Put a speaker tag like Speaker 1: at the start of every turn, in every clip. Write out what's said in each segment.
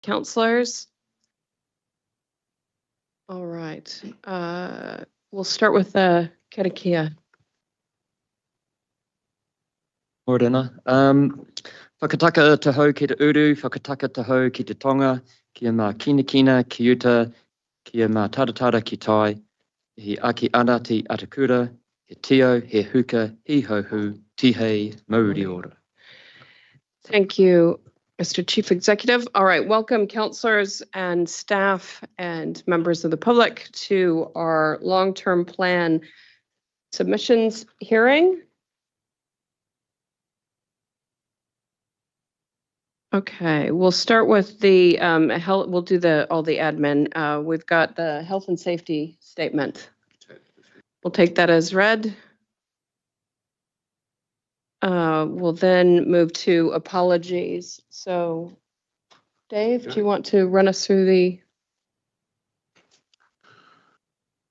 Speaker 1: Councillors? All right. We'll start with Karakia.
Speaker 2: Morena. Whakataka taho ki te uru, whakataka taho ki te tonga, kia mā kina, ki uta, kia mā taratara ki tai, he aki ana ti atakura, he tio, he huka, he hohu, tihei, mauri ora.
Speaker 1: Thank you, Mr. Chief Executive. All right, welcome councillors and staff and members of the public to our long-term plan submissions hearing. Okay, we'll start with the health. We'll do all the admin. We've got the health and safety statement. We'll take that as read. We'll then move to apologies. So, Dave, do you want to run us through the?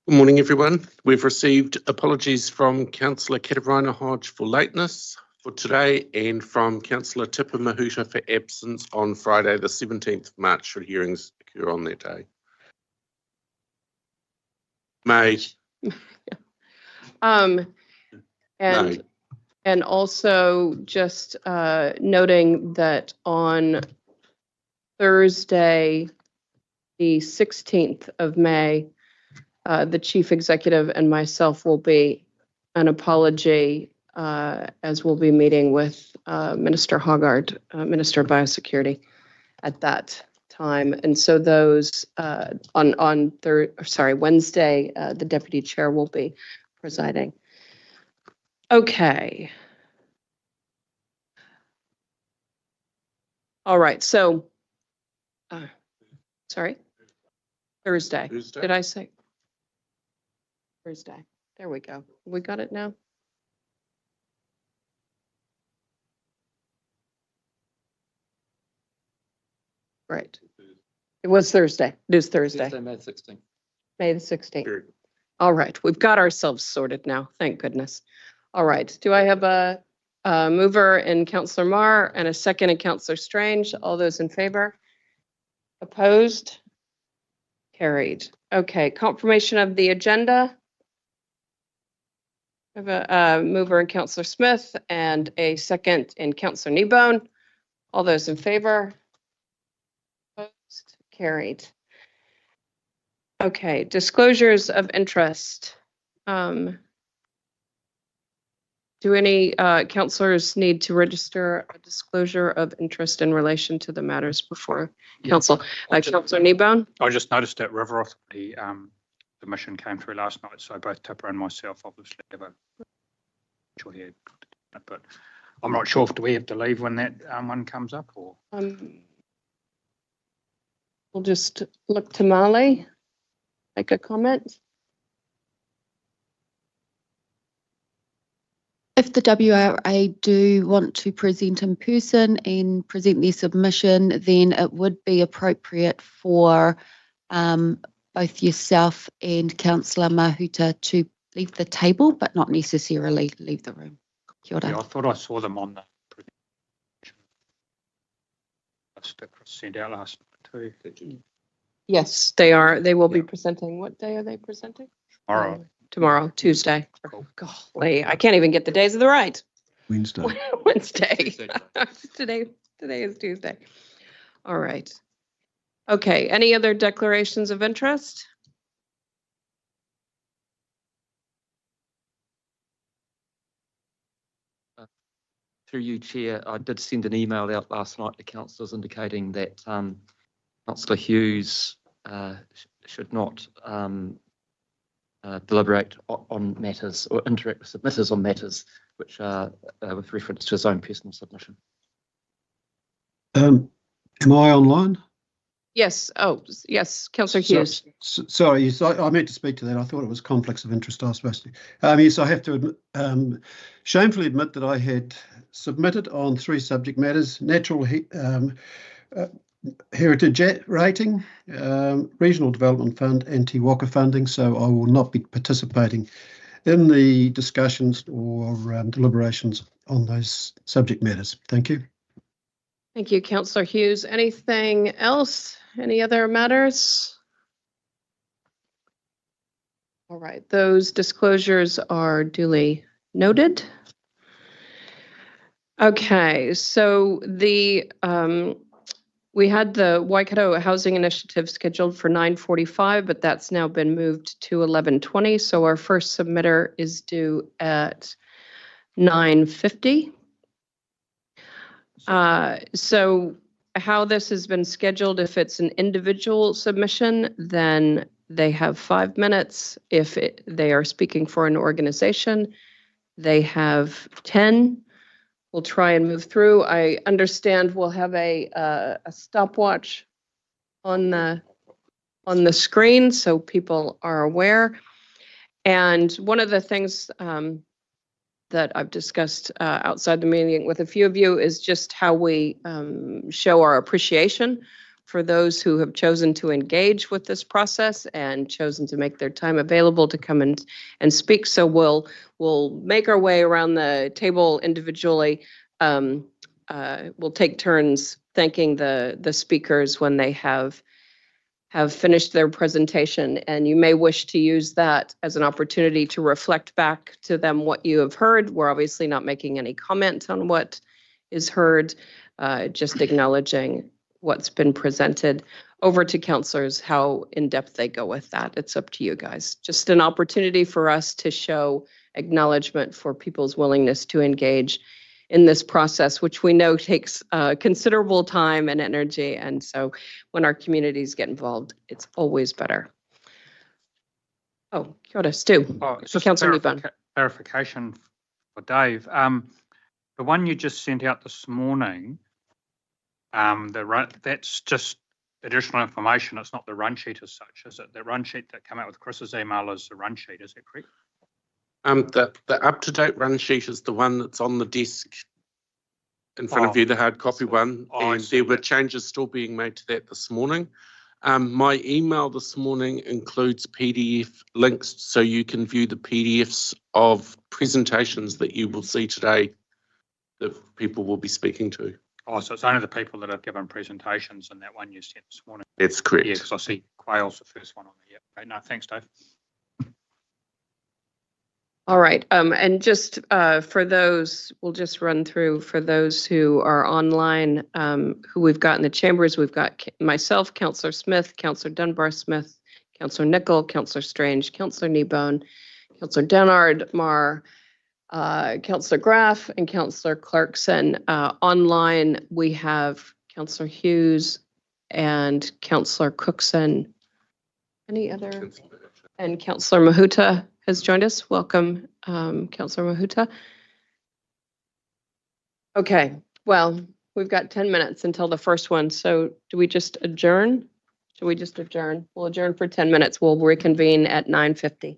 Speaker 3: Good morning, everyone. We've received apologies from Councillor Katarina Hodge for lateness for today and from Councillor Tipper Mahuta for absence on Friday, the 17th of March, should hearings occur on that day.
Speaker 1: And also just noting that on Thursday, the 16th of May, the Chief Executive and myself will be an apology as we'll be meeting with Minister Hoggard, Minister of Biosecurity, at that time. And so those on Wednesday, the Deputy Chair will be presiding. Okay. All right. So, sorry, Thursday. Did I say Thursday? There we go. We got it now. Right. It was Thursday. It is Thursday.
Speaker 2: May the 16th.
Speaker 1: May the 16th. Sure. All right. We've got ourselves sorted now. Thank goodness. All right. Do I have a mover in Councillor Marr and a second in Councillor Strange? All those in favor? Opposed? Carried. Okay. Confirmation of the agenda. I have a mover in Councillor Smith and a second in Councillor Kneebone. All those in favor? Opposed? Carried. Okay. Disclosures of interest. Do any councillors need to register a disclosure of interest in relation to the matters before council? Councillor Kneebone?
Speaker 4: I just noticed that River Authority submission came through last night, so both Tipper and myself obviously have a here, but I'm not sure if do we have to leave when that one comes up, or
Speaker 1: we'll just look to Molly, make a comment.
Speaker 5: If the WRA do want to present in person and present their submission, then it would be appropriate for both yourself and Councillor Mahuta to leave the table, but not necessarily leave the room. Kia ora.
Speaker 4: Yeah, I thought I saw them on the presentation. Sent out last night too.
Speaker 1: Yes, they are. They will be presenting. What day are they presenting?
Speaker 4: Tomorrow.
Speaker 1: Tomorrow, Tuesday.
Speaker 4: Cool.
Speaker 1: Golly, I can't even get the days of the right.
Speaker 6: Wednesday.
Speaker 1: Wednesday. Today is Tuesday. All right. Okay. Any other declarations of interest?
Speaker 2: Through you, Chair, I did send an email out last night to councillors indicating that Councillor Hughes should not deliberate on matters or interact with submitters on matters which are with reference to his own personal submission.
Speaker 6: Am I online?
Speaker 1: Yes. Oh, yes. Councillor Hughes.
Speaker 6: Sorry, yes, I meant to speak to that. I thought it was conflicts of interest I was supposed to. Yes, I have to shamefully admit that I had submitted on 3 subject matters: natural heritage rating, regional development fund, and Te Waka funding. So I will not be participating in the discussions or deliberations on those subject matters. Thank you.
Speaker 1: Thank you, Councillor Hughes. Anything else? Any other matters? All right, those disclosures are duly noted. Okay, so we had the Waikato Housing Initiative scheduled for 9:45, but that's now been moved to 11:20. So our first submitter is due at 9:50. So how this has been scheduled, if it's an individual submission, then they have 5 minutes. If they are speaking for an organization, they have 10. We'll try and move through. I understand we'll have a stopwatch on the screen so people are aware. And one of the things that I've discussed outside the meeting with a few of you is just how we show our appreciation for those who have chosen to engage with this process and chosen to make their time available to come and speak. So we'll make our way around the table individually. We'll take turns thanking the speakers when they have finished their presentation, and you may wish to use that as an opportunity to reflect back to them what you have heard. We're obviously not making any comment on what is heard, just acknowledging what's been presented. Over to councillors, how in-depth they go with that. It's up to you guys. Just an opportunity for us to show acknowledgement for people's willingness to engage in this process, which we know takes considerable time and energy. And so when our communities get involved, it's always better. Oh, kia ora, Stu.
Speaker 4: Oh, it's just
Speaker 1: Councillor Niban.
Speaker 4: clarification for Dave. The one you just sent out this morning, that's just additional information. It's not the run sheet as such, is it? The run sheet that came out with Chris's email is the run sheet, is that correct?
Speaker 3: The up-to-date run sheet is the one that's on the desk in front of you, the hard copy one, and there were changes still being made to that this morning. My email this morning includes PDF links so you can view the PDFs of presentations that you will see today that people will be speaking to.
Speaker 4: Oh, so it's only the people that have given presentations in that one you sent this morning.
Speaker 3: That's correct.
Speaker 4: Yeah, because I see Quail's the first one on there. Yeah. Okay, no, thanks, Dave.
Speaker 1: All right, and just for those, we'll just run through for those who are online, who we've got in the chambers. We've got myself, Councillor Smith, Councillor Dunbar-Smith, Councillor Nicol, Councillor Strange, Councillor Kneebone, Councillor Dennard, Marr, Councillor Graff, and Councillor Clarkson. Online, we have Councillor Hughes and Councillor Cookson. Any other? And Councillor Mahuta has joined us. Welcome, Councillor Mahuta. Okay, well, we've got 10 minutes until the first one. So do we just adjourn? Should we just adjourn? We'll adjourn for 10 minutes. We'll reconvene at 9:50.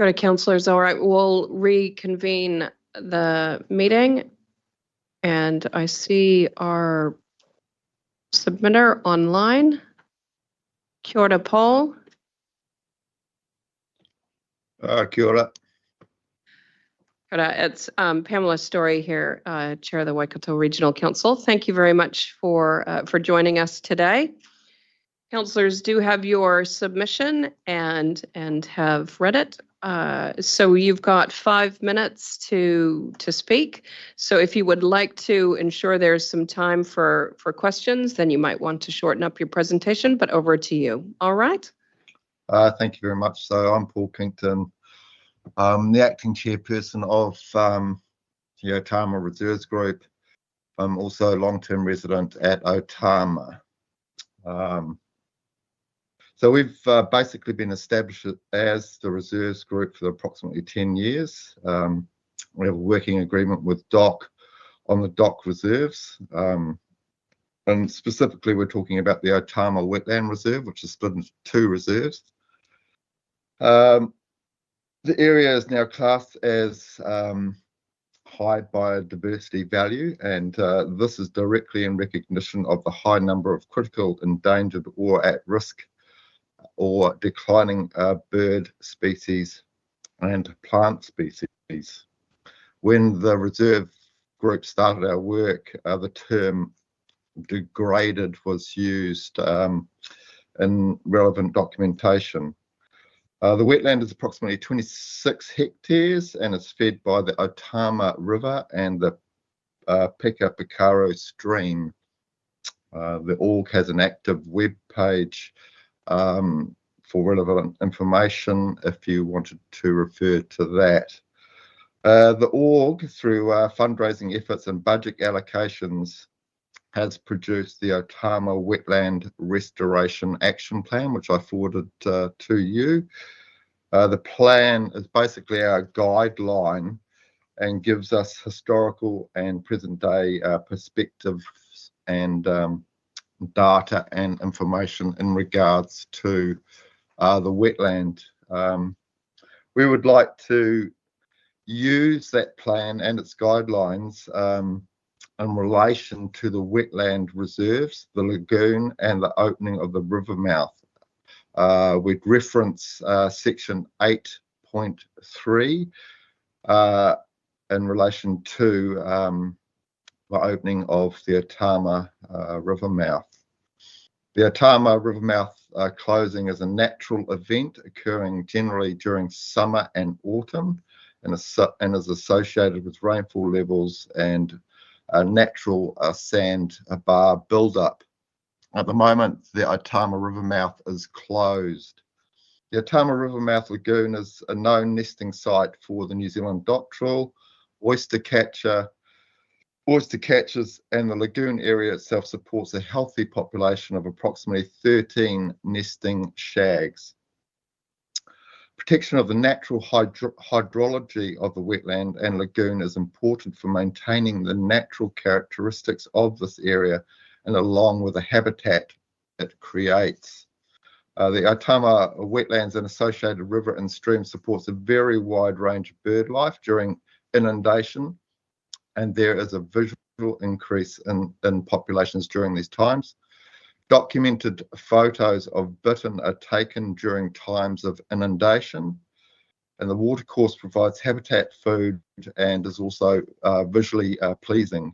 Speaker 1: Kia ora, councillors. All right, we'll reconvene the meeting. And I see our submitter online. Kia ora, Paul.
Speaker 7: Kia ora.
Speaker 1: Kia ora. It's Pamela Story here, Chair of the Waikato Regional Council. Thank you very much for joining us today. Councillors do have your submission and have read it. So you've got 5 minutes to speak. So if you would like to ensure there's some time for questions, then you might want to shorten up your presentation, but over to you. All right?
Speaker 7: Thank you very much. So I'm Paul Kington, the acting chairperson of the Otama Reserves Group. I'm also a long-term resident at Otama. So we've basically been established as the Reserves Group for approximately 10 years. We have a working agreement with DOC on the DOC reserves. And specifically, we're talking about the Otama Wetland Reserve, which is split into 2 reserves. The area is now classed as high biodiversity value, and this is directly in recognition of the high number of critical, endangered, or at-risk or declining bird species and plant species. When the reserve group started our work, the term degraded was used in relevant documentation. The wetland is approximately 26 hectares and is fed by the Otama River and the Pekapekaro stream. The org has an active web page for relevant information if you wanted to refer to that. The org, through fundraising efforts and budget allocations, has produced the Otama Wetland Restoration Action Plan, which I forwarded to you. The plan is basically our guideline and gives us historical and present-day perspectives and data and information in regards to the wetland. We would like to use that plan and its guidelines in relation to the wetland reserves, the lagoon, and the opening of the river mouth. We'd reference section 8.3 in relation to the opening of the Otama river mouth. The Otama river mouth closing is a natural event occurring generally during summer and autumn, and is associated with rainfall levels and natural sandbar buildup. At the moment, the Otama river mouth is closed. The Otama river mouth lagoon is a known nesting site for the New Zealand dotterel, oyster catchers, and the lagoon area itself supports a healthy population of approximately 13 nesting shags. Protection of the natural hydrology of the wetland and lagoon is important for maintaining the natural characteristics of this area and along with the habitat it creates. The Otama wetlands and associated river and stream supports a very wide range of bird life during inundation, and there is a visual increase in populations during these times. Documented photos of bittern are taken during times of inundation, and the watercourse provides habitat, food, and is also visually pleasing.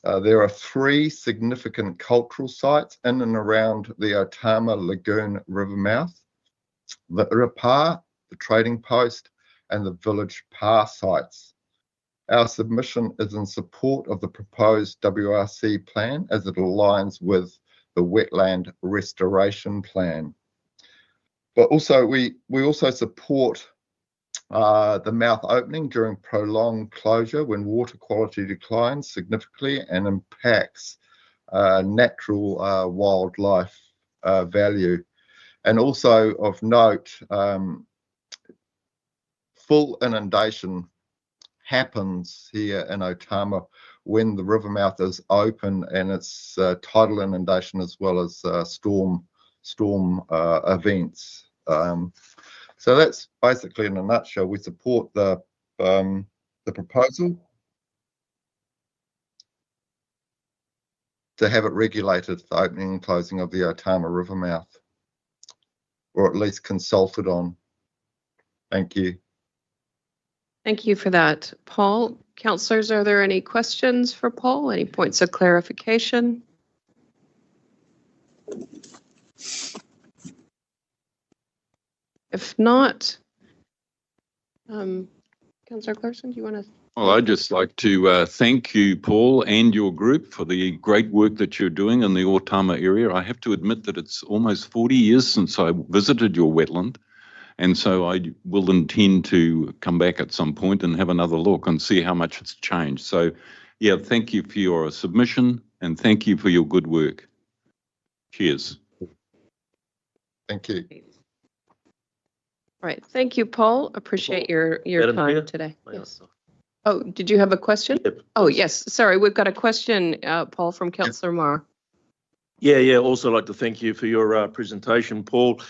Speaker 7: There are 3 significant cultural sites in and around the Otama Lagoon river mouth: the Irapa, the trading post, and the village pa sites. Our submission is in support of the proposed WRC plan as it aligns with the wetland restoration plan. But also we also support the mouth opening during prolonged closure when water quality declines significantly and impacts natural wildlife value. And also of note, full inundation happens here in Otama when the river mouth is open, and it's tidal inundation as well as storm events. So that's basically in a nutshell. We support the proposal to have it regulated, the opening and closing of the Otama River mouth, or at least consulted on. Thank you.
Speaker 1: Thank you for that, Paul. Councillors, are there any questions for Paul? Any points of clarification? If not, Councillor Clarkson, do you want to?
Speaker 8: Well, I'd just like to thank you, Paul, and your group for the great work that you're doing in the Otama area. I have to admit that it's almost 40 years since I visited your wetland, and so I will intend to come back at some point and have another look and see how much it's changed. So, yeah, thank you for your submission and thank you for your good work. Cheers.
Speaker 7: Thank you.
Speaker 1: All right, thank you, Paul. Appreciate your
Speaker 9: Madam
Speaker 1: time
Speaker 9: Chair?
Speaker 1: today.
Speaker 9: May I-
Speaker 1: Yes. Oh, did you have a question?
Speaker 9: Yep.
Speaker 1: Oh, yes. Sorry, we've got a question, Paul, from Councillor Marr.
Speaker 9: Yeah. Also like to thank you for your presentation, Paul.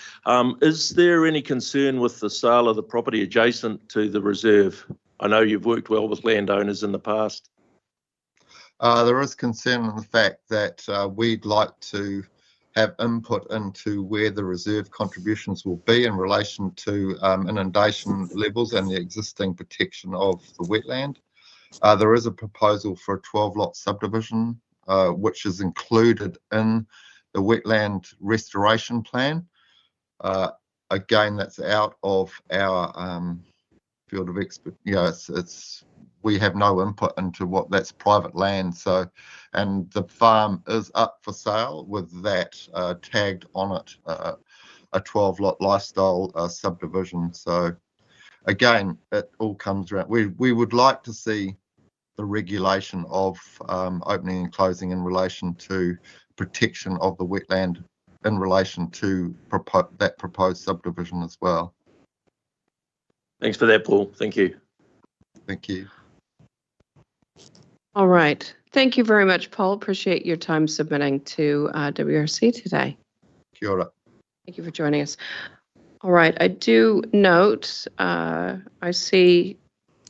Speaker 9: Is there any concern with the sale of the property adjacent to the reserve? I know you've worked well with landowners in the past.
Speaker 7: There is concern in the fact that we'd like to have input into where the reserve contributions will be in relation to inundation levels and the existing protection of the wetland. There is a proposal for a 12-lot subdivision, which is included in the wetland restoration plan. Again, that's out of our field of expert. We have no input into what that's private land. So, and the farm is up for sale with that tagged on it, a 12-lot lifestyle subdivision. So, again, it all comes around. We would like to see the regulation of opening and closing in relation to protection of the wetland in relation to that proposed subdivision as well.
Speaker 9: Thanks for that, Paul. Thank you.
Speaker 7: Thank you.
Speaker 1: All right. Thank you very much, Paul. Appreciate your time submitting to WRC today.
Speaker 7: Kia ora.
Speaker 1: Thank you for joining us. All right. I do note, I see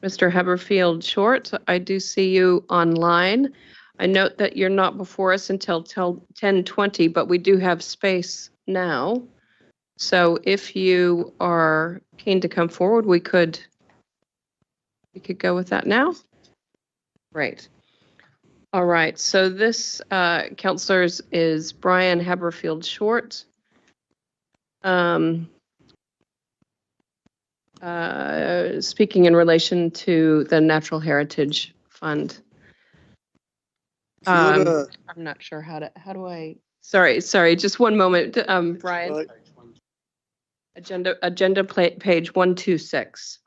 Speaker 1: Mr. Haberfield Short. I do see you online. I note that you're not before us until 10:20, but we do have space now. So if you are keen to come forward, we could go with that now. Great. All right. So this, councillors, is Brian Haberfield Short. Speaking in relation to the Natural Heritage Fund. I'm not sure how do I, sorry, just one moment, Brian.
Speaker 10: Right.
Speaker 1: Agenda page 126.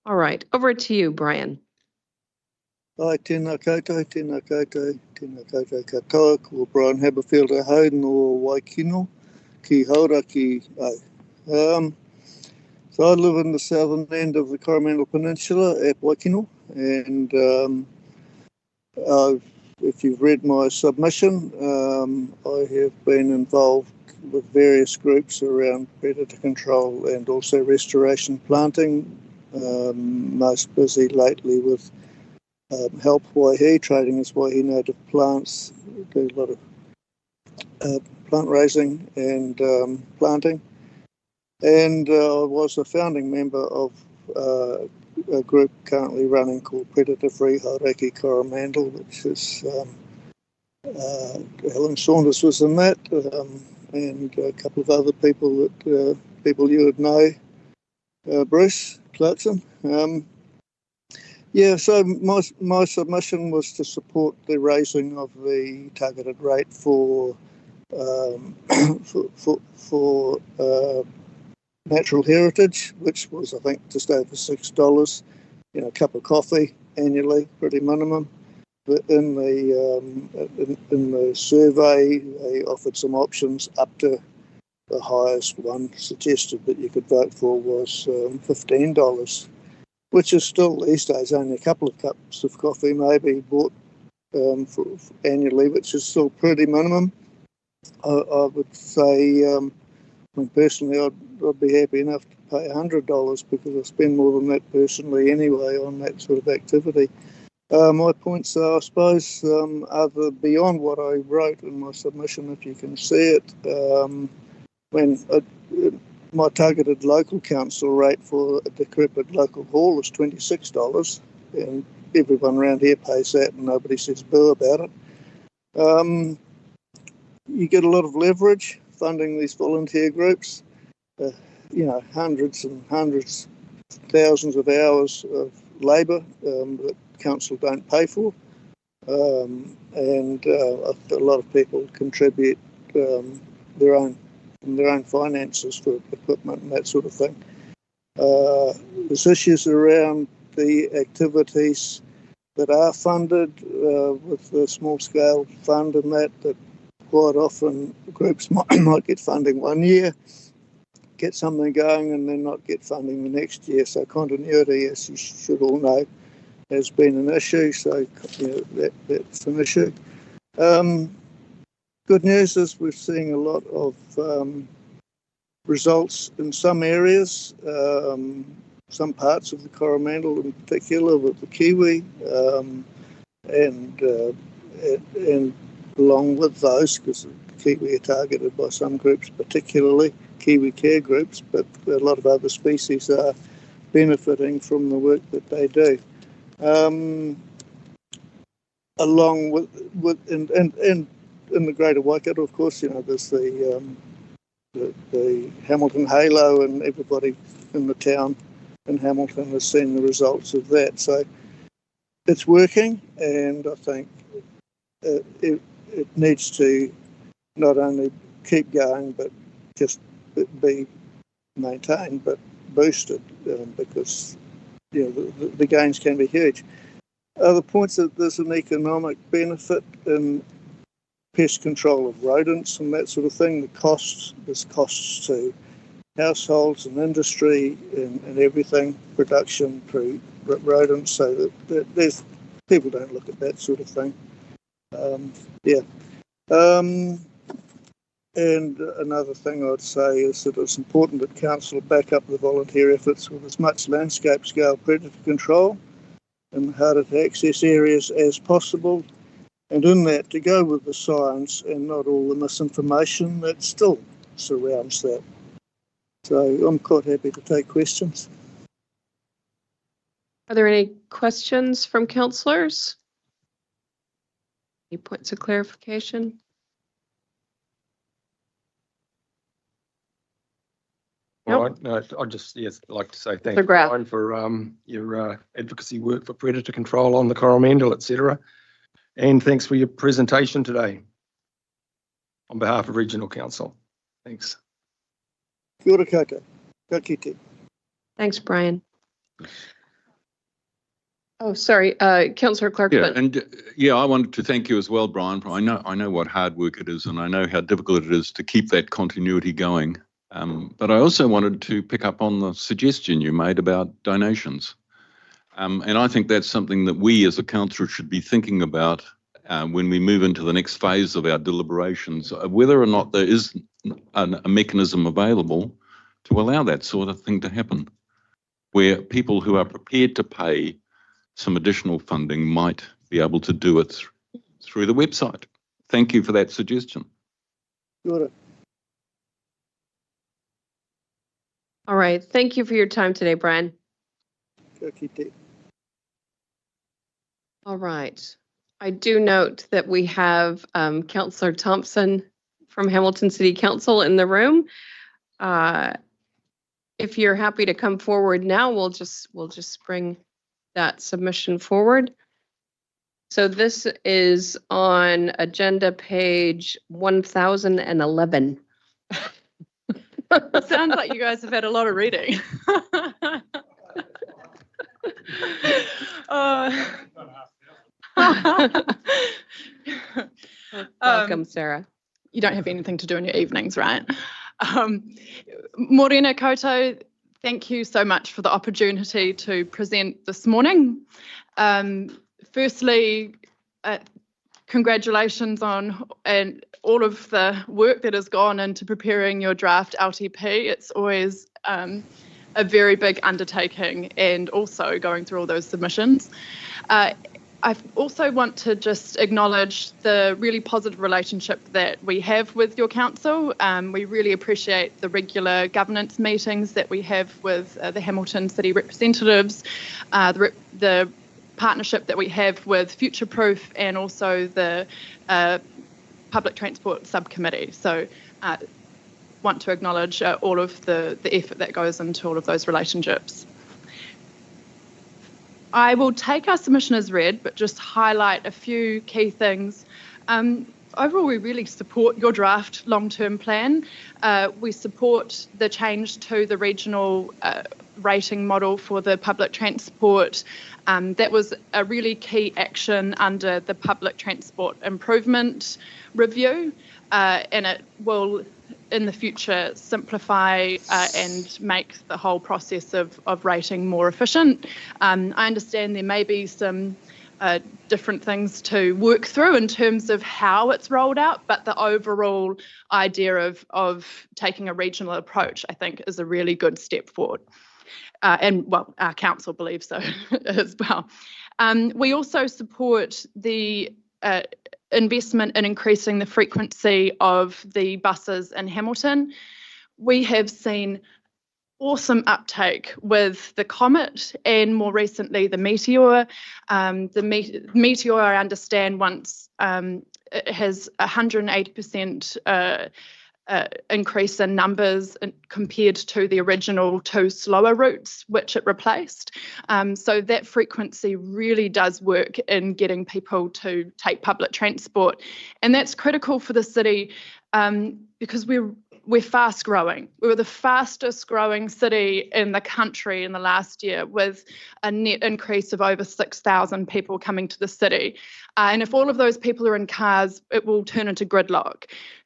Speaker 1: All right, over to you, Brian.
Speaker 10: Ai, tēnā koutou katoa, ko Brian Haberfield a hau no Waikino, ki haura ki au. So I live in the southern end of the Coromandel Peninsula at Waikino, and if you've read my submission, I have been involved with various groups around predator control and also restoration planting, most busy lately with Help Waihi, trading as Waihi native plants, do a lot of plant raising and planting. And I was a founding member of a group currently running called Predator Free Hauraki Coromandel, which is Helen Saunders was in that, and a couple of other people that people you would know, Bruce Clarkson. Yeah, so my submission was to support the raising of the targeted rate for natural heritage, which was, I think, just over $6, a cup of coffee annually, pretty minimum. But in the survey, they offered some options up to the highest one suggested that you could vote for was $15, which is still these days only a couple of cups of coffee maybe bought for annually, which is still pretty minimum. I would say, personally, I'd be happy enough to pay $100 because I spend more than that personally anyway on that sort of activity. My points are, I suppose, other beyond what I wrote in my submission, if you can see it, my targeted local council rate for a decrepit local hall is $26, and everyone around here pays that and nobody says boo about it. You get a lot of leverage funding these volunteer groups, hundreds and hundreds, thousands of hours of labour that council don't pay for, and a lot of people contribute their own finances for equipment and that sort of thing. There's issues around the activities that are funded with the small scale fund and that quite often groups might get funding one year, get something going and then not get funding the next year. So continuity, as you should all know, has been an issue. So that's an issue. Good news is we're seeing a lot of results in some areas, some parts of the Coromandel in particular with the Kiwi, and along with those, because the Kiwi are targeted by some groups, particularly Kiwi care groups, but a lot of other species are benefiting from the work that they do. Along with and in the Greater Waikato, of course, there's the Hamilton Halo, and everybody in the town in Hamilton has seen the results of that. So it's working, and I think it needs to not only keep going, but just be maintained, but boosted, because the gains can be huge. Other points that there's an economic benefit in pest control of rodents and that sort of thing. There's costs to households and industry and everything, production through rodents, so that there's people don't look at that sort of thing. And another thing I'd say is that it's important that council back up the volunteer efforts with as much landscape scale predator control in harder to access areas as possible, and in that to go with the science and not all the misinformation that still surrounds that. So I'm quite happy to take questions.
Speaker 1: Are there any questions from councillors? Any points of clarification?
Speaker 11: Well, I'd just like to say thank you, Brian, for your advocacy work for predator control on the Coromandel, etc. And thanks for your presentation today on behalf of Regional Council. Thanks.
Speaker 10: Kia ora koutou. Ka kite.
Speaker 1: Thanks, Brian. Oh, sorry, Councillor Clark.
Speaker 8: Yeah, I wanted to thank you as well, Brian. I know what hard work it is, and I know how difficult it is to keep that continuity going. But I also wanted to pick up on the suggestion you made about donations. And I think that's something that we as a council should be thinking about when we move into the next phase of our deliberations, whether or not there is a mechanism available to allow that sort of thing to happen, where people who are prepared to pay some additional funding might be able to do it through the website. Thank you for that suggestion.
Speaker 10: Good.
Speaker 1: All right. Thank you for your time today, Brian. All right. I do note that we have Councillor Thompson from Hamilton City Council in the room. If you're happy to come forward now, we'll just bring that submission forward. So this is on agenda page 1011.
Speaker 12: Sounds like you guys have had a lot of reading.
Speaker 1: Welcome, Sarah.
Speaker 12: You don't have anything to do in your evenings, right? Morena koutou, thank you so much for the opportunity to present this morning. Firstly, congratulations on and all of the work that has gone into preparing your draft LTP. It's always a very big undertaking, and also going through all those submissions. I also want to just acknowledge the really positive relationship that we have with your council. We really appreciate the regular governance meetings that we have with the Hamilton City representatives, the partnership that we have with Future Proof, and also the Public Transport Subcommittee. So want to acknowledge all of the effort that goes into all of those relationships. I will take our submission as read, but just highlight a few key things. Overall, we really support your draft long-term plan. We support the change to the regional rating model for the public transport. That was a really key action under the Public Transport Improvement Review, and it will in the future simplify and make the whole process of rating more efficient. I understand there may be some different things to work through in terms of how it's rolled out, but the overall idea of taking a regional approach, I think, is a really good step forward. And well, our council believes so as well. We also support the investment in increasing the frequency of the buses in Hamilton. We have seen awesome uptake with the Comet and more recently the Meteor. The Meteor, I understand, once it has 180% increase in numbers compared to the original 2 slower routes which it replaced. So that frequency really does work in getting people to take public transport, and that's critical for the city because we're fast growing. We were the fastest growing city in the country in the last year, with a net increase of over 6,000 people coming to the city. And if all of those people are in cars, it will turn into gridlock.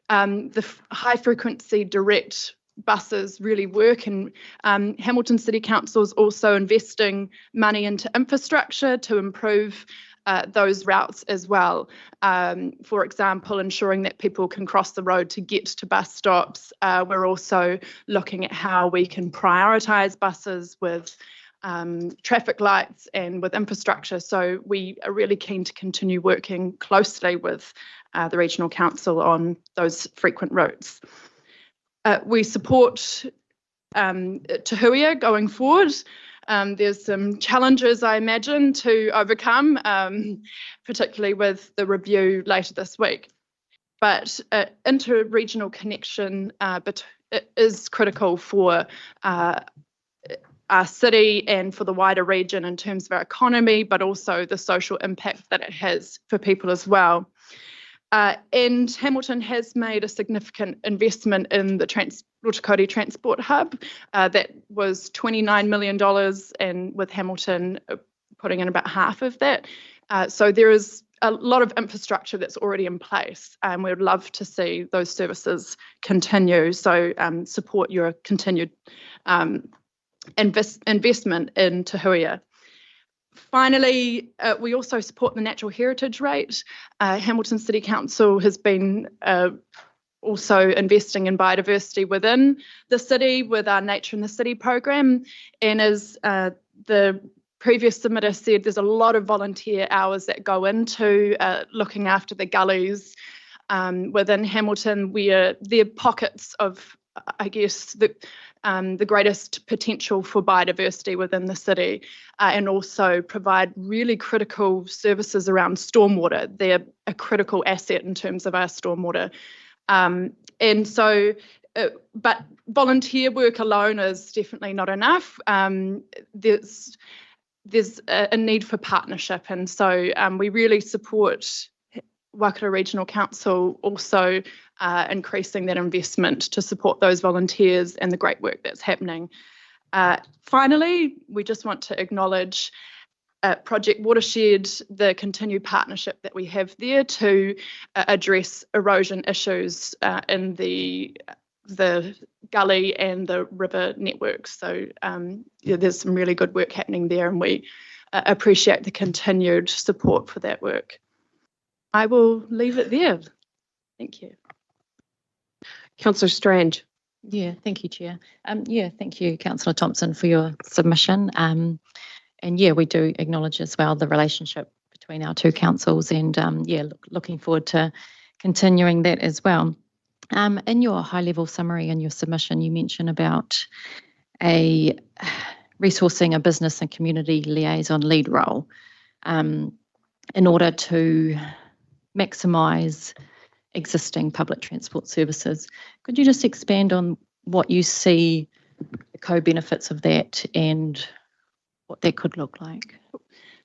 Speaker 12: The high frequency direct buses really work, and Hamilton City Council is also investing money into infrastructure to improve those routes as well. For example, ensuring that people can cross the road to get to bus stops. We're also looking at how we can prioritise buses with traffic lights and with infrastructure. So we are really keen to continue working closely with the Regional Council on those frequent routes. We support Tahuia going forward. There's some challenges, I imagine, to overcome, particularly with the review later this week. But inter-regional connection is critical for our city and for the wider region in terms of our economy, but also the social impact that it has for people as well. And Hamilton has made a significant investment in the Rotakoti Transport Hub. That was $29 million, and with Hamilton putting in about half of that. So there is a lot of infrastructure that's already in place, and we would love to see those services continue. So support your continued investment in Tahuia. Finally, we also support the natural heritage rate. Hamilton City Council has been also investing in biodiversity within the city with our Nature in the City program. And as the previous submitter said, there's a lot of volunteer hours that go into looking after the gullies within Hamilton, where there are pockets of, I guess, the greatest potential for biodiversity within the city, and also provide really critical services around stormwater. They're a critical asset in terms of our stormwater. And so, but volunteer work alone is definitely not enough. There's a need for partnership, and so we really support Waikato Regional Council also increasing that investment to support those volunteers and the great work that's happening. Finally, we just want to acknowledge Project Watershed, the continued partnership that we have there to address erosion issues in the gully and the river networks. So yeah, there's some really good work happening there, and we appreciate the continued support for that work. I will leave it there. Thank you.
Speaker 1: Councillor Strange.
Speaker 13: Yeah, thank you, Chair. Yeah, thank you, Councillor Thompson, for your submission. And yeah, we do acknowledge as well the relationship between our two councils, and yeah, looking forward to continuing that as well. In your high-level summary in your submission, you mentioned about resourcing a business and community liaison lead role in order to maximise existing public transport services. Could you just expand on what you see the co-benefits of that and what that could look like?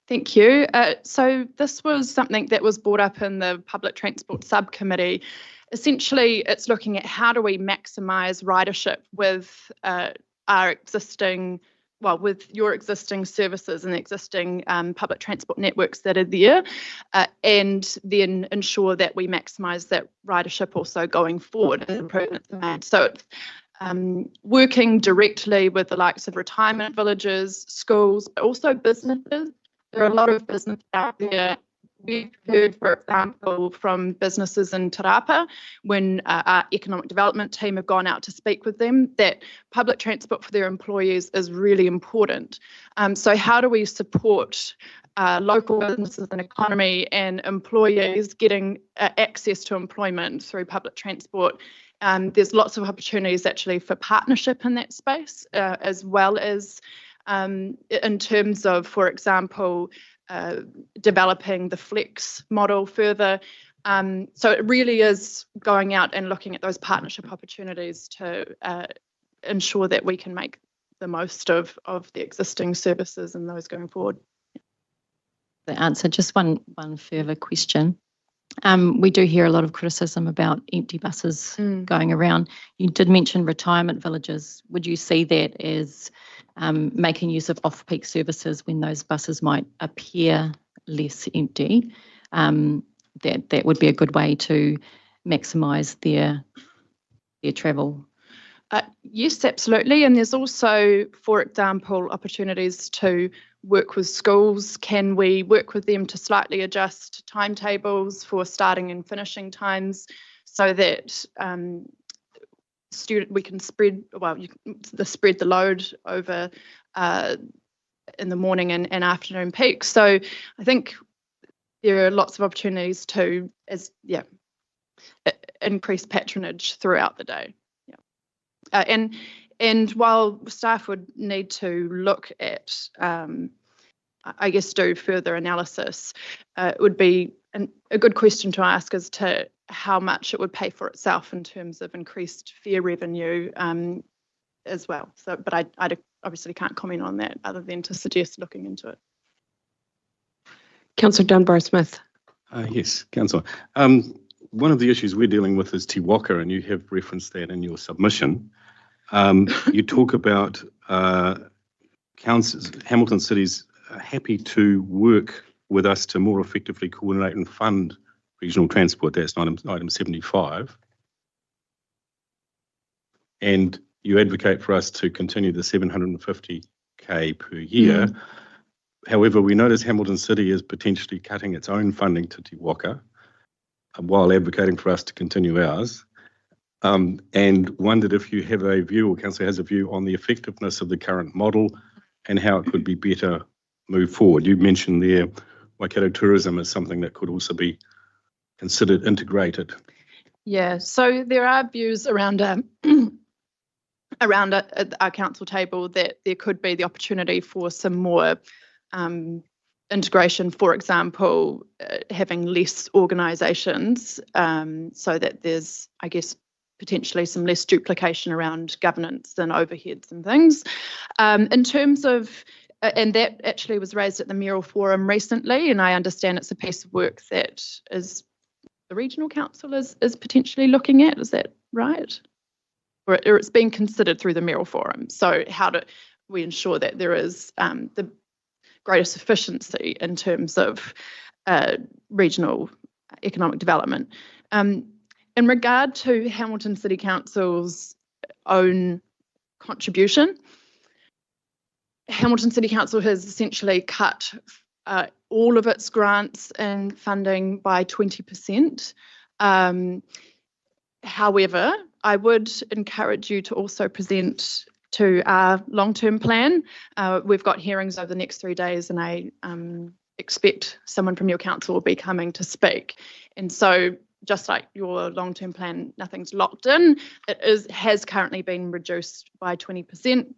Speaker 12: Thank you. So this was something that was brought up in the Public Transport Subcommittee. Essentially, it's looking at how do we maximise ridership with our existing, well, with your existing services and the existing public transport networks that are there, and then ensure that we maximise that ridership also going forward as improvements are made. So it's working directly with the likes of retirement villages, schools, but also businesses. There are a lot of businesses out there. We've heard, for example, from businesses in Te Rapa, when our economic development team have gone out to speak with them, that public transport for their employees is really important. So how do we support local businesses and economy and employees getting access to employment through public transport? There's lots of opportunities actually for partnership in that space, as well as in terms of, for example, developing the flex model further. So it really is going out and looking at those partnership opportunities to ensure that we can make the most of the existing services and those going forward.
Speaker 13: The answer, just one further question. We do hear a lot of criticism about empty buses going around. You did mention retirement villages. Would you see that as making use of off-peak services when those buses might appear less empty? That would be a good way to maximise their travel.
Speaker 12: Yes, absolutely. And there's also, for example, opportunities to work with schools. Can we work with them to slightly adjust timetables for starting and finishing times so that we can spread the load over in the morning and afternoon peaks? So I think there are lots of opportunities to increase patronage throughout the day. And while staff would need to look at, I guess, do further analysis, it would be a good question to ask as to how much it would pay for itself in terms of increased fare revenue as well. So, but I obviously can't comment on that other than to suggest looking into it.
Speaker 1: Councillor Dunbar-Smith.
Speaker 14: Yes, Councillor. One of the issues we're dealing with is Te Waka, and you have referenced that in your submission. You talk about councils, Hamilton cities are happy to work with us to more effectively coordinate and fund regional transport. That's item 75. And you advocate for us to continue the 750k per year. However, we notice Hamilton City is potentially cutting its own funding to Te Waka while advocating for us to continue ours. And wondered if you have a view, or Council has a view, on the effectiveness of the current model and how it could be better moved forward. You mentioned there Waikato tourism as something that could also be considered integrated.
Speaker 12: Yeah, so there are views around our council table that there could be the opportunity for some more integration, for example, having less organisations so that there's, I guess, potentially some less duplication around governance and overheads and things. In terms of, and that actually was raised at the Mayoral Forum recently, and I understand it's a piece of work that is the Regional Council is potentially looking at. Is that right? Or it's being considered through the Mayoral Forum. So how do we ensure that there is the greatest efficiency in terms of regional economic development? In regard to Hamilton City Council's own contribution, Hamilton City Council has essentially cut all of its grants and funding by 20%. However, I would encourage you to also present to our long-term plan. We've got hearings over the next 3 days, and I expect someone from your council will be coming to speak. And so, just like your long-term plan, nothing's locked in. It has currently been reduced by 20%.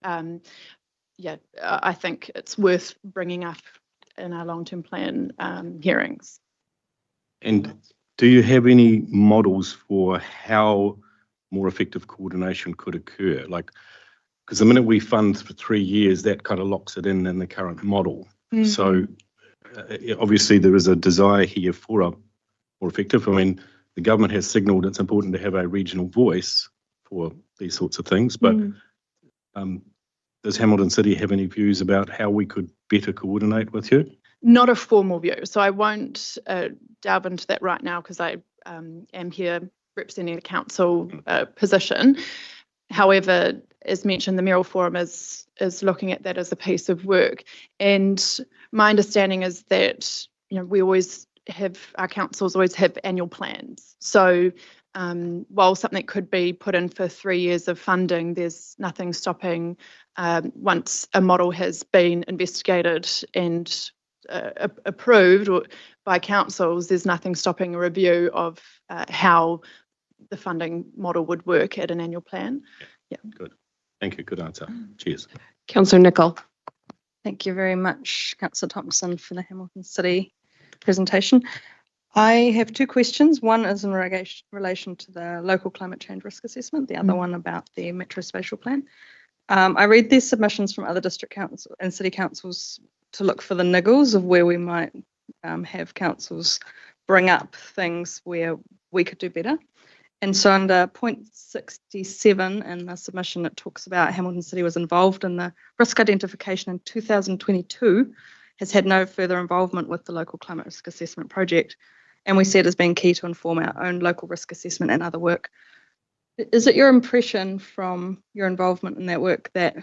Speaker 12: I think it's worth bringing up in our long-term plan hearings.
Speaker 14: And do you have any models for how more effective coordination could occur? Like, because the minute we fund for 3 years, that kind of locks it in the current model. Mm-hmm. So obviously there is a desire here for a more effective. I mean, the government has signalled it's important to have a regional voice for these sorts of things, but does Hamilton City have any views about how we could better coordinate with you?
Speaker 12: Not a formal view, so I won't delve into that right now because I am here representing the council position. However, as mentioned, the Mayoral Forum is looking at that as a piece of work, and my understanding is that we always have, our councils always have annual plans. So while something could be put in for 3 years of funding, there's nothing stopping once a model has been investigated and approved by councils, there's nothing stopping a review of how the funding model would work at an annual plan. Yeah.
Speaker 14: Good. Thank you. Good answer. Cheers.
Speaker 1: Councillor Nicol.
Speaker 15: Thank you very much, Councillor Thompson, for the Hamilton City presentation. I have 2 questions. One is in relation to the local climate change risk assessment, the other one about the metro spatial plan. I read these submissions from other district councils and city councils to look for the niggles of where we might have councils bring up things where we could do better. And so under point 67 in the submission, it talks about Hamilton City was involved in the risk identification in 2022, has had no further involvement with the local climate risk assessment project. And we see it as being key to inform our own local risk assessment and other work. Is it your impression from your involvement in that work that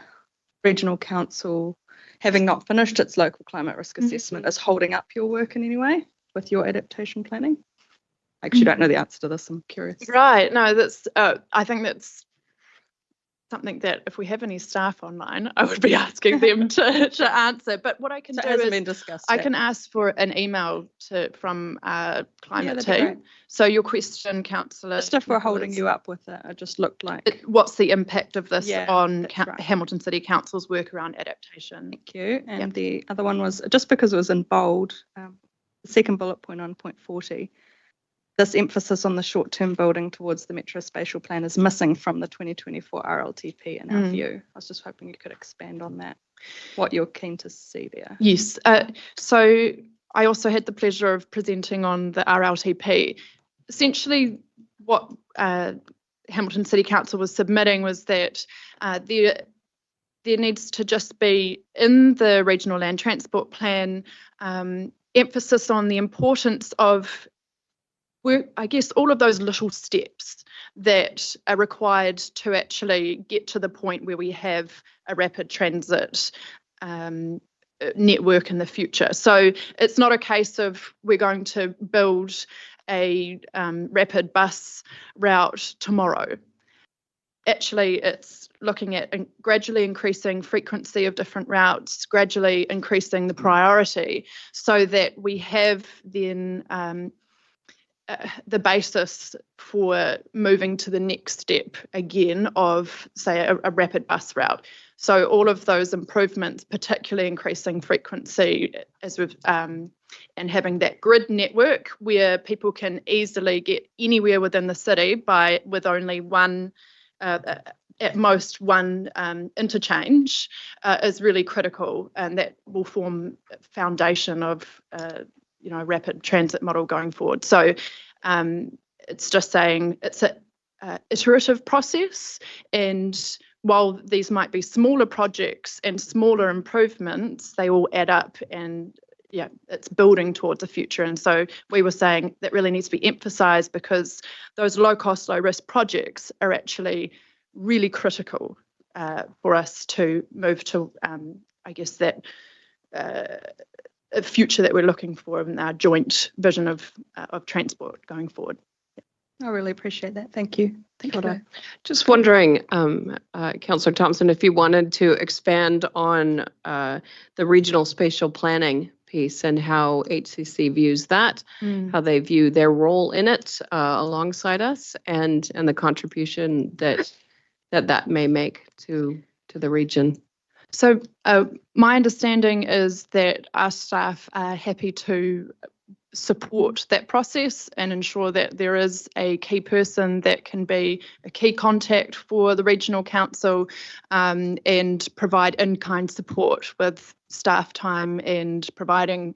Speaker 15: Regional Council, having not finished its local climate risk assessment, is holding up your work in any way with your adaptation planning? I actually don't know the answer to this, I'm curious.
Speaker 12: Right, no, that's, I think that's something that if we have any staff online, I would be asking them to answer. But what I can do is I can ask for an email from our climate team. So your question, Councillor.
Speaker 15: Just if we're holding you up with it, it just looked like.
Speaker 12: What's the impact of this on Hamilton City Council's work around adaptation?
Speaker 15: Thank you. And the other one was, just because it was in bold, the second bullet point on point 40, this emphasis on the short-term building towards the metro spatial plan is missing from the 2024 RLTP in our view. I was just hoping you could expand on that, what you're keen to see there.
Speaker 12: Yes, so I also had the pleasure of presenting on the RLTP. Essentially what Hamilton City Council was submitting was that there needs to just be in the regional land transport plan emphasis on the importance of I guess all of those little steps that are required to actually get to the point where we have a rapid transit network in the future. So it's not a case of we're going to build a rapid bus route tomorrow. Actually, it's looking at gradually increasing frequency of different routes, gradually increasing the priority so that we have then the basis for moving to the next step again of, say, a rapid bus route. So all of those improvements, particularly increasing frequency as we've, and having that grid network where people can easily get anywhere within the city with only one, at most one interchange is really critical, and that will form a foundation of rapid transit model going forward. So it's just saying it's an iterative process, and while these might be smaller projects and smaller improvements, they all add up, and it's building towards the future. And so we were saying that really needs to be emphasised because those low cost, low risk projects are actually really critical for us to move to, I guess, that future that we're looking for in our joint vision of transport going forward.
Speaker 15: I really appreciate that. Thank you.
Speaker 12: Thank you.
Speaker 1: Just wondering, Councillor Thompson, if you wanted to expand on the regional spatial planning piece and how HCC views that, how they view their role in it alongside us, and the contribution that may make to the region.
Speaker 12: So my understanding is that our staff are happy to support that process and ensure that there is a key person that can be a key contact for the regional council, and provide in-kind support with staff time and providing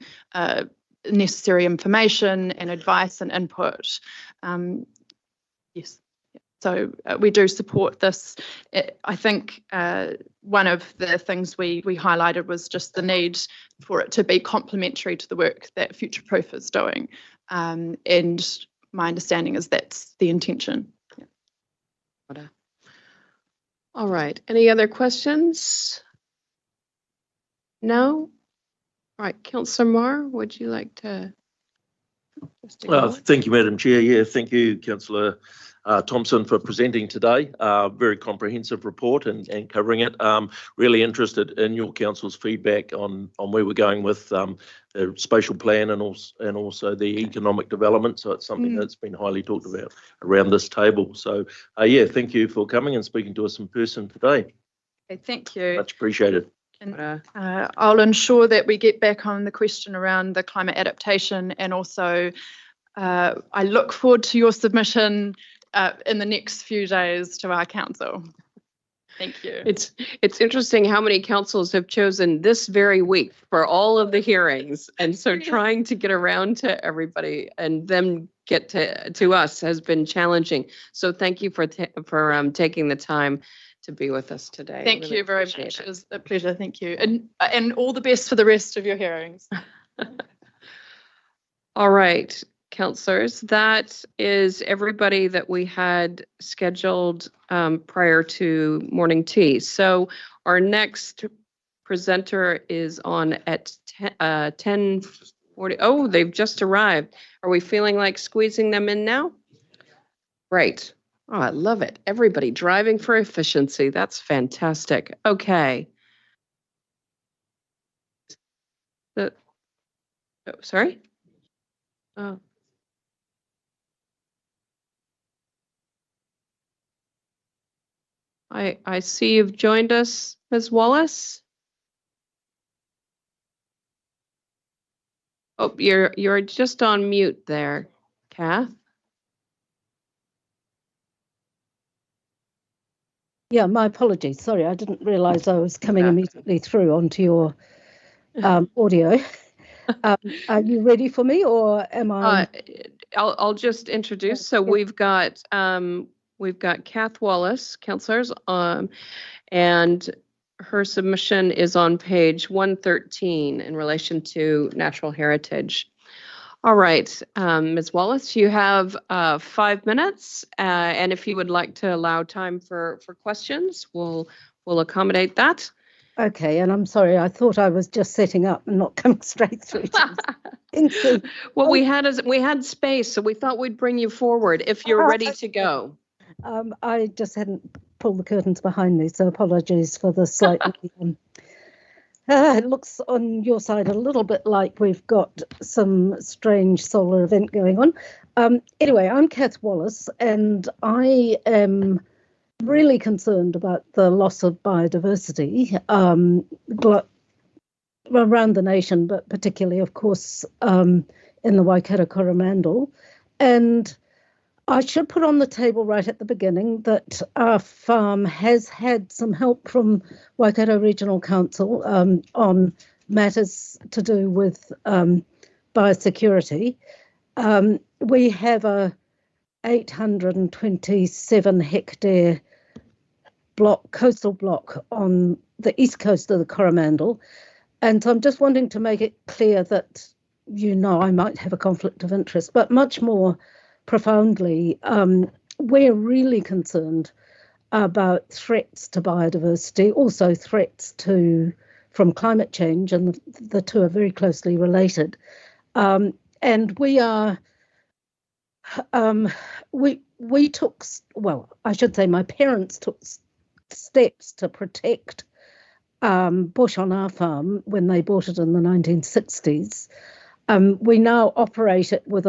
Speaker 12: necessary information and advice and input. Yes. So we do support this. I think one of the things we highlighted was just the need for it to be complementary to the work that Future Proof is doing. And my understanding is that's the intention.
Speaker 1: Yeah. All right. Any other questions? No? All right. Councillor Marr, would you like to?
Speaker 9: Thank you, Madam Chair. Yeah, thank you, Councillor Thompson, for presenting today. Very comprehensive report and covering it. Really interested in your council's feedback on where we're going with the spatial plan and also the economic development. So it's something that's been highly talked about around this table. So yeah, thank you for coming and speaking to us in person today.
Speaker 12: Okay, thank you.
Speaker 9: Much appreciated.
Speaker 12: And I'll ensure that we get back on the question around the climate adaptation, and also I look forward to your submission in the next few days to our council. Thank you.
Speaker 1: It's interesting how many councils have chosen this very week for all of the hearings, and so trying to get around to everybody and then get to us has been challenging. So thank you for taking the time to be with us today.
Speaker 12: Thank
Speaker 1: really
Speaker 12: you very much. It was a pleasure. Thank you, and all the best for the rest of your hearings.
Speaker 1: All right, councillors, that is everybody that we had scheduled prior to morning tea. So our next presenter is on at 10:40. Oh, they've just arrived. Are we feeling like squeezing them in now? Great. Oh, I love it. Everybody driving for efficiency. That's fantastic. Okay. Sorry? Oh. I see you've joined us, Ms. Wallace. Oh, you're just on mute there, Kath.
Speaker 16: Yeah, my apologies. Sorry, I didn't realise I was coming immediately through onto your audio. Are you ready for me, or am I?
Speaker 1: I'll just introduce. So we've got Kath Wallace, councillors, and her submission is on page 113 in relation to natural heritage. All right, Ms. Wallace, you have 5 minutes, and if you would like to allow time for questions, we'll accommodate that.
Speaker 16: Okay, and I'm sorry, I thought I was just setting up and not coming straight through.
Speaker 1: Well, we had space, so we thought we'd bring you forward if you're ready to go.
Speaker 16: I just hadn't pulled the curtains behind me, so apologies for the slightly. It looks on your side a little bit like we've got some strange solar event going on. Anyway, I'm Kath Wallace, and I am really concerned about the loss of biodiversity around the nation, but particularly, of course, in the Waikato Coromandel. And I should put on the table right at the beginning that our farm has had some help from Waikato Regional Council on matters to do with biosecurity. We have a 827 hectare coastal block on the east coast of the Coromandel. And so I'm just wanting to make it clear that, I might have a conflict of interest, but much more profoundly, we're really concerned about threats to biodiversity, also threats to, from climate change, and the two are very closely related. And we are, we took, well, I should say my parents took steps to protect bush on our farm when they bought it in the 1960s. We now operate it with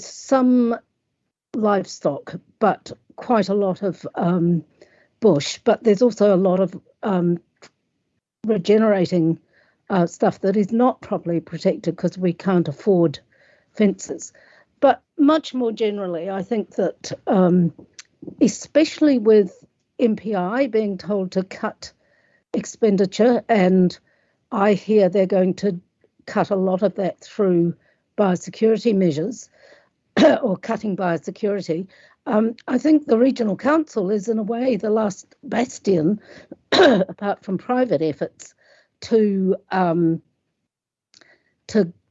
Speaker 16: some livestock, but quite a lot of bush. But there's also a lot of regenerating stuff that is not properly protected because we can't afford fences. But much more generally, I think that especially with MPI being told to cut expenditure, and I hear they're going to cut a lot of that through biosecurity measures or cutting biosecurity. I think the Regional Council is in a way the last bastion, apart from private efforts, to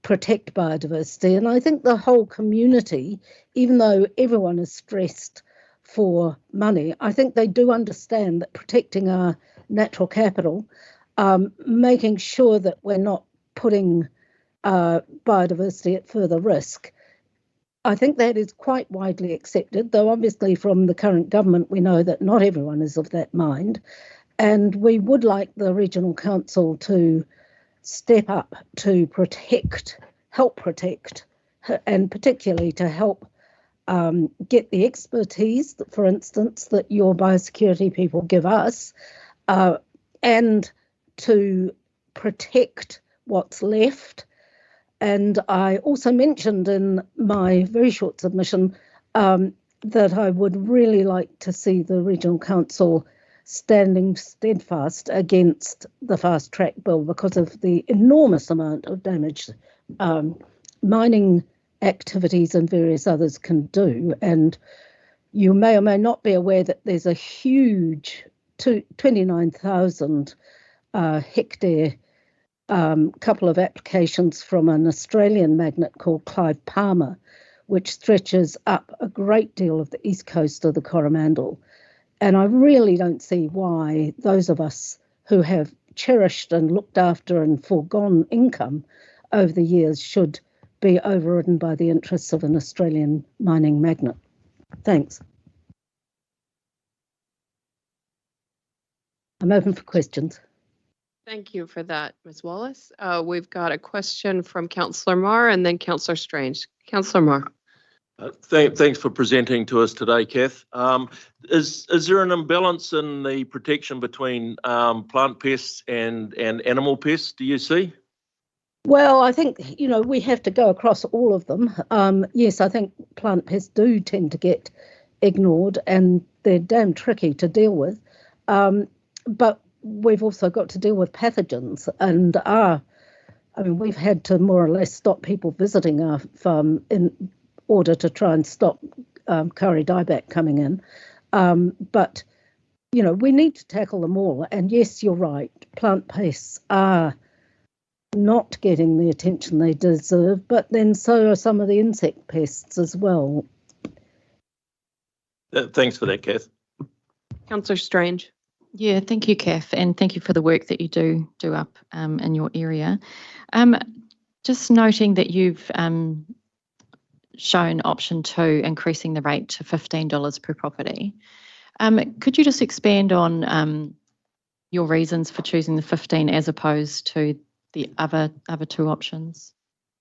Speaker 16: protect biodiversity. And I think the whole community, even though everyone is stressed for money, I think they do understand that protecting our natural capital, making sure that we're not putting biodiversity at further risk, I think that is quite widely accepted, though obviously from the current government we know that not everyone is of that mind. And we would like the Regional Council to step up to help protect, and particularly to help get the expertise, for instance, that your biosecurity people give us, and to protect what's left. And I also mentioned in my very short submission that I would really like to see the Regional Council standing steadfast against the fast track bill because of the enormous amount of damage mining activities and various others can do. And you may or may not be aware that there's a huge 29,000 hectare couple of applications from an Australian magnate called Clive Palmer, which stretches up a great deal of the east coast of the Coromandel. And I really don't see why those of us who have cherished and looked after and foregone income over the years should be overridden by the interests of an Australian mining magnate. Thanks. I'm open for questions.
Speaker 1: Thank you for that, Ms. Wallace. We've got a question from Councillor Marr and then Councillor Strange. Councillor Marr.
Speaker 9: Thanks for presenting to us today, Kath. Is there an imbalance in the protection between plant pests and animal pests, do you see?
Speaker 16: Well, I think, we have to go across all of them. Yes, I think plant pests do tend to get ignored and they're damn tricky to deal with. But we've also got to deal with pathogens, and we've had to more or less stop people visiting our farm in order to try and stop curry dieback coming in. But, we need to tackle them all. And yes, you're right, plant pests are not getting the attention they deserve, but then so are some of the insect pests as well.
Speaker 9: Thanks for that, Kath.
Speaker 1: Councillor Strange.
Speaker 13: Yeah, thank you, Kath, and thank you for the work that you do up in your area. Just noting that you've shown option 2, increasing the rate to $15 per property. Could you just expand on your reasons for choosing the 15 as opposed to the other two options?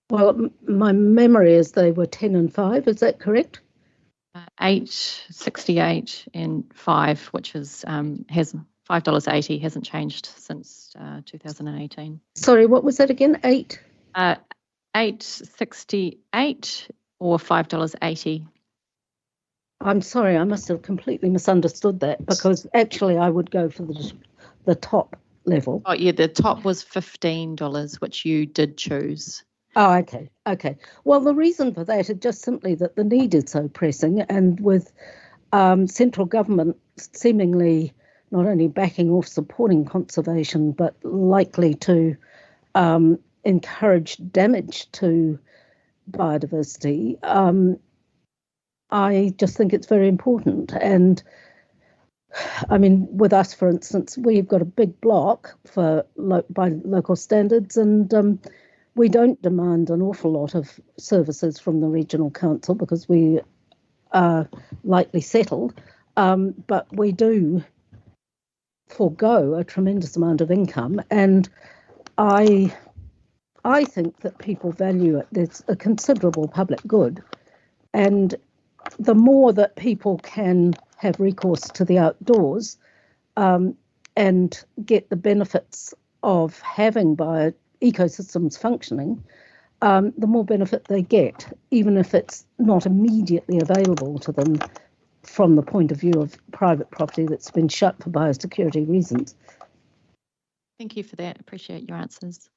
Speaker 16: Well, my memory is they were 10 and 5, is that correct?
Speaker 13: 8, 68 and 5, which is has $5.80, hasn't changed since 2018.
Speaker 16: Sorry, what was that again? 8?
Speaker 13: 8.68 or $5.80.
Speaker 16: I'm sorry, I must have completely misunderstood that, because actually I would go for the top level.
Speaker 13: Oh yeah, the top was $15, which you did choose.
Speaker 16: Oh, okay. Well, the reason for that is just simply that the need is so pressing, and with central government seemingly not only backing off supporting conservation, but likely to encourage damage to biodiversity, I just think it's very important. And I mean, with us, for instance, we've got a big block by local standards, and we don't demand an awful lot of services from the regional council because we are lightly settled, but we do forego a tremendous amount of income, and I think that people value it. There's a considerable public good, and the more that people can have recourse to the outdoors and get the benefits of having ecosystems functioning, the more benefit they get, even if it's not immediately available to them from the point of view of private property that's been shut for biosecurity reasons.
Speaker 13: Thank you for that. Appreciate your answers.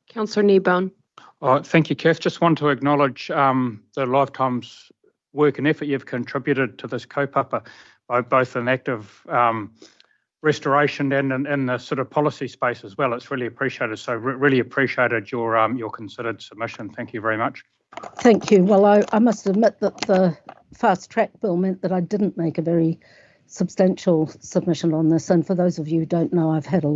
Speaker 1: Councillor Kneebone.
Speaker 4: Thank you, Kath. Just want to acknowledge the lifetime's work and effort you've contributed to this kaupapa, both in active restoration and in the sort of policy space as well. It's really appreciated. So really appreciated your considered submission. Thank you very much.
Speaker 16: Thank you. Well, I must admit that the fast track bill meant that I didn't make a very substantial submission on this. And for those of you who don't know, I've had a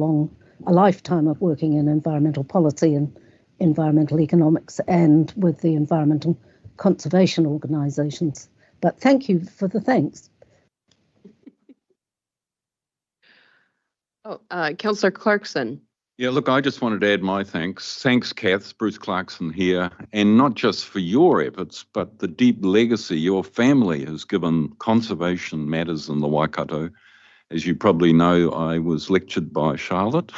Speaker 16: lifetime of working in environmental policy and environmental economics and with the environmental conservation organisations. But thank you for the thanks.
Speaker 1: Councillor Clarkson.
Speaker 8: Yeah, look, I just wanted to add my thanks. Thanks, Kath, Bruce Clarkson here, and not just for your efforts, but the deep legacy your family has given conservation matters in the Waikato. As you probably know, I was lectured by Charlotte,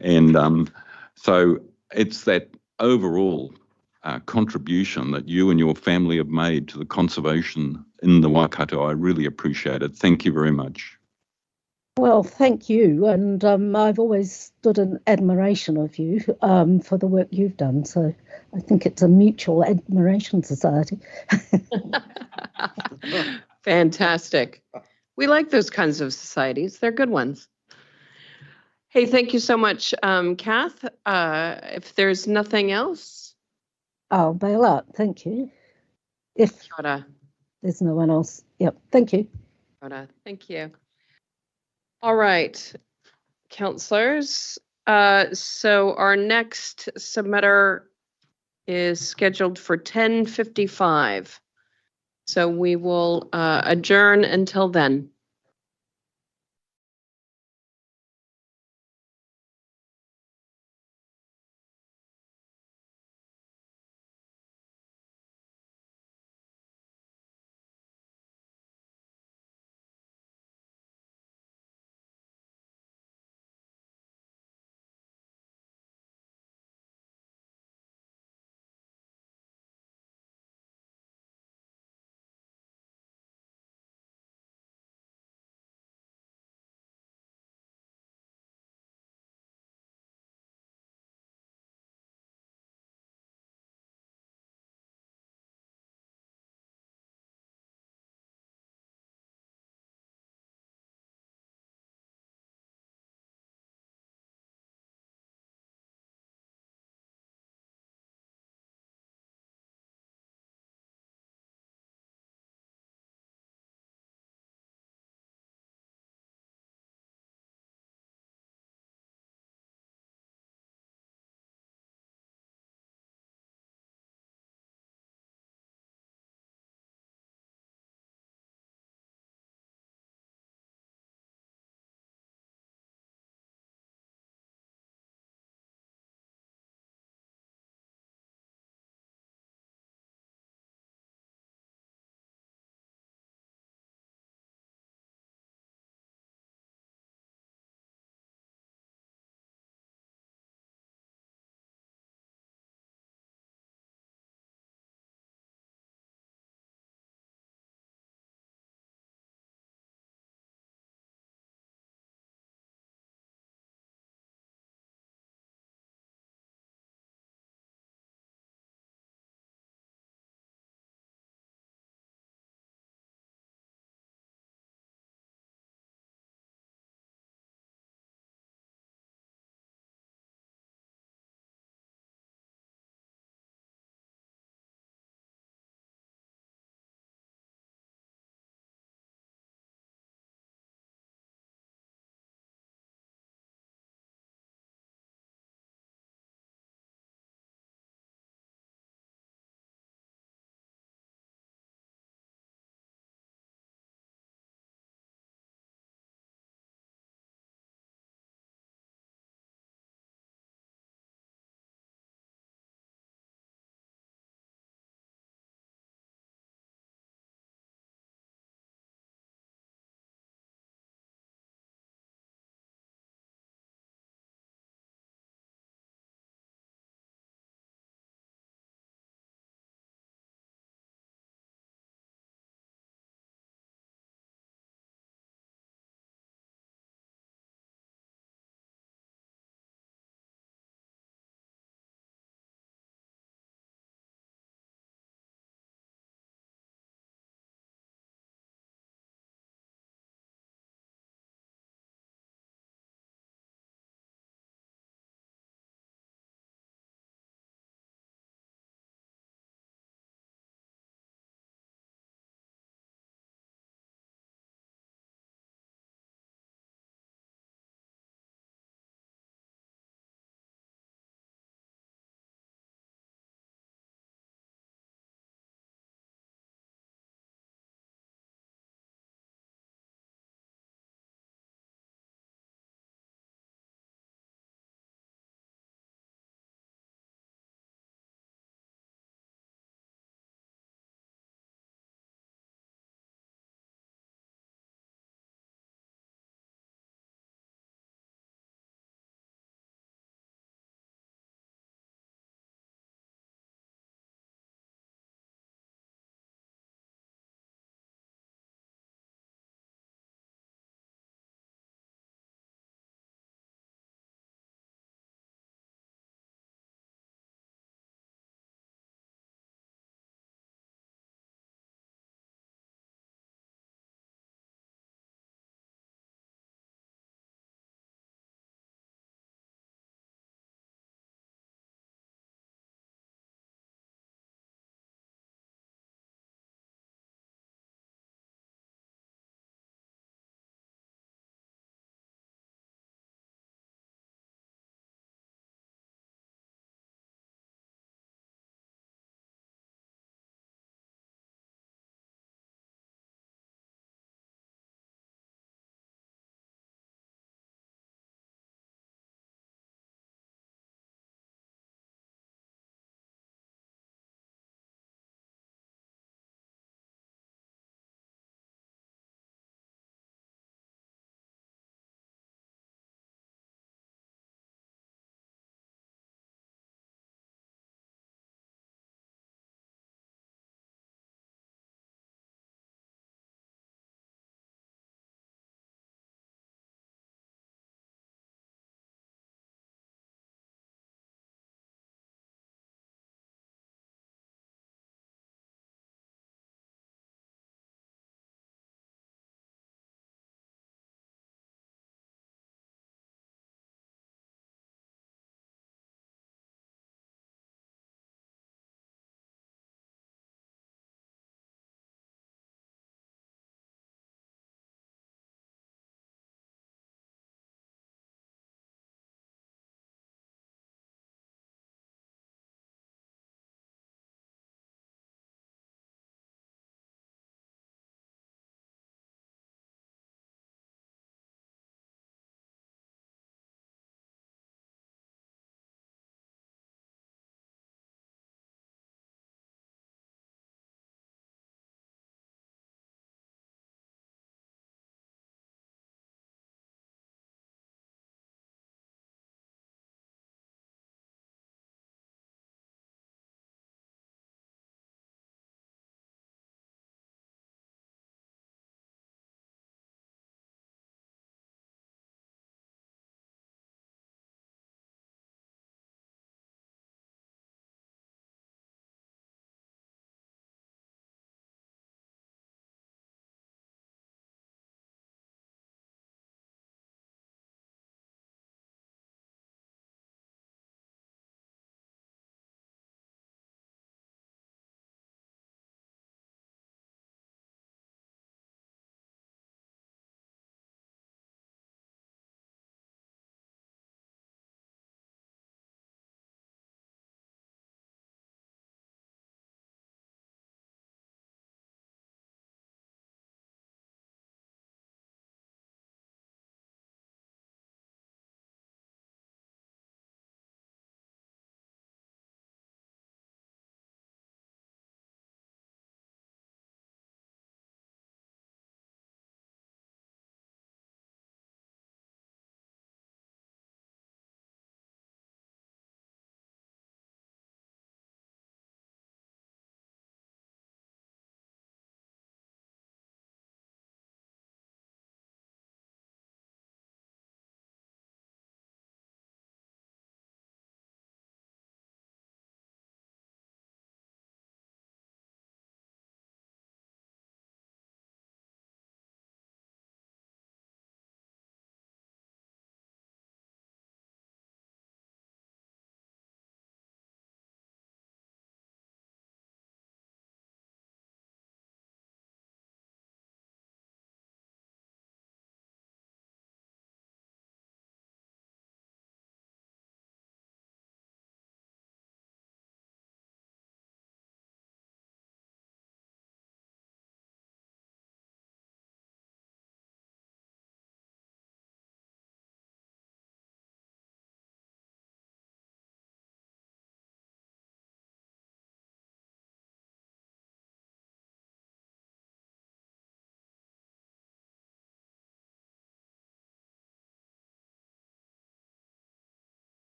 Speaker 8: and so it's that overall contribution that you and your family have made to the conservation in the Waikato. I really appreciate it. Thank you very much.
Speaker 16: Well, thank you, and I've always stood in admiration of you for the work you've done, so I think it's a mutual admiration society.
Speaker 1: Fantastic. We like those kinds of societies. They're good ones. Hey, thank you so much, Kath. If there's nothing else.
Speaker 16: I'll bail out, thank you. If there's no one else, yep, thank you.
Speaker 1: Thank you. All right, councillors. So our next submitter is scheduled for 10:55. So we will adjourn until then.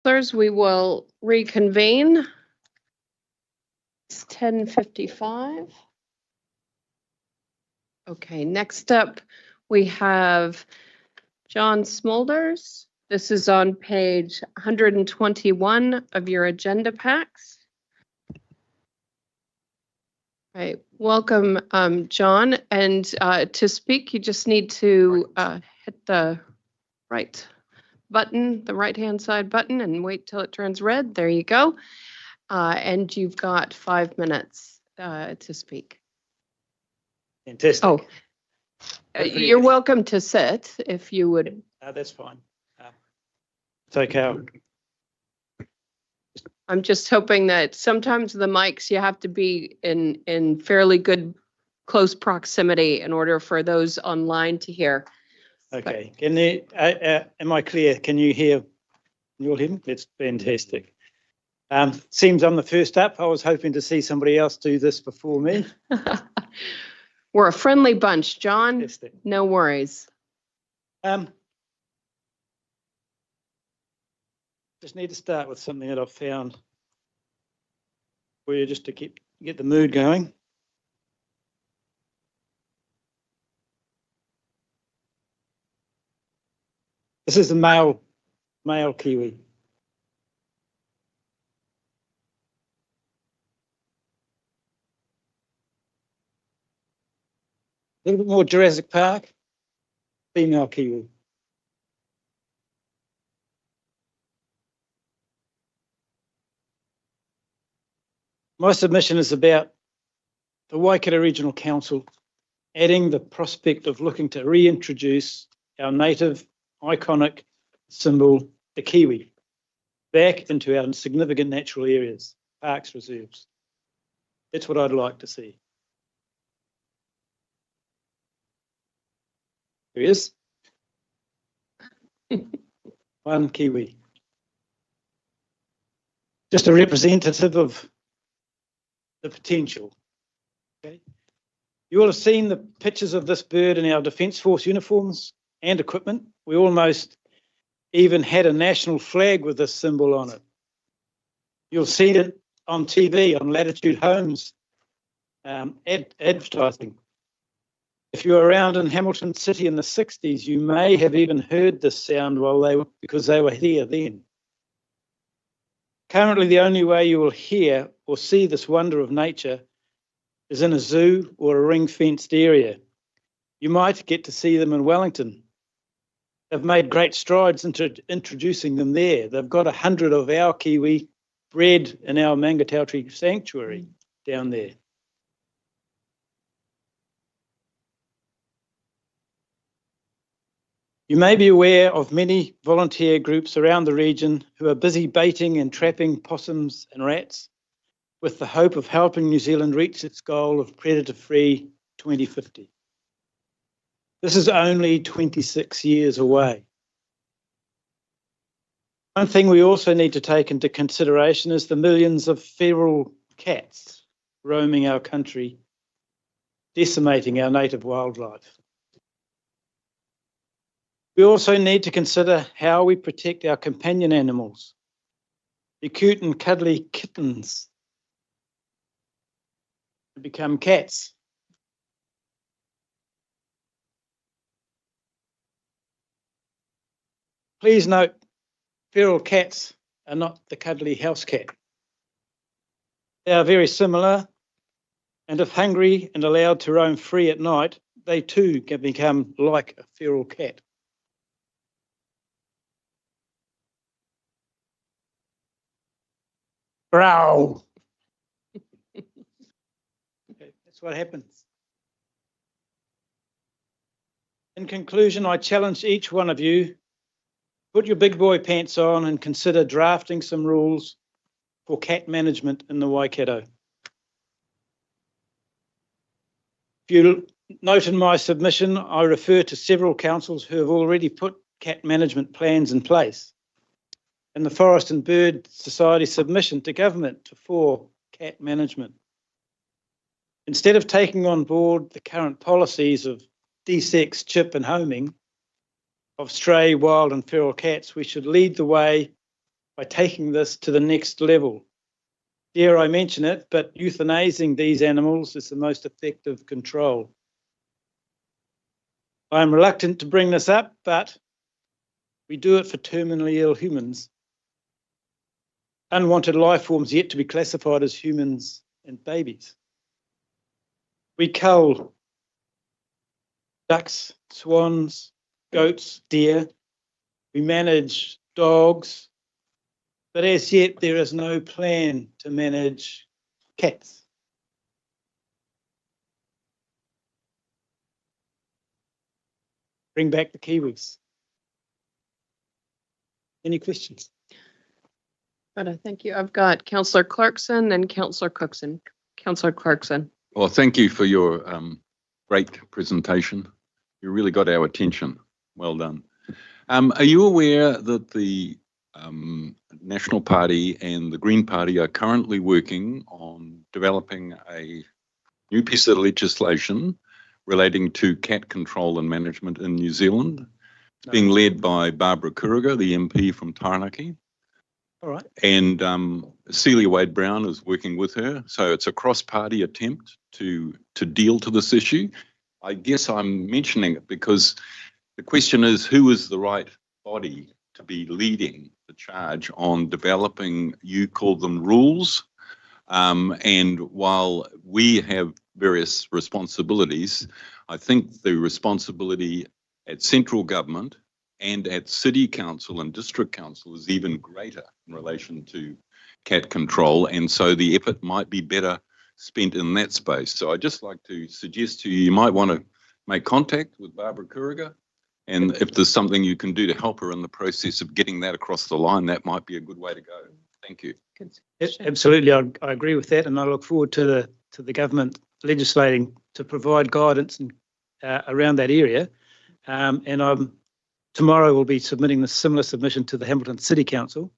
Speaker 1: We will reconvene. It's 10:55. Okay, next up we have John Smulders. This is on page 121 of your agenda packs. All right, welcome, John. And to speak, you just need to hit the right button, the right-hand side button, and wait till it turns red. There you go. And you've got 5 minutes to speak.
Speaker 17: Fantastic.
Speaker 1: Oh, you're welcome to sit if you would.
Speaker 17: That's fine. It's okay.
Speaker 1: I'm just hoping that sometimes the mics, you have to be in fairly good, close proximity in order for those online to hear.
Speaker 17: Okay. Can you, am I clear? Can you hear? You all hear me? That's fantastic. Seems I'm the first up. I was hoping to see somebody else do this before me.
Speaker 1: We're a friendly bunch, John. Fantastic. No worries.
Speaker 17: Just need to start with something that I've found for you just to get the mood going. This is the male kiwi. A little bit more Jurassic Park, female kiwi. My submission is about the Waikato Regional Council adding the prospect of looking to reintroduce our native iconic symbol, the kiwi, back into our significant natural areas, parks, reserves. That's what I'd like to see. There he is. One kiwi. Just a representative of the potential. Okay. You all have seen the pictures of this bird in our Defence Force uniforms and equipment. We almost even had a national flag with this symbol on it. You'll see it on TV, on Latitude Homes, advertising. If you were around in Hamilton City in the 60s, you may have even heard this sound because they were here then. Currently, the only way you will hear or see this wonder of nature is in a zoo or a ring-fenced area. You might get to see them in Wellington. They've made great strides into introducing them there. They've got 100 of our kiwi bred in our Mangatautri sanctuary down there. You may be aware of many volunteer groups around the region who are busy baiting and trapping possums and rats with the hope of helping New Zealand reach its goal of predator-free 2050. This is only 26 years away. One thing we also need to take into consideration is the millions of feral cats roaming our country, decimating our native wildlife. We also need to consider how we protect our companion animals, the cute and cuddly kittens who become cats. Please note, feral cats are not the cuddly house cat. They are very similar, and if hungry and allowed to roam free at night, they too can become like a feral cat. Growl. That's what happens. In conclusion, I challenge each one of you, put your big boy pants on and consider drafting some rules for cat management in the Waikato. If you note in my submission, I refer to several councils who have already put cat management plans in place. And the Forest and Bird Society submission to government for cat management. Instead of taking on board the current policies of desex, chip and homing of stray, wild and feral cats, we should lead the way by taking this to the next level. Dare I mention it, but euthanizing these animals is the most effective control. I am reluctant to bring this up, but we do it for terminally ill humans. Unwanted life forms yet to be classified as humans and babies. We cull ducks, swans, goats, deer. We manage dogs, but as yet there is no plan to manage cats. Bring back the Kiwis. Any questions?
Speaker 1: Thank you. I've got Councillor Clarkson and Councillor Cookson. Councillor Clarkson.
Speaker 8: Well, thank you for your great presentation. You really got our attention. Well done. Are you aware that the National Party and the Green Party are currently working on developing a new piece of legislation relating to cat control and management in New Zealand? It's being led by Barbara Kuriga, the MP from Taranaki.
Speaker 17: All right.
Speaker 8: And Celia Wade-Brown is working with her. So it's a cross-party attempt to deal to this issue. I guess I'm mentioning it because the question is, who is the right body to be leading the charge on developing, you call them rules, and while we have various responsibilities, I think the responsibility at central government and at city council and district council is even greater in relation to cat control, and so the effort might be better spent in that space. So I'd just like to suggest to you, you might want to make contact with Barbara Kuriga, and if there's something you can do to help her in the process of getting that across the line, that might be a good way to go. Thank you.
Speaker 17: Absolutely, I agree with that, and I look forward to the government legislating to provide guidance around that area. And tomorrow we'll be submitting the similar submission to the Hamilton City Council.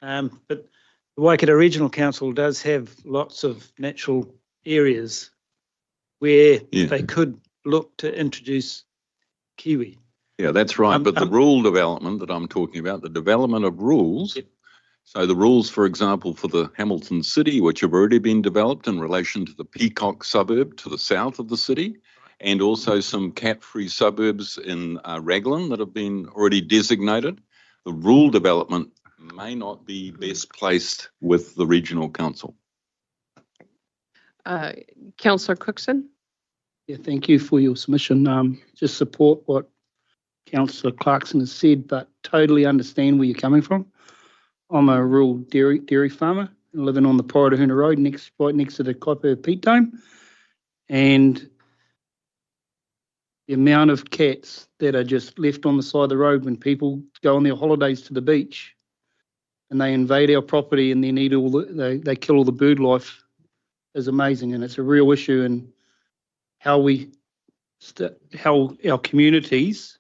Speaker 17: But the Waikato Regional Council does have lots of natural areas where they could look to introduce kiwi.
Speaker 8: Yeah, that's right. But the rule development that I'm talking about, the development of rules, so the rules, for example, for the Hamilton City, which have already been developed in relation to the Peacock suburb to the south of the city, and also some cat-free suburbs in Raglan that have been already designated. The rule development may not be best placed with the regional council.
Speaker 1: Councillor Cookson.
Speaker 17: Yeah, thank you for your submission. Just support what Councillor Clarkson has said, but totally understand where you're coming from. I'm a rural dairy farmer living on the Poratahuna Road, right next to the Kaipu Peat Dome, and the amount of cats that are just left on the side of the road when people go on their holidays to the beach, and they invade our property and then eat they kill all the bird life is amazing, and it's a real issue. And how our communities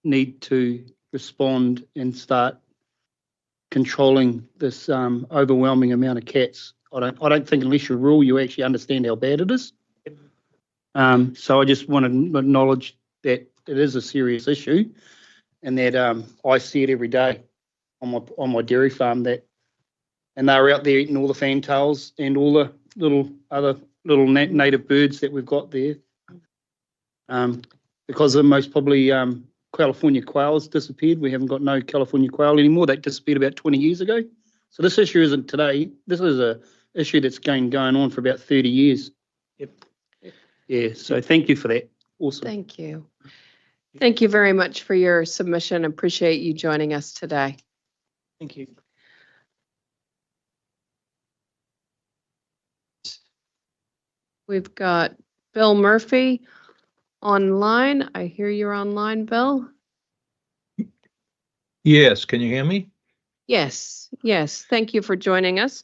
Speaker 17: need to respond and start controlling this overwhelming amount of cats. I don't think unless you're rural, you actually understand how bad it is. So I just want to acknowledge that it is a serious issue, and that I see it every day on my dairy farm. And they're out there eating all the fantails and all the little native birds that we've got there. Because of most probably California quail has disappeared. We haven't got no California quail anymore. That disappeared about 20 years ago. So this issue isn't today. This is a issue that's going on for about 30 years. Yep. Yeah, so thank you for that. Awesome.
Speaker 1: Thank you. Thank you very much for your submission. Appreciate you joining us today.
Speaker 17: Thank you.
Speaker 1: We've got Bill Murphy online. I hear you're online, Bill.
Speaker 18: Yes, can you hear me?
Speaker 1: Yes. Thank you for joining us.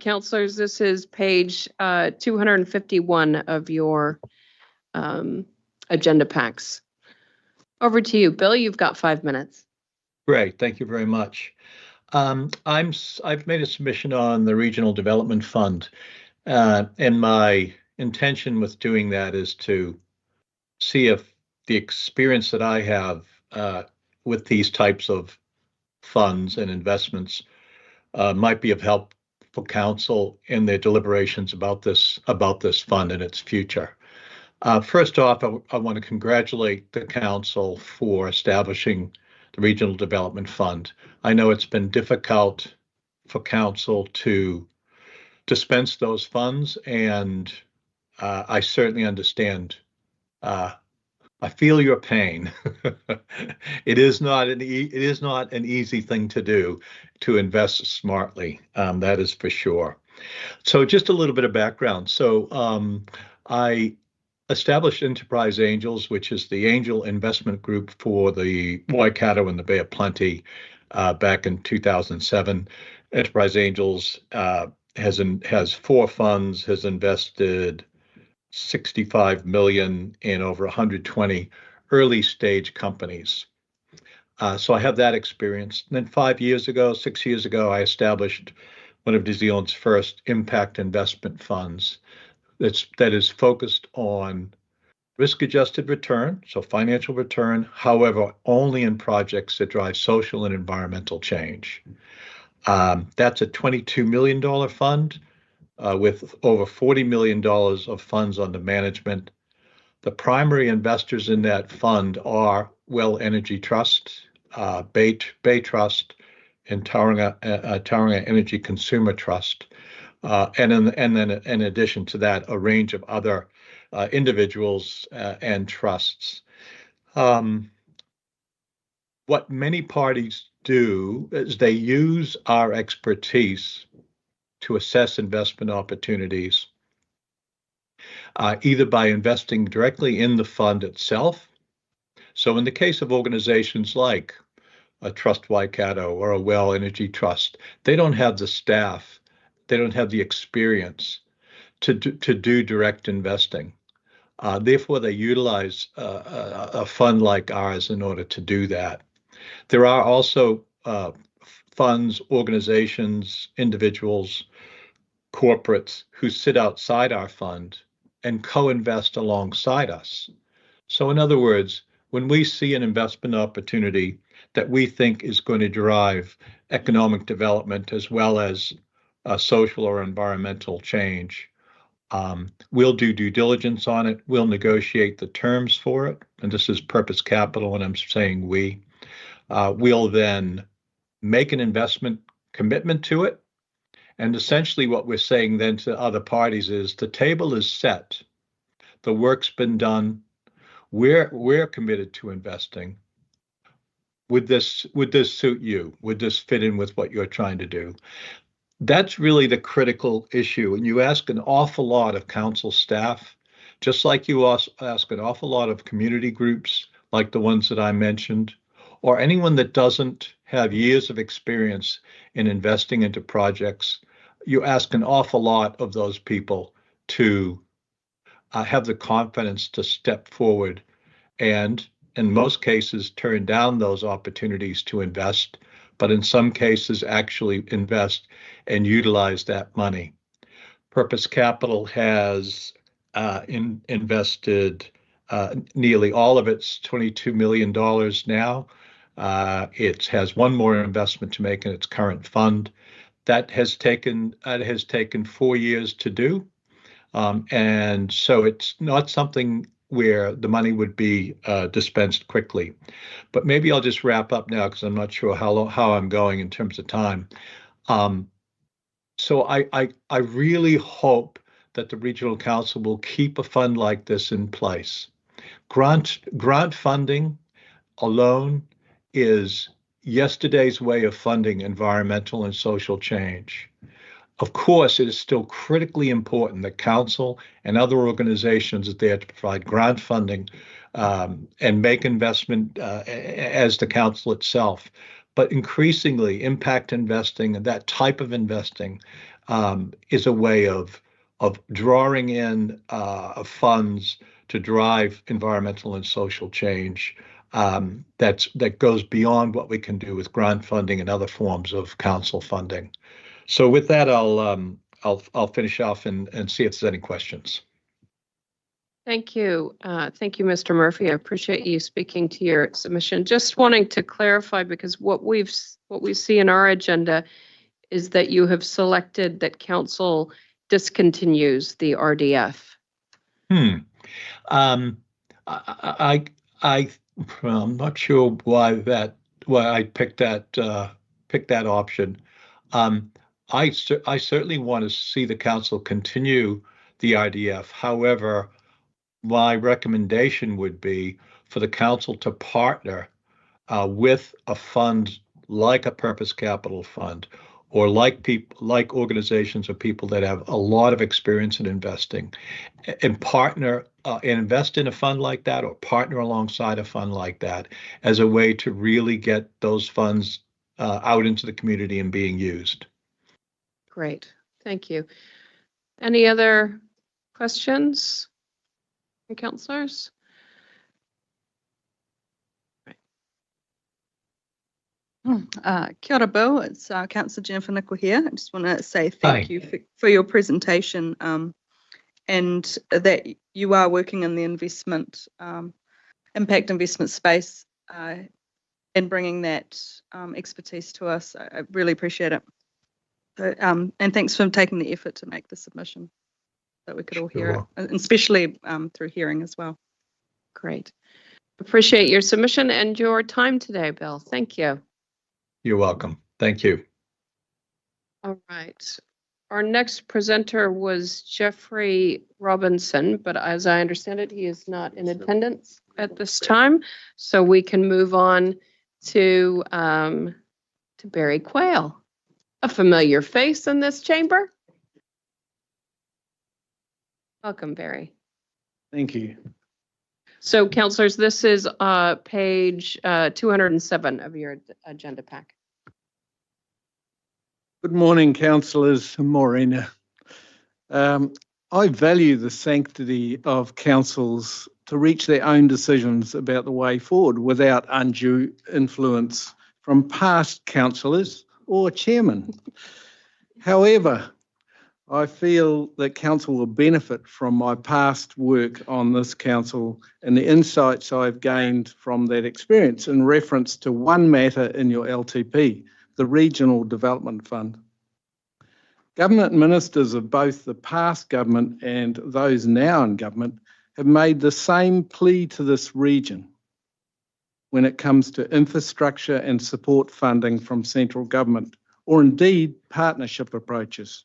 Speaker 1: Councillors, this is page 251 of your agenda packs. Over to you, Bill. You've got 5 minutes.
Speaker 18: Great, thank you very much. I've made a submission on the Regional Development Fund, and my intention with doing that is to see if the experience that I have with these types of funds and investments might be of help for council in their deliberations about this fund and its future. First off, I want to congratulate the council for establishing the Regional Development Fund. I know it's been difficult for council to dispense those funds, and I certainly understand. I feel your pain. It is not an easy thing to do, to invest smartly. That is for sure. So just a little bit of background. So I established Enterprise Angels, which is the angel investment group for the Waikato and the Bay of Plenty, back in 2007. Enterprise Angels has 4 funds, has invested 65 million in over 120 early stage companies. So I have that experience. And then 6 years ago, I established one of New Zealand's first impact investment funds that is focused on risk-adjusted return, so financial return, however, only in projects that drive social and environmental change. That's a $22 million fund with over $40 million of funds under management. The primary investors in that fund are Well Energy Trust, Bay Trust, and Tauranga Energy Consumer Trust. And then in addition to that, a range of other individuals and trusts. What many parties do is they use our expertise to assess investment opportunities, either by investing directly in the fund itself. So in the case of organizations like a Trust Waikato or a Well Energy Trust, they don't have the staff, they don't have the experience to do direct investing. Therefore, they utilize a fund like ours in order to do that. There are also funds, organizations, individuals, corporates who sit outside our fund and co-invest alongside us. So in other words, when we see an investment opportunity that we think is going to drive economic development as well as social or environmental change, we'll do due diligence on it. We'll negotiate the terms for it. And this is Purpose Capital, and I'm saying we. We'll then make an investment commitment to it. And essentially what we're saying then to other parties is the table is set. The work's been done. We're committed to investing. Would this suit you? Would this fit in with what you're trying to do? That's really the critical issue. And you ask an awful lot of council staff, just like you ask an awful lot of community groups, like the ones that I mentioned, or anyone that doesn't have years of experience in investing into projects. You ask an awful lot of those people to have the confidence to step forward and, in most cases, turn down those opportunities to invest, but in some cases actually invest and utilize that money. Purpose Capital has invested nearly all of its $22 million now. It has one more investment to make in its current fund. That has taken 4 years to do. And so it's not something where the money would be dispensed quickly. But maybe I'll just wrap up now because I'm not sure how I'm going in terms of time. So I really hope that the Regional Council will keep a fund like this in place. Grant funding alone is yesterday's way of funding environmental and social change. Of course, it is still critically important that council and other organizations are there to provide grant funding and make investment as the council itself. But increasingly, impact investing and that type of investing is a way of drawing in funds to drive environmental and social change that goes beyond what we can do with grant funding and other forms of council funding. So with that, I'll finish off and see if there's any questions.
Speaker 1: Thank you. Thank you, Mr. Murphy. I appreciate you speaking to your submission. Just wanting to clarify, because what we see in our agenda is that you have selected that council discontinues the RDF.
Speaker 18: I'm not sure why I picked that option. I certainly want to see the council continue the IDF. However, my recommendation would be for the council to partner with a fund like a Purpose Capital Fund, or like organizations or people that have a lot of experience in investing, and partner and invest in a fund like that, or partner alongside a fund like that, as a way to really get those funds out into the community and being used.
Speaker 1: Great, thank you. Any other questions, councillors?
Speaker 15: Kia ora, Bill. It's Councillor Jennifer Nicol here. I just want to say thank you for your presentation, and that you are working in the investment, impact investment space, and bringing that expertise to us. I really appreciate it. So, and thanks for taking the effort to make the submission so that we could all hear it, and especially through hearing as well.
Speaker 1: Great. Appreciate your submission and your time today, Bill. Thank you.
Speaker 18: You're welcome. Thank you.
Speaker 1: All right. Our next presenter was Jeffrey Robinson, but as I understand it, he is not in attendance at this time. So we can move on to Barry Quayle, a familiar face in this chamber. Welcome, Barry.
Speaker 19: Thank you.
Speaker 1: So, councillors, this is page 207 of your agenda pack.
Speaker 19: Good morning, councillors. Morena. I value the sanctity of councils to reach their own decisions about the way forward without undue influence from past councillors or chairmen. However, I feel that council will benefit from my past work on this council and the insights I've gained from that experience in reference to one matter in your LTP, the Regional Development Fund. Government ministers of both the past government and those now in government have made the same plea to this region when it comes to infrastructure and support funding from central government, or indeed partnership approaches.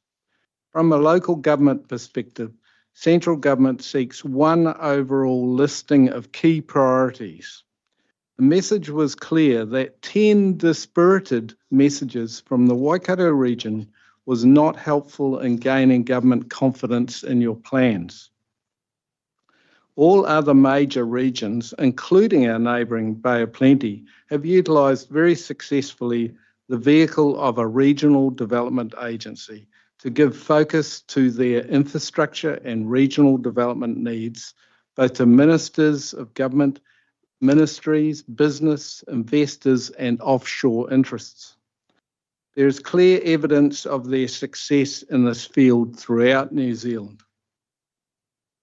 Speaker 19: From a local government perspective, central government seeks one overall listing of key priorities. The message was clear that 10 dispirited messages from the Waikato region was not helpful in gaining government confidence in your plans. All other major regions, including our neighbouring Bay of Plenty, have utilised very successfully the vehicle of a regional development agency to give focus to their infrastructure and regional development needs, both to ministers of government, ministries, business, investors, and offshore interests. There is clear evidence of their success in this field throughout New Zealand.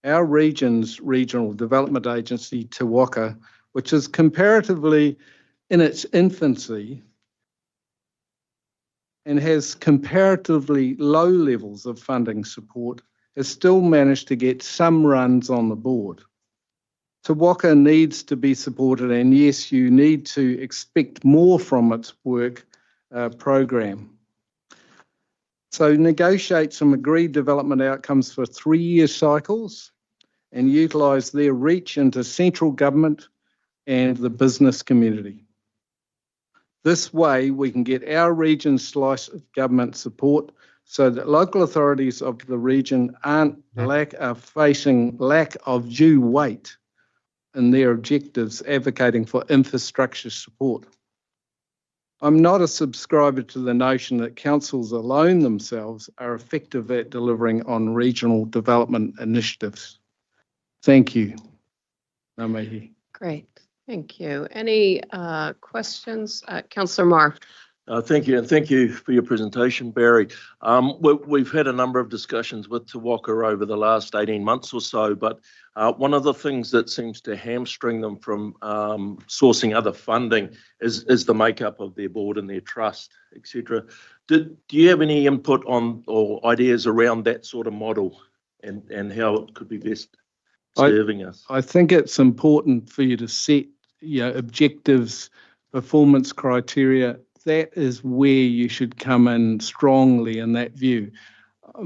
Speaker 19: Our region's regional development agency, Te Waka, which is comparatively in its infancy, and has comparatively low levels of funding support, has still managed to get some runs on the board. Te Waka needs to be supported, and yes, you need to expect more from its work program. So negotiate some agreed development outcomes for 3-year cycles and utilise their reach into central government and the business community. This way, we can get our region's slice of government support so that local authorities of the region aren't facing lack of due weight in their objectives advocating for infrastructure support. I'm not a subscriber to the notion that councils alone themselves are effective at delivering on regional development initiatives. Thank you. Ngā mihi.
Speaker 1: Great. Thank you. Any questions? Councillor Marr.
Speaker 9: Thank you, and thank you for your presentation, Barry. We've had a number of discussions with Te Waka over the last 18 months or so, but one of the things that seems to hamstring them from sourcing other funding is the makeup of their board and their trust, etc. Do you have any input on or ideas around that sort of model and how it could be best serving us?
Speaker 19: I think it's important for you to set objectives, performance criteria. That is where you should come in strongly in that view.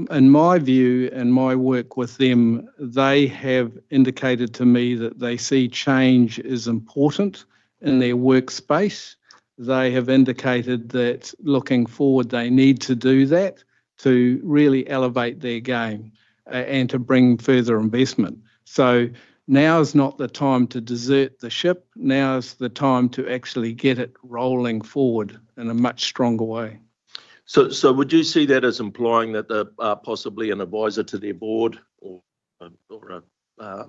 Speaker 19: In my view and my work with them, they have indicated to me that they see change is important in their workspace. They have indicated that looking forward, they need to do that to really elevate their game and to bring further investment. So now's not the time to desert the ship. Now's the time to actually get it rolling forward in a much stronger way.
Speaker 9: So would you see that as implying that they're possibly an advisor to their board or a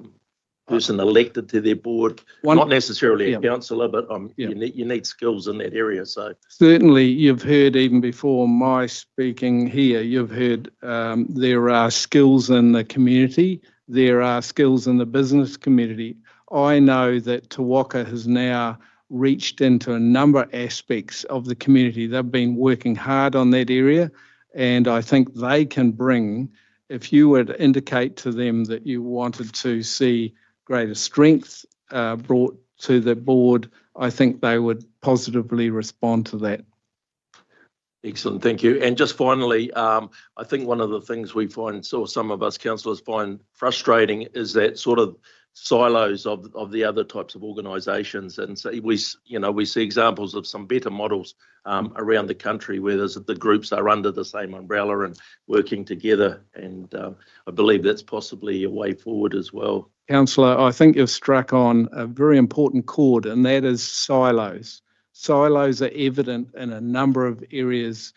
Speaker 9: person elected to their board? Not necessarily a councillor, but you need skills in that area. So
Speaker 19: certainly, you've heard even before my speaking here, you've heard there are skills in the community, there are skills in the business community. I know that Te Waka has now reached into a number of aspects of the community. They've been working hard on that area, and I think they can bring, if you would indicate to them that you wanted to see greater strength brought to the board, I think they would positively respond to that.
Speaker 9: Excellent, thank you. And just finally, I think one of the things we find, or some of us councillors find frustrating, is that sort of silos of the other types of organisations. And so we see examples of some better models around the country where the groups are under the same umbrella and working together. And I believe that's possibly a way forward as well.
Speaker 19: Councillor, I think you've struck on a very important chord, and that is silos. Silos are evident in a number of areas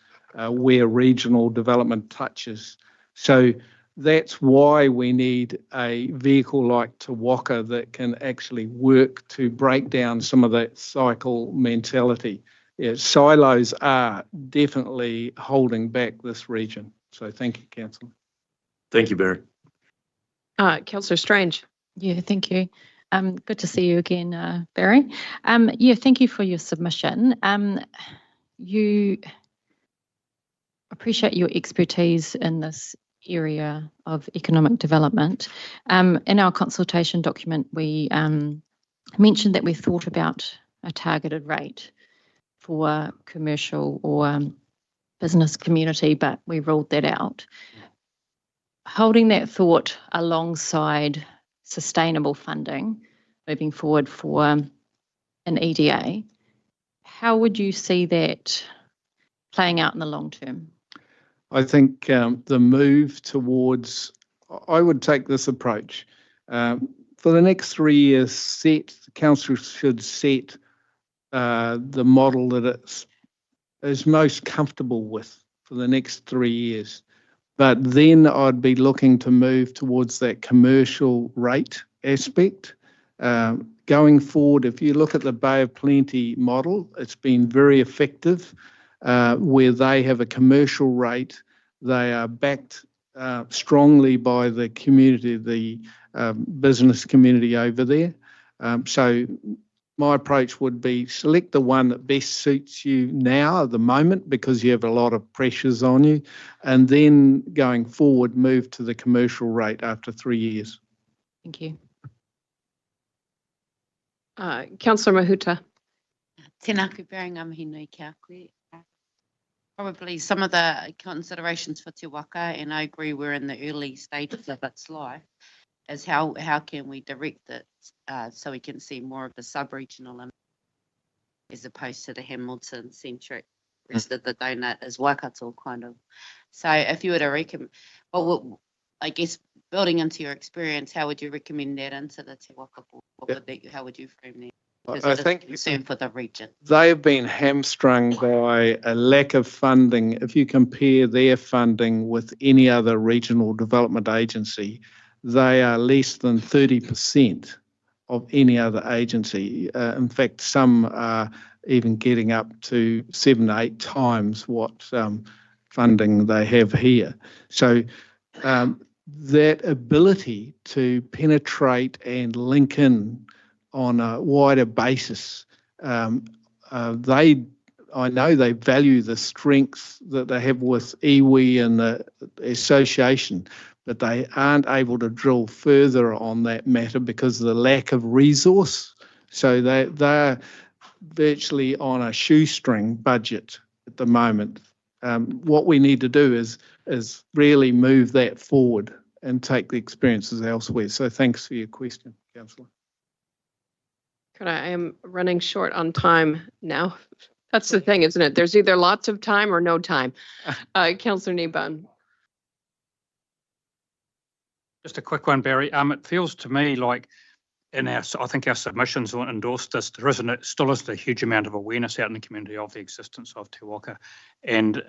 Speaker 19: where regional development touches. So that's why we need a vehicle like Te Waka that can actually work to break down some of that cycle mentality. Yeah, silos are definitely holding back this region. So thank you, Councillor.
Speaker 9: Thank you, Barry.
Speaker 1: Councillor Strange.
Speaker 13: Yeah, thank you. Good to see you again, Barry. Yeah, thank you for your submission. You appreciate your expertise in this area of economic development. In our consultation document, we mentioned that we thought about a targeted rate for commercial or business community, but we ruled that out. Holding that thought alongside sustainable funding moving forward for an EDA, how would you see that playing out in the long term?
Speaker 19: I think the move towards, I would take this approach. For the next 3 years, the council should set the model that it is most comfortable with for the next 3 years. But then I'd be looking to move towards that commercial rate aspect. Going forward, if you look at the Bay of Plenty model, it's been very effective. Where they have a commercial rate, they are backed strongly by the community, the business community over there. So my approach would be select the one that best suits you now at the moment because you have a lot of pressures on you, and then going forward move to the commercial rate after 3 years.
Speaker 13: Thank you.
Speaker 1: Councillor Mahuta.
Speaker 20: Tēnā kuperenga mihi nui kia koe. Probably some of the considerations for Te Waka, and I agree we're in the early stages of its life, is how can we direct it so we can see more of the sub-regional as opposed to the Hamilton-centric rest of the donut as Waikato kind of. So if you were to recommend, well, I guess building into your experience, how would you recommend that into the Te Waka board? How would you frame that?
Speaker 19: I think
Speaker 20: concern for the region.
Speaker 19: They have been hamstrung by a lack of funding. If you compare their funding with any other regional development agency, they are less than 30% of any other agency. In fact, some are even getting up to 7 or 8 times what funding they have here. So that ability to penetrate and link in on a wider basis, they I know they value the strengths that they have with iwi and the association, but they aren't able to drill further on that matter because of the lack of resource. So they're virtually on a shoestring budget at the moment. What we need to do is really move that forward and take the experiences elsewhere. So thanks for your question, Councillor.
Speaker 1: I am running short on time now. That's the thing, isn't it? There's either lots of time or no time. Councillor Kneebone.
Speaker 4: Just a quick one, Barry. It feels to me like I think our submissions endorsed this. There still isn't a huge amount of awareness out in the community of the existence of Te Waka. And,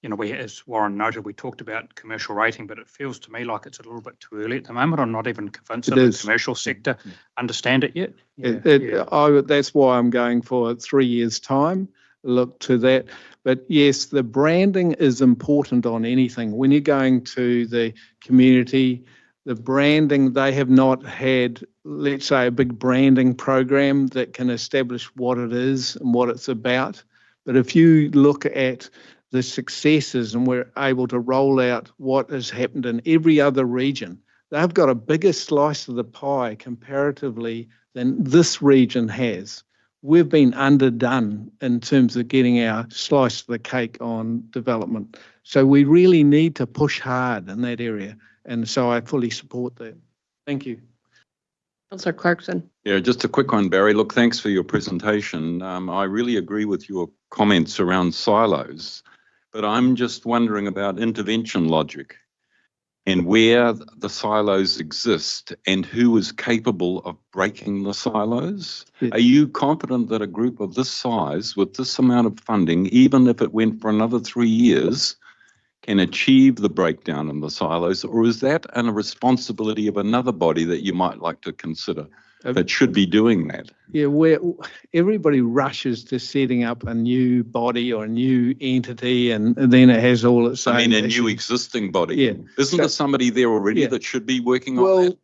Speaker 4: as Warren noted, we talked about commercial rating, but it feels to me like it's a little bit too early at the moment. I'm not even convinced that the commercial sector understand it yet.
Speaker 19: That's why I'm going for 3 years' time, look to that. But yes, the branding is important on anything. When you're going to the community, the branding, they have not had, let's say, a big branding program that can establish what it is and what it's about. But if you look at the successes and we're able to roll out what has happened in every other region, they've got a bigger slice of the pie comparatively than this region has. We've been underdone in terms of getting our slice of the cake on development. So we really need to push hard in that area. And so I fully support that. Thank you.
Speaker 1: Councillor Clarkson.
Speaker 8: Yeah, just a quick one, Barry. Look, thanks for your presentation. I really agree with your comments around silos, but I'm just wondering about intervention logic and where the silos exist and who is capable of breaking the silos. Are you confident that a group of this size with this amount of funding, even if it went for another 3 years, can achieve the breakdown in the silos, or is that a responsibility of another body that you might like to consider that should be doing that?
Speaker 19: Yeah, where everybody rushes to setting up a new body or a new entity, and then it has all its own.
Speaker 8: I mean, a new existing body.
Speaker 19: Yeah.
Speaker 8: Isn't there somebody there already that should be working on that?
Speaker 19: Well,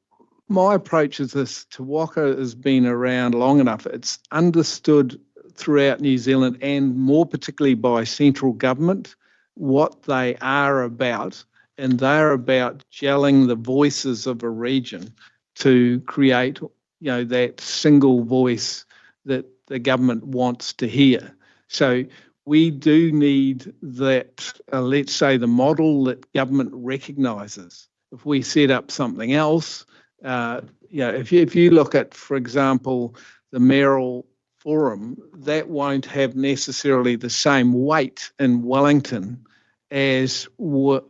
Speaker 19: my approach is this: Te Waka has been around long enough. It's understood throughout New Zealand, and more particularly by central government, what they are about, and they're about gelling the voices of a region to create, that single voice that the government wants to hear. So we do need that, let's say, the model that government recognises. If we set up something else, if you look at, for example, the mayoral forum, that won't have necessarily the same weight in Wellington as what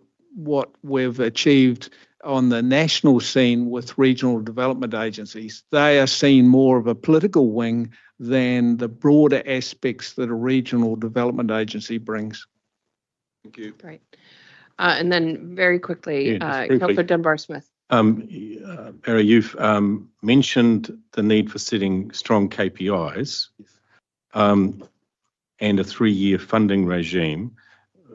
Speaker 19: we've achieved on the national scene with regional development agencies. They are seen more of a political wing than the broader aspects that a regional development agency brings.
Speaker 8: Thank you.
Speaker 1: Great. And then very quickly, Councillor Dunbar-Smith.
Speaker 14: Barry, you've mentioned the need for setting strong KPIs and a 3-year funding regime.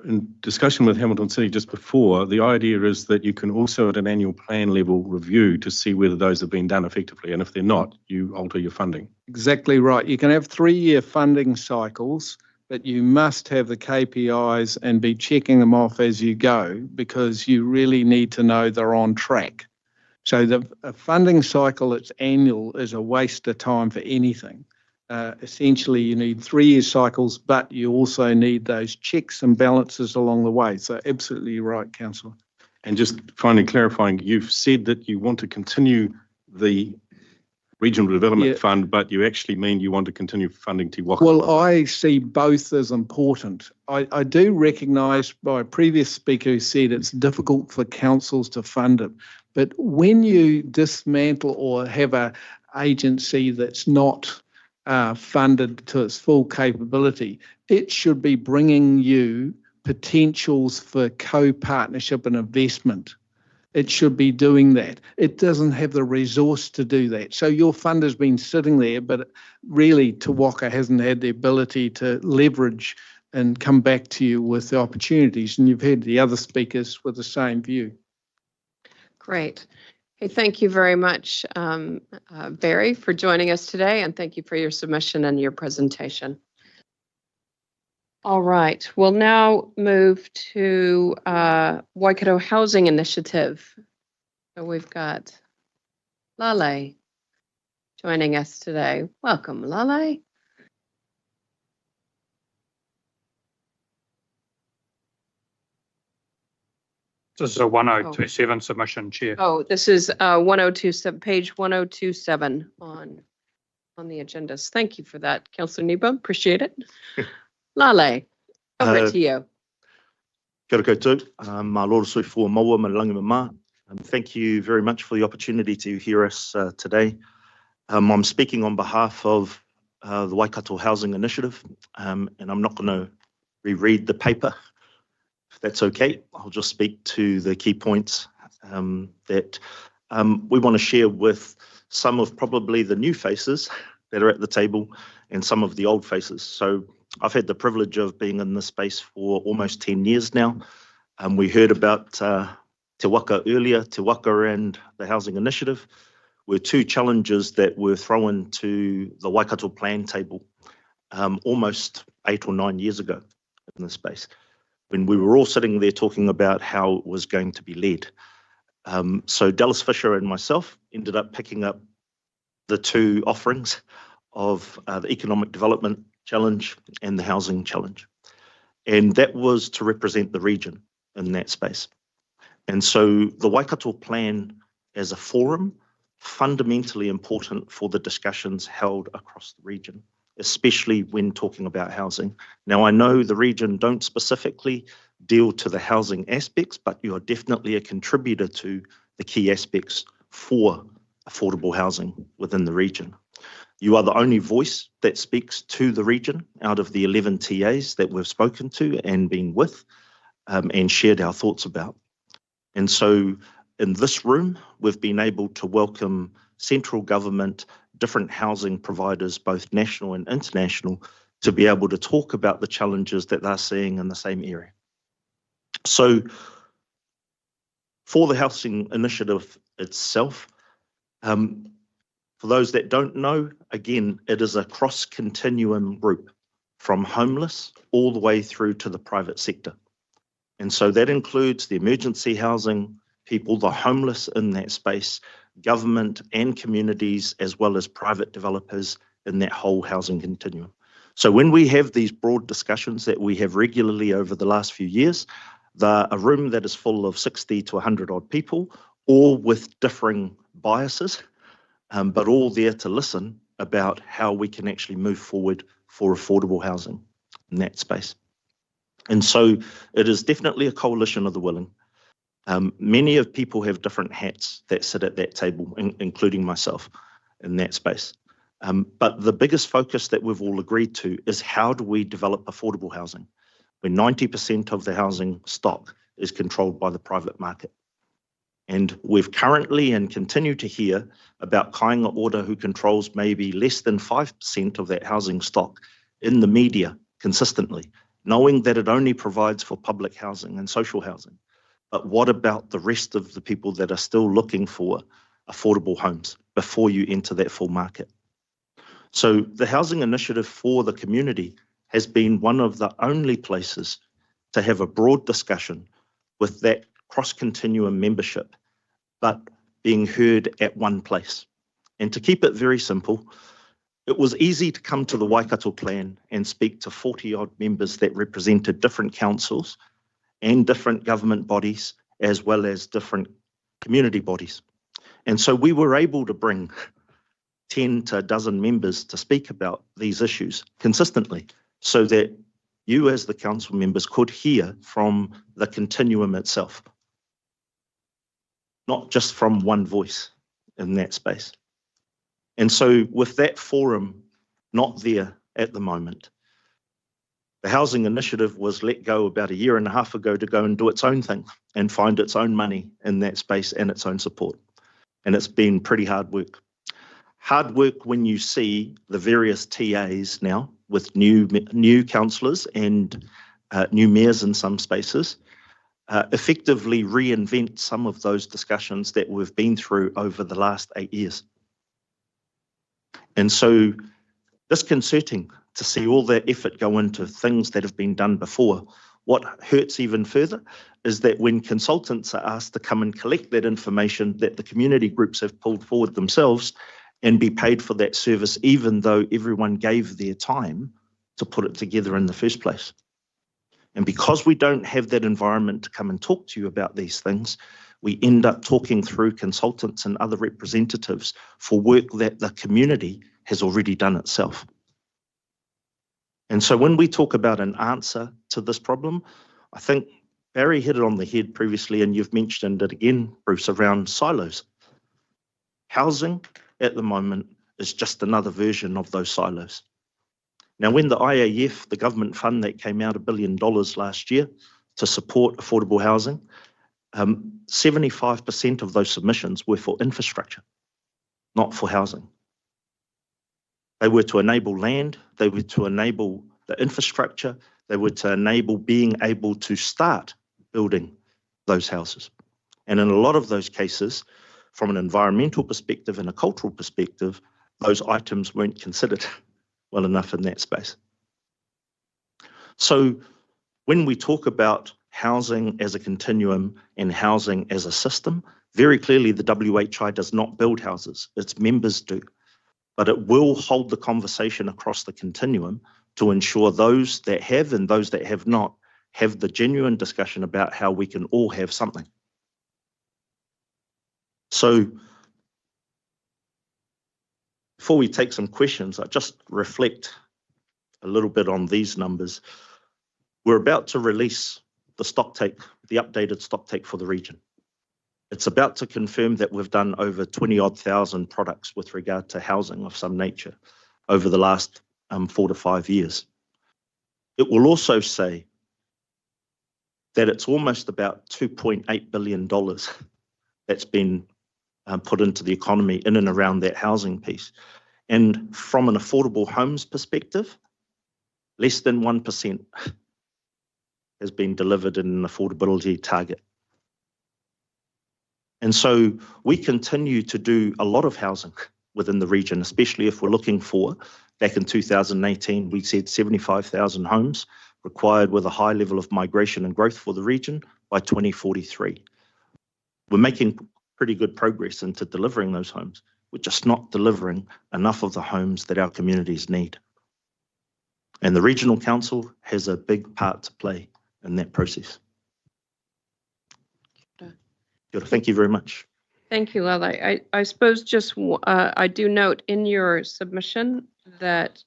Speaker 14: In discussion with Hamilton City just before, the idea is that you can also at an annual plan level review to see whether those have been done effectively, and if they're not, you alter your funding.
Speaker 19: Exactly right. You can have 3-year funding cycles, but you must have the KPIs and be checking them off as you go, because you really need to know they're on track. So a funding cycle that's annual is a waste of time for anything. Essentially, you need 3-year cycles, but you also need those checks and balances along the way. So absolutely right, Councillor.
Speaker 14: And just finally clarifying, you've said that you want to continue the Regional Development Fund, but you actually mean you want to continue funding Te Waka?
Speaker 19: Well, I see both as important. I do recognise by a previous speaker who said it's difficult for councils to fund it. But when you dismantle or have an agency that's not funded to its full capability, it should be bringing you potentials for co-partnership and investment. It should be doing that. It doesn't have the resource to do that. So your fund has been sitting there, but really Te Waka hasn't had the ability to leverage and come back to you with the opportunities. And you've heard the other speakers with the same view.
Speaker 1: Great. Hey, thank you very much, Barry, for joining us today, and thank you for your submission and your presentation. All right, we'll now move to Waikato Housing Initiative. So we've got Lale joining us today. Welcome, Lale.
Speaker 4: This is a 1027 submission, Chair.
Speaker 1: Oh, this is 1027, page 1027 on the agendas. Thank you for that, Councillor Nebo. Appreciate it. Lale, over to you.
Speaker 21: Kia ora koutou. Mā loro sui fua maua ma langi mā. Thank you very much for the opportunity to hear us today. I'm speaking on behalf of the Waikato Housing Initiative, and I'm not going to reread the paper. If that's okay, I'll just speak to the key points that we want to share with some of probably the new faces that are at the table and some of the old faces. So I've had the privilege of being in this space for almost 10 years now. We heard about Te Waka earlier. Te Waka and the Housing Initiative were two challenges that were thrown to the Waikato Plan table almost 8 or 9 years ago in this space, when we were all sitting there talking about how it was going to be led. So Dallas Fisher and myself ended up picking up the two offerings of the Economic Development Challenge and the Housing Challenge. And that was to represent the region in that space. And so the Waikato Plan as a forum, fundamentally important for the discussions held across the region, especially when talking about housing. Now, I know the region don't specifically deal to the housing aspects, but you are definitely a contributor to the key aspects for affordable housing within the region. You are the only voice that speaks to the region out of the 11 TAs that we've spoken to and been with and shared our thoughts about. And so in this room, we've been able to welcome central government, different housing providers, both national and international, to be able to talk about the challenges that they're seeing in the same area. So for the Housing Initiative itself, for those that don't know, again, it is a cross-continuum group from homeless all the way through to the private sector. And so that includes the emergency housing people, the homeless in that space, government and communities, as well as private developers in that whole housing continuum. So when we have these broad discussions that we have regularly over the last few years, they're a room that is full of 60 to 100 odd people, all with differing biases, but all there to listen about how we can actually move forward for affordable housing in that space. And so it is definitely a coalition of the willing. Many of people have different hats that sit at that table, including myself in that space. But the biggest focus that we've all agreed to is how do we develop affordable housing, when 90% of the housing stock is controlled by the private market. And we've currently and continue to hear about Kāinga Ora, who controls maybe less than 5% of that housing stock in the media consistently, knowing that it only provides for public housing and social housing. But what about the rest of the people that are still looking for affordable homes before you enter that full market? So the Housing Initiative for the community has been one of the only places to have a broad discussion with that cross-continuum membership, but being heard at one place. And to keep it very simple, it was easy to come to the Waikato Plan and speak to 40-odd members that represented different councils and different government bodies, as well as different community bodies. And so we were able to bring 10 to a dozen members to speak about these issues consistently, so that you as the council members could hear from the continuum itself, not just from one voice in that space. And so with that forum not there at the moment, the Housing Initiative was let go about a year and a half ago to go and do its own thing and find its own money in that space and its own support. And it's been pretty hard work. Hard work when you see the various TAs now with new councillors and new mayors in some spaces, effectively reinvent some of those discussions that we've been through over the last 8 years. And so disconcerting to see all that effort go into things that have been done before. What hurts even further is that when consultants are asked to come and collect that information that the community groups have pulled forward themselves and be paid for that service, even though everyone gave their time to put it together in the first place. And because we don't have that environment to come and talk to you about these things, we end up talking through consultants and other representatives for work that the community has already done itself. And so when we talk about an answer to this problem, I think Barry hit it on the head previously, and you've mentioned it again, Bruce, around silos. Housing at the moment is just another version of those silos. Now, when the IAF, the government fund that came out $1 billion last year to support affordable housing, 75% of those submissions were for infrastructure, not for housing. They were to enable land, they were to enable the infrastructure, they were to enable being able to start building those houses. And in a lot of those cases, from an environmental perspective and a cultural perspective, those items weren't considered well enough in that space. So when we talk about housing as a continuum and housing as a system, very clearly the WHI does not build houses, its members do. But it will hold the conversation across the continuum to ensure those that have and those that have not have the genuine discussion about how we can all have something. So before we take some questions, I just reflect a little bit on these numbers. We're about to release the stocktake, the updated stocktake for the region. It's about to confirm that we've done over 20-odd thousand products with regard to housing of some nature over the last 4 to 5 years. It will also say that it's almost about $2.8 billion that's been put into the economy in and around that housing piece. And from an affordable homes perspective, less than 1% has been delivered in an affordability target. And so we continue to do a lot of housing within the region, especially if we're looking for, back in 2018, we said 75,000 homes required with a high level of migration and growth for the region by 2043. We're making pretty good progress into delivering those homes. We're just not delivering enough of the homes that our communities need. And the Regional Council has a big part to play in that process. Thank you very much.
Speaker 1: Thank you, Lele. I suppose just I do note in your submission that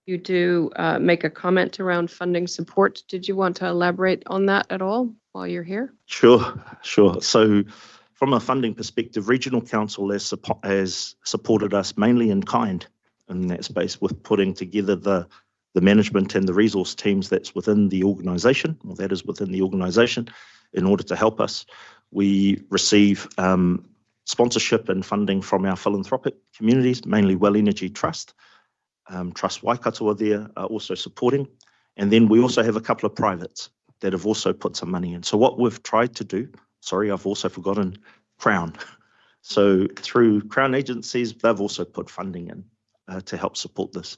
Speaker 1: you do make a comment around funding support. Did you want to elaborate on that at all while you're here?
Speaker 21: Sure. So from a funding perspective, Regional Council has supported us mainly in kind in that space with putting together the management and the resource teams that's within the organisation, or that is within the organisation, in order to help us. We receive sponsorship and funding from our philanthropic communities, mainly Well Energy Trust. Trust Waikato are also supporting. And then we also have a couple of privates that have also put some money in. So what we've tried to do, sorry, I've also forgotten Crown. So through Crown agencies, they've also put funding in to help support this.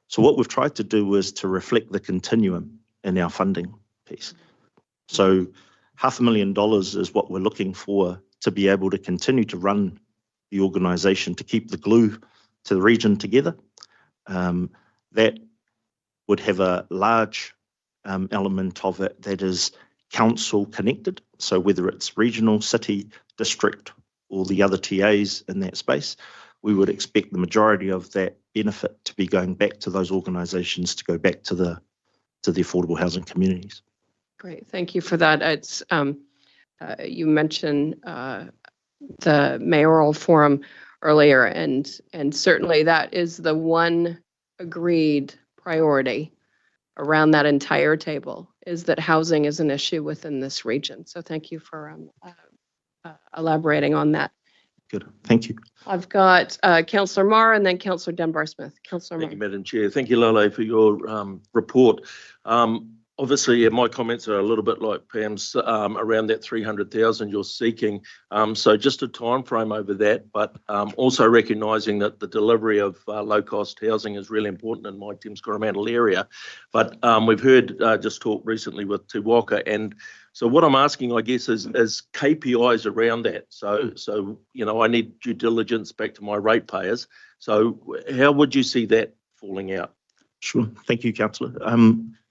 Speaker 21: So what we've tried to do is to reflect the continuum in our funding piece. So $500,000 is what we're looking for to be able to continue to run the organisation, to keep the glue to the region together. That would have a large element of it that is council connected. So whether it's regional, city, district, or the other TAs in that space, we would expect the majority of that benefit to be going back to those organisations, to go back to the affordable housing communities.
Speaker 1: Great, thank you for that. It's you mentioned the mayoral forum earlier, and certainly that is the one agreed priority around that entire table, is that housing is an issue within this region. So thank you for elaborating on that.
Speaker 21: Good, thank you.
Speaker 1: I've got Councillor Marr and then Councillor Dunbar-Smith. Councillor Marr.
Speaker 9: Thank you, Madam Chair. Thank you, Lele, for your report. Obviously, yeah, my comments are a little bit like Pam's around that 300,000 you're seeking. So just a time frame over that, but also recognising that the delivery of low-cost housing is really important in my Thames Coromandel area. But we've heard just talk recently with Te Waka, and so what I'm asking, I guess, is KPIs around that. So you know, I need due diligence back to my ratepayers. So how would you see that falling out?
Speaker 21: Sure. Thank you, Councillor.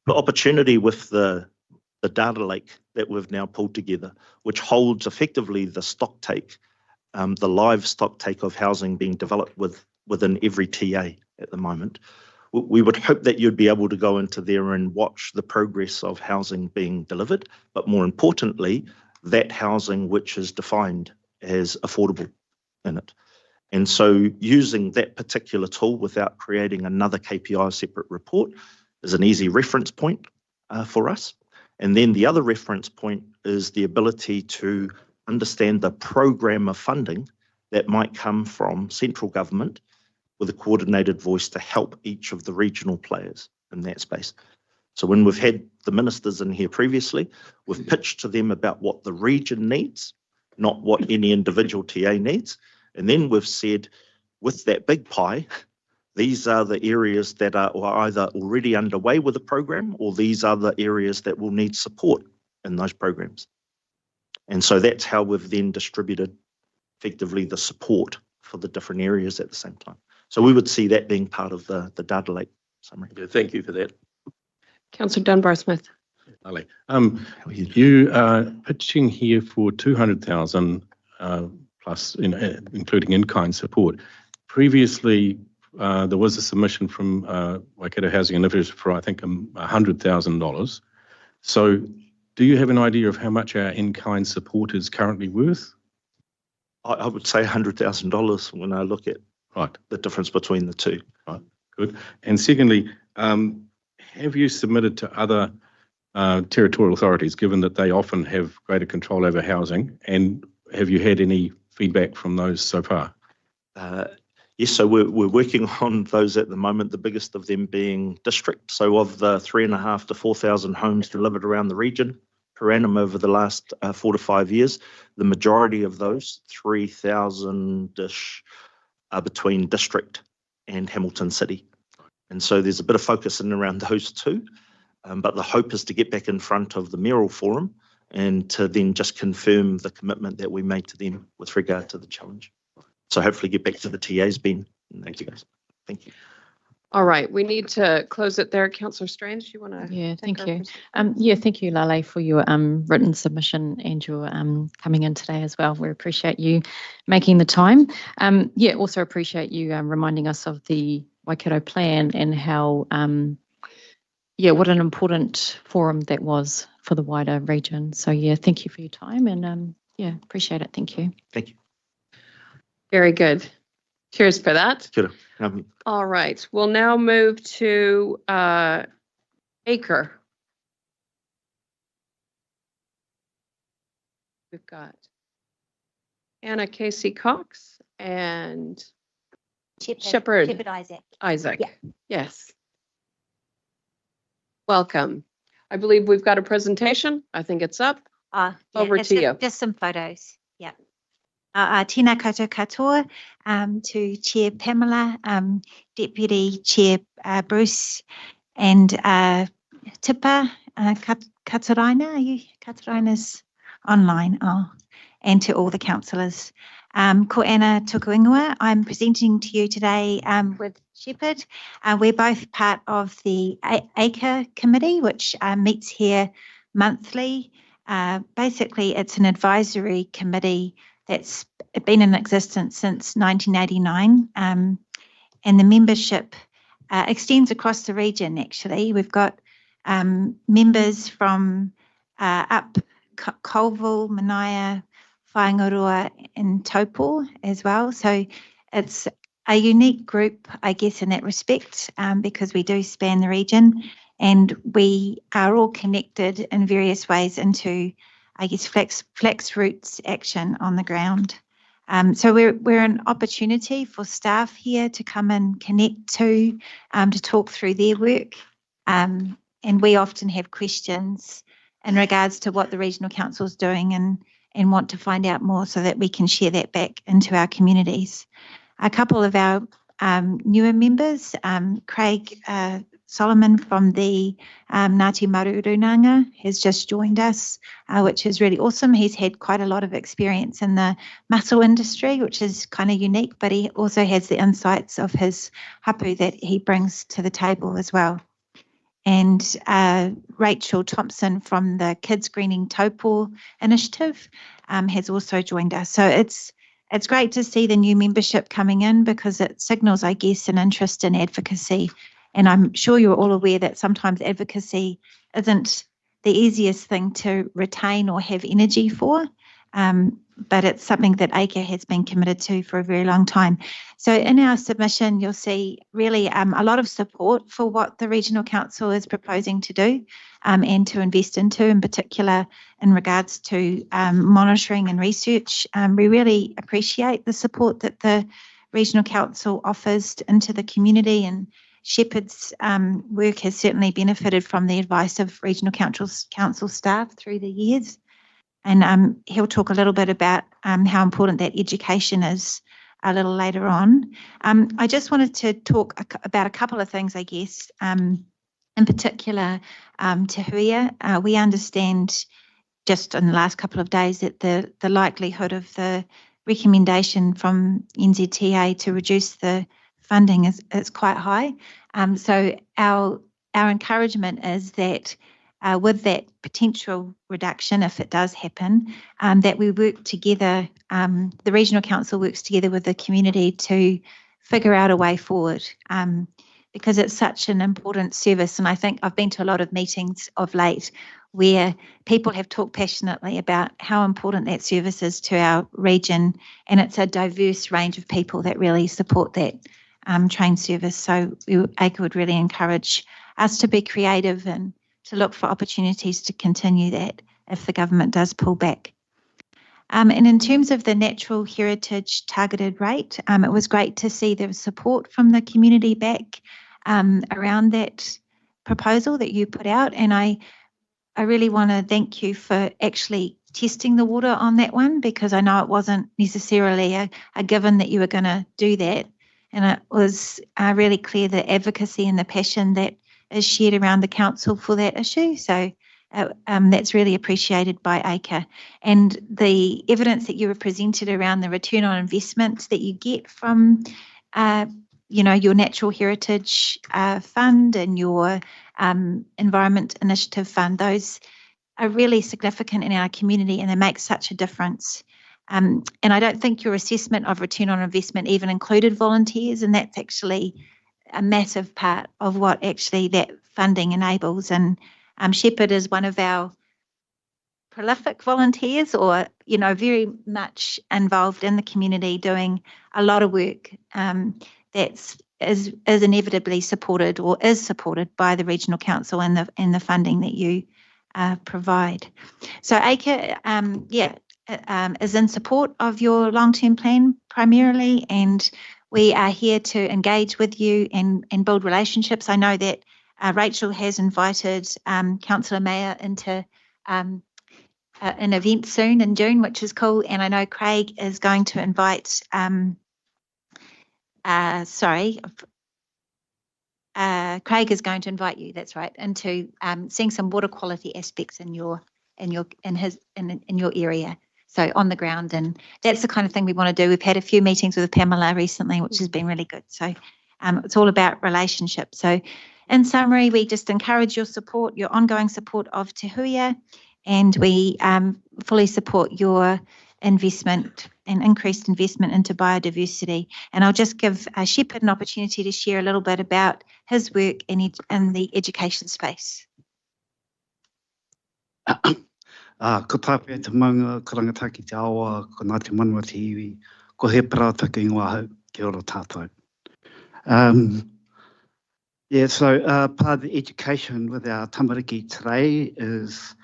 Speaker 21: The opportunity with the data lake that we've now pulled together, which holds effectively the stock take, the live stock take of housing being developed within every TA at the moment. We would hope that you'd be able to go into there and watch the progress of housing being delivered, but more importantly, that housing which is defined as affordable in it. And so using that particular tool without creating another KPI separate report is an easy reference point for us. And then the other reference point is the ability to understand the program of funding that might come from central government with a coordinated voice to help each of the regional players in that space. So when we've had the ministers in here previously, we've pitched to them about what the region needs, not what any individual TA needs. And then we've said, with that big pie, these are the areas that are either already underway with the program, or these are the areas that will need support in those programs. And so that's how we've then distributed effectively the support for the different areas at the same time. So we would see that being part of the data lake summary.
Speaker 9: Yeah, thank you for that.
Speaker 1: Councillor Dunbar-Smith.
Speaker 14: Ali, you are pitching here for 200,000 plus, including in-kind support. Previously, there was a submission from Waikato Housing Initiative for, I think, $100,000. So do you have an idea of how much our in-kind support is currently worth?
Speaker 21: I would say $100,000 when I look at the difference between the two.
Speaker 14: Right, good. And secondly, have you submitted to other territorial authorities, given that they often have greater control over housing, and have you had any feedback from those so far?
Speaker 21: Yes, so we're working on those at the moment, the biggest of them being district. So of the 3,500 to 4,000 homes delivered around the region per annum over the last 4 to 5 years, the majority of those, 3,000-ish, are between district and Hamilton City. And so there's a bit of focus in around those two, but the hope is to get back in front of the mayoral forum and to then just confirm the commitment that we made to them with regard to the challenge. So hopefully get back to the TAs, Ben. Thank you, guys. Thank you.
Speaker 1: All right, we need to close it there. Councillor Strange, do you want to?
Speaker 13: Yeah, thank you. Yeah, thank you, Lale, for your written submission and your coming in today as well. We appreciate you making the time. Yeah, also appreciate you reminding us of the Waikato plan and how, yeah, what an important forum that was for the wider region. So yeah, thank you for your time and yeah, appreciate it. Thank you.
Speaker 21: Thank you.
Speaker 1: Very good. Cheers for that.
Speaker 21: Sure.
Speaker 1: All right, we'll now move to Acre. We've got Anna Casey Cox and Shepherd Isaac. Yeah. Yes. Welcome. I believe we've got a presentation. I think it's up.
Speaker 5: Yeah,
Speaker 1: over to you.
Speaker 5: Just some photos. Yeah. Tēnā koutou katoa, to Chair Pamela, Deputy Chair Bruce, and Tipa Kataraina. Kataraina's online. Oh, and to all the councillors. Ko Anna Tukuingua. I'm presenting to you today with Shepherd. We're both part of the Acre Committee, which meets here monthly. Basically, it's an advisory committee that's been in existence since 1989, and the membership extends across the region, actually. We've got members from up Colville, Manaia, Whaingaroa and Taupo as well. So it's a unique group, I guess, in that respect, because we do span the region and we are all connected in various ways into, I guess, flex roots action on the ground. So we're an opportunity for staff here to come and connect to talk through their work. and we often have questions in regards to what the Regional Council is doing and want to find out more so that we can share that back into our communities. A couple of our newer members, Craig Solomon from the Ngāti Marurunanga has just joined us, which is really awesome. He's had quite a lot of experience in the mussel industry, which is kind of unique, but he also has the insights of his hapu that he brings to the table as well. And Rachel Thompson from the Kids Greening Taupo initiative has also joined us. So it's great to see the new membership coming in because it signals, I guess, an interest in advocacy. And I'm sure you're all aware that sometimes advocacy isn't the easiest thing to retain or have energy for, but it's something that ACRE has been committed to for a very long time. So in our submission, you'll see really a lot of support for what the Regional Council is proposing to do and to invest into, in particular in regards to monitoring and research. We really appreciate the support that the Regional Council offers into the community, and Shepherd's work has certainly benefited from the advice of Regional Council staff through the years. And he'll talk a little bit about how important that education is a little later on. I just wanted to talk about a couple of things, I guess, in particular Te Huia. We understand just in the last couple of days that the likelihood of the recommendation from NZTA to reduce the funding is quite high. So our encouragement is that with that potential reduction, if it does happen, that we work together, the Regional Council works together with the community to figure out a way forward, because it's such an important service. And I think I've been to a lot of meetings of late where people have talked passionately about how important that service is to our region, and it's a diverse range of people that really support that train service. So ACRE would really encourage us to be creative and to look for opportunities to continue that if the government does pull back. And in terms of the natural heritage targeted rate, it was great to see the support from the community back around that proposal that you put out. And I really want to thank you for actually testing the water on that one, because I know it wasn't necessarily a given that you were going to do that. And it was really clear the advocacy and the passion that is shared around the council for that issue. So that's really appreciated by ACRE. And the evidence that you were presented around the return on investment that you get from your natural heritage fund and your environment initiative fund, those are really significant in our community, and they make such a difference. And I don't think your assessment of return on investment even included volunteers, and that's actually a massive part of what actually that funding enables. And Shepherd is one of our prolific volunteers, or very much involved in the community, doing a lot of work that's is inevitably supported or is supported by the Regional Council and the funding that you provide. So ACRE is in support of your long-term plan primarily, and we are here to engage with you and build relationships. I know that Rachel has invited Councillor Mayer into an event soon in June, which is cool. And I know Craig is going to invite, Craig is going to invite you, that's right, into seeing some water quality aspects in your area. So on the ground, and that's the kind of thing we want to do. We've had a few meetings with Pamela recently, which has been really good. So it's all about relationships. So in summary, we just encourage your support, your ongoing support of Te Huia, and we fully support your investment and increased investment into biodiversity. And I'll just give Shepherd an opportunity to share a little bit about his work in the education space.
Speaker 2: Ko tāpea te maunga, ko rangataki te awa, ko Ngāti Manua te iwi, ko he parata ki ingoa hau, kia ora tātou. So part of the education with our tamariki today is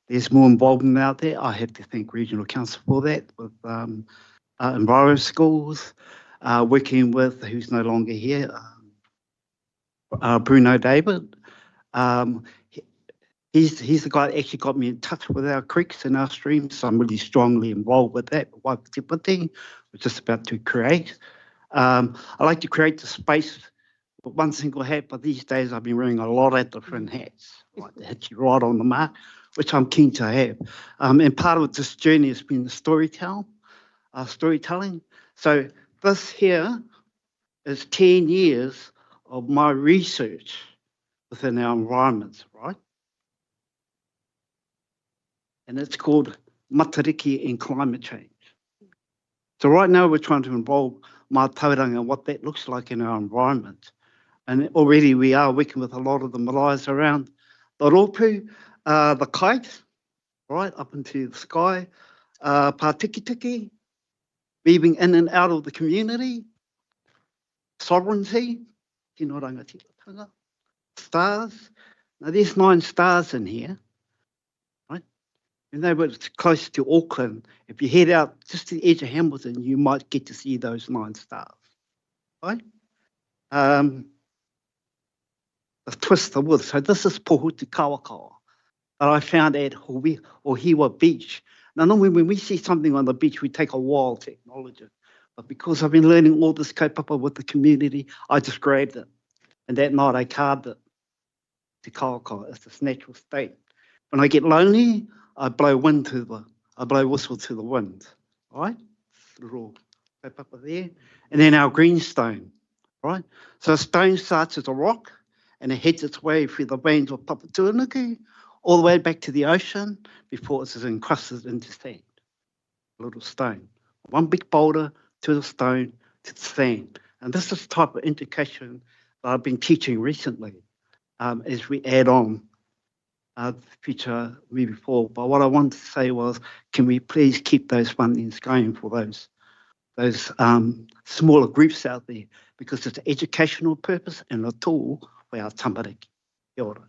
Speaker 2: there's more involvement out there. I have to thank Regional Council for that, with Enviro schools, working with, who's no longer here, Bruno David. He's the guy that actually got me in touch with our creeks and our streams, so I'm really strongly involved with that. Waikatipiti, we're just about to create. I like to create the space with one single hat, but these days I've been wearing a lot of different hats, right, to hit you right on the mark, which I'm keen to have. And part of this journey has been the storytelling. So this here is 10 years of my research within our environments, right? And it's called Matariki and Climate Change. So right now we're trying to involve mātauranga and what that looks like in our environment. And already we are working with a lot of the maraes around the ropu, the kite, right, up into the sky, pātikitiki, weaving in and out of the community, sovereignty, tino rangatira, stars. Now there's 9 stars in here. And they were close to Auckland. If you head out just to the edge of Hamilton, you might get to see those 9 stars. Right? The twist of wood. So this is Pohutu Kawakawa that I found at Ohiwa Beach. Now, normally when we see something on the beach, we take a while to acknowledge it. But because I've been learning all this kaupapa with the community, I just grabbed it. And that night I carved it to Kawakawa. It's this natural state. When I get lonely, I blow whistle to the wind, right? Little kaupapa there. And then our greenstone, right? So a stone starts as a rock and it heads its way through the veins of Papatūānuku all the way back to the ocean before it's encrusted into sand. A little stone. One big boulder to the stone to the sand. And this is the type of indication that I've been teaching recently as we add on future moving forward. But what I wanted to say was, can we please keep those fundings going for those smaller groups out there, because it's an educational purpose and a tool for our tamariki. Kia ora.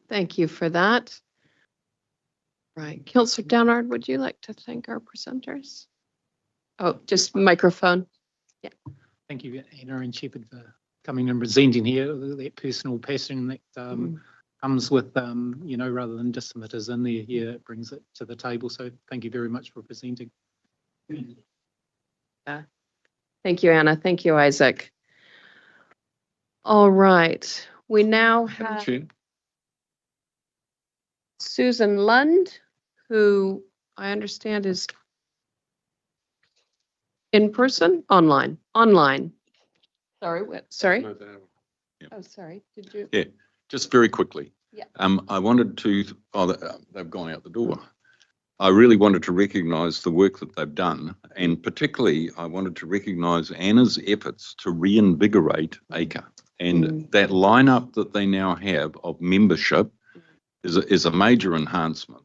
Speaker 1: Thank you for that. Right. Councillor Downard, would you like to thank our presenters? Oh, just microphone. Yeah.
Speaker 6: Thank you, Anna and Shepherd, for coming and presenting here, that personal passion that comes with, you know, rather than just submit us in there here, it brings it to the table. So thank you very much for presenting.
Speaker 1: Thank you, Anna. Thank you, Isaac. All right. We now have Susan Lund, who I understand is in person, online. Sorry, sorry. Oh, sorry. Did you?
Speaker 8: Yeah, just very quickly.
Speaker 1: Yeah.
Speaker 8: I wanted to, they've gone out the door. I really wanted to recognise the work that they've done, and particularly I wanted to recognise Anna's efforts to reinvigorate ACRE. And that lineup that they now have of membership is a major enhancement.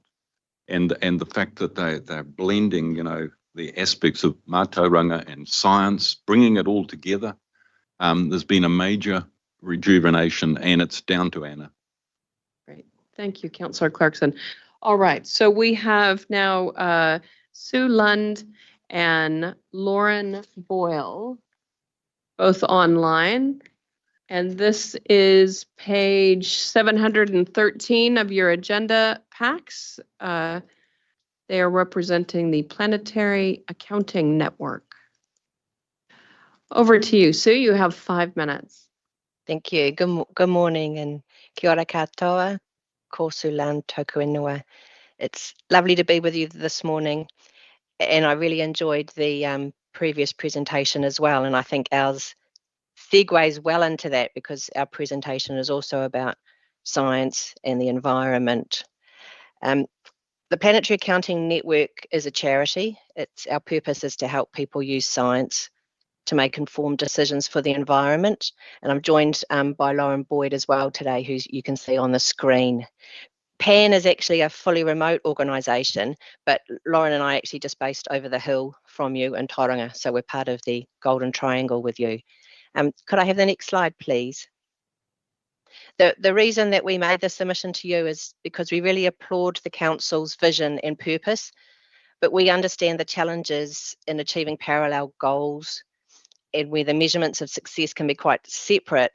Speaker 8: And the fact that they're blending, you know, the aspects of mātauranga and science, bringing it all together, there's been a major rejuvenation, and it's down to Anna.
Speaker 1: Great. Thank you, Councillor Clarkson. All right, so we have now Sue Lund and Lauren Boyle, both online. And this is page 713 of your agenda packs. They are representing the Planetary Accounting Network. Over to you, Sue. You have 5 minutes.
Speaker 22: Thank you. Good morning and kia ora katoa, ko Sue Lund tōku ingoa. It's lovely to be with you this morning, and I really enjoyed the previous presentation as well, and I think ours segues well into that because our presentation is also about science and the environment. The Planetary Accounting Network is a charity. Our purpose is to help people use science to make informed decisions for the environment. And I'm joined by Lauren Boyd as well today, who you can see on the screen. PAN is actually a fully remote organisation, but Lauren and I are actually just based over the hill from you in Tauranga, so we're part of the Golden Triangle with you. Could I have the next slide, please? The reason that we made this submission to you is because we really applaud the Council's vision and purpose, but we understand the challenges in achieving parallel goals and where the measurements of success can be quite separate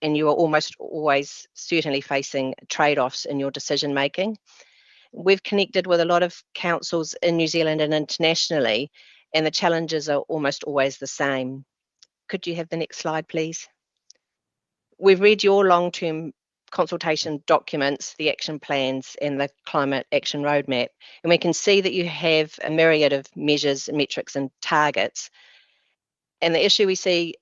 Speaker 22: and you are almost always certainly facing trade-offs in your decision making. We've connected with a lot of councils in New Zealand and internationally, and the challenges are almost always the same. Could you have the next slide, please? We've read your long-term consultation documents, the action plans and the climate action roadmap, and we can see that you have a myriad of measures, metrics and targets. And the issue we see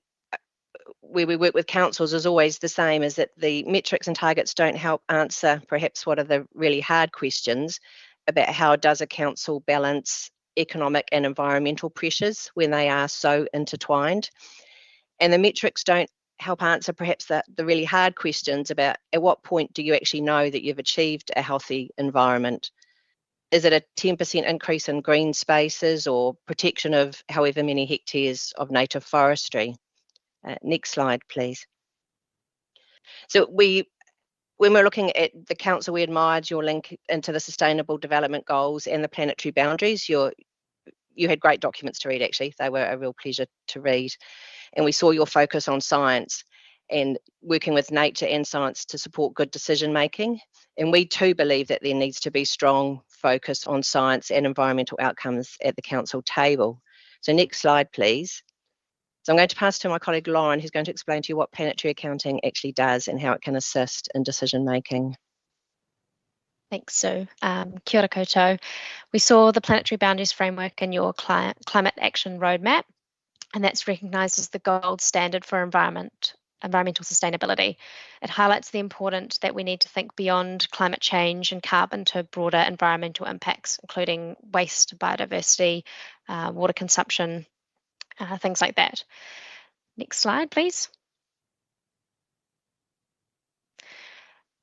Speaker 22: where we work with councils is always the same, is that the metrics and targets don't help answer perhaps what are the really hard questions about how does a council balance economic and environmental pressures when they are so intertwined. And the metrics don't help answer perhaps the really hard questions about at what point do you actually know that you've achieved a healthy environment? Is it a 10% increase in green spaces or protection of however many hectares of native forestry? Next slide, please. So when we're looking at the council, we admired your link into the Sustainable Development Goals and the planetary boundaries. You had great documents to read, actually. They were a real pleasure to read. And we saw your focus on science and working with nature and science to support good decision making. And we too believe that there needs to be strong focus on science and environmental outcomes at the council table. So next slide, please. So I'm going to pass to my colleague Lauren, who's going to explain to you what planetary accounting actually does and how it can assist in decision making.
Speaker 3: Thanks, Sue. Kia ora koutou. We saw the Planetary Boundaries Framework in your Climate Action Roadmap, and that's recognised as the gold standard for environmental sustainability. It highlights the importance that we need to think beyond climate change and carbon to broader environmental impacts, including waste, biodiversity, water consumption, things like that. Next slide, please.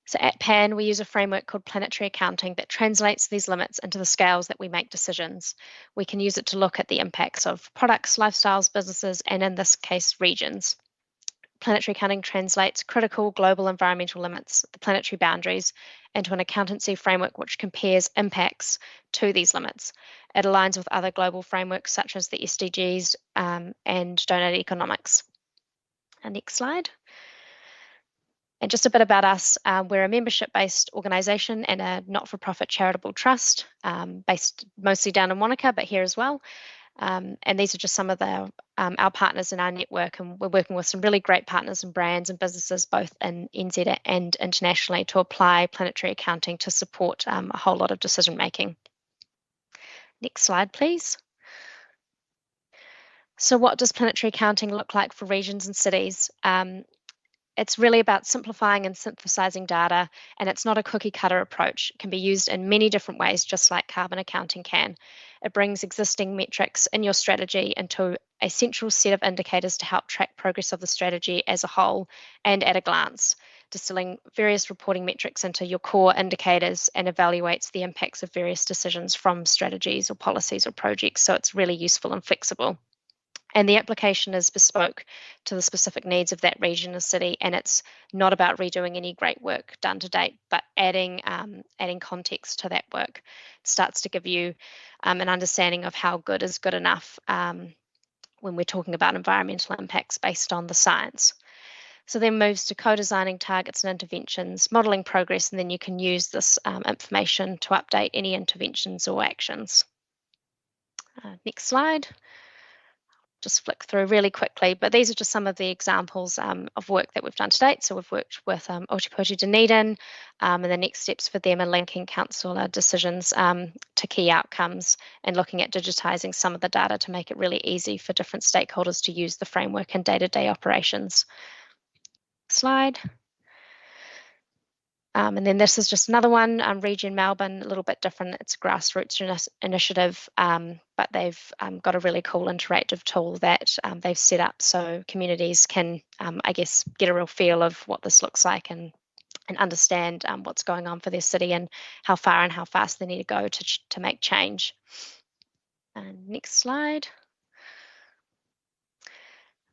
Speaker 3: So at PAN, we use a framework called planetary accounting that translates these limits into the scales that we make decisions. We can use it to look at the impacts of products, lifestyles, businesses, and in this case, regions. Planetary accounting translates critical global environmental limits, the planetary boundaries, into an accountancy framework which compares impacts to these limits. It aligns with other global frameworks such as the SDGs and donated economics. Next slide. And just a bit about us. We're a membership-based organisation and a not-for-profit charitable trust based mostly down in Wanaka, but here as well. And these are just some of our partners in our network, and we're working with some really great partners and brands and businesses both in NZ and internationally to apply planetary accounting to support a whole lot of decision making. Next slide, please. So what does planetary accounting look like for regions and cities? It's really about simplifying and synthesizing data, and it's not a cookie cutter approach. It can be used in many different ways, just like carbon accounting can. It brings existing metrics in your strategy into a central set of indicators to help track progress of the strategy as a whole and at a glance, distilling various reporting metrics into your core indicators and evaluates the impacts of various decisions from strategies or policies or projects. So it's really useful and flexible. And the application is bespoke to the specific needs of that region or city, and it's not about redoing any great work done to date, but adding context to that work. It starts to give you an understanding of how good is good enough when we're talking about environmental impacts based on the science. So then moves to co-designing targets and interventions, modelling progress, and then you can use this information to update any interventions or actions. Next slide. Just flick through really quickly, but these are just some of the examples of work that we've done to date. So we've worked with Ōtepoti Dunedin, and the next steps for them are linking council decisions to key outcomes and looking at digitising some of the data to make it really easy for different stakeholders to use the framework in day-to-day operations. Slide. And then this is just another one, Region Melbourne, a little bit different. It's a grassroots initiative, but they've got a really cool interactive tool that they've set up so communities can, I guess, get a real feel of what this looks like and understand what's going on for their city and how far and how fast they need to go to make change. Next slide.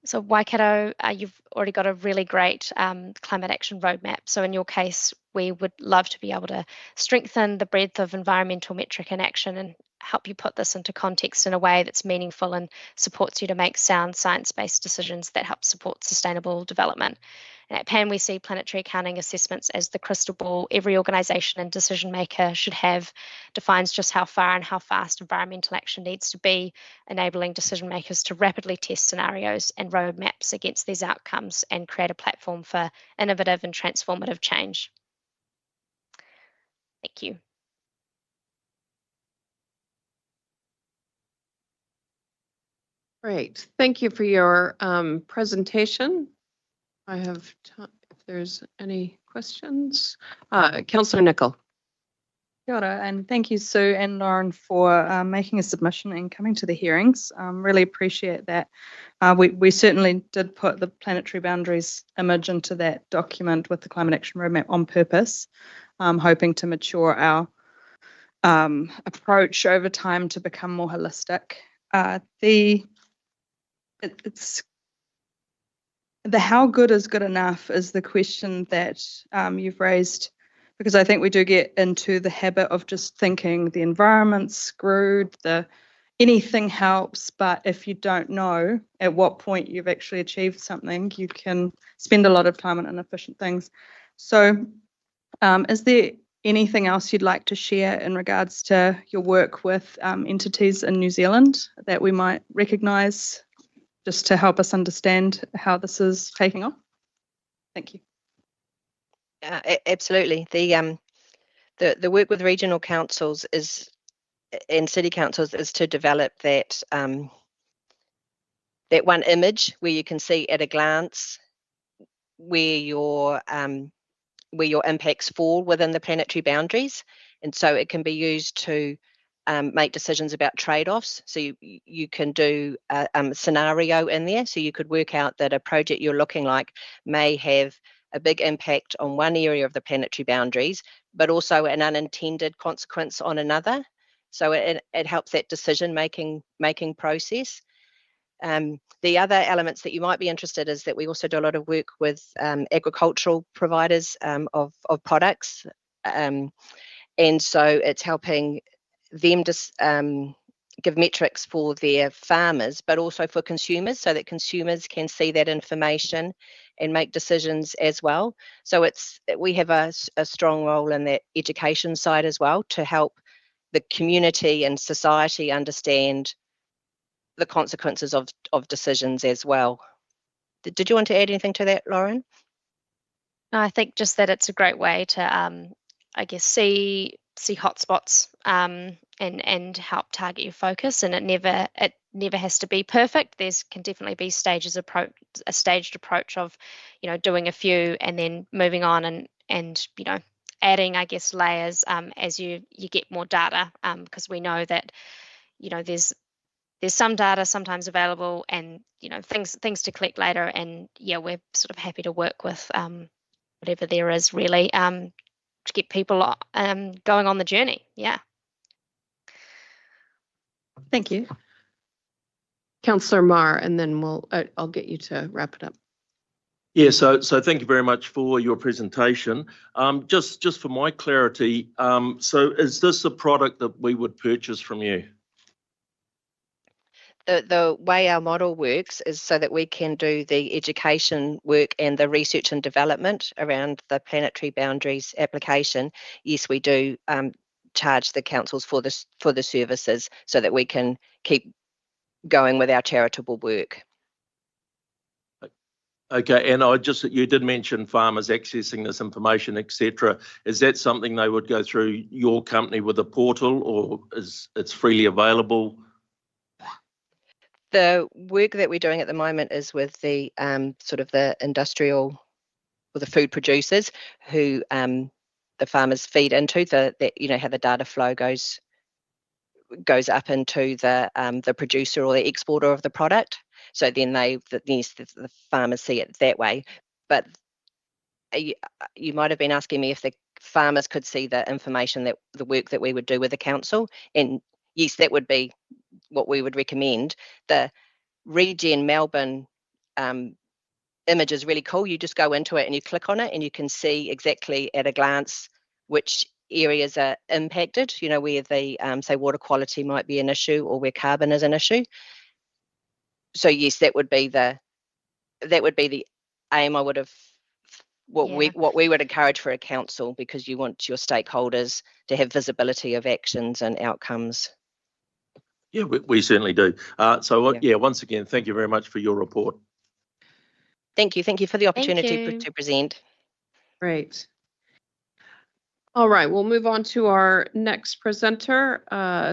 Speaker 3: So Waikato, you've already got a really great climate action roadmap. So in your case, we would love to be able to strengthen the breadth of environmental metric and action and help you put this into context in a way that's meaningful and supports you to make sound science-based decisions that help support sustainable development. And at PAN, we see planetary accounting assessments as the crystal ball every organisation and decision maker should have, defines just how far and how fast environmental action needs to be, enabling decision makers to rapidly test scenarios and roadmaps against these outcomes and create a platform for innovative and transformative change. Thank you.
Speaker 1: Great. Thank you for your presentation. I have time if there's any questions. Councillor Nicol.
Speaker 15: Kia ora, and thank you, Sue and Lauren, for making a submission and coming to the hearings. Really appreciate that. We certainly did put the planetary boundaries image into that document with the Climate Action Roadmap on purpose, hoping to mature our approach over time to become more holistic. The how good is good enough is the question that you've raised, because I think we do get into the habit of just thinking the environment's screwed, anything helps, but if you don't know at what point you've actually achieved something, you can spend a lot of time on inefficient things. So is there anything else you'd like to share in regards to your work with entities in New Zealand that we might recognise, just to help us understand how this is taking off? Thank you.
Speaker 22: Absolutely. The work with regional councils and city councils is to develop that that one image where you can see at a glance where your impacts fall within the planetary boundaries, and so it can be used to make decisions about trade-offs. So you can do a scenario in there. So you could work out that a project you're looking like may have a big impact on one area of the planetary boundaries, but also an unintended consequence on another. So it helps that decision-making process. The other elements that you might be interested is that we also do a lot of work with agricultural providers of products. And so it's helping them just give metrics for their farmers, but also for consumers, so that consumers can see that information and make decisions as well. So we have a strong role in that education side as well, to help the community and society understand the consequences of decisions as well. Did you want to add anything to that, Lauren?
Speaker 3: No, I think just that it's a great way to, I guess, see hotspots and help target your focus. And it never has to be perfect. Can definitely be a staged approach of, doing a few and then moving on and adding, I guess, layers as you get more data, because we know that there's some data sometimes available, and things to collect later, and we're sort of happy to work with whatever there is really to get people going on the journey. Yeah.
Speaker 15: Thank you.
Speaker 1: Councillor Marr, and then I'll get you to wrap it up.
Speaker 9: Yeah, so thank you very much for your presentation. Just for my clarity, so is this a product that we would purchase from you?
Speaker 22: The way our model works is so that we can do the education work and the research and development around the planetary boundaries application. Yes, we do charge the councils for the services, so that we can keep going with our charitable work.
Speaker 9: Okay, and you did mention farmers accessing this information, etc. Is that something they would go through your company with a portal, or it's freely available?
Speaker 22: The work that we're doing at the moment is with the sort of the industrial or the food producers who the farmers feed into, how the data flow goes up into the producer or the exporter of the product. So then the farmers see it that way. But you might have been asking me if the farmers could see the information, that the work that we would do with the council, and yes, that would be what we would recommend. The Regen Melbourne image is really cool. You just go into it and you click on it, and you can see exactly at a glance which areas are impacted, you know, where the, say, water quality might be an issue or where carbon is an issue. So yes, that would be the aim I would have, what we would encourage for a council, because you want your stakeholders to have visibility of actions and outcomes.
Speaker 9: Yeah, we certainly do. Once again, thank you very much for your report.
Speaker 22: Thank you for the opportunity to present.
Speaker 1: Great. All right, we'll move on to our next presenter.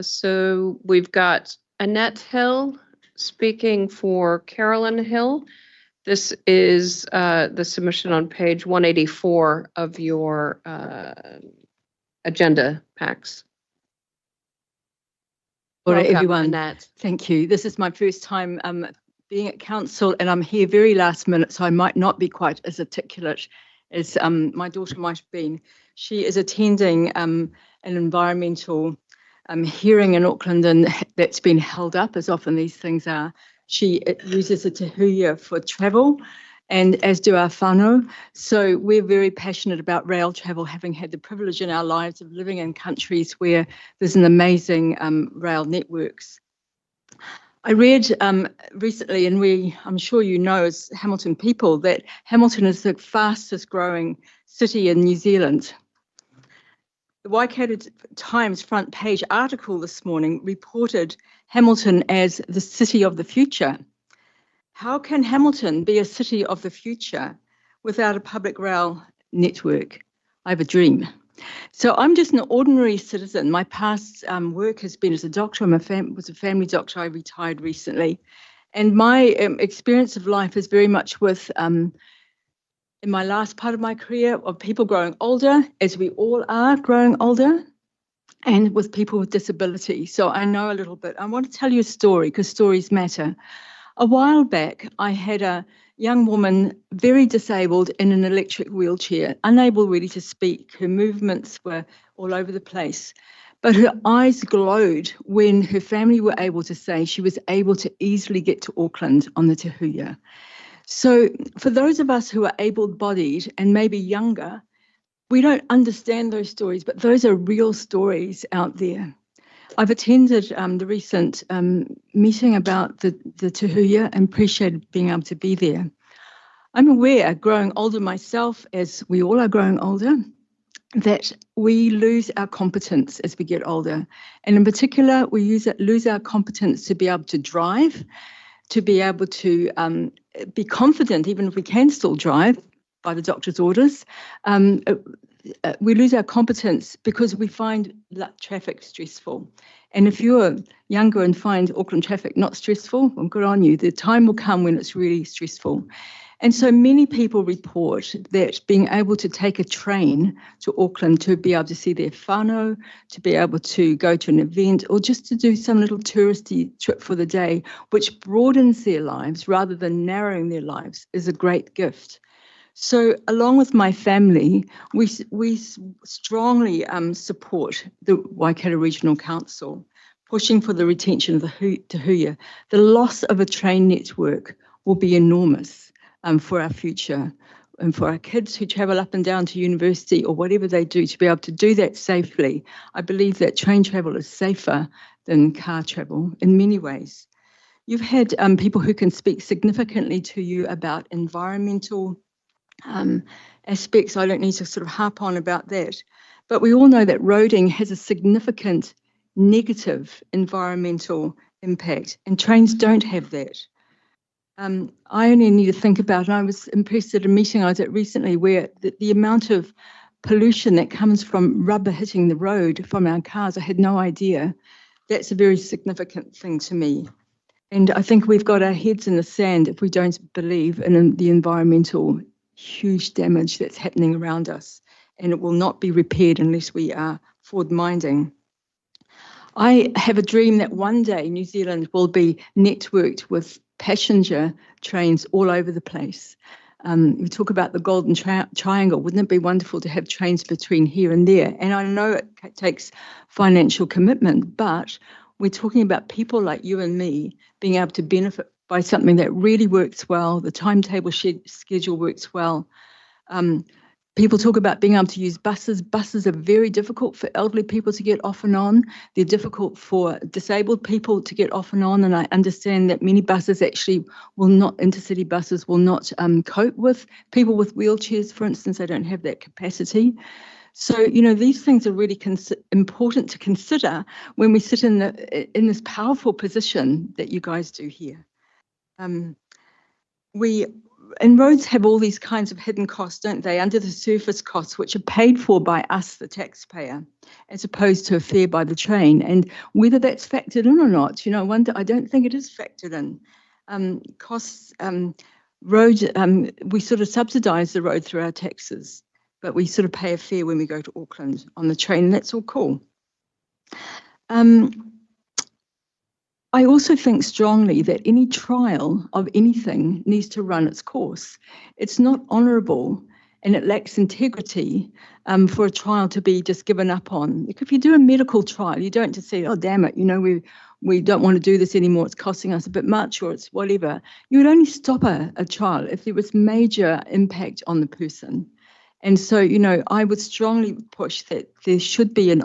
Speaker 1: So we've got Annette Hill speaking for Carolyn Hill. This is the submission on page 184 of your agenda packs.
Speaker 7: All right,
Speaker 1: Welcome,
Speaker 7: everyone.
Speaker 1: Annette.
Speaker 7: Thank you. This is my first time being at council, and I'm here very last minute, so I might not be quite as articulate as my daughter might have been. She is attending an environmental hearing in Auckland, and that's been held up, as often these things are. She uses a te huia for travel, and as do our whānau. So we're very passionate about rail travel, having had the privilege in our lives of living in countries where there's an amazing rail networks. I read recently, and I'm sure you know as Hamilton people, that Hamilton is the fastest growing city in New Zealand. The Waikato Times front page article this morning reported Hamilton as the city of the future. How can Hamilton be a city of the future without a public rail network? I have a dream. So I'm just an ordinary citizen. My past work has been as a doctor. I was a family doctor. I retired recently. And my experience of life is very much with, in my last part of my career, of people growing older, as we all are growing older, and with people with disability. So I know a little bit. I want to tell you a story, because stories matter. A while back, I had a young woman, very disabled, in an electric wheelchair, unable really to speak. Her movements were all over the place. But her eyes glowed when her family were able to say she was able to easily get to Auckland on the te huia. So for those of us who are able-bodied and maybe younger, we don't understand those stories, but those are real stories out there. I've attended the recent meeting about the te huia and appreciated being able to be there. I'm aware, growing older myself, as we all are growing older, that we lose our competence as we get older. And in particular, we lose our competence to be able to drive, to be able to be confident, even if we can still drive by the doctor's orders. We lose our competence because we find traffic stressful. And if you're younger and find Auckland traffic not stressful, well, good on you. The time will come when it's really stressful. And so many people report that being able to take a train to Auckland to be able to see their whānau, to be able to go to an event, or just to do some little touristy trip for the day, which broadens their lives rather than narrowing their lives, is a great gift. So along with my family, we strongly support the Waikato Regional Council, pushing for the retention of the te huia. The loss of a train network will be enormous for our future, and for our kids who travel up and down to university or whatever they do, to be able to do that safely. I believe that train travel is safer than car travel in many ways. You've had people who can speak significantly to you about environmental aspects. I don't need to sort of harp on about that. But we all know that roading has a significant negative environmental impact, and trains don't have that. I only need to think about, and I was impressed at a meeting I was at recently, where the amount of pollution that comes from rubber hitting the road from our cars, I had no idea. That's a very significant thing to me. And I think we've got our heads in the sand if we don't believe in the environmental huge damage that's happening around us, and it will not be repaired unless we are forward-minding. I have a dream that one day New Zealand will be networked with passenger trains all over the place. We talk about the Golden Triangle. Wouldn't it be wonderful to have trains between here and there? And I know it takes financial commitment, but we're talking about people like you and me being able to benefit by something that really works well. The timetable schedule works well. People talk about being able to use buses. Buses are very difficult for elderly people to get off and on. They're difficult for disabled people to get off and on. And I understand that many buses actually will not, intercity buses will not cope with people with wheelchairs, for instance. They don't have that capacity. So, you know, these things are really important to consider when we sit in this powerful position that you guys do here. And roads have all these kinds of hidden costs, don't they, under the surface costs, which are paid for by us, the taxpayer, as opposed to a fare by the train. And whether that's factored in or not, you know, I don't think it is factored in. Costs, road, we sort of subsidise the road through our taxes, but we sort of pay a fare when we go to Auckland on the train, and that's all cool. I also think strongly that any trial of anything needs to run its course. It's not honourable and it lacks integrity for a trial to be just given up on. If you do a medical trial, you don't just say, oh, damn it, you know, we don't want to do this anymore, it's costing us a bit much, or it's whatever. You would only stop a trial if there was major impact on the person. And so, you know, I would strongly push that there should be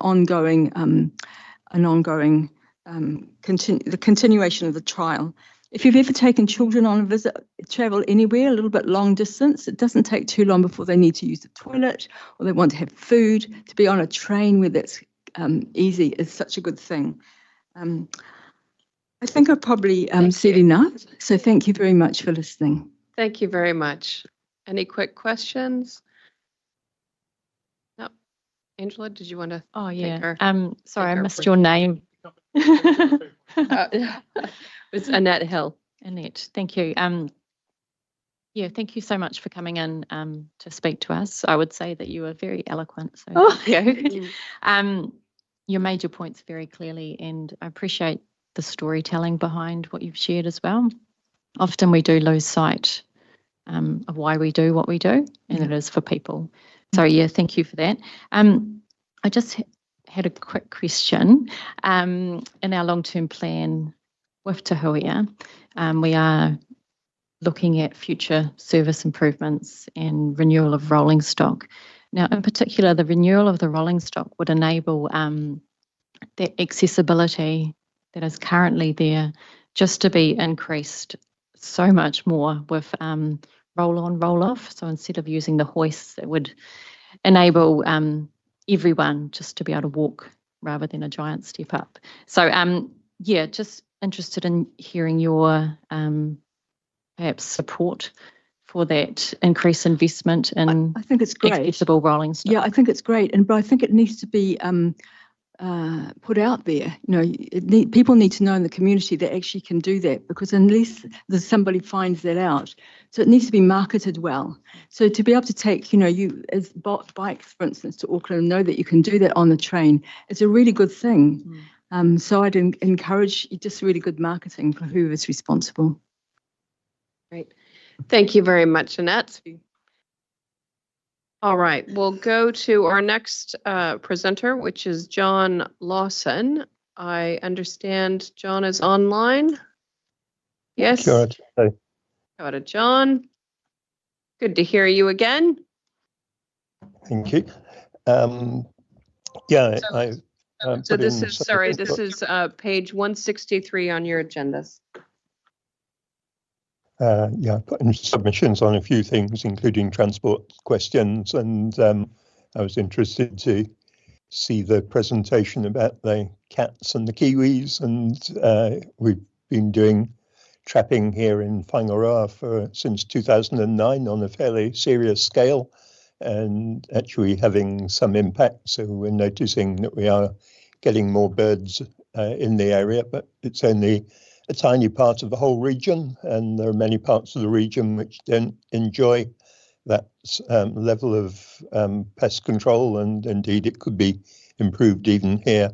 Speaker 7: the continuation of the trial. If you've ever taken children on a visit, travel anywhere, a little bit long distance, it doesn't take too long before they need to use the toilet or they want to have food. To be on a train where that's easy is such a good thing. I think I've probably said enough, so thank you very much for listening.
Speaker 1: Thank you very much. Any quick questions? No. Angela, did you want to?
Speaker 13: Oh,
Speaker 1: take
Speaker 13: yeah.
Speaker 1: her-
Speaker 13: Sorry, I
Speaker 1: take her
Speaker 13: missed
Speaker 1: break?
Speaker 13: your name.
Speaker 1: It's Annette Hill.
Speaker 13: Annette, thank you. Yeah, thank you so much for coming in to speak to us. I would say that you were very eloquent. So thank you. You made your points very clearly, and I appreciate the storytelling behind what you've shared as well. Often we do lose sight of why we do what we do, and it is for people. So yeah, thank you for that. I just had a quick question. In our long-term plan with Te Huia, we are looking at future service improvements and renewal of rolling stock. Now, in particular, the renewal of the rolling stock would enable that accessibility that is currently there just to be increased so much more with roll-on, roll-off. So instead of using the hoists, it would enable everyone just to be able to walk rather than a giant step up. So yeah, just interested in hearing your perhaps support for that increased investment in
Speaker 7: I think it's great.
Speaker 13: accessible rolling stock.
Speaker 7: Yeah, I think it's great, but I think it needs to be put out there. You know, people need to know in the community that actually can do that, because unless somebody finds that out, so it needs to be marketed well. So to be able to take, you know, you as bikes, for instance, to Auckland and know that you can do that on the train, it's a really good thing. So I'd encourage just really good marketing for whoever's responsible.
Speaker 1: Great. Thank you very much, Annette. All right, we'll go to our next presenter, which is John Lawson. I understand John is online. Yes.
Speaker 10: Sure.
Speaker 1: Got it, John. Good to hear you again.
Speaker 10: Thank you. Yeah,
Speaker 1: So this is, sorry, this is page 163 on your agendas.
Speaker 10: Yeah, I put in submissions on a few things, including transport questions, and I was interested to see the presentation about the cats and the kiwis, and we've been doing trapping here in Whangaroa since 2009 on a fairly serious scale, and actually having some impact. So we're noticing that we are getting more birds in the area, but it's only a tiny part of the whole region, and there are many parts of the region which don't enjoy that level of pest control, and indeed it could be improved even here.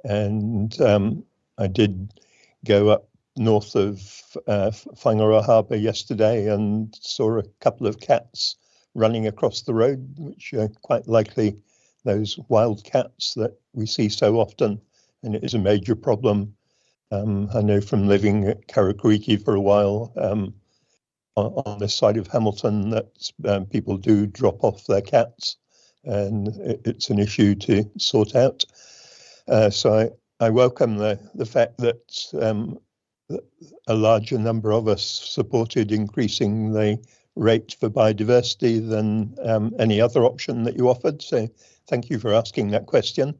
Speaker 10: And I did go up north of Whangaroa Harbour yesterday and saw a couple of cats running across the road, which are quite likely those wild cats that we see so often, and it is a major problem. I know from living at Karakuriki for a while, on this side of Hamilton that people do drop off their cats, and it's an issue to sort out. So I welcome the fact that a larger number of us supported increasing the rate for biodiversity than any other option that you offered. So thank you for asking that question.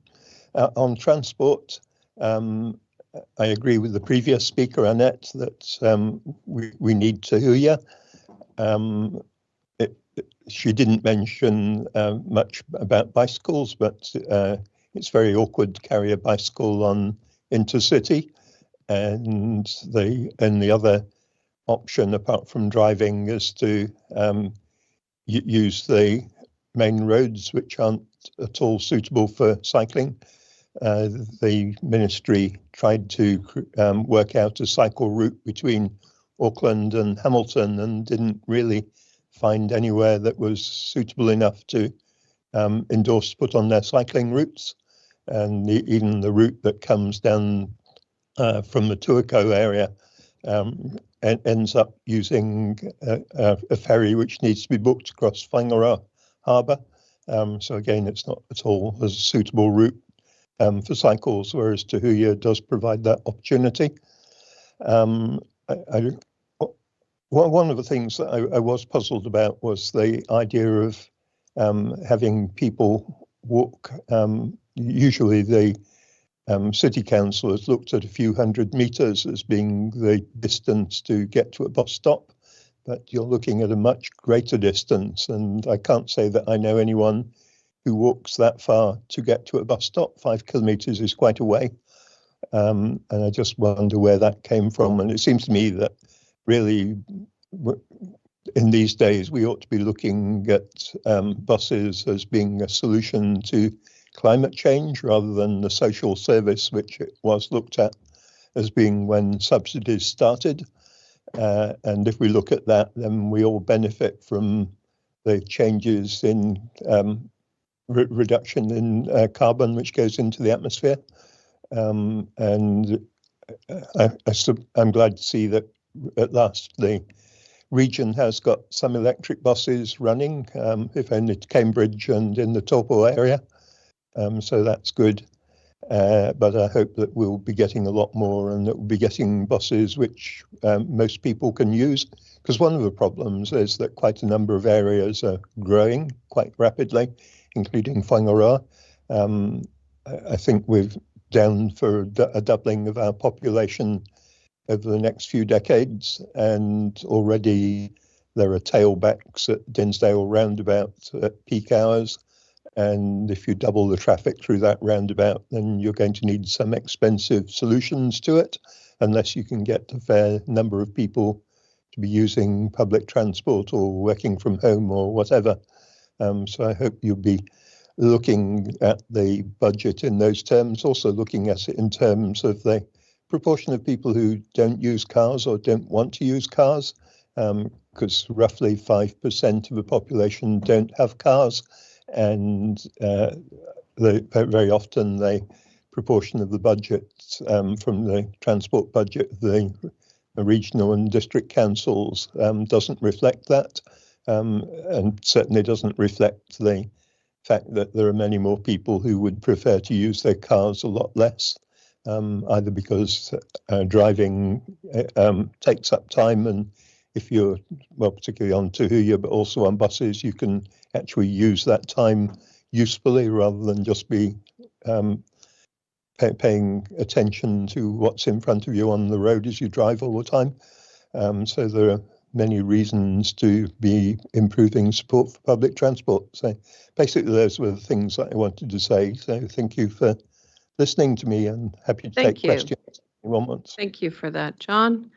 Speaker 10: On transport, I agree with the previous speaker, Annette, that we need Tahuya. She didn't mention much about bicycles, but it's very awkward to carry a bicycle on intercity. And the other option, apart from driving, is to use the main roads, which aren't at all suitable for cycling. The ministry tried to work out a cycle route between Auckland and Hamilton and didn't really find anywhere that was suitable enough to endorse to put on their cycling routes. And even the route that comes down from the Tuakau area ends up using a ferry which needs to be booked across Whangaroa Harbour. So again, it's not at all a suitable route for cycles, whereas Tahuya does provide that opportunity. One of the things that I was puzzled about was the idea of having people walk. Usually the City Council has looked at a few hundred metres as being the distance to get to a bus stop, but you're looking at a much greater distance, and I can't say that I know anyone who walks that far to get to a bus stop. 5 kilometres is quite a way, and I just wonder where that came from. And it seems to me that really in these days we ought to be looking at buses as being a solution to climate change rather than the social service which it was looked at as being when subsidies started. And if we look at that, then we all benefit from the changes in reduction in carbon which goes into the atmosphere. And I'm glad to see that at last the region has got some electric buses running, if only to Cambridge and in the Taupo area. So that's good. But I hope that we'll be getting a lot more, and that we'll be getting buses which most people can use. Because one of the problems is that quite a number of areas are growing quite rapidly, including Whangaroa. I think we're down for a doubling of our population over the next few decades, and already there are tailbacks at Dinsdale roundabout at peak hours. And if you double the traffic through that roundabout, then you're going to need some expensive solutions to it, unless you can get a fair number of people to be using public transport or working from home or whatever. So I hope you'll be looking at the budget in those terms, also looking at it in terms of the proportion of people who don't use cars or don't want to use cars, because roughly 5% of the population don't have cars. And very often the proportion of the budget from the transport budget of the regional and district councils doesn't reflect that, and certainly doesn't reflect the fact that there are many more people who would prefer to use their cars a lot less, either because driving takes up time, and if you're, well, particularly on Tahuya, but also on buses, you can actually use that time usefully rather than just be paying attention to what's in front of you on the road as you drive all the time. So there are many reasons to be improving support for public transport. So basically those were the things that I wanted to say. So thank you for listening to me, and happy to take questions if anyone wants.
Speaker 1: Thank you for that, John.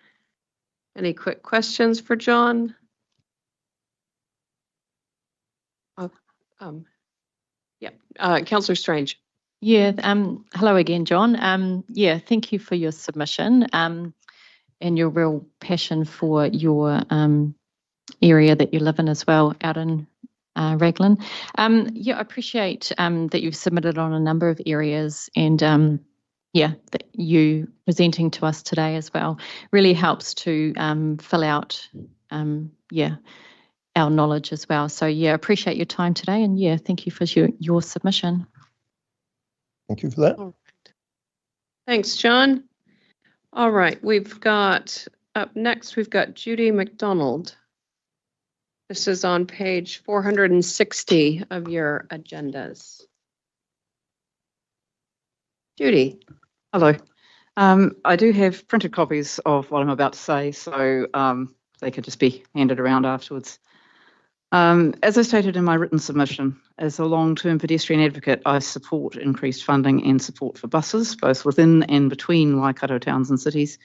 Speaker 1: Any quick questions for John? Councillor Strange.
Speaker 13: Yeah, hello again, John. Yeah, thank you for your submission and your real passion for your area that you live in as well, out in Raglan. Yeah, I appreciate that you've submitted on a number of areas, and yeah, that you presenting to us today as well really helps to fill out our knowledge as well. So yeah, appreciate your time today, and yeah, thank you for your submission.
Speaker 10: Thank you for that.
Speaker 1: All right. Thanks, John. All right, up next, we've got Judy McDonald. This is on page 460 of your agendas. Judy.
Speaker 11: Hello. I do have printed copies of what I'm about to say, so they could just be handed around afterwards. As I stated in my written submission, as a long-term pedestrian advocate, I support increased funding and support for buses, both within and between Waikato towns and cities.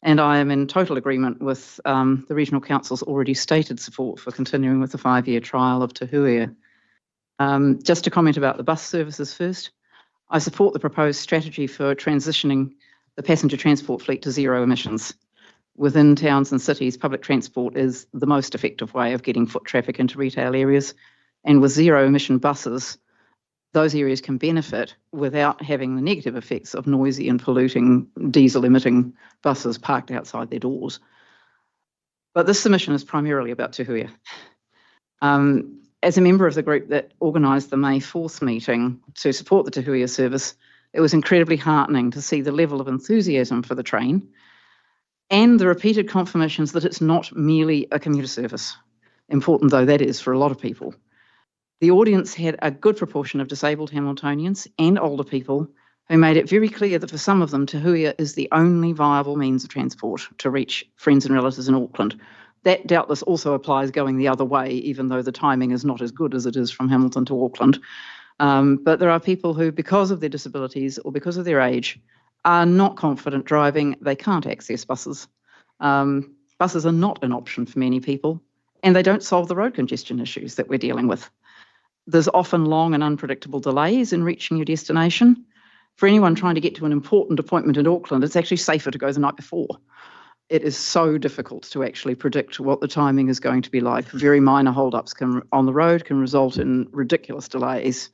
Speaker 11: And I am in total agreement with the Regional Council's already stated support for continuing with the 5-year trial of Te Huia. Just to comment about the bus services first, I support the proposed strategy for transitioning the passenger transport fleet to zero emissions. Within towns and cities, public transport is the most effective way of getting foot traffic into retail areas. And with zero emission buses, those areas can benefit without having the negative effects of noisy and polluting diesel emitting buses parked outside their doors. But this submission is primarily about Te Huia. As a member of the group that organised the May 4th meeting to support the Te Huia service, it was incredibly heartening to see the level of enthusiasm for the train and the repeated confirmations that it's not merely a commuter service, important though that is for a lot of people. The audience had a good proportion of disabled Hamiltonians and older people who made it very clear that for some of them, Te Huia is the only viable means of transport to reach friends and relatives in Auckland. That doubtless also applies going the other way, even though the timing is not as good as it is from Hamilton to Auckland. But there are people who, because of their disabilities or because of their age, are not confident driving. They can't access buses. Buses are not an option for many people, and they don't solve the road congestion issues that we're dealing with. There's often long and unpredictable delays in reaching your destination. For anyone trying to get to an important appointment in Auckland, it's actually safer to go the night before. It is so difficult to actually predict what the timing is going to be like. Very minor holdups on the road can result in ridiculous delays.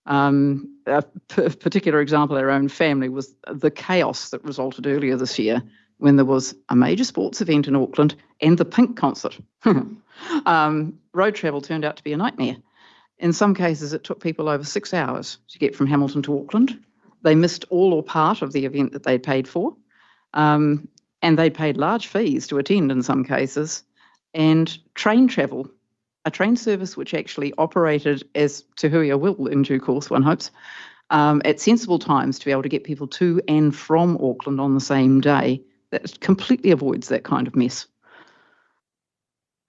Speaker 11: A particular example of our own family was the chaos that resulted earlier this year when there was a major sports event in Auckland and the Pink concert. Road travel turned out to be a nightmare. In some cases, it took people over 6 hours to get from Hamilton to Auckland. They missed all or part of the event that they'd paid for, and they'd paid large fees to attend in some cases. And train travel, a train service which actually operated as Te Huia will in due course, one hopes, at sensible times to be able to get people to and from Auckland on the same day, that completely avoids that kind of mess.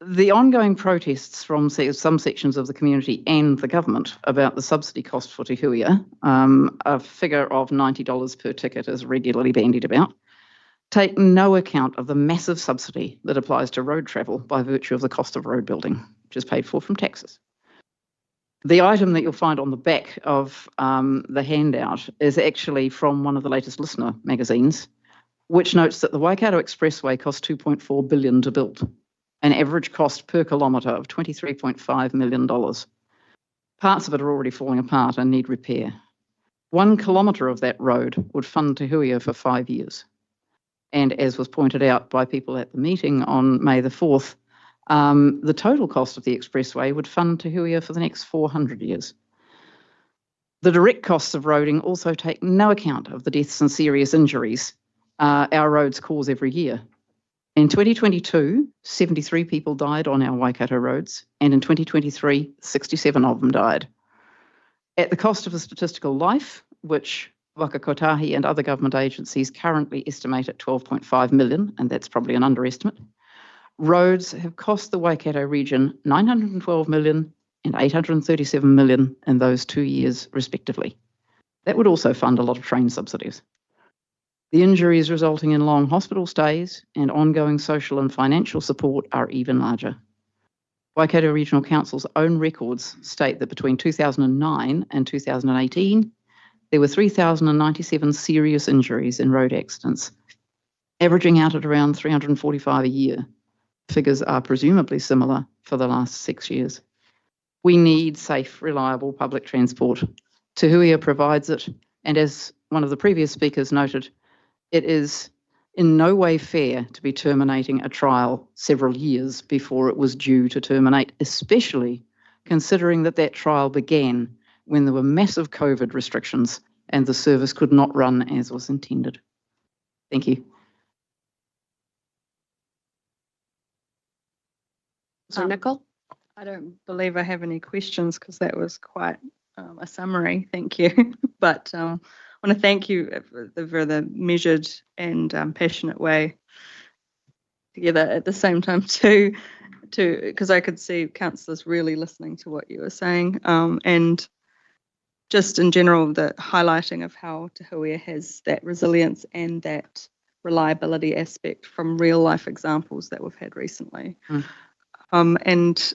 Speaker 11: The ongoing protests from some sections of the community and the government about the subsidy cost for Te Huia, a figure of $90 per ticket is regularly bandied about, take no account of the massive subsidy that applies to road travel by virtue of the cost of road building, which is paid for from taxes. The item that you'll find on the back of the handout is actually from one of the latest Listener magazines, which notes that the Waikato Expressway cost $2.4 billion to build, an average cost per kilometre of $23.5 million. Parts of it are already falling apart and need repair. 1 kilometre of that road would fund Te Huia for 5 years. And as was pointed out by people at the meeting on May the 4th, the total cost of the expressway would fund Te Huia for the next 400 years. The direct costs of roading also take no account of the deaths and serious injuries our roads cause every year. In 2022, 73 people died on our Waikato roads, and in 2023, 67 of them died. At the cost of a statistical life, which Waka Kotahi and other government agencies currently estimate at $12.5 million, and that's probably an underestimate, roads have cost the Waikato region $912 million and $837 million in those 2 years, respectively. That would also fund a lot of train subsidies. The injuries resulting in long hospital stays and ongoing social and financial support are even larger. Waikato Regional Council's own records state that between 2009 and 2018, there were 3,097 serious injuries in road accidents, averaging out at around 345 a year. Figures are presumably similar for the last 6 years. We need safe, reliable public transport. Te Huia provides it, and as one of the previous speakers noted, it is in no way fair to be terminating a trial several years before it was due to terminate, especially considering that that trial began when there were massive COVID restrictions and the service could not run as was intended. Thank you.
Speaker 1: So Nicole?
Speaker 15: I don't believe I have any questions because that was quite a summary. Thank you. But I want to thank you for the measured and passionate way together at the same time too, because I could see councillors really listening to what you were saying, and just in general the highlighting of how Te Huia has that resilience and that reliability aspect from real life examples that we've had recently. And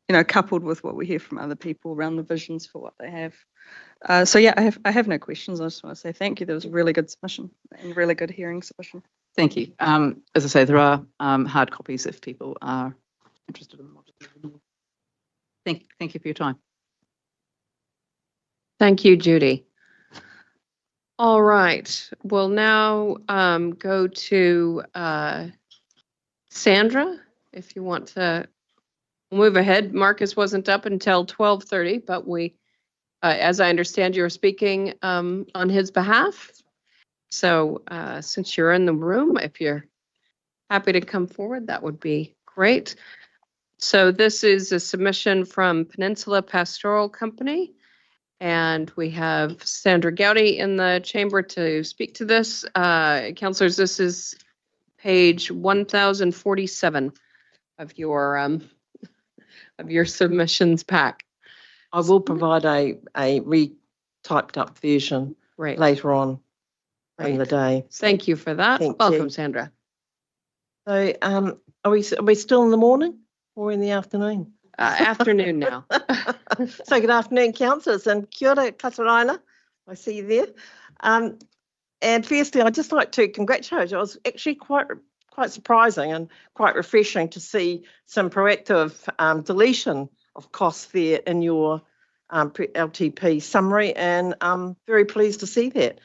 Speaker 15: you know, coupled with what we hear from other people around the visions for what they have. So yeah, I have no questions. I just want to say thank you. That was a really good submission and really good hearing submission.
Speaker 11: Thank you. As I say, there are hard copies if people are interested in them. Thank you for your time.
Speaker 1: Thank you, Judy. All right, we'll now go to Sandra, if you want to move ahead. Marcus wasn't up until 12:30, but we, as I understand, you're speaking on his behalf. So since you're in the room, if you're happy to come forward, that would be great. So this is a submission from Peninsula Pastoral Company, and we have Sandra Gowdy in the chamber to speak to this. Councillors, this is page 1047 of your submissions pack.
Speaker 12: I will provide a re-typed up version later on in the day.
Speaker 1: Thank you for that. Welcome, Sandra.
Speaker 12: So are we still in the morning or in the afternoon?
Speaker 1: Afternoon now.
Speaker 12: So good afternoon, councillors, and kia ora katoraina. I see you there. And firstly, I'd just like to congratulate you. It was actually quite surprising and quite refreshing to see some proactive deletion of costs there in your LTP summary, and I'm very pleased to see that.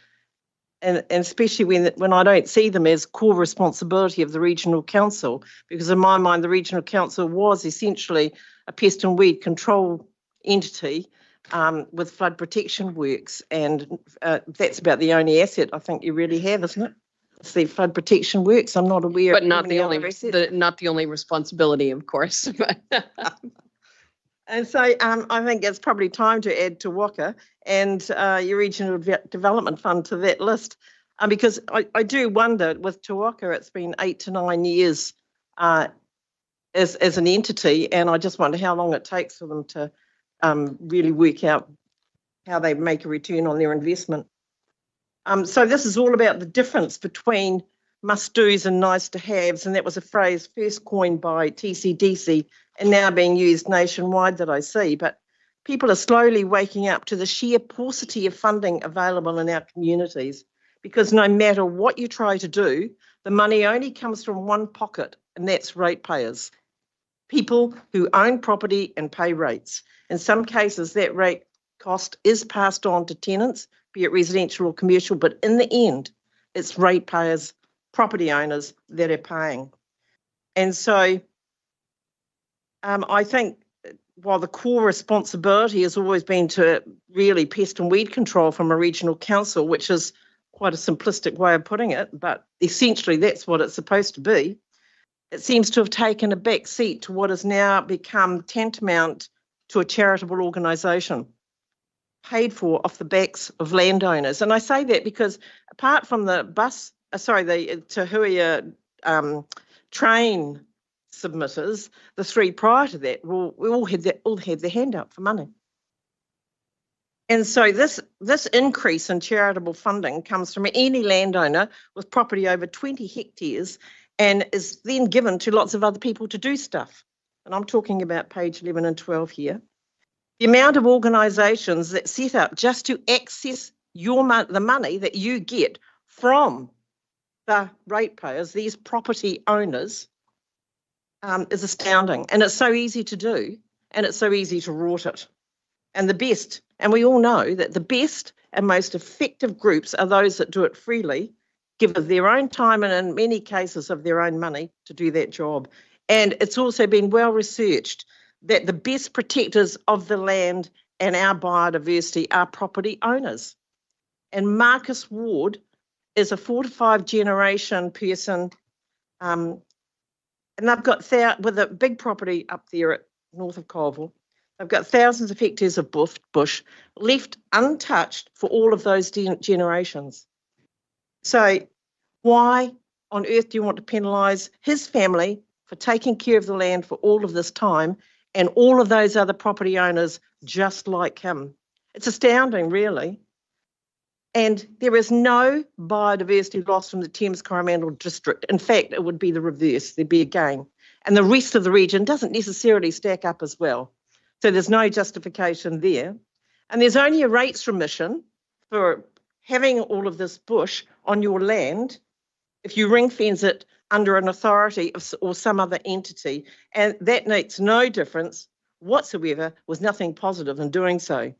Speaker 12: And especially when I don't see them as core responsibility of the Regional Council, because in my mind the Regional Council was essentially a pest and weed control entity with flood protection works, and that's about the only asset I think you really have, isn't it? It's the flood protection works. I'm not aware,
Speaker 1: but
Speaker 12: of
Speaker 1: not the only
Speaker 12: not
Speaker 1: the only responsibility, of course.
Speaker 12: And so I think it's probably time to add Te Waka and your Regional Development Fund to that list, because I do wonder with Te Waka, it's been 8 to 9 years as an entity, and I just wonder how long it takes for them to really work out how they make a return on their investment. So this is all about the difference between must-dos and nice-to-haves, and that was a phrase first coined by TCDC and now being used nationwide that I see. But people are slowly waking up to the sheer paucity of funding available in our communities, because no matter what you try to do, the money only comes from one pocket, and that's ratepayers, people who own property and pay rates. In some cases, that rate cost is passed on to tenants, be it residential or commercial, but in the end, it's ratepayers, property owners that are paying. And so I think while the core responsibility has always been to really pest and weed control from a regional council, which is quite a simplistic way of putting it, but essentially that's what it's supposed to be, it seems to have taken a back seat to what has now become tantamount to a charitable organisation paid for off the backs of landowners. And I say that because apart from the the Te Huia train submitters, the three prior to that, we all had their hand up for money. And so this increase in charitable funding comes from any landowner with property over 20 hectares and is then given to lots of other people to do stuff. And I'm talking about page 11 and 12 here. The amount of organisations that set up just to access the money that you get from the ratepayers, these property owners, is astounding. And it's so easy to do, and it's so easy to rort it. And the best, and we all know that the best and most effective groups are those that do it freely give of their own time and in many cases of their own money to do that job. And it's also been well researched that the best protectors of the land and our biodiversity are property owners. And Marcus Ward is a 4 to 5 generation person, and they've got with a big property up there at north of Colville. They've got thousands of hectares of bush left untouched for all of those generations. So why on earth do you want to penalise his family for taking care of the land for all of this time and all of those other property owners just like him? It's astounding, really. And there is no biodiversity loss from the Thames Coromandel district. In fact, it would be the reverse. There'd be a gain. And the rest of the region doesn't necessarily stack up as well. So there's no justification there. And there's only a rates remission for having all of this bush on your land if you ring fence it under an authority or some other entity. And that makes no difference whatsoever, with nothing positive in doing so.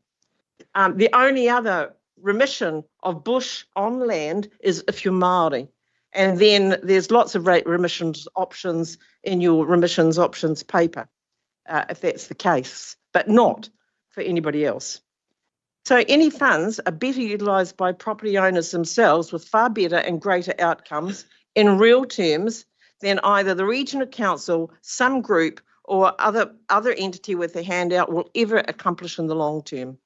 Speaker 12: The only other remission of bush on land is if you're Māori. And then there's lots of rate remissions options in your remissions options paper, if that's the case, but not for anybody else. So any funds are better utilised by property owners themselves with far better and greater outcomes in real terms than either the regional council, some group or other entity with a handout will ever accomplish in the long term.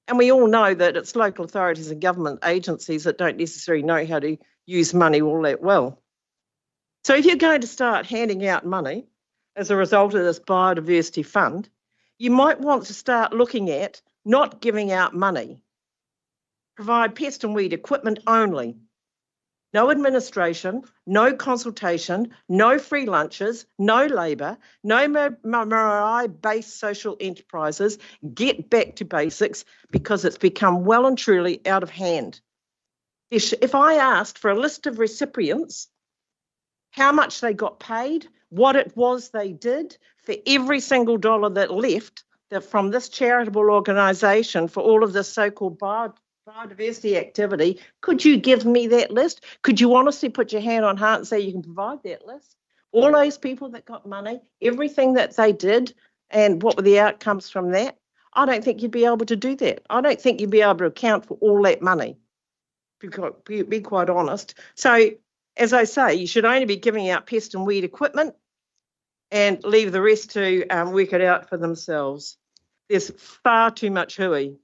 Speaker 12: And we all know that it's local authorities and government agencies that don't necessarily know how to use money all that well. So if you're going to start handing out money as a result of this biodiversity fund, you might want to start looking at not giving out money. Provide pest and weed equipment only. No administration, no consultation, no free lunches, no labour, no Marai-based social enterprises. Get back to basics because it's become well and truly out of hand. If I asked for a list of recipients, how much they got paid, what it was they did for every single dollar that left from this charitable organisation for all of this so-called biodiversity activity, could you give me that list? Could you honestly put your hand on heart and say you can provide that list? All those people that got money, everything that they did, and what were the outcomes from that? I don't think you'd be able to do that. I don't think you'd be able to account for all that money, be quite honest. So, as I say, you should only be giving out pest and weed equipment and leave the rest to work it out for themselves. There's far too much hui,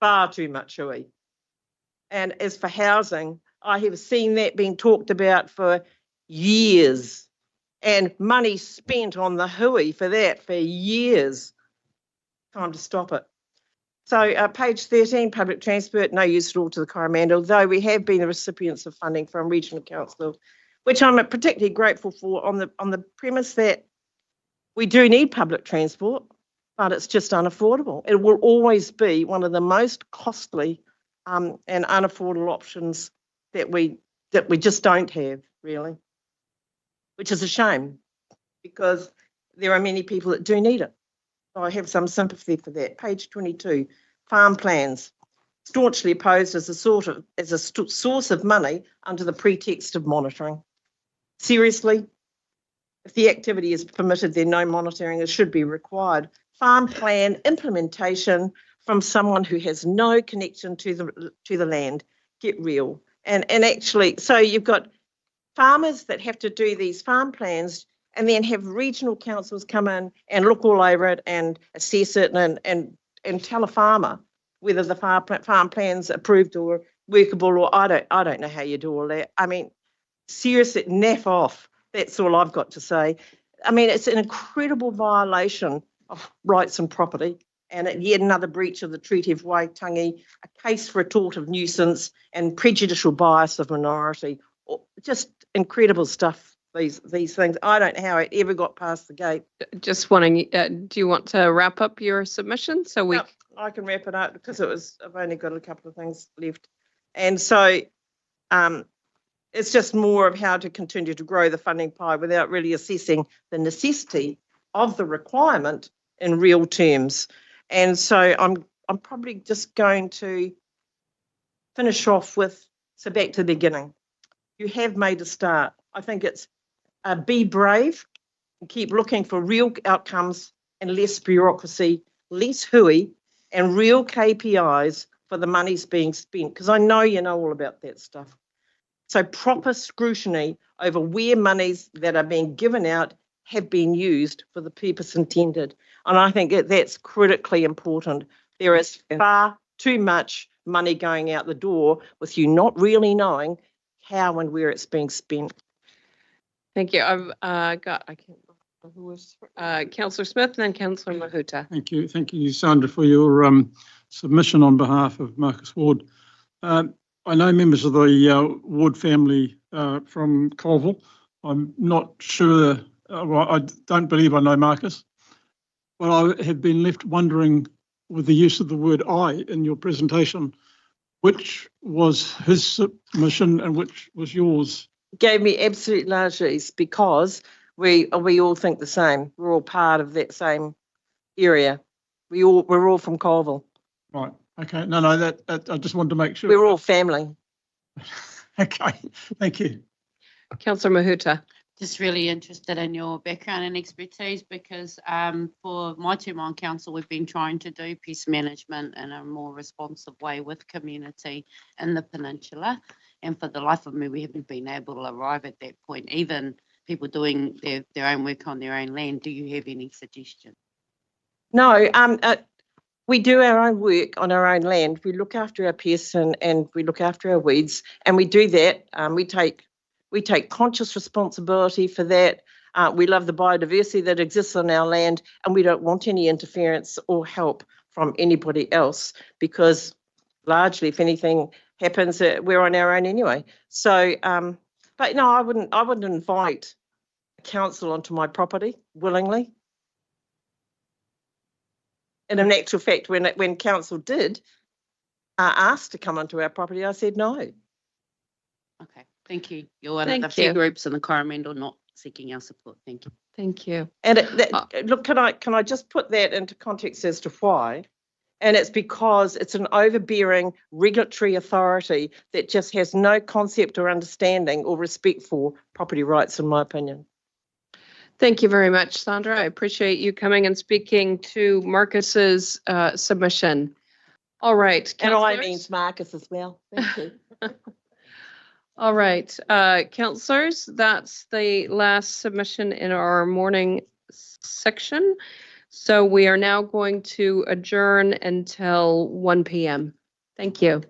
Speaker 12: far too much hui. And as for housing, I have seen that being talked about for years and money spent on the hui for that for years. Time to stop it. So page 13, public transport, no use at all to the Coromandel, though we have been the recipients of funding from Regional Council, which I'm particularly grateful for on the premise that we do need public transport, but it's just unaffordable. It will always be one of the most costly and unaffordable options that we just don't have, really, which is a shame because there are many people that do need it. So I have some sympathy for that. Page 22, farm plans, staunchly opposed as a source of money under the pretext of monitoring. Seriously, if the activity is permitted, then no monitoring it should be required. Farm plan implementation from someone who has no connection to the land. Get real. And actually, so you've got farmers that have to do these farm plans and then have regional councils come in and look all over it and assess it and tell a farmer whether the farm plan's approved or workable, or I don't know how you do all that. I mean, seriously, naff off. That's all I've got to say. I mean, it's an incredible violation of rights and property, and yet another breach of the Treaty of Waitangi, a case for a tort of nuisance and prejudicial bias of minority. Just incredible stuff, these things. I don't know how it ever got past the gate.
Speaker 1: Just wanting, do you want to wrap up your submission? So we.
Speaker 12: No, I can wrap it up because I've only got a couple of things left. And so it's just more of how to continue to grow the funding pie without really assessing the necessity of the requirement in real terms. And so I'm probably just going to finish off with, so back to the beginning. you have made a start. I think it's be brave and keep looking for real outcomes and less bureaucracy, less hooey, and real KPIs for the money's being spent, because I know you know all about that stuff. So proper scrutiny over where monies that are being given out have been used for the purpose intended. And I think that's critically important. There is far too much money going out the door with you not really knowing how and where it's being spent.
Speaker 1: Thank you. I can't remember who was, Councillor Smith and then Councillor Mahuta.
Speaker 16: Thank you, Sandra, for your submission on behalf of Marcus Ward. I know members of the Ward family from Colville. I'm not sure, well, I don't believe I know Marcus, but I have been left wondering, with the use of the word "I" in your presentation, which was his submission and which was yours?
Speaker 12: Gave me absolute largesse because we all think the same. We're all part of that same area. We're all from Colville.
Speaker 16: Right. Okay. No, that I just wanted to make sure.
Speaker 12: We're all family.
Speaker 16: Okay. Thank you.
Speaker 1: Councillor Mahuta.
Speaker 20: Just really interested in your background and expertise because for my term on council, we've been trying to do peace management in a more responsive way with community in the peninsula. And for the life of me, we haven't been able to arrive at that point, even people doing their own work on their own land. Do you have any suggestions?
Speaker 12: No, we do our own work on our own land. We look after our pests and we look after our weeds, and we do that. We take conscious responsibility for that. We love the biodiversity that exists on our land, and we don't want any interference or help from anybody else because largely, if anything happens, we're on our own anyway. So, but no, I wouldn't invite a council onto my property willingly. And in actual fact, when council did ask to come onto our property, I said no.
Speaker 20: Okay, thank you. You're one of the few groups in the Coromandel not seeking our support. Thank you.
Speaker 1: Thank you.
Speaker 12: And look, can I just put that into context as to why? And it's because it's an overbearing regulatory authority that just has no concept or understanding or respect for property rights, in my opinion.
Speaker 1: Thank you very much, Sandra. I appreciate you coming and speaking to Marcus's submission. All right.
Speaker 12: And I means Marcus as well. Thank you.
Speaker 1: All right. Councillors, that's the last submission in our morning section. So we are now going to adjourn until 1 p.m. Thank you.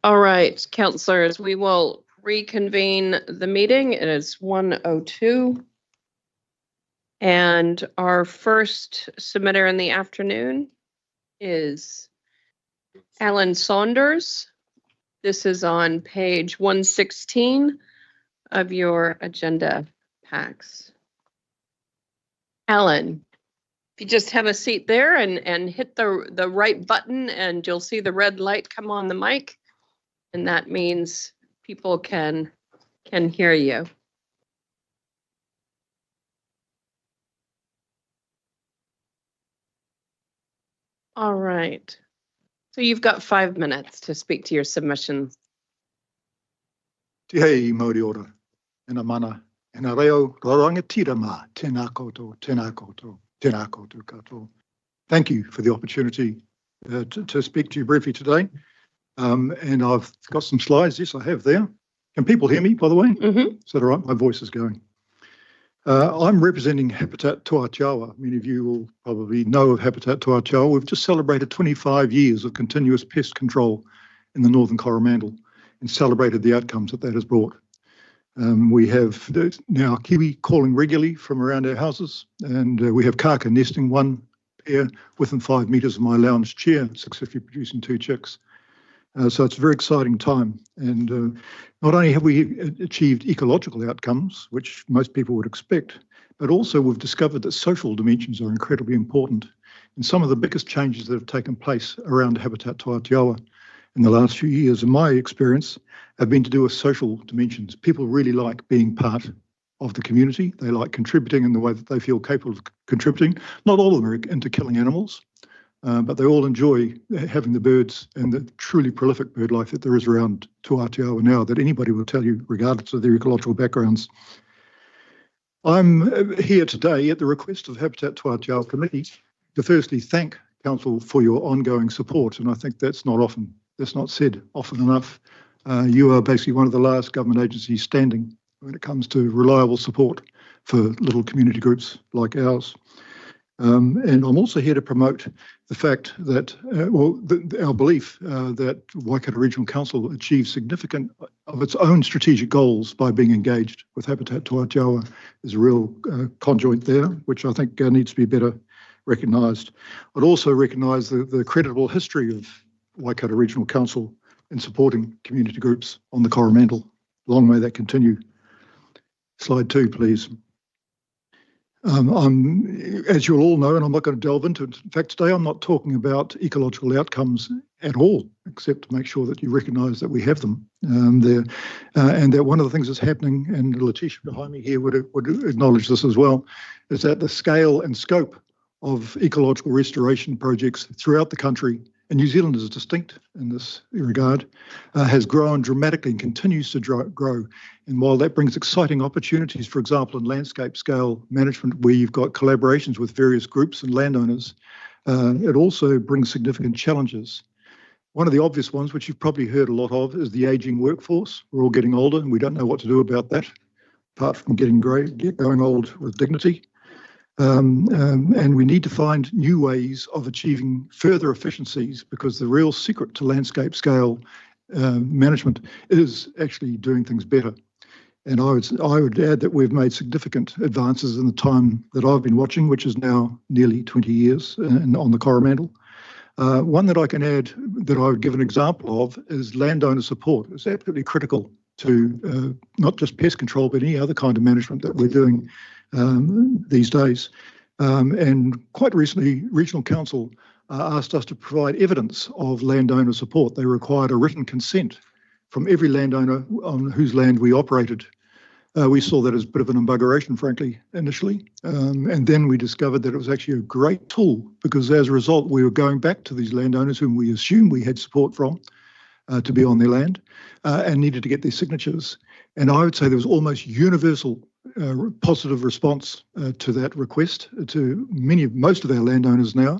Speaker 1: All right, councillors, we will reconvene the meeting. It is 1:02. And our first submitter in the afternoon is Alan Saunders. This is on page 116 of your agenda packs. Alan, if you just have a seat there and hit the right button, and you'll see the red light come on the mic, and that means people can hear you. All right. So you've got 5 minutes to speak to your submission.
Speaker 17: Te hei Māori ora, ena mana, ena reo, rangatira mā, tēnā koutou, tēnā koutou, tēnā koutou katoa. Thank you for the opportunity to speak to you briefly today. And I've got some slides. Yes, I have there. Can people hear me, by the way? Mm-hmm. Is that all right? My voice is going. I'm representing Habitat Tuatawa. Many of you will probably know of Habitat Tuatawa. We've just celebrated 25 years of continuous pest control in the Northern Coromandel and celebrated the outcomes that has brought. We have now kiwi calling regularly from around our houses, and we have kaka nesting one pair within 5 metres of my lounge chair, 650 producing 2 chicks. So it's a very exciting time. And not only have we achieved ecological outcomes, which most people would expect, but also we've discovered that social dimensions are incredibly important. And some of the biggest changes that have taken place around Habitat Tuatawa in the last few years, in my experience, have been to do with social dimensions. People really like being part of the community. They like contributing in the way that they feel capable of contributing. Not all of them are into killing animals. But they all enjoy having the birds and the truly prolific bird life that there is around Tuatawa now, that anybody will tell you, regardless of their ecological backgrounds. I'm here today at the request of Habitat Tuatawa Committee to firstly thank Council for your ongoing support, and I think that's not said often enough. You are basically one of the last government agencies standing when it comes to reliable support for little community groups like ours. And I'm also here to promote the fact that, our belief that Waikato Regional Council achieved significant of its own strategic goals by being engaged with Habitat Tuatawa. Is a real conjoint there, which I think needs to be better recognised. I'd also recognise the creditable history of Waikato Regional Council in supporting community groups on the Coromandel. Long may that continue. Slide 2, please. As you'll all know, and I'm not going to delve into it, in fact, today I'm not talking about ecological outcomes at all, except to make sure that you recognise that we have them there. And that one of the things that's happening, and Letitia behind me here would acknowledge this as well, is that the scale and scope of ecological restoration projects throughout the country, and New Zealand is distinct in this regard, has grown dramatically and continues to grow. And while that brings exciting opportunities, for example, in landscape scale management, where you've got collaborations with various groups and landowners, it also brings significant challenges. One of the obvious ones, which you've probably heard a lot of, is the ageing workforce. We're all getting older and we don't know what to do about that, apart from going old with dignity. And we need to find new ways of achieving further efficiencies, because the real secret to landscape scale management is actually doing things better. And I would add that we've made significant advances in the time that I've been watching, which is now nearly 20 years on the Coromandel. One that I can add that I would give an example of is landowner support. It's absolutely critical to not just pest control, but any other kind of management that we're doing these days. And quite recently, Regional Council asked us to provide evidence of landowner support. They required a written consent from every landowner on whose land we operated. We saw that as a bit of an embuggeration, frankly, initially. And then we discovered that it was actually a great tool, because as a result, we were going back to these landowners whom we assumed we had support from to be on their land and needed to get their signatures. And I would say there was almost universal positive response to that request to most of our landowners now.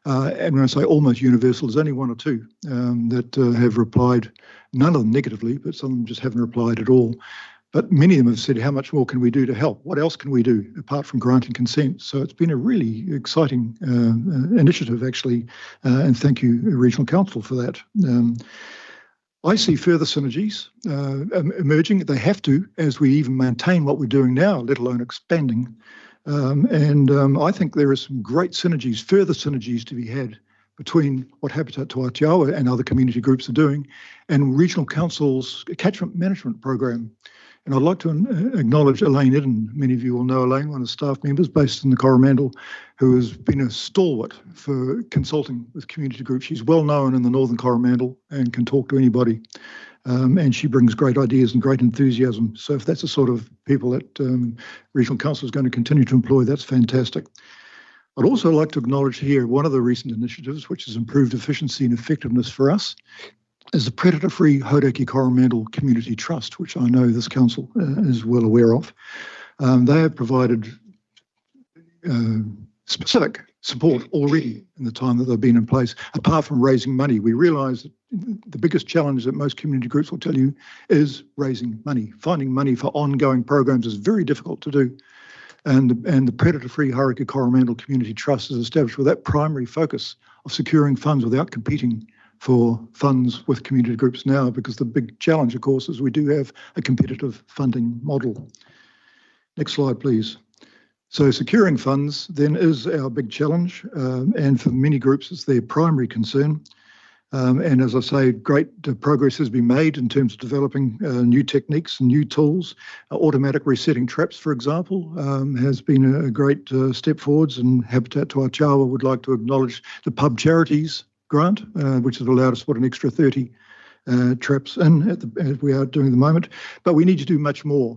Speaker 17: And when I say almost universal, there's only 1 or 2 that have replied, none of them negatively, but some of them just haven't replied at all. But many of them have said, how much more can we do to help? What else can we do apart from granting consent? So it's been a really exciting initiative, actually, and thank you, Regional Council, for that. I see further synergies emerging. They have to, as we even maintain what we're doing now, let alone expanding. I think there are some great synergies, further synergies to be had between what Habitat Te Aotearoa and other community groups are doing and Regional Council's catchment management program. And I'd like to acknowledge Elaine Eden. Many of you will know Elaine, one of the staff members based in the Coromandel, who has been a stalwart for consulting with community groups. She's well known in the Northern Coromandel and can talk to anybody. And she brings great ideas and great enthusiasm. So if that's the sort of people that Regional Council is going to continue to employ, that's fantastic. I'd also like to acknowledge here one of the recent initiatives, which has improved efficiency and effectiveness for us, is the Predator-Free Hauraki Coromandel Community Trust, which I know this council is well aware of. They have provided specific support already in the time that they've been in place, apart from raising money. We realise that the biggest challenge that most community groups will tell you is raising money. Finding money for ongoing programs is very difficult to do. And the Predator-Free Hauraki Coromandel Community Trust is established with that primary focus of securing funds without competing for funds with community groups now, because the big challenge, of course, is we do have a competitive funding model. Next slide, please. So securing funds then is our big challenge, and for many groups it's their primary concern. And as I say, great progress has been made in terms of developing new techniques and new tools. Automatic resetting traps, for example, has been a great step forwards, and Habitat Te Aotearoa would like to acknowledge the Pub Charities grant, which has allowed us to put an extra 30 traps in as we are doing at the moment. But we need to do much more.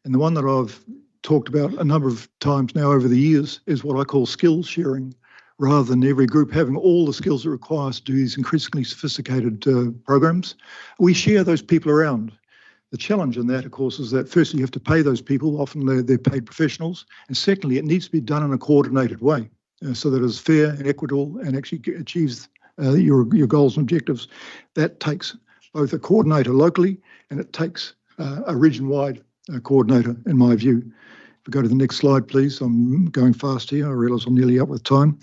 Speaker 17: And the one that I've talked about a number of times now over the years is what I call skills sharing, rather than every group having all the skills it requires to do these increasingly sophisticated programs. We share those people around. The challenge in that, of course, is that firstly you have to pay those people, often they're paid professionals, and secondly it needs to be done in a coordinated way so that it's fair and equitable and actually achieves your goals and objectives. That takes both a coordinator locally and it takes a region-wide coordinator, in my view. If we go to the next slide, please. I'm going fast here. I realise I'm nearly up with time.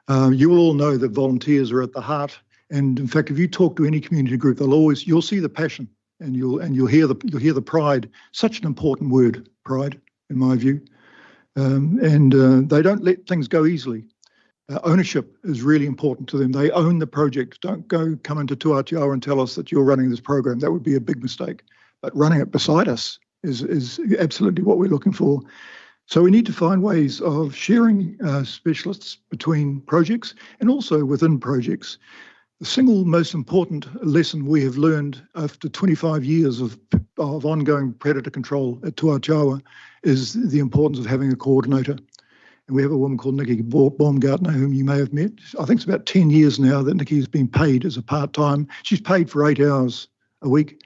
Speaker 17: You will all know that volunteers are at the heart. And in fact, if you talk to any community group, you'll see the passion and you'll hear the pride. Such an important word, pride, in my view. They don't let things go easily. Ownership is really important to them. They own the project. Don't come into Te Aotearoa and tell us that you're running this program. That would be a big mistake. But running it beside us is absolutely what we're looking for. So we need to find ways of sharing specialists between projects and also within projects. The single most important lesson we have learned after 25 years of ongoing predator control at Te Aotearoa is the importance of having a coordinator. And we have a woman called Nikki Baumgartner, whom you may have met. I think it's about 10 years now that Nikki has been paid as a part-time. She's paid for 8 hours a week.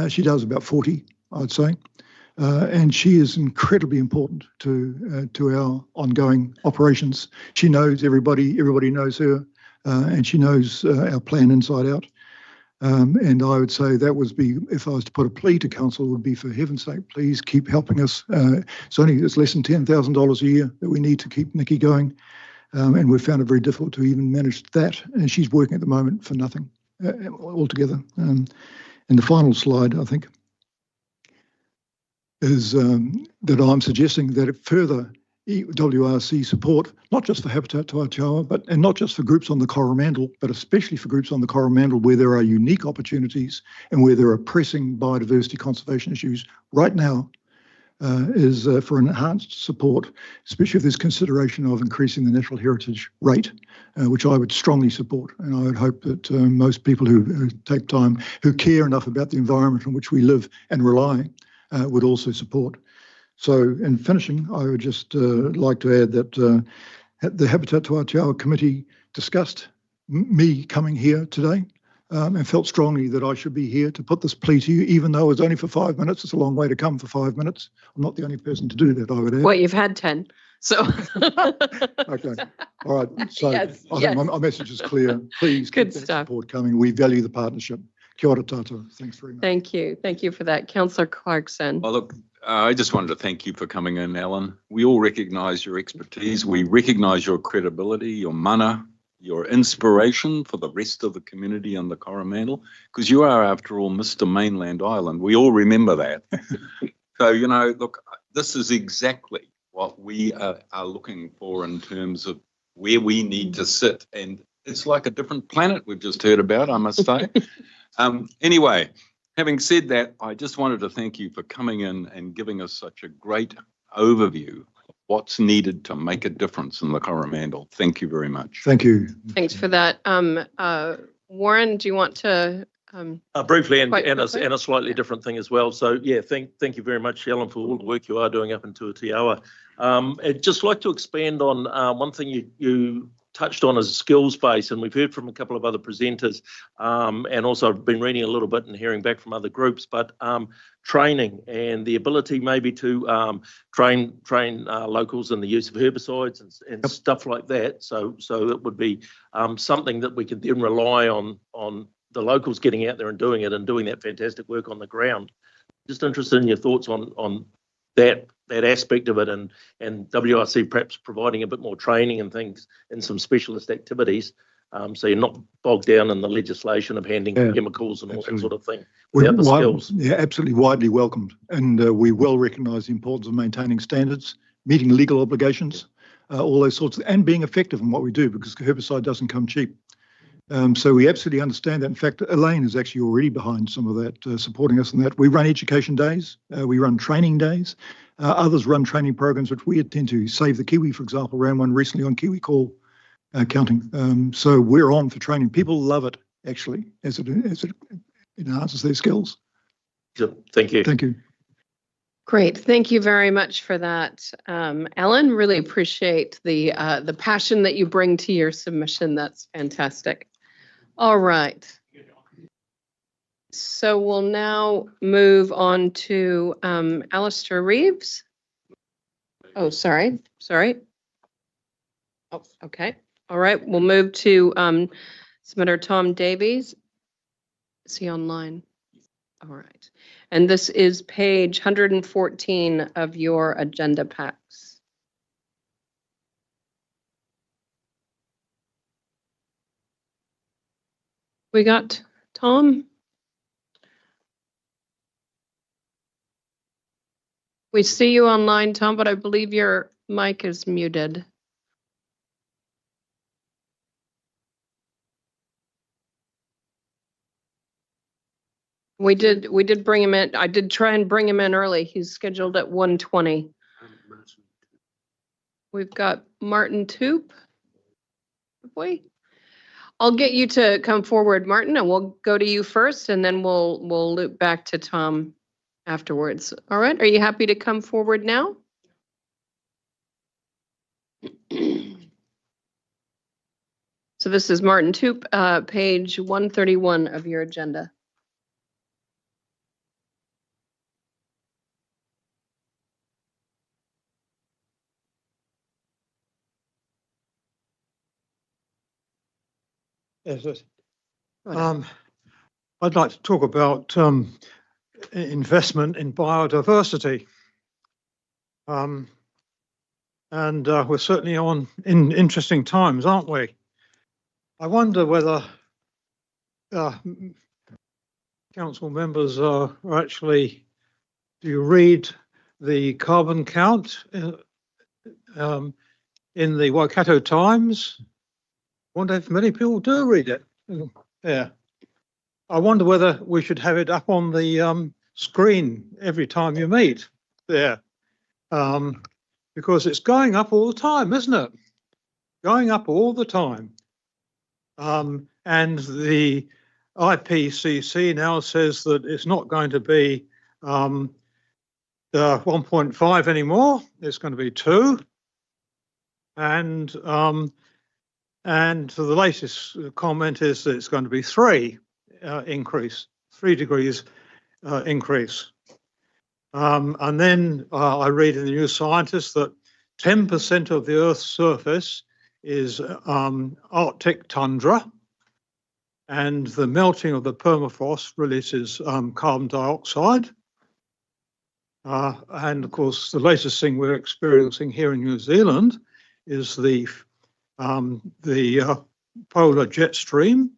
Speaker 17: She does about 40, I'd say. And she is incredibly important to our ongoing operations. She knows everybody knows her, and she knows our plan inside out. And I would say that would be, if I was to put a plea to council, would be, for heaven's sake, please keep helping us. It's less than $10,000 a year that we need to keep Nikki going. And we've found it very difficult to even manage that. And she's working at the moment for nothing altogether. And the final slide, I think, is that I'm suggesting that further WRC support, not just for Habitat Te Aotearoa, and not just for groups on the Coromandel, but especially for groups on the Coromandel where there are unique opportunities and where there are pressing biodiversity conservation issues right now, is for enhanced support, especially if there's consideration of increasing the natural heritage rate, which I would strongly support. And I would hope that most people who take time, who care enough about the environment in which we live and rely, would also support. So in finishing, I would just like to add that the Habitat Te Aotearoa Committee discussed me coming here today and felt strongly that I should be here to put this plea to you, even though it's only for 5 minutes. It's a long way to come for 5 minutes. I'm not the only person to do that, I would add.
Speaker 1: Well, you've had 10, so.
Speaker 17: Okay, all right. So
Speaker 1: yes,
Speaker 17: I think my message is clear. Please keep that support coming. We value the partnership. Kia ora tātou. Thanks very much.
Speaker 1: Thank you. Thank you for that. Councillor Clarkson.
Speaker 8: Oh, look, I just wanted to thank you for coming in, Alan. We all recognise your expertise. We recognise your credibility, your mana, your inspiration for the rest of the community on the Coromandel, because you are, after all, Mr. Mainland Island. We all remember that. So, you know, look, this is exactly what we are looking for in terms of where we need to sit. And it's like a different planet we've just heard about, I must say. Anyway, having said that, I just wanted to thank you for coming in and giving us such a great overview of what's needed to make a difference in the Coromandel. Thank you very much.
Speaker 17: Thank you.
Speaker 1: Thanks for that. Warren, do you want to?
Speaker 9: Briefly, and a slightly different thing as well. So, yeah, thank you very much, Ellen, for all the work you are doing up in Tuatiawa. I'd just like to expand on one thing you touched on as skills base, and we've heard from a couple of other presenters, and also I've been reading a little bit and hearing back from other groups, but training and the ability maybe to train locals in the use of herbicides and stuff like that. So it would be something that we could then rely on the locals getting out there and doing it and doing that fantastic work on the ground. Just interested in your thoughts on that aspect of it, and WRC perhaps providing a bit more training and things in some specialist activities, so you're not bogged down in the legislation of handing chemicals and all that sort of thing without the skills.
Speaker 17: Yeah, absolutely widely welcomed, and we well recognise the importance of maintaining standards, meeting legal obligations, all those sorts of, and being effective in what we do, because herbicide doesn't come cheap. So we absolutely understand that. In fact, Elaine is actually already behind some of that, supporting us in that. We run education days, we run training days, others run training programs, which we attend to. Save the Kiwi, for example, ran one recently on Kiwi call counting. So we're on for training. People love it, actually, as it enhances their skills.
Speaker 9: Thank you.
Speaker 17: Thank you.
Speaker 1: Great, thank you very much for that, Ellen. Really appreciate the passion that you bring to your submission. That's fantastic. All right. So we'll now move on to Alistair Reeves. Oh, sorry. Oh, okay. All right, we'll move to submitter Tom Davies. Is he online? All right. And this is page 114 of your agenda packs. We got Tom. We see you online, Tom, but I believe your mic is muted. We did bring him in. I did try and bring him in early. He's scheduled at 1:20. We've got Martin Toop. I'll get you to come forward, Martin, and we'll go to you first, and then we'll loop back to Tom afterwards. All right, are you happy to come forward now? So this is Martin Toop, page 131 of your agenda.
Speaker 18: Yes, I'd like to talk about investment in biodiversity. And we're certainly in interesting times, aren't we? I wonder whether council members are actually, do you read the carbon count in the Waikato Times? I wonder if many people do read it. Yeah. I wonder whether we should have it up on the screen every time you meet there. Because it's going up all the time, isn't it? Going up all the time. And the IPCC now says that it's not going to be the 1.5 anymore. It's going to be 2. And the latest comment is that it's going to be 3 increase, 3 degrees increase. And then I read in the New Scientist that 10% of the Earth's surface is Arctic tundra, and the melting of the permafrost releases carbon dioxide. And of course, the latest thing we're experiencing here in New Zealand is the polar jet stream.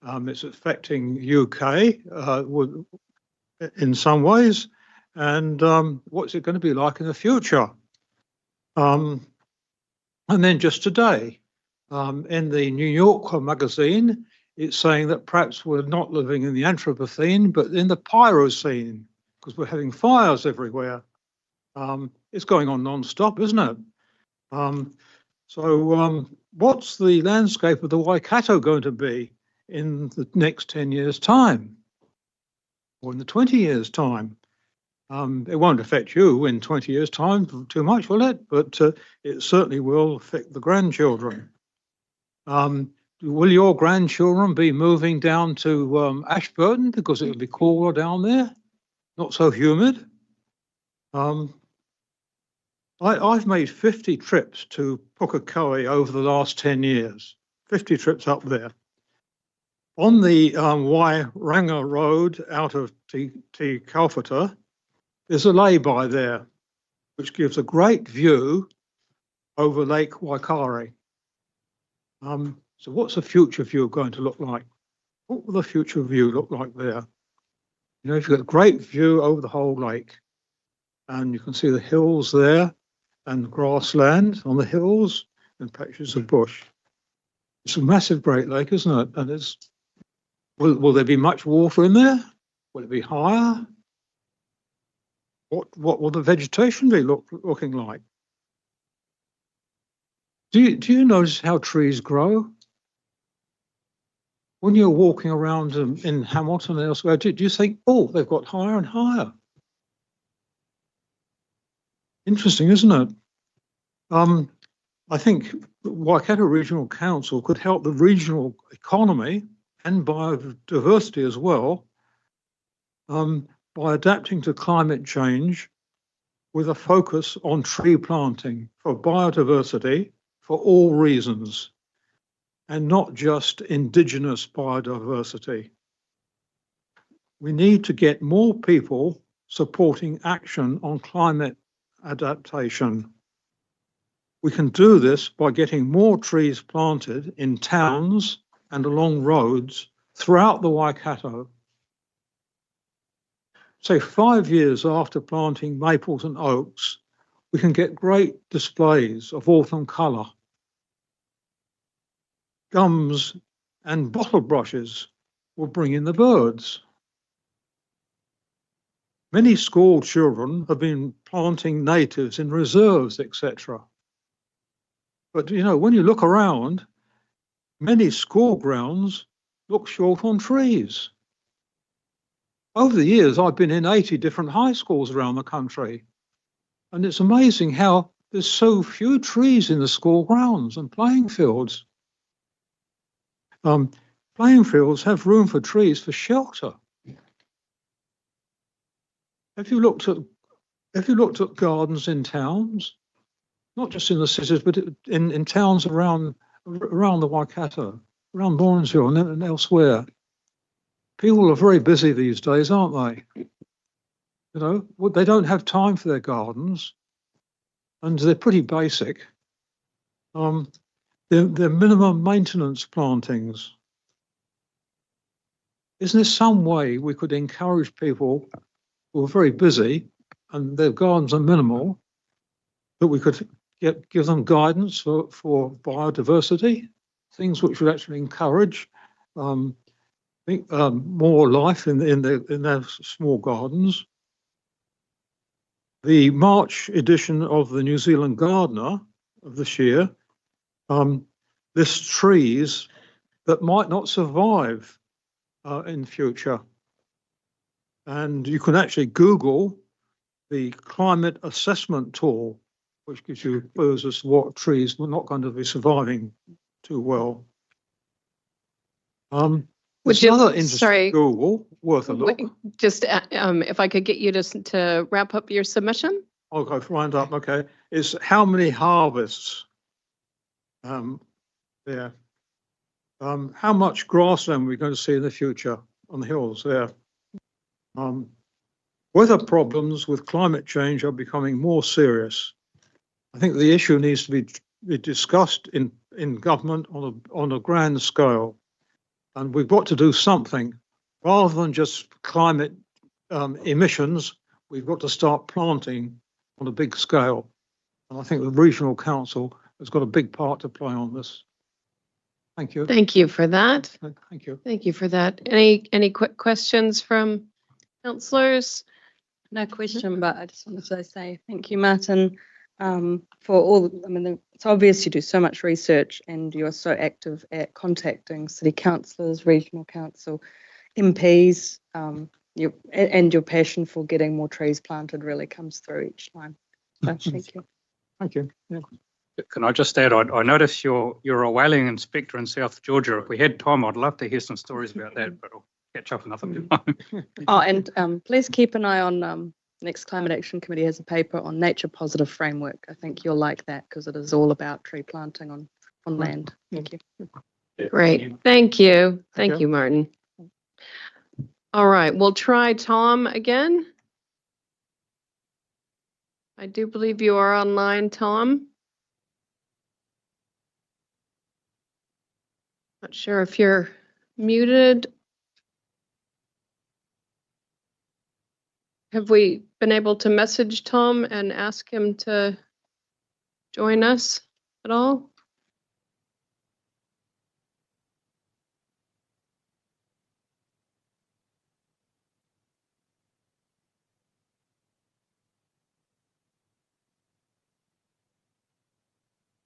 Speaker 18: It's affecting UK in some ways, and what's it going to be like in the future? And then just today, in the New Yorker magazine, it's saying that perhaps we're not living in the Anthropocene, but in the Pyrocene, because we're having fires everywhere. It's going on non-stop, isn't it? So what's the landscape of the Waikato going to be in the next 10 years' time, or in the 20 years' time? It won't affect you in 20 years' time too much, will it? But it certainly will affect the grandchildren. Will your grandchildren be moving down to Ashburton because it'll be cooler down there, not so humid? I've made 50 trips to Pukekohe over the last 10 years, 50 trips up there. On the Wairanga Road out of Te Kauwhata, there's a lay-by there, which gives a great view over Lake Waikare. So what's the future view going to look like? What will the future view look like there? You know, you've got a great view over the whole lake, and you can see the hills there and grassland on the hills and patches of bush. It's a massive Great Lake, isn't it? And it's, will there be much water in there? Will it be higher? What will the vegetation be looking like? Do you notice how trees grow? When you're walking around in Hamilton and elsewhere, do you think, oh, they've got higher and higher? Interesting, isn't it? I think Waikato Regional Council could help the regional economy and biodiversity as well by adapting to climate change with a focus on tree planting for biodiversity for all reasons, and not just indigenous biodiversity. We need to get more people supporting action on climate adaptation. We can do this by getting more trees planted in towns and along roads throughout the Waikato. Say 5 years after planting maples and oaks, we can get great displays of autumn colour. Gums and bottle brushes will bring in the birds. Many school children have been planting natives in reserves, etc. But, you know, when you look around, many school grounds look short on trees. Over the years, I've been in 80 different high schools around the country, and it's amazing how there's so few trees in the school grounds and playing fields. Playing fields have room for trees for shelter. Have you looked at gardens in towns, not just in the cities, but in towns around the Waikato, around Lawrenceville and elsewhere? People are very busy these days, aren't they? You know, they don't have time for their gardens, and they're pretty basic. They're minimum maintenance plantings. Isn't there some way we could encourage people who are very busy and their gardens are minimal, that we could give them guidance for biodiversity, things which would actually encourage more life in their small gardens? The March edition of the New Zealand Gardener of this year lists trees that might not survive in future. And you can actually Google the climate assessment tool, which gives you clues as to what trees are not going to be surviving too well.
Speaker 1: Would you,
Speaker 18: another interesting
Speaker 1: sorry,
Speaker 18: Google worth a look.
Speaker 1: Just if I could get you to wrap up your submission.
Speaker 18: I'll go wind up. Okay, it's how many harvests there. How much grassland are we going to see in the future on the hills there? Weather problems with climate change are becoming more serious. I think the issue needs to be be discussed in government on a grand scale. And we've got to do something rather than just climate emissions. We've got to start planting on a big scale. And I think the Regional Council has got a big part to play on this. Thank you.
Speaker 1: Thank you for that.
Speaker 18: Thank you.
Speaker 1: Thank you for that. Any quick questions from councillors?
Speaker 15: No question, but I just wanted to say thank you, Martin, for all. I mean, it's obvious you do so much research and you are so active at contacting city councillors, regional council, MPs. And your passion for getting more trees planted really comes through each time. So thank you.
Speaker 18: Thank you. Yeah.
Speaker 4: Can I just add, I notice you're a whaling inspector in South Georgia. If we had time, I'd love to hear some stories about that, but I'll catch up another time.
Speaker 15: Oh, and please keep an eye on next Climate Action Committee has a paper on nature positive framework. I think you'll like that because it is all about tree planting on land. Thank you.
Speaker 1: Great. Thank you. Thank you, Martin. All right, we'll try Tom again. I do believe you are online, Tom. Not sure if you're muted. Have we been able to message Tom and ask him to join us at all?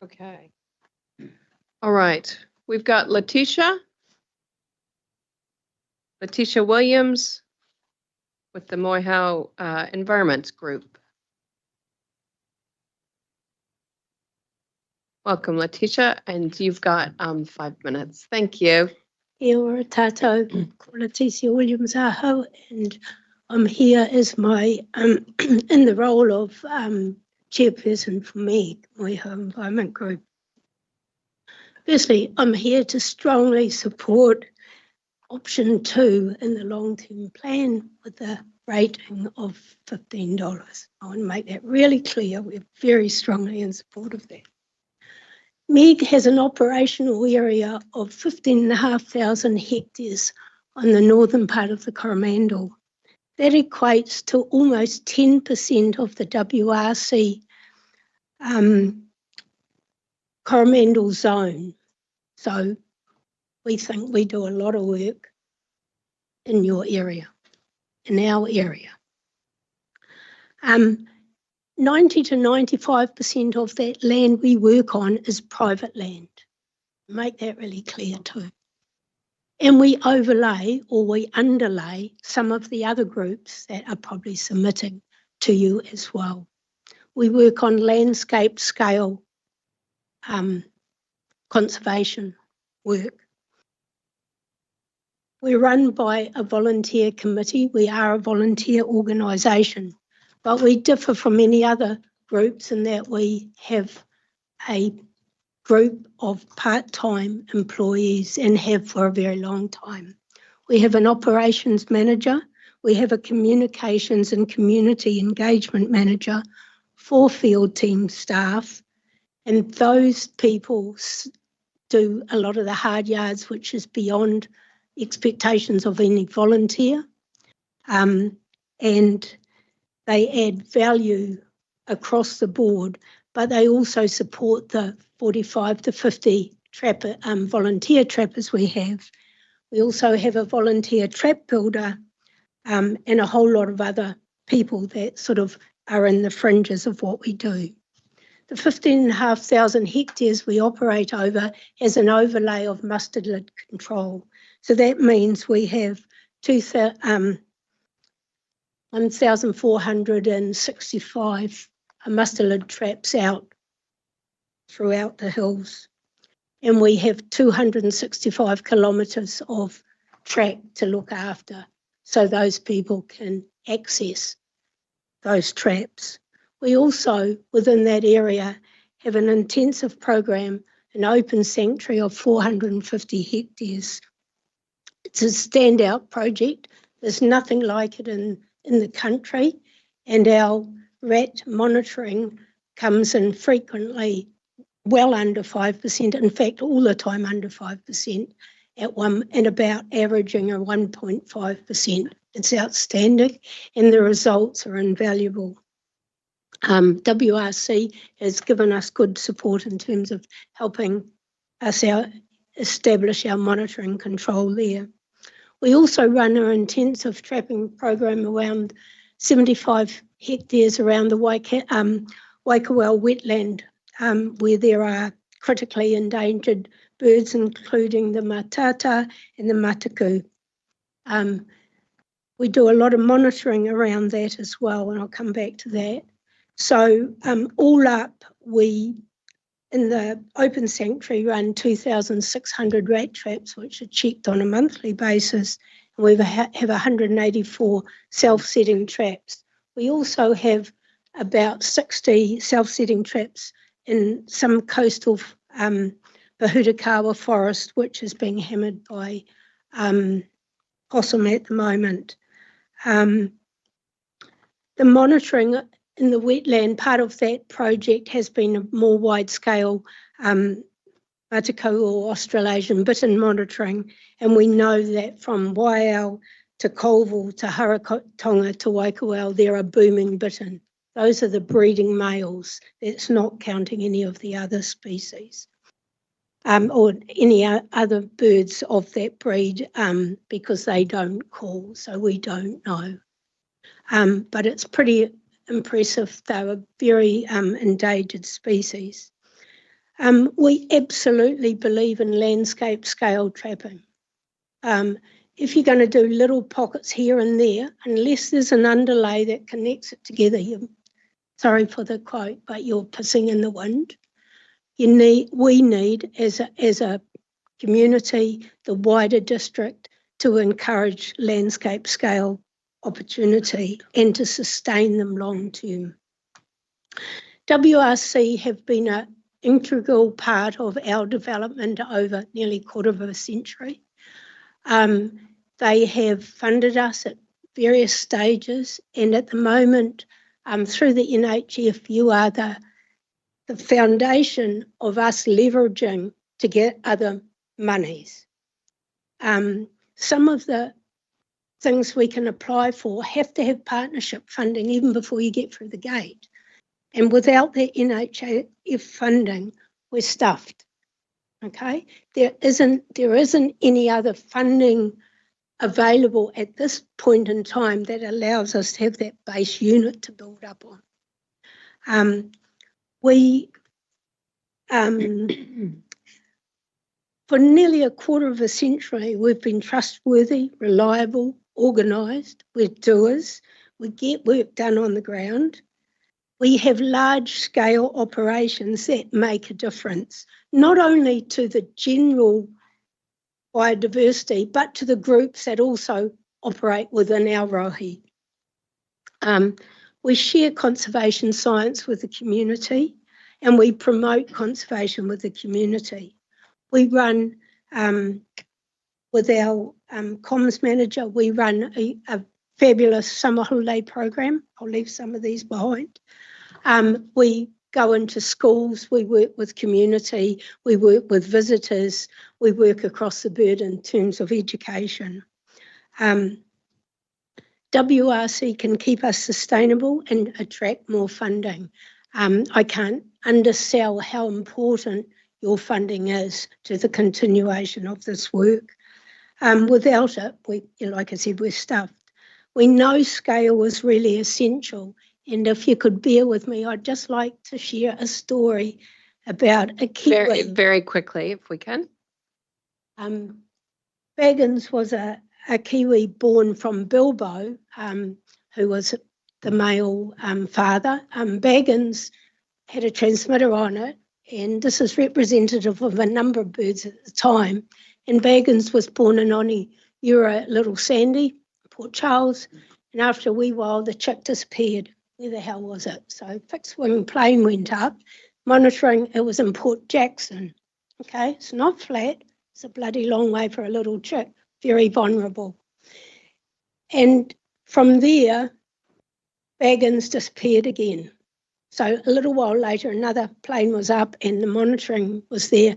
Speaker 1: Okay. All right. We've got Letitia Williams with the Moihau Environments Group. Welcome, Letitia, and you've got 5 minutes. Thank you.
Speaker 19: Kia ora tātou, ko Letitia Williams aho, and I'm here as my in the role of chairperson for Moihau Environment Group. Firstly, I'm here to strongly support option 2 in the long-term plan with a rating of $15. I want to make that really clear. We're very strongly in support of that. MEG has an operational area of 15,500 hectares on the northern part of the Coromandel. That equates to almost 10% of the WRC Coromandel zone. So we think we do a lot of work in your area, in our area. 90 to 95% of that land we work on is private land. Make that really clear too. And we overlay or we underlay some of the other groups that are probably submitting to you as well. We work on landscape scale conservation work. We're run by a volunteer committee. We are a volunteer organisation, but we differ from many other groups in that we have a group of part-time employees and have for a very long time. We have an operations manager. We have a communications and community engagement manager, 4 field team staff, and those people do a lot of the hard yards, which is beyond expectations of any volunteer, and they add value across the board, but they also support the 45 to 50 volunteer trappers we have. We also have a volunteer trap builder and a whole lot of other people that sort of are in the fringes of what we do. The 15,500 hectares we operate over has an overlay of mustard lid control. So that means we have 1,465 mustard lid traps out throughout the hills. And we have 265 kilometres of track to look after so those people can access those traps. We also, within that area, have an intensive program, an open sanctuary of 450 hectares. It's a standout project. There's nothing like it in the country, and our rat monitoring comes in frequently well under 5%, in fact, all the time under 5%, and about averaging a 1.5%. It's outstanding, and the results are invaluable. WRC has given us good support in terms of helping us establish our monitoring control there. We also run an intensive trapping program around 75 hectares around the Waikawel wetland, where there are critically endangered birds, including the matata and the mataku. We do a lot of monitoring around that as well, and I'll come back to that. So all up, we, in the open sanctuary, run 2,600 rat traps, which are checked on a monthly basis. And we have 184 self-setting traps. We also have about 60 self-setting traps in some coastal Pahutakawa forest, which is being hammered by possum at the moment. The monitoring in the wetland, part of that project has been a more wide-scale mataku or Australasian bittern monitoring, and we know that from Waiau to Colville to Haratonga to Waikawel, there are booming bittern. Those are the breeding males. It's not counting any of the other species or any other birds of that breed because they don't call, so we don't know. But it's pretty impressive. They were very endangered species. We absolutely believe in landscape scale trapping. If you're going to do little pockets here and there, unless there's an underlay that connects it together, sorry for the quote, but you're pissing in the wind. We need, as a community, the wider district, to encourage landscape scale opportunity and to sustain them long term. WRC have been an integral part of our development over nearly a quarter of a century. They have funded us at various stages, and at the moment, through the NHF, you are the foundation of us leveraging to get other monies. Some of the things we can apply for have to have partnership funding even before you get through the gate. And without the NHF funding, we're stuffed. Okay? There isn't any other funding available at this point in time that allows us to have that base unit to build up on. For nearly a quarter of a century, we've been trustworthy, reliable, organised, we're doers, we get work done on the ground. We have large-scale operations that make a difference, not only to the general biodiversity, but to the groups that also operate within our rohi. We share conservation science with the community, and we promote conservation with the community. We run, with our comms manager, we run a fabulous summer holiday program. I'll leave some of these behind. We go into schools, we work with community, we work with visitors, we work across the board in terms of education. WRC can keep us sustainable and attract more funding. I can't undersell how important your funding is to the continuation of this work. Without it, like I said, we're stuffed. We know scale is really essential. And if you could bear with me, I'd just like to share a story about a Kiwi.
Speaker 1: Very quickly, if we can.
Speaker 19: Baggins was a Kiwi born from Bilbo, who was the male father. Baggins had a transmitter on it, and this is representative of a number of birds at the time. And Baggins was born in Oniura, Little Sandy, Port Charles, and after a wee while, the chick disappeared. Where the hell was it? So fixed wing plane went up, monitoring, it was in Port Jackson. Okay, it's not flat, it's a bloody long way for a little chick, very vulnerable. And from there, Baggins disappeared again. So a little while later, another plane was up and the monitoring was there.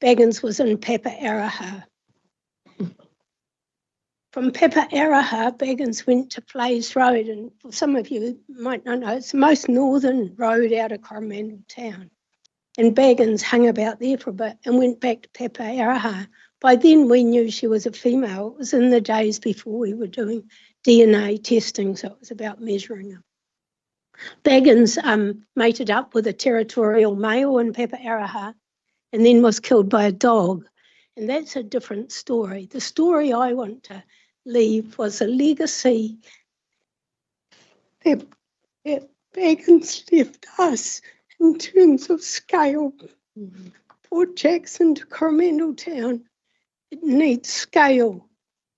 Speaker 19: Baggins was in Pepa-Araha. From Pepa-Araha, Baggins went to Flays Road, and for some of you might not know, it's the most northern road out of Coromandel town. And Baggins hung about there for a bit and went back to Pepa-Araha. By then we knew she was a female. It was in the days before we were doing DNA testing, so it was about measuring her. Baggins mated up with a territorial male in Pepa-Araha and then was killed by a dog. And that's a different story. The story I want to leave was a legacy that Baggins left us in terms of scale. Port Jackson to Coromandel town, it needs scale.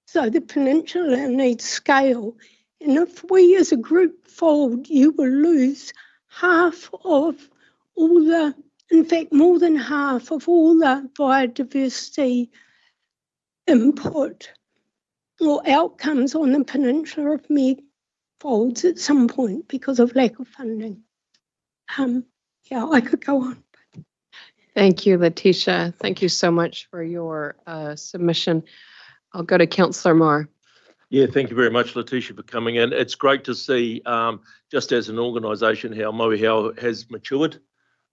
Speaker 19: So the peninsula needs scale. And if we as a group fold, you will lose half of all the, in fact, more than half of all the biodiversity input or outcomes on the peninsula of Meg folds at some point because of lack of funding. Yeah, I could go on.
Speaker 1: Thank you, Letitia. Thank you so much for your submission. I'll go to Councillor Moore.
Speaker 9: Yeah, thank you very much, Letitia, for coming in. It's great to see, just as an organisation, how Moehau has matured.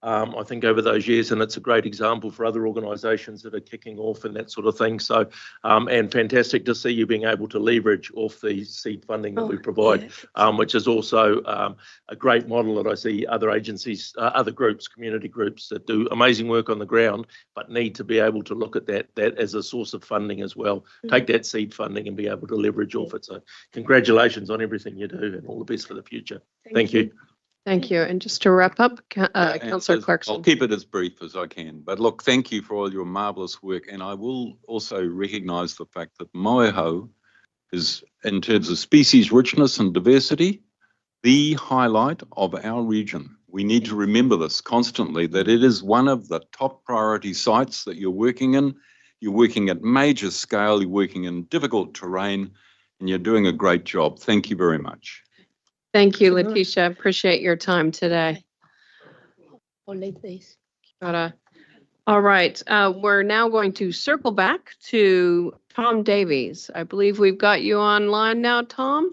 Speaker 9: I think over those years, and it's a great example for other organisations that are kicking off and that sort of thing. So, and fantastic to see you being able to leverage off the seed funding that we provide, which is also a great model that I see other agencies, other groups, community groups that do amazing work on the ground, but need to be able to look at that as a source of funding as well. Take that seed funding and be able to leverage off it. So congratulations on everything you do and all the best for the future. Thank you.
Speaker 1: Thank you. And just to wrap up, Councillor Clarkson.
Speaker 8: I'll keep it as brief as I can. But look, thank you for all your marvellous work. And I will also recognise the fact that Moehau is, in terms of species richness and diversity, the highlight of our region. We need to remember this constantly, that it is one of the top priority sites that you're working in. You're working at major scale, you're working in difficult terrain, and you're doing a great job. Thank you very much.
Speaker 1: Thank you, Letitia. Appreciate your time today.
Speaker 19: I'll leave these.
Speaker 1: All right, we're now going to circle back to Tom Davies. I believe we've got you online now, Tom.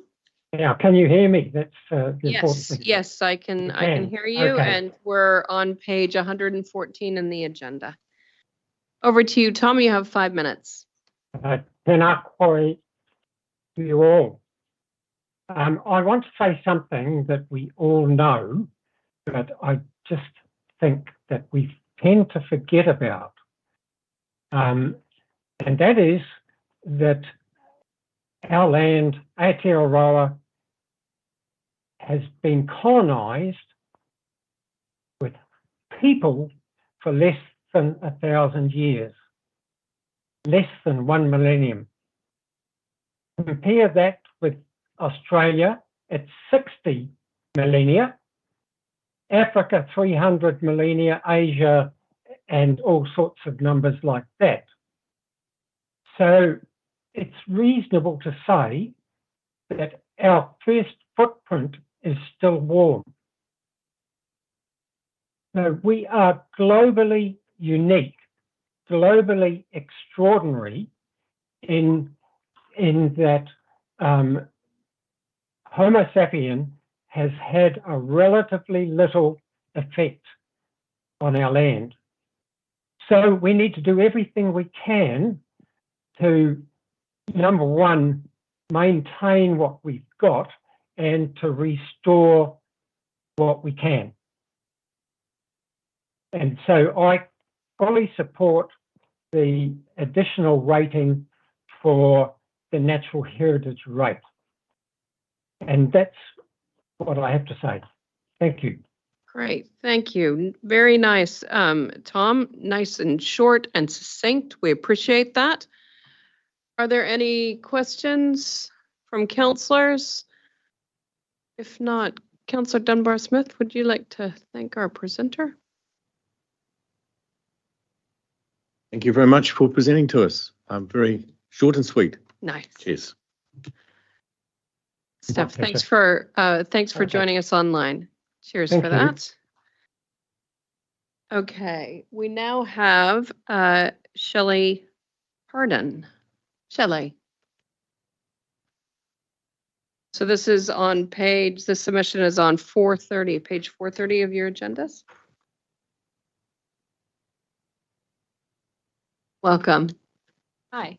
Speaker 14: Yeah, can you hear me? That's the important thing.
Speaker 1: Yes, I can hear you,
Speaker 14: Okay.
Speaker 1: and we're on page 114 in the agenda. Over to you, Tom. You have 5 minutes.
Speaker 14: Tēnā koe to you all. I want to say something that we all know, but I just think that we tend to forget about. And that is that our land, Aotearoa, has been colonised with people for less than 1,000 years, less than 1 millennium. Compare that with Australia at 60 millennia, Africa 300 millennia, Asia, and all sorts of numbers like that. So it's reasonable to say that our first footprint is still warm. So we are globally unique, globally extraordinary in that Homo sapien has had a relatively little effect on our land. So we need to do everything we can to, number one, maintain what we've got and to restore what we can. And so I fully support the additional rating for the natural heritage rate. And that's what I have to say. Thank you.
Speaker 1: Great, thank you. Very nice, Tom. Nice and short and succinct. We appreciate that. Are there any questions from councillors? If not, Councillor Dunbar-Smith, would you like to thank our presenter?
Speaker 21: Thank you very much for presenting to us. Very short and sweet.
Speaker 1: Nice.
Speaker 21: Cheers.
Speaker 1: Steph, thanks for joining us online. Cheers
Speaker 14: Thank
Speaker 1: for
Speaker 14: you.
Speaker 1: that. Okay, we now have Shelley Hardin. Shelley. So this is on the submission is on 430, page 430 of your agendas. Welcome.
Speaker 2: Hi,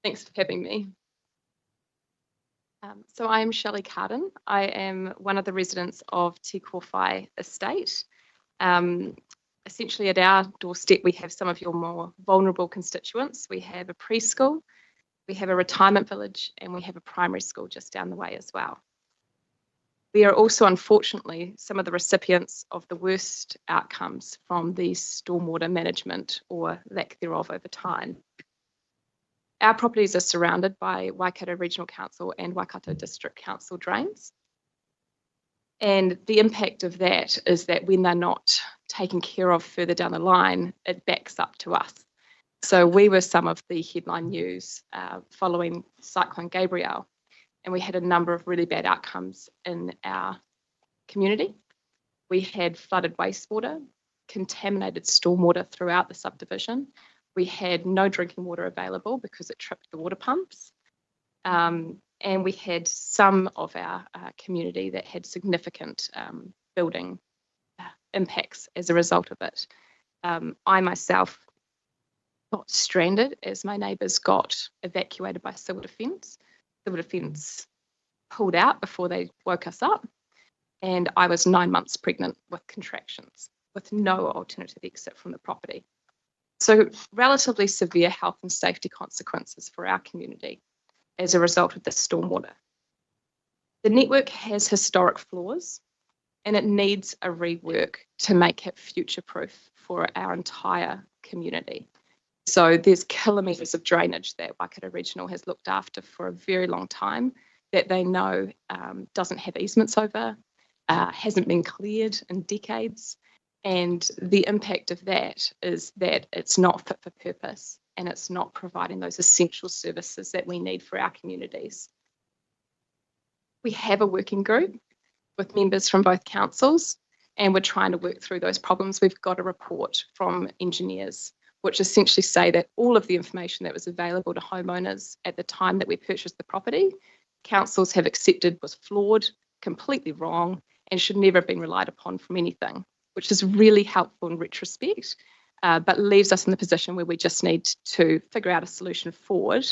Speaker 2: thanks for having me. So I'm Shelley Carden. I am one of the residents of Te Kōwhai Estate. Essentially at our doorstep, we have some of your more vulnerable constituents. We have a preschool, we have a retirement village, and we have a primary school just down the way as well. We are also, unfortunately, some of the recipients of the worst outcomes from the stormwater management or lack thereof over time. Our properties are surrounded by Waikato Regional Council and Waikato District Council drains. And the impact of that is that when they're not taken care of further down the line, it backs up to us. So we were some of the headline news following Cyclone Gabrielle, and we had a number of really bad outcomes in our community. We had flooded wastewater, contaminated stormwater throughout the subdivision. We had no drinking water available because it tripped the water pumps. And we had some of our community that had significant building impacts as a result of it. I myself got stranded as my neighbours got evacuated by civil defence. Civil defence pulled out before they woke us up, and I was 9 months pregnant with contractions with no alternative exit from the property. So relatively severe health and safety consequences for our community as a result of this stormwater. The network has historic flaws and it needs a rework to make it future-proof for our entire community. So there's kilometres of drainage that Waikato Regional has looked after for a very long time that they know doesn't have easements over, hasn't been cleared in decades. And the impact of that is that it's not fit for purpose and it's not providing those essential services that we need for our communities. We have a working group with members from both councils, and we're trying to work through those problems. We've got a report from engineers which essentially say that all of the information that was available to homeowners at the time that we purchased the property, councils have accepted was flawed, completely wrong, and should never have been relied upon from anything, which is really helpful in retrospect, but leaves us in the position where we just need to figure out a solution forward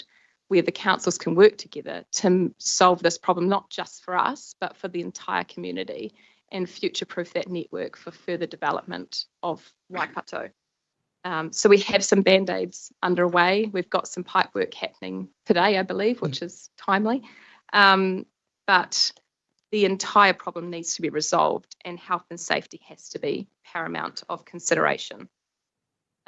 Speaker 2: where the councils can work together to solve this problem, not just for us, but for the entire community, and future-proof that network for further development of Waikato. So we have some band-aids underway. We've got some pipe work happening today, I believe, which is timely. But the entire problem needs to be resolved and health and safety has to be paramount of consideration.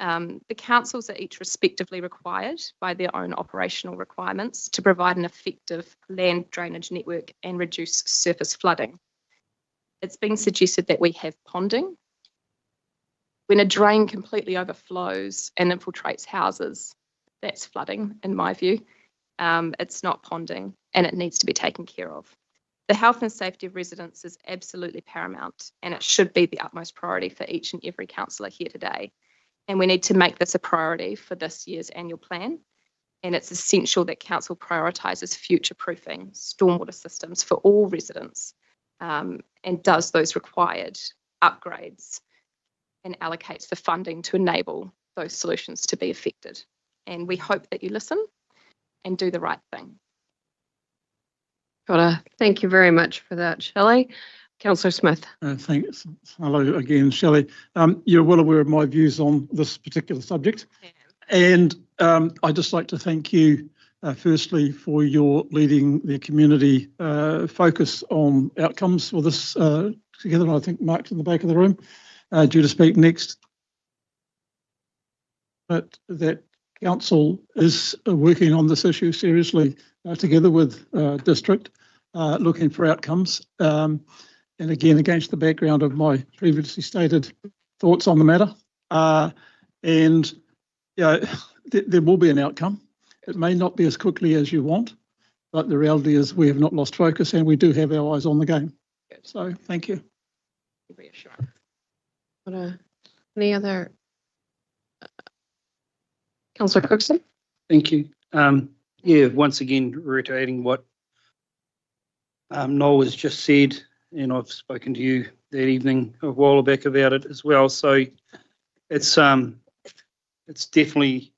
Speaker 2: The councils are each respectively required by their own operational requirements to provide an effective land drainage network and reduce surface flooding. It's been suggested that we have ponding. When a drain completely overflows and infiltrates houses, that's flooding in my view. It's not ponding and it needs to be taken care of. The health and safety of residents is absolutely paramount and it should be the utmost priority for each and every councillor here today. And we need to make this a priority for this year's annual plan. And it's essential that council prioritises future-proofing stormwater systems for all residents and does those required upgrades and allocates the funding to enable those solutions to be effected. And we hope that you listen and do the right thing.
Speaker 1: Thank you very much for that, Shelley. Councillor Smith.
Speaker 16: Thanks. Hello again, Shelley. You're well aware of my views on this particular subject. And I'd just like to thank you, firstly, for your leading the community focus on outcomes for this together. I think Mark's in the back of the room, due to speak next. But that council is working on this issue seriously together with district, looking for outcomes. And again, against the background of my previously stated thoughts on the matter. And there will be an outcome. It may not be as quickly as you want, but the reality is we have not lost focus and we do have our eyes on the game. So thank you.
Speaker 2: reassurance.
Speaker 1: Any other? Councillor Cookson?
Speaker 5: Thank you. Yeah, once again, reiterating what Noel has just said, and I've spoken to you that evening a while back about it as well. So it's definitely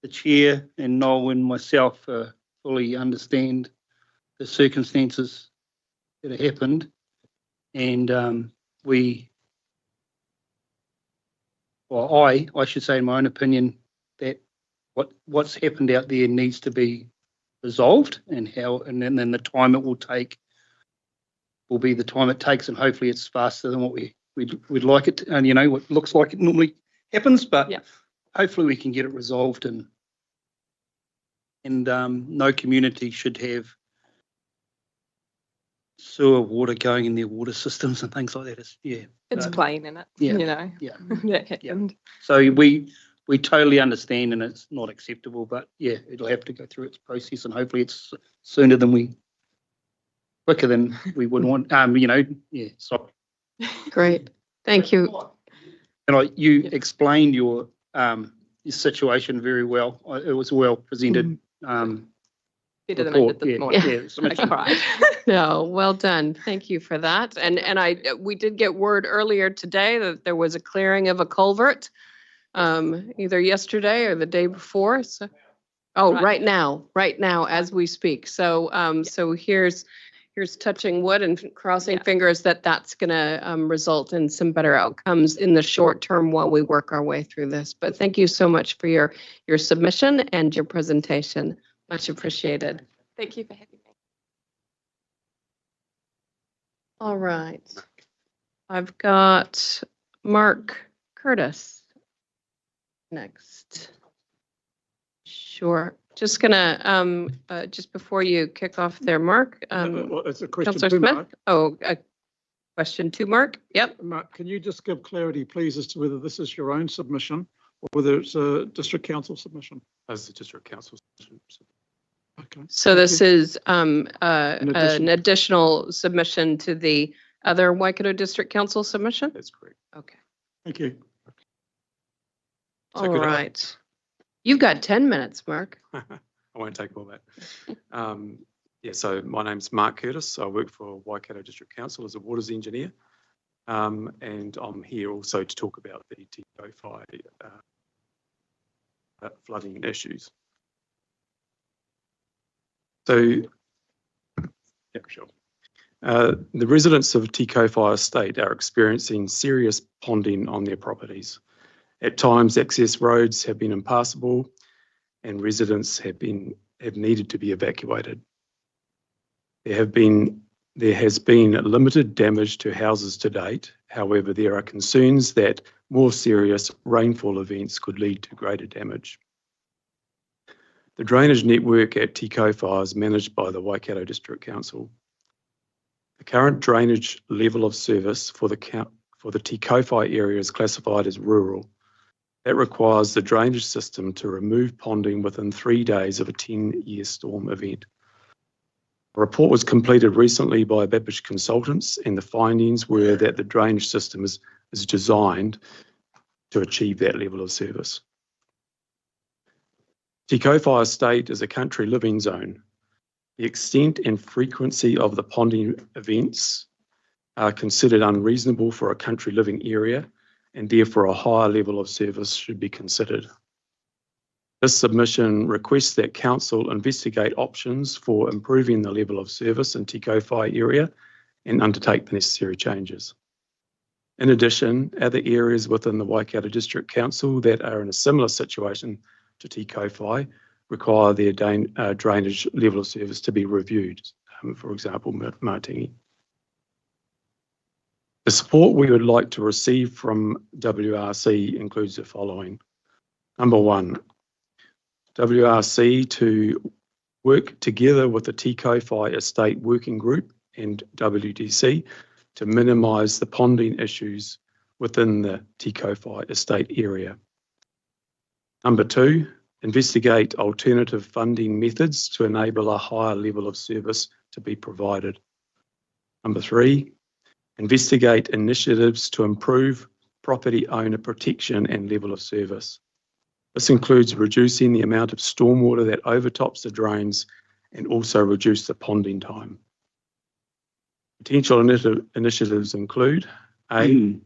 Speaker 5: the chair and Noel and myself fully understand the circumstances that have happened, and I should say, in my own opinion, that what's happened out there needs to be resolved, and then the time it will take will be the time it takes, and hopefully it's faster than what we'd like it to, and what looks like it normally happens, but hopefully we can get it resolved, and no community should have sewer water going in their water systems and things like that.
Speaker 2: It's plain in it. That happened.
Speaker 5: So we totally understand, and it's not acceptable, but it'll have to go through its process, and hopefully it's quicker than we would want. So
Speaker 1: Great, thank you.
Speaker 5: And you explained your situation very well. It was well presented.
Speaker 2: Better than I did this morning. I cried.
Speaker 1: No, well done. Thank you for that. And we did get word earlier today that there was a clearing of a culvert, either yesterday or the day before. So, right now as we speak. So so here's touching wood and crossing fingers that that's going to result in some better outcomes in the short term while we work our way through this. But thank you so much for your submission and your presentation. Much appreciated.
Speaker 2: Thank you for having me.
Speaker 1: All right. I've got Mark Curtis next. Sure. Just gonna, just before you kick off there, Mark.
Speaker 16: It's a question
Speaker 1: Councillor
Speaker 16: to
Speaker 1: Smith?
Speaker 16: Mark.
Speaker 1: Oh, a question to Mark? Yep.
Speaker 16: Mark, can you just give clarity, please, as to whether this is your own submission or whether it's a district council submission?
Speaker 6: As the district council submission.
Speaker 16: Okay.
Speaker 1: So this is an additional submission to the other Waikato District Council submission?
Speaker 6: That's correct.
Speaker 1: Okay.
Speaker 16: Thank you.
Speaker 1: All right. You've got 10 minutes, Mark.
Speaker 6: I won't take all that. So my name's Mark Curtis. I work for Waikato District Council as a waters engineer. And I'm here also to talk about the TCO5 flooding issues. So, sure. The residents of Te Kowhai Estate are experiencing serious ponding on their properties. At times, access roads have been impassable and residents have needed to be evacuated. There has been limited damage to houses to date. However, there are concerns that more serious rainfall events could lead to greater damage. The drainage network at Te Kowhai is managed by the Waikato District Council. The current drainage level of service for the Te Kowhai area is classified as rural. That requires the drainage system to remove ponding within 3 days of a 10-year storm event. A report was completed recently by Babbage Consultants, and the findings were that the drainage system is designed to achieve that level of service. Te Kowhai Estate is a country living zone. The extent and frequency of the ponding events are considered unreasonable for a country living area, and therefore a higher level of service should be considered. This submission requests that Council investigate options for improving the level of service in Te Kowhai area and undertake the necessary changes. In addition, other areas within the Waikato District Council that are in a similar situation to Te Kowhai require their drainage level of service to be reviewed, for example, Martingi. The support we would like to receive from WRC includes the following. Number one, WRC to work together with the Te Kowhai Estate Working Group and WDC to minimise the ponding issues within the Te Kowhai Estate area. Number two, investigate alternative funding methods to enable a higher level of service to be provided. Number three, investigate initiatives to improve property owner protection and level of service. This includes reducing the amount of stormwater that overtops the drains and also reduce the ponding time. Potential initiatives include A,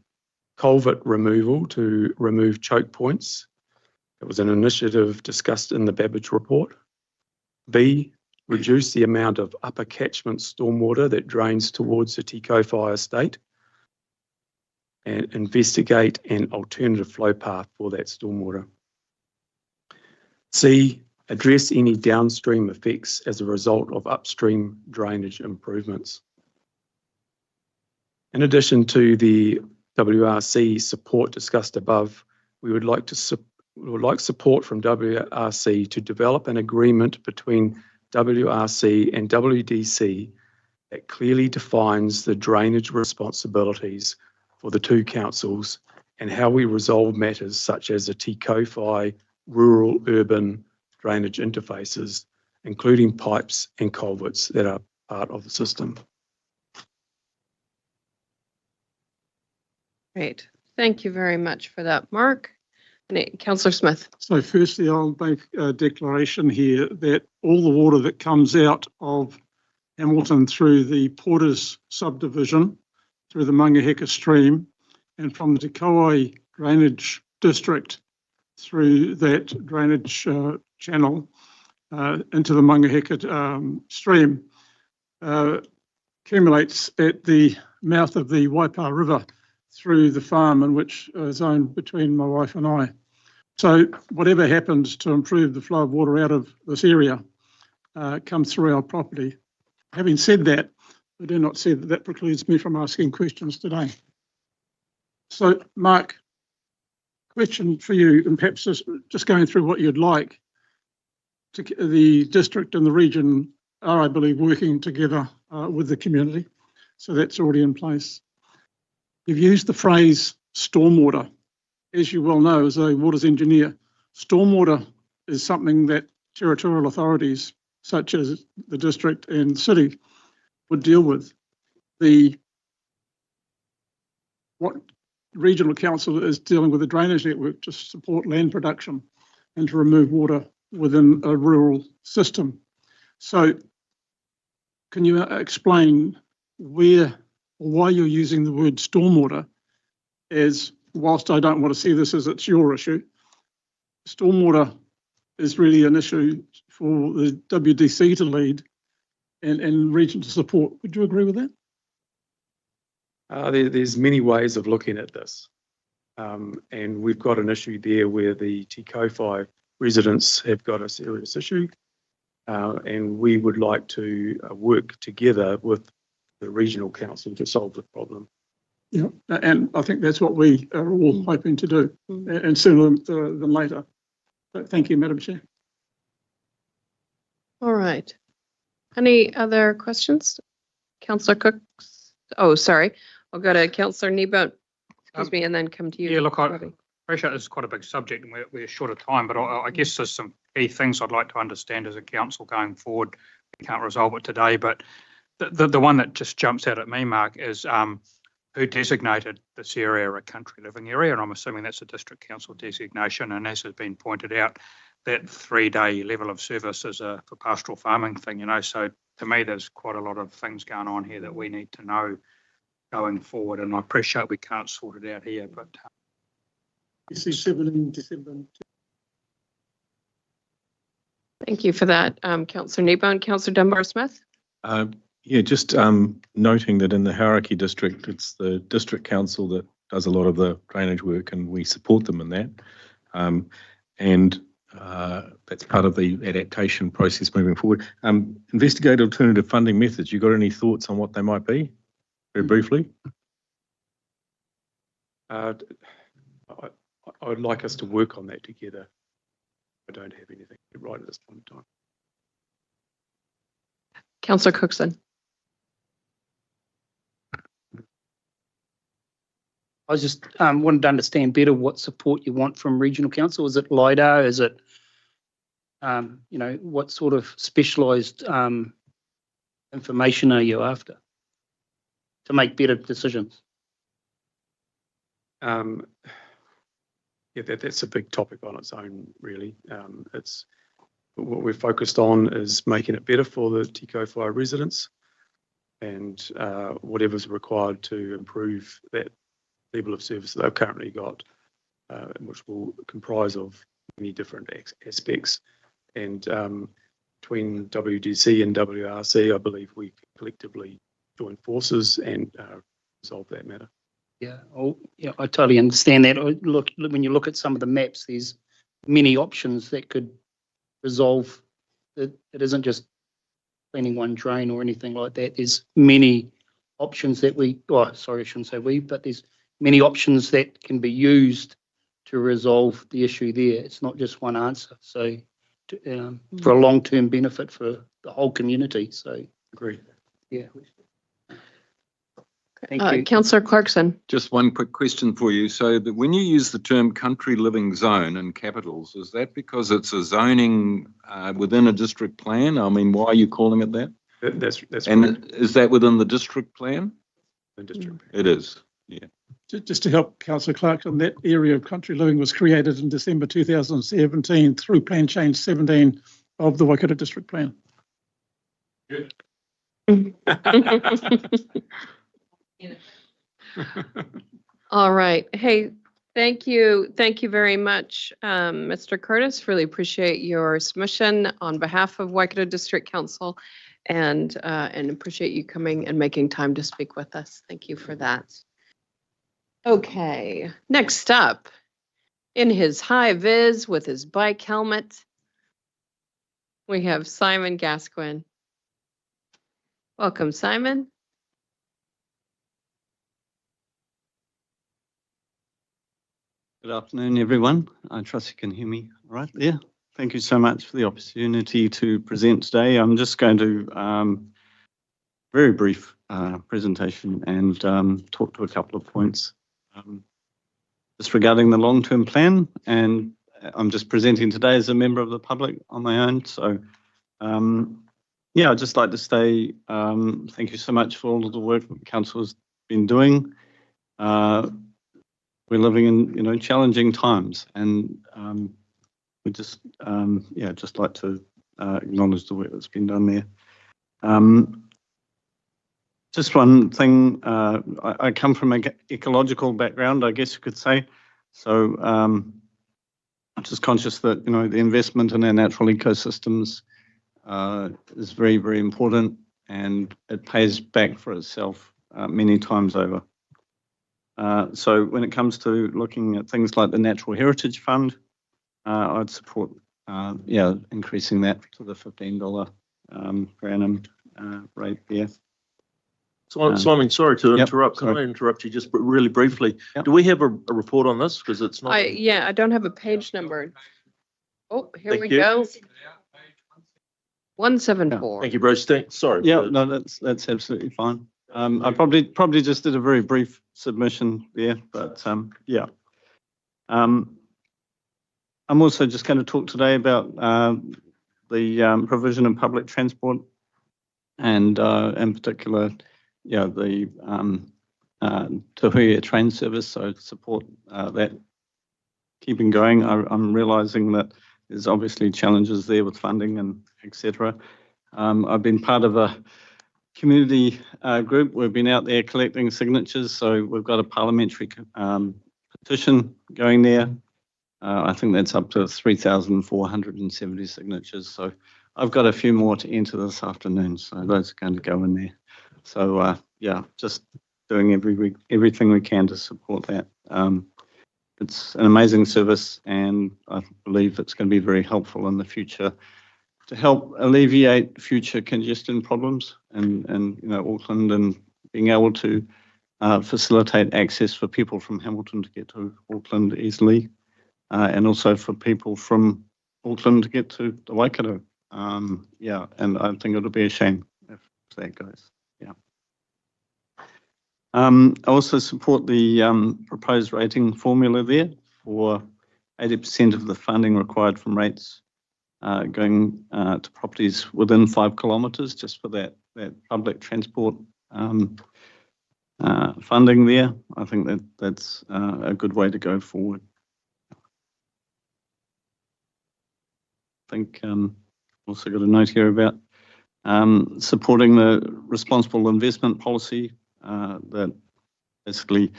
Speaker 6: culvert removal to remove choke points. That was an initiative discussed in the Babbage report. B, reduce the amount of upper catchment stormwater that drains towards the Te Kowhai estate and investigate an alternative flow path for that stormwater. C, address any downstream effects as a result of upstream drainage improvements. In addition to the WRC support discussed above, we would like support from WRC to develop an agreement between WRC and WDC that clearly defines the drainage responsibilities for the two councils and how we resolve matters such as the Te Kowhai rural-urban drainage interfaces, including pipes and culverts that are part of the system.
Speaker 1: Great. Thank you very much for that, Mark. And Councillor Smith.
Speaker 16: So firstly, I'll make a declaration here that all the water that comes out of Hamilton through the Porters subdivision, through the Mangaheka stream, and from the Te Kowhai drainage district through that drainage channel into the Mangaheka stream accumulates at the mouth of the Waipa River through the farm in which is owned between my wife and I. So whatever happens to improve the flow of water out of this area comes through our property. Having said that, I do not see that that precludes me from asking questions today. So Mark, question for you, and perhaps just going through what you'd like. The district and the region are, I believe, working together with the community. So that's already in place. You've used the phrase stormwater. As you well know, as a waters engineer, stormwater is something that territorial authorities, such as the district and city, would deal with. What regional council is dealing with the drainage network to support land production and to remove water within a rural system. So can you explain where or why you're using the word stormwater, as whilst I don't want to see this as it's your issue, stormwater is really an issue for the WDC to lead and region to support. Would you agree with that?
Speaker 6: There's many ways of looking at this. And we've got an issue there where the Te Kowhai residents have got a serious issue. And we would like to work together with the regional council to solve the problem.
Speaker 16: Yeah, and I think that's what we are all hoping to do, and sooner than later. But thank you, Madam Chair.
Speaker 1: All right. Any other questions? Councillor Cook? Oh, sorry. I'll go to Councillor Kneebone, excuse me, and then come to you.
Speaker 4: Yeah, look, I appreciate this is quite a big subject and we're short of time, but I guess there's some key things I'd like to understand as a council going forward. We can't resolve it today, but the one that just jumps out at me, Mark, is who designated this area a country living area, and I'm assuming that's a district council designation, and as has been pointed out, that 3-day level of service is for pastoral farming thing, you know, so to me there's quite a lot of things going on here that we need to know going forward, and I appreciate we can't sort it out here, but...
Speaker 16: You see 17 December.
Speaker 1: Thank you for that, Councillor Kneebone. Councillor Dunbar-Smith?
Speaker 21: Yeah, just noting that in the Hauraki district, it's the district council that does a lot of the drainage work and we support them in that. And that's part of the adaptation process moving forward. Investigate alternative funding methods. You got any thoughts on what they might be? Very briefly.
Speaker 6: I would like us to work on that together. I don't have anything right at this point in time.
Speaker 1: Councillor Cookson.
Speaker 5: I just wanted to understand better what support you want from regional council. Is it LIDAR? Is it, you know, what sort of specialised information are you after to make better decisions?
Speaker 6: Yeah, that's a big topic on its own, really. It's what we're focused on is making it better for the Te Kowhai residents, and whatever's required to improve that level of service that they've currently got, which will comprise of many different aspects. And between WDC and WRC, I believe we collectively join forces and resolve that matter.
Speaker 5: Yeah, yeah, I totally understand that. Look, when you look at some of the maps, there's many options that could resolve it. It isn't just cleaning one drain or anything like that. There's many options that sorry, I shouldn't say we, but there's many options that can be used to resolve the issue there. It's not just one answer. So for a long-term benefit for the whole community. So
Speaker 6: agree.
Speaker 5: Yeah. Thank you.
Speaker 1: Councillor Clarkson.
Speaker 8: Just one quick question for you. So when you use the term country living zone in capitals, is that because it's a zoning within a district plan? I mean, why are you calling it that?
Speaker 6: That's
Speaker 8: and
Speaker 6: correct.
Speaker 8: Is that within the district plan?
Speaker 6: The district plan.
Speaker 8: It is, yeah.
Speaker 16: Just to help Councillor Clarkson, that area of country living was created in December 2017 through Plan Change 17 of the Waikato District Plan.
Speaker 6: Good.
Speaker 1: All right. Hey, thank you. Thank you very much, Mr. Curtis. Really appreciate your submission on behalf of Waikato District Council, and appreciate you coming and making time to speak with us. Thank you for that. Okay, next up, in his high vis with his bike helmet, we have Simon Gascoigne. Welcome, Simon.
Speaker 3: Good afternoon, everyone. I trust you can hear me right there. Thank you so much for the opportunity to present today. I'm just going to very brief presentation and talk to a couple of points just regarding the long-term plan. And I'm just presenting today as a member of the public on my own. So yeah, I'd just like to say thank you so much for all of the work that the council has been doing. We're living in, challenging times, and we just, just like to acknowledge the work that's been done there. Just one thing, I come from an ecological background, I guess you could say. So I'm just conscious that, the investment in our natural ecosystems is very, very important, and it pays back for itself many times over. So when it comes to looking at things like the Natural Heritage Fund, I'd support, increasing that to the $15 per annum rate there.
Speaker 9: Simon, sorry to interrupt. Can I interrupt you just really briefly? Do we have a report on this? Because it's not.
Speaker 1: I don't have a page number. Oh, here
Speaker 9: Thank
Speaker 1: we
Speaker 9: you.
Speaker 1: go. 174.
Speaker 9: Thank you, Bruce. Sorry.
Speaker 3: Yeah, no, that's absolutely fine. I probably just did a very brief submission there, but yeah. I'm also just going to talk today about the provision of public transport, and in particular, the Tahuia train service. So support that keeping going. I'm realising that there's obviously challenges there with funding and etc. I've been part of a community group. We've been out there collecting signatures, so we've got a parliamentary petition going there. I think that's up to 3,470 signatures. So I've got a few more to enter this afternoon, so those are going to go in there. So yeah, just doing everything we can to support that. It's an amazing service, and I believe it's going to be very helpful in the future to help alleviate future congestion problems and Auckland, and being able to facilitate access for people from Hamilton to get to Auckland easily, and also for people from Auckland to get to the Waikato. Yeah, and I think it'll be a shame if that goes. Yeah. I also support the proposed rating formula there for 80% of the funding required from rates going to properties within 5 kilometres, just for that public transport funding there. I think that's a good way to go forward. I think also got a note here about supporting the responsible investment policy that basically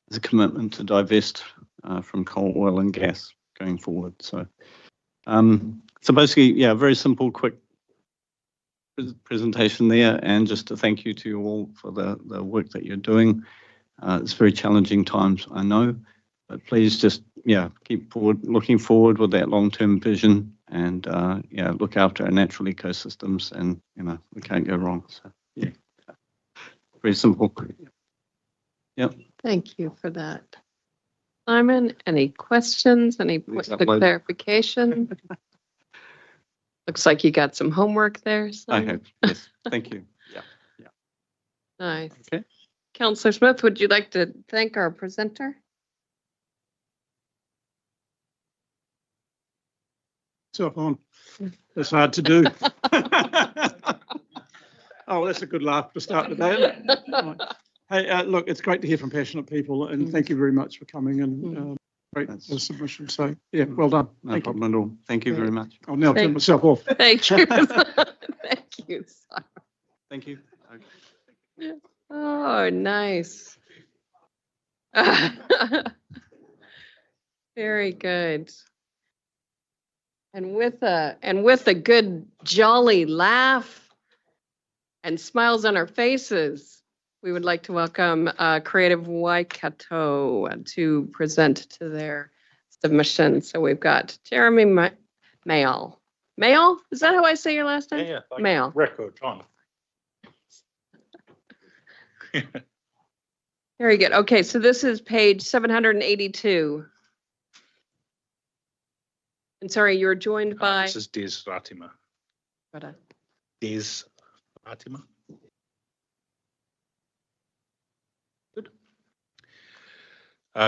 Speaker 3: is a commitment to divest from coal, oil and gas going forward. So, so basically, yeah, very simple, quick presentation there, and just to thank you to you all for the work that you're doing. It's very challenging times, I know, but please just, yeah, keep looking forward with that long-term vision, and yeah, look after our natural ecosystems, and we can't go wrong. So yeah, very simple. Yep.
Speaker 1: Thank you for that. Simon, any questions? Any points of clarification? Looks like you got some homework there, Simon.
Speaker 3: I have, yes. Thank you. Yeah. Yeah.
Speaker 1: Nice.
Speaker 3: Okay.
Speaker 1: Councillor Smith, would you like to thank our presenter?
Speaker 16: Self on. That's hard to do. Oh, that's a good laugh to start the day, isn't it? Right. Hey, look, it's great to hear from passionate people, and thank you very much for coming and great submission. So, yeah, well done.
Speaker 3: No problem at all. Thank you very much.
Speaker 16: I'll now turn myself off.
Speaker 1: Thank you. Thank you, Simon.
Speaker 3: Thank you.
Speaker 1: Oh, nice. Very good. And with a good jolly laugh and smiles on our faces, we would like to welcome Creative Waikato to present to their submission. So we've got Jeremy Mayall. Mayall? Is that how I say your last name?
Speaker 7: Yeah.
Speaker 1: Mayall.
Speaker 7: Record time.
Speaker 1: Very good. Okay, so this is page 782. And sorry, you're joined by?
Speaker 7: This is Des Ratima. Des Ratima. Good.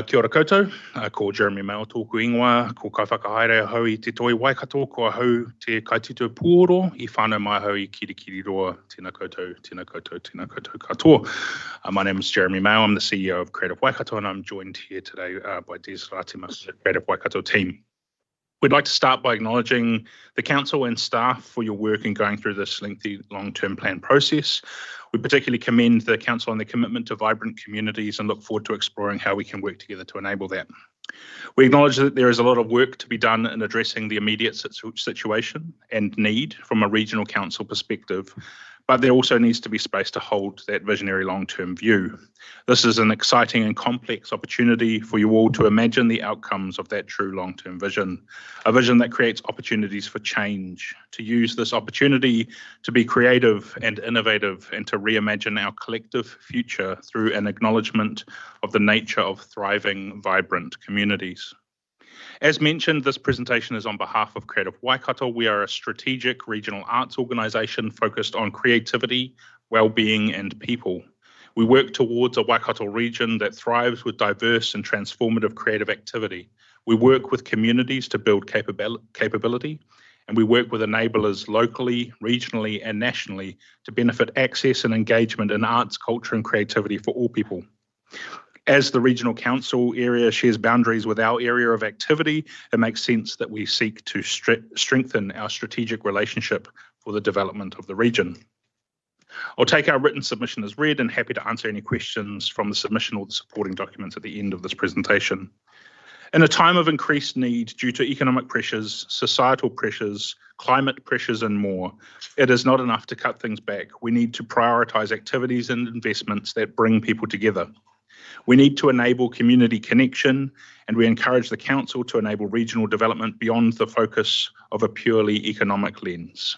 Speaker 7: Kia ora koutou, ko Jeremy Mayall tōku ingoa, ko kai whakahaere hau I te toi Waikato, ko hau te kaitito puoro, I whānau mai hau I kirikiri roa, tēnā koutou, tēnā koutou, tēnā koutou katoa. My name is Jeremy Mayall, I'm the CEO of Creative Waikato, and I'm joined here today by Des Ratima, the Creative Waikato team. We'd like to start by acknowledging the council and staff for your work in going through this lengthy long-term plan process. We particularly commend the council on their commitment to vibrant communities and look forward to exploring how we can work together to enable that. We acknowledge that there is a lot of work to be done in addressing the immediate situation and need from a regional council perspective, but there also needs to be space to hold that visionary long-term view. This is an exciting and complex opportunity for you all to imagine the outcomes of that true long-term vision, a vision that creates opportunities for change, to use this opportunity to be creative and innovative and to reimagine our collective future through an acknowledgement of the nature of thriving, vibrant communities. As mentioned, this presentation is on behalf of Creative Waikato. We are a strategic regional arts organisation focused on creativity, well-being and people. We work towards a Waikato region that thrives with diverse and transformative creative activity. We work with communities to build capability, and we work with enablers locally, regionally and nationally to benefit access and engagement in arts, culture and creativity for all people. As the regional council area shares boundaries with our area of activity, it makes sense that we seek to strengthen our strategic relationship for the development of the region. I'll take our written submission as read and happy to answer any questions from the submission or the supporting documents at the end of this presentation. In a time of increased need due to economic pressures, societal pressures, climate pressures and more, it is not enough to cut things back. We need to prioritise activities and investments that bring people together. We need to enable community connection, and we encourage the council to enable regional development beyond the focus of a purely economic lens.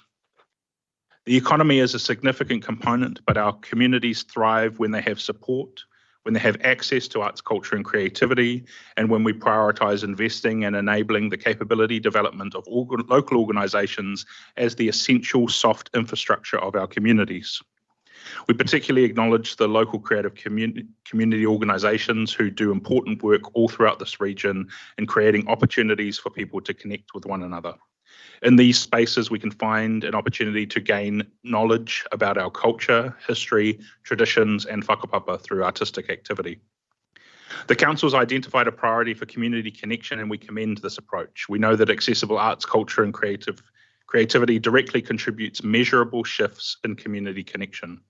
Speaker 7: The economy is a significant component, but our communities thrive when they have support, when they have access to arts, culture and creativity, and when we prioritise investing and enabling the capability development of local organisations as the essential soft infrastructure of our communities. We particularly acknowledge the local creative community organisations who do important work all throughout this region in creating opportunities for people to connect with one another. In these spaces, we can find an opportunity to gain knowledge about our culture, history, traditions, and whakapapa through artistic activity. The Council's identified a priority for community connection, and we commend this approach. We know that accessible arts, culture, and creativity directly contributes measurable shifts in community connection.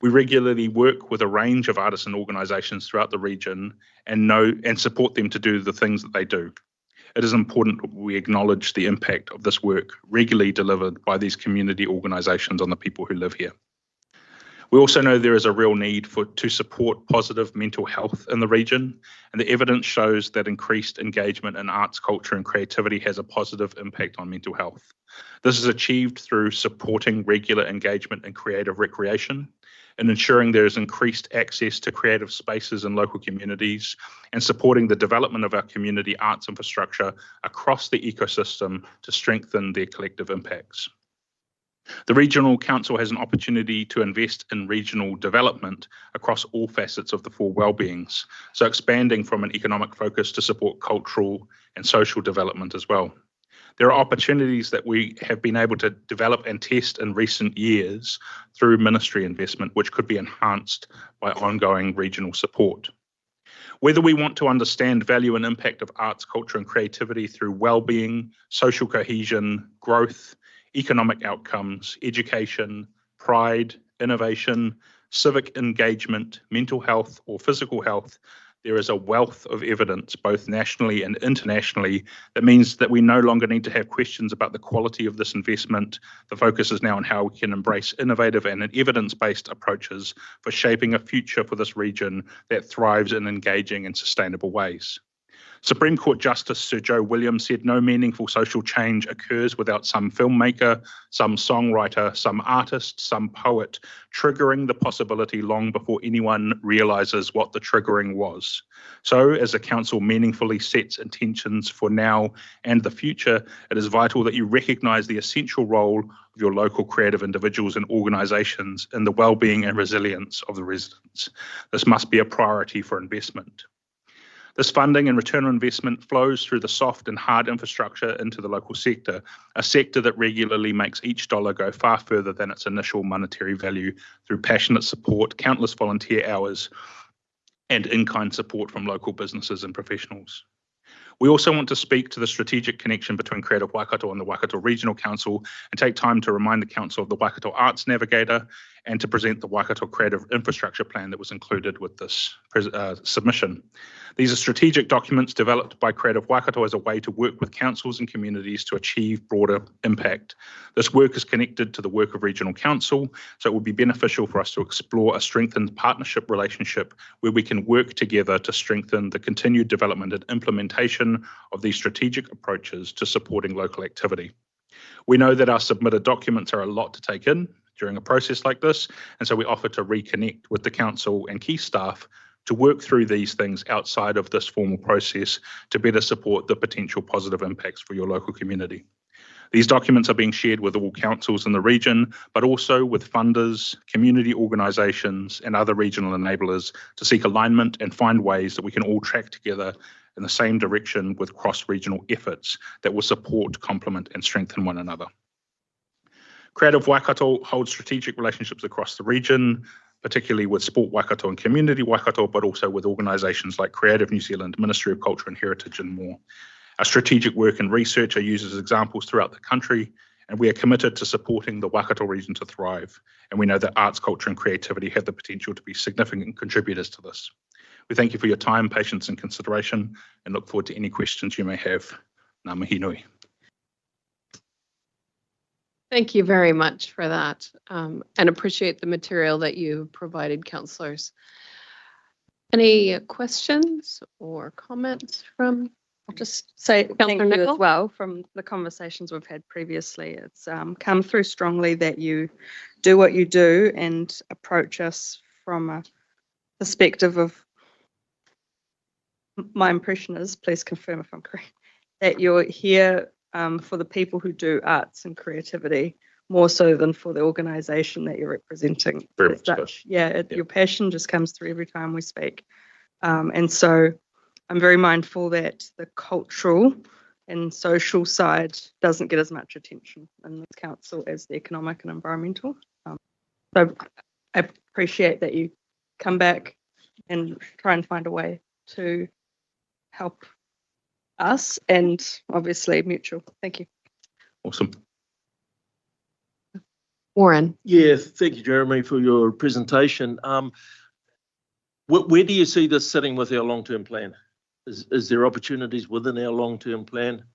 Speaker 7: We regularly work with a range of artists and organisations throughout the region and support them to do the things that they do. It is important that we acknowledge the impact of this work regularly delivered by these community organisations on the people who live here. We also know there is a real need to support positive mental health in the region, and the evidence shows that increased engagement in arts, culture, and creativity has a positive impact on mental health. This is achieved through supporting regular engagement in creative recreation and ensuring there is increased access to creative spaces in local communities, and supporting the development of our community arts infrastructure across the ecosystem to strengthen their collective impacts. The Regional Council has an opportunity to invest in regional development across all facets of the four wellbeings, so expanding from an economic focus to support cultural and social development as well. There are opportunities that we have been able to develop and test in recent years through ministry investment, which could be enhanced by ongoing regional support. Whether we want to understand value and impact of arts, culture, and creativity through well-being, social cohesion, growth, economic outcomes, education, pride, innovation, civic engagement, mental health, or physical health, there is a wealth of evidence, both nationally and internationally, that means that we no longer need to have questions about the quality of this investment. The focus is now on how we can embrace innovative and evidence-based approaches for shaping a future for this region that thrives in engaging and sustainable ways. Supreme Court Justice Sir Joe Williams said no meaningful social change occurs without some filmmaker, some songwriter, some artist, some poet triggering the possibility long before anyone realises what the triggering was. So, as the Council meaningfully sets intentions for now and the future, it is vital that you recognise the essential role of your local creative individuals and organisations in the wellbeing and resilience of the residents. This must be a priority for investment. This funding and return on investment flows through the soft and hard infrastructure into the local sector, a sector that regularly makes each dollar go far further than its initial monetary value through passionate support, countless volunteer hours, and in-kind support from local businesses and professionals. We also want to speak to the strategic connection between Creative Waikato and the Waikato Regional Council and take time to remind the Council of the Waikato Arts Navigator and to present the Waikato Creative Infrastructure Plan that was included with this submission. These are strategic documents developed by Creative Waikato as a way to work with councils and communities to achieve broader impact. This work is connected to the work of Regional Council, so it would be beneficial for us to explore a strengthened partnership relationship where we can work together to strengthen the continued development and implementation of these strategic approaches to supporting local activity. We know that our submitted documents are a lot to take in during a process like this, and so we offer to reconnect with the Council and key staff to work through these things outside of this formal process to better support the potential positive impacts for your local community. These documents are being shared with all councils in the region, but also with funders, community organisations and other regional enablers to seek alignment and find ways that we can all track together in the same direction with cross-regional efforts that will support, complement and strengthen one another. Creative Waikato holds strategic relationships across the region, particularly with Sport Waikato and Community Waikato, but also with organisations like Creative New Zealand, Ministry of Culture and Heritage and more. Our strategic work and research are used as examples throughout the country, and we are committed to supporting the Waikato region to thrive. And we know that arts, culture and creativity have the potential to be significant contributors to this. We thank you for your time, patience and consideration, and look forward to any questions you may have. Ngā mihi nui.
Speaker 1: Thank you very much for that, and appreciate the material that you provided, councillors. Any questions or comments from?
Speaker 15: I'll just say thank you
Speaker 1: Nicol?
Speaker 15: as well. From the conversations we've had previously, it's come through strongly that you do what you do and approach us from a perspective of, my impression is, please confirm if I'm correct, that you're here for the people who do arts and creativity more so than for the organisation that you're representing.
Speaker 7: Very much so.
Speaker 15: Yeah, your passion just comes through every time we speak. And so I'm very mindful that the cultural and social side doesn't get as much attention in this council as the economic and environmental. So I appreciate that you come back and try and find a way to help us and obviously mutual. Thank you.
Speaker 9: Awesome.
Speaker 1: Warren.
Speaker 9: Yeah, thank you, Jeremy, for your presentation. Where do you see this sitting with our long-term plan? Is there opportunities within our long-term plan?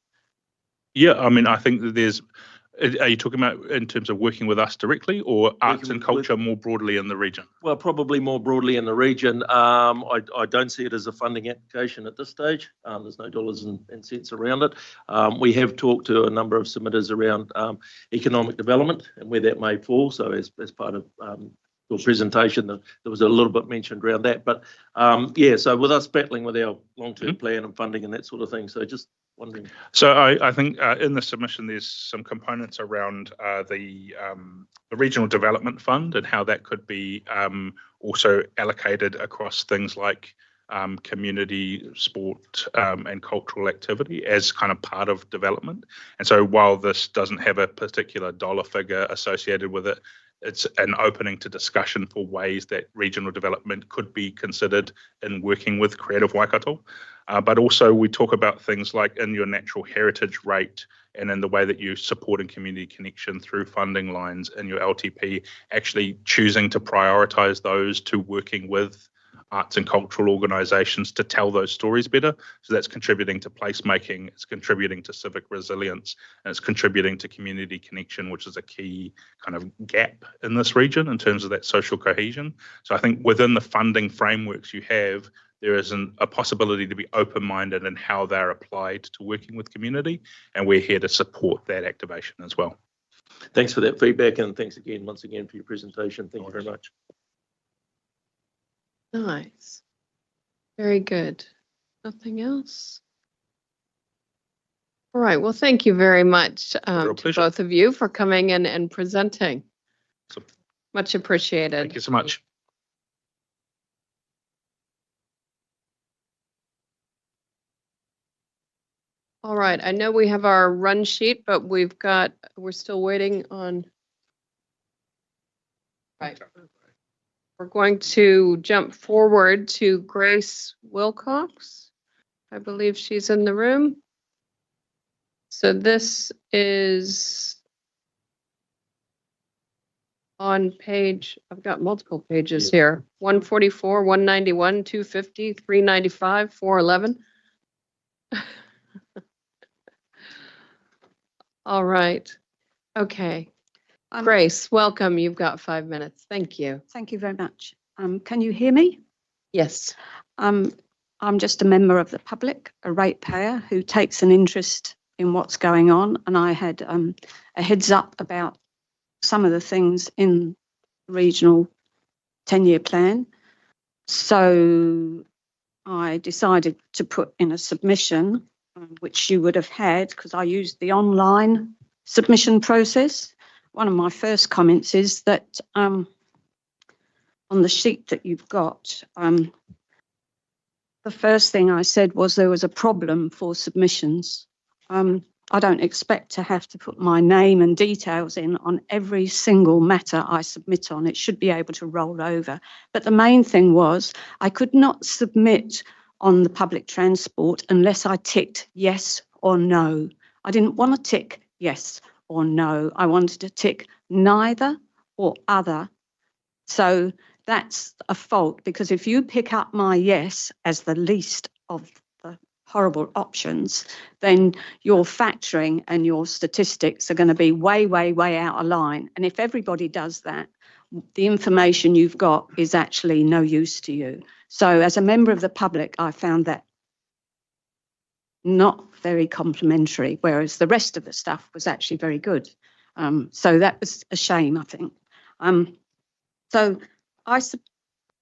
Speaker 7: Yeah, I mean, I think that there's, are you talking about in terms of working with us directly or arts and culture more broadly in the region?
Speaker 9: Well, probably more broadly in the region. I don't see it as a funding application at this stage. There's no dollars and cents around it. We have talked to a number of submitters around economic development and where that may fall. So as part of your presentation, there was a little bit mentioned around that. But yeah, so with us battling with our long-term plan and funding and that sort of thing, so just wondering.
Speaker 7: So I think in the submission there's some components around the Regional Development Fund and how that could be also allocated across things like community, sport and cultural activity as kind of part of development. And so while this doesn't have a particular dollar figure associated with it, it's an opening to discussion for ways that regional development could be considered in working with Creative Waikato. But also we talk about things like in your natural heritage rate and in the way that you support in community connection through funding lines in your LTP, actually choosing to prioritise those to working with arts and cultural organisations to tell those stories better. So that's contributing to placemaking, it's contributing to civic resilience, and it's contributing to community connection, which is a key kind of gap in this region in terms of that social cohesion. So I think within the funding frameworks you have, there is a possibility to be open-minded in how they're applied to working with community, and we're here to support that activation as well.
Speaker 9: Thanks for that feedback, and thanks again, once again, for your presentation. Thank you very much.
Speaker 1: Nice. Very good. Nothing else? All right. Well, thank you very much to both of you for coming in and presenting. Much appreciated.
Speaker 7: Thank you so much.
Speaker 1: All right. I know we have our run sheet, but we're still waiting on. Right. We're going to jump forward to Grace Wilcox. I believe she's in the room. So this is on page, I've got multiple pages here. 144, 191, 250, 395, 411. All right. Okay. Grace, welcome. You've got 5 minutes. Thank you.
Speaker 13: Thank you very much. Can you hear me?
Speaker 1: Yes.
Speaker 13: I'm just a member of the public, a ratepayer who takes an interest in what's going on, and I had a heads up about some of the things in the regional 10-year plan. So I decided to put in a submission, which you would have had because I used the online submission process. One of my first comments is that on the sheet that you've got, the first thing I said was there was a problem for submissions. I don't expect to have to put my name and details in on every single matter I submit on. It should be able to roll over. But the main thing was I could not submit on the public transport unless I ticked yes or no. I didn't want to tick yes or no. I wanted to tick neither or other. So that's a fault, because if you pick up my yes as the least of the horrible options, then your factoring and your statistics are going to be way, way, way out of line. And if everybody does that, the information you've got is actually no use to you. So as a member of the public, I found that not very complimentary, whereas the rest of the stuff was actually very good. So that was a shame, I think. So I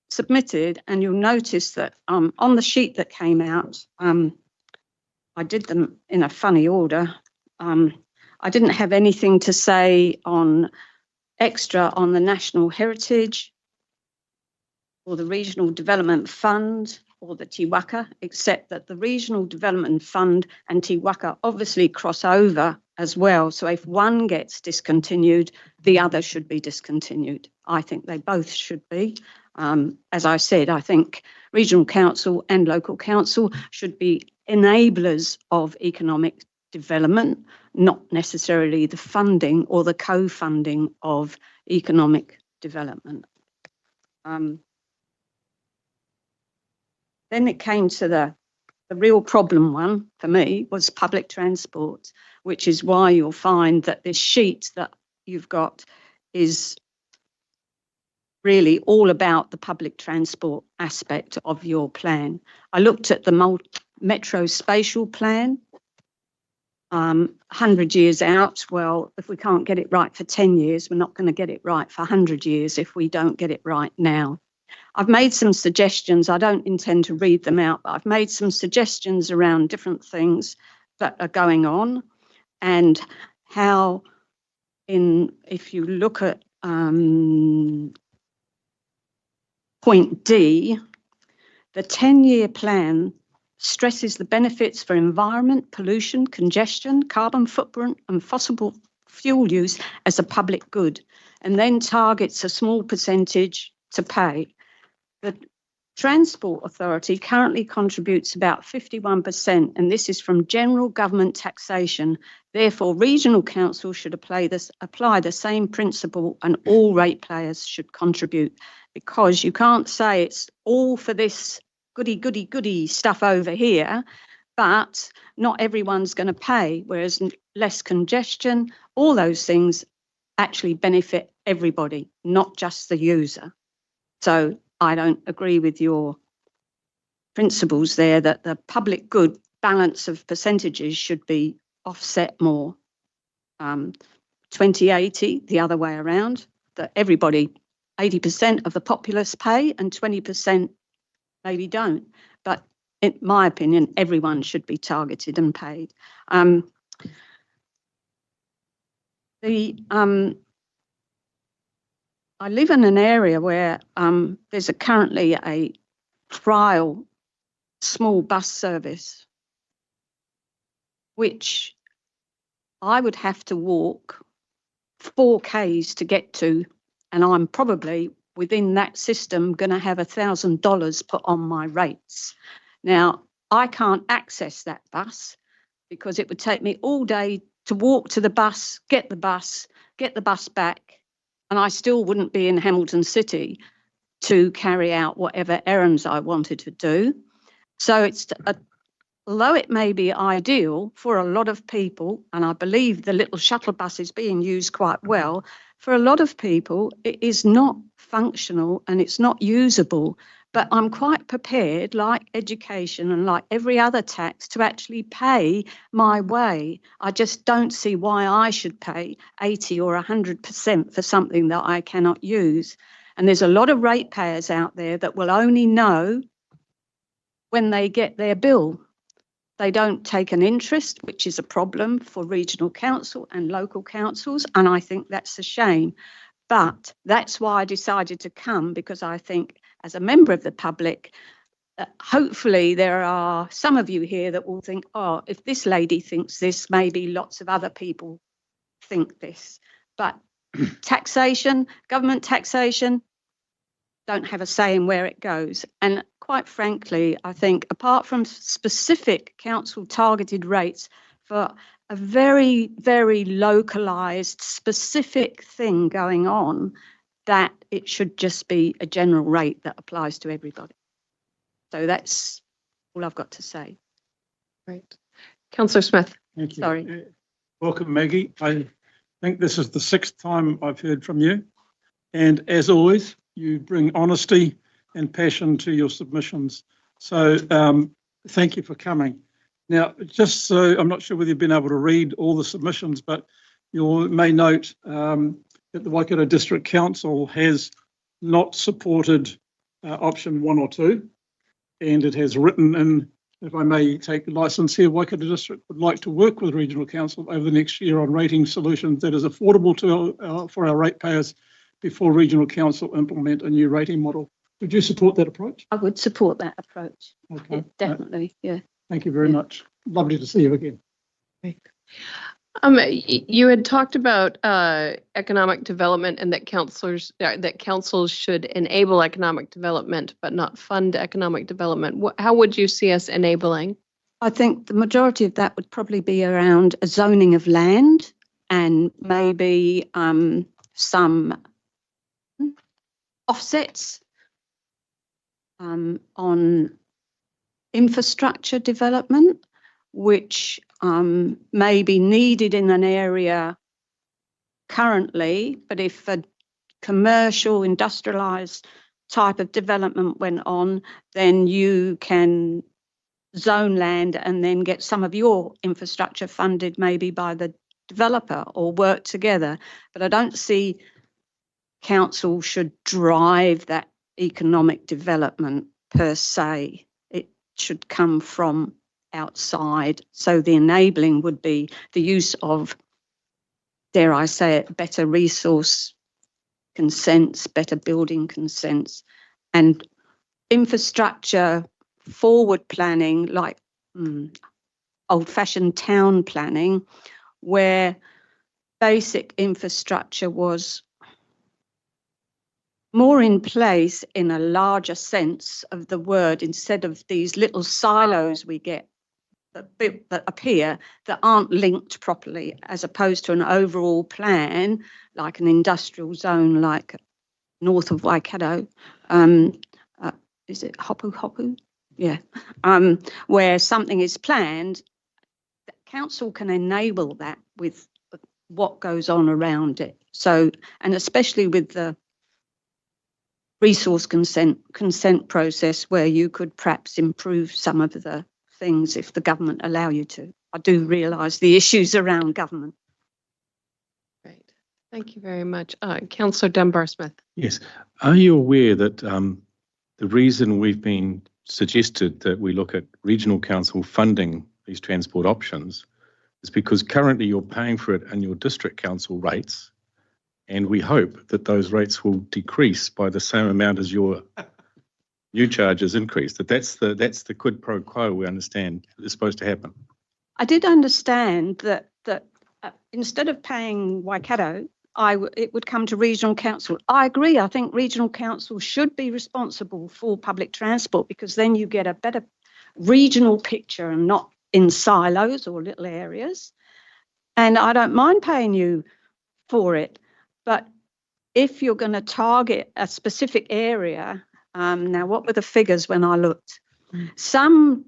Speaker 13: submitted, and you'll notice that on the sheet that came out, I did them in a funny order. I didn't have anything to say on extra on the National Heritage or the Regional Development Fund or the Te Waka, except that the Regional Development Fund and Te Waka obviously cross over as well. So if one gets discontinued, the other should be discontinued. I think they both should be. As I said, I think Regional Council and Local Council should be enablers of economic development, not necessarily the funding or the co-funding of economic development. Then it came to the real problem one for me was public transport, which is why you'll find that this sheet that you've got is really all about the public transport aspect of your plan. I looked at the Metro Spatial Plan, 100 years out. Well, if we can't get it right for 10 years, we're not going to get it right for 100 years if we don't get it right now. I've made some suggestions. I don't intend to read them out, but I've made some suggestions around different things that are going on and how if you look at point D, the 10-year plan stresses the benefits for environment, pollution, congestion, carbon footprint and fossil fuel use as a public good, and then targets a small percentage to pay. The Transport Authority currently contributes about 51%, and this is from general government taxation. Therefore, regional council should apply the same principle and all ratepayers should contribute, because you can't say it's all for this goody stuff over here, but not everyone's going to pay, whereas less congestion, all those things actually benefit everybody, not just the user. So I don't agree with your principles there that the public good balance of percentages should be offset more. 2080, the other way around, that everybody, 80% of the populace pay and 20% maybe don't. But in my opinion, everyone should be targeted and paid. I live in an area where there's currently a trial small bus service, which I would have to walk 4 k's to get to, and I'm probably within that system going to have $1,000 put on my rates. Now, I can't access that bus because it would take me all day to walk to the bus, get the bus back, and I still wouldn't be in Hamilton City to carry out whatever errands I wanted to do. So it's although it may be ideal for a lot of people, and I believe the little shuttle bus is being used quite well, for a lot of people it is not functional and it's not usable. But I'm quite prepared, like education and like every other tax, to actually pay my way. I just don't see why I should pay 80 or 100% for something that I cannot use. And there's a lot of ratepayers out there that will only know when they get their bill. They don't take an interest, which is a problem for regional council and local councils, and I think that's a shame. But that's why I decided to come, because I think as a member of the public, hopefully there are some of you here that will think, oh, if this lady thinks this, maybe lots of other people think this. But taxation, government taxation, don't have a say in where it goes. And quite frankly, I think apart from specific council targeted rates for a very, very localised, specific thing going on, that it should just be a general rate that applies to everybody. So that's all I've got to say.
Speaker 1: Great. Councillor Smith.
Speaker 16: Thank you.
Speaker 1: Sorry.
Speaker 16: Welcome, Maggie. I think this is the 6th time I've heard from you. And as always, you bring honesty and passion to your submissions. So thank you for coming. Now, just so I'm not sure whether you've been able to read all the submissions, but you may note that the Waikato District Council has not supported option 1 or 2, and it has written in, if I may take the licence here, Waikato District would like to work with Regional Council over the next year on rating solutions that is affordable to for our ratepayers before Regional Council implement a new rating model. Would you support that approach?
Speaker 13: I would support that approach.
Speaker 16: Okay.
Speaker 13: Yeah, definitely, yeah.
Speaker 16: Thank you very much. Lovely to see you again.
Speaker 1: You had talked about economic development and that councils should enable economic development but not fund economic development. How would you see us enabling?
Speaker 13: I think the majority of that would probably be around a zoning of land and maybe some offsets on infrastructure development, which may be needed in an area currently, but if a commercial, industrialised type of development went on, then you can zone land and then get some of your infrastructure funded maybe by the developer or work together. But I don't see council should drive that economic development per se. It should come from outside. So the enabling would be the use of, dare I say it, better resource consents, better building consents, and infrastructure forward planning, like old-fashioned town planning, where basic infrastructure was more in place in a larger sense of the word, instead of these little silos we get that appear that aren't linked properly, as opposed to an overall plan like an industrial zone like north of Waikato. Is it Hopu? Yeah. Where something is planned, the council can enable that with what goes on around it. So, and especially with the resource consent process, where you could perhaps improve some of the things if the government allow you to. I do realise the issues around government.
Speaker 1: Great. Thank you very much. Councillor Dunbar-Smith.
Speaker 21: Yes. Are you aware that the reason we've been suggested that we look at regional council funding these transport options is because currently you're paying for it in your district council rates, and we hope that those rates will decrease by the same amount as your new charges increase. That's the quid pro quo we understand is supposed to happen.
Speaker 13: I did understand that instead of paying Waikato, it would come to regional council. I agree. I think regional council should be responsible for public transport, because then you get a better regional picture and not in silos or little areas. And I don't mind paying you for it, but if you're going to target a specific area, now what were the figures when I looked? Some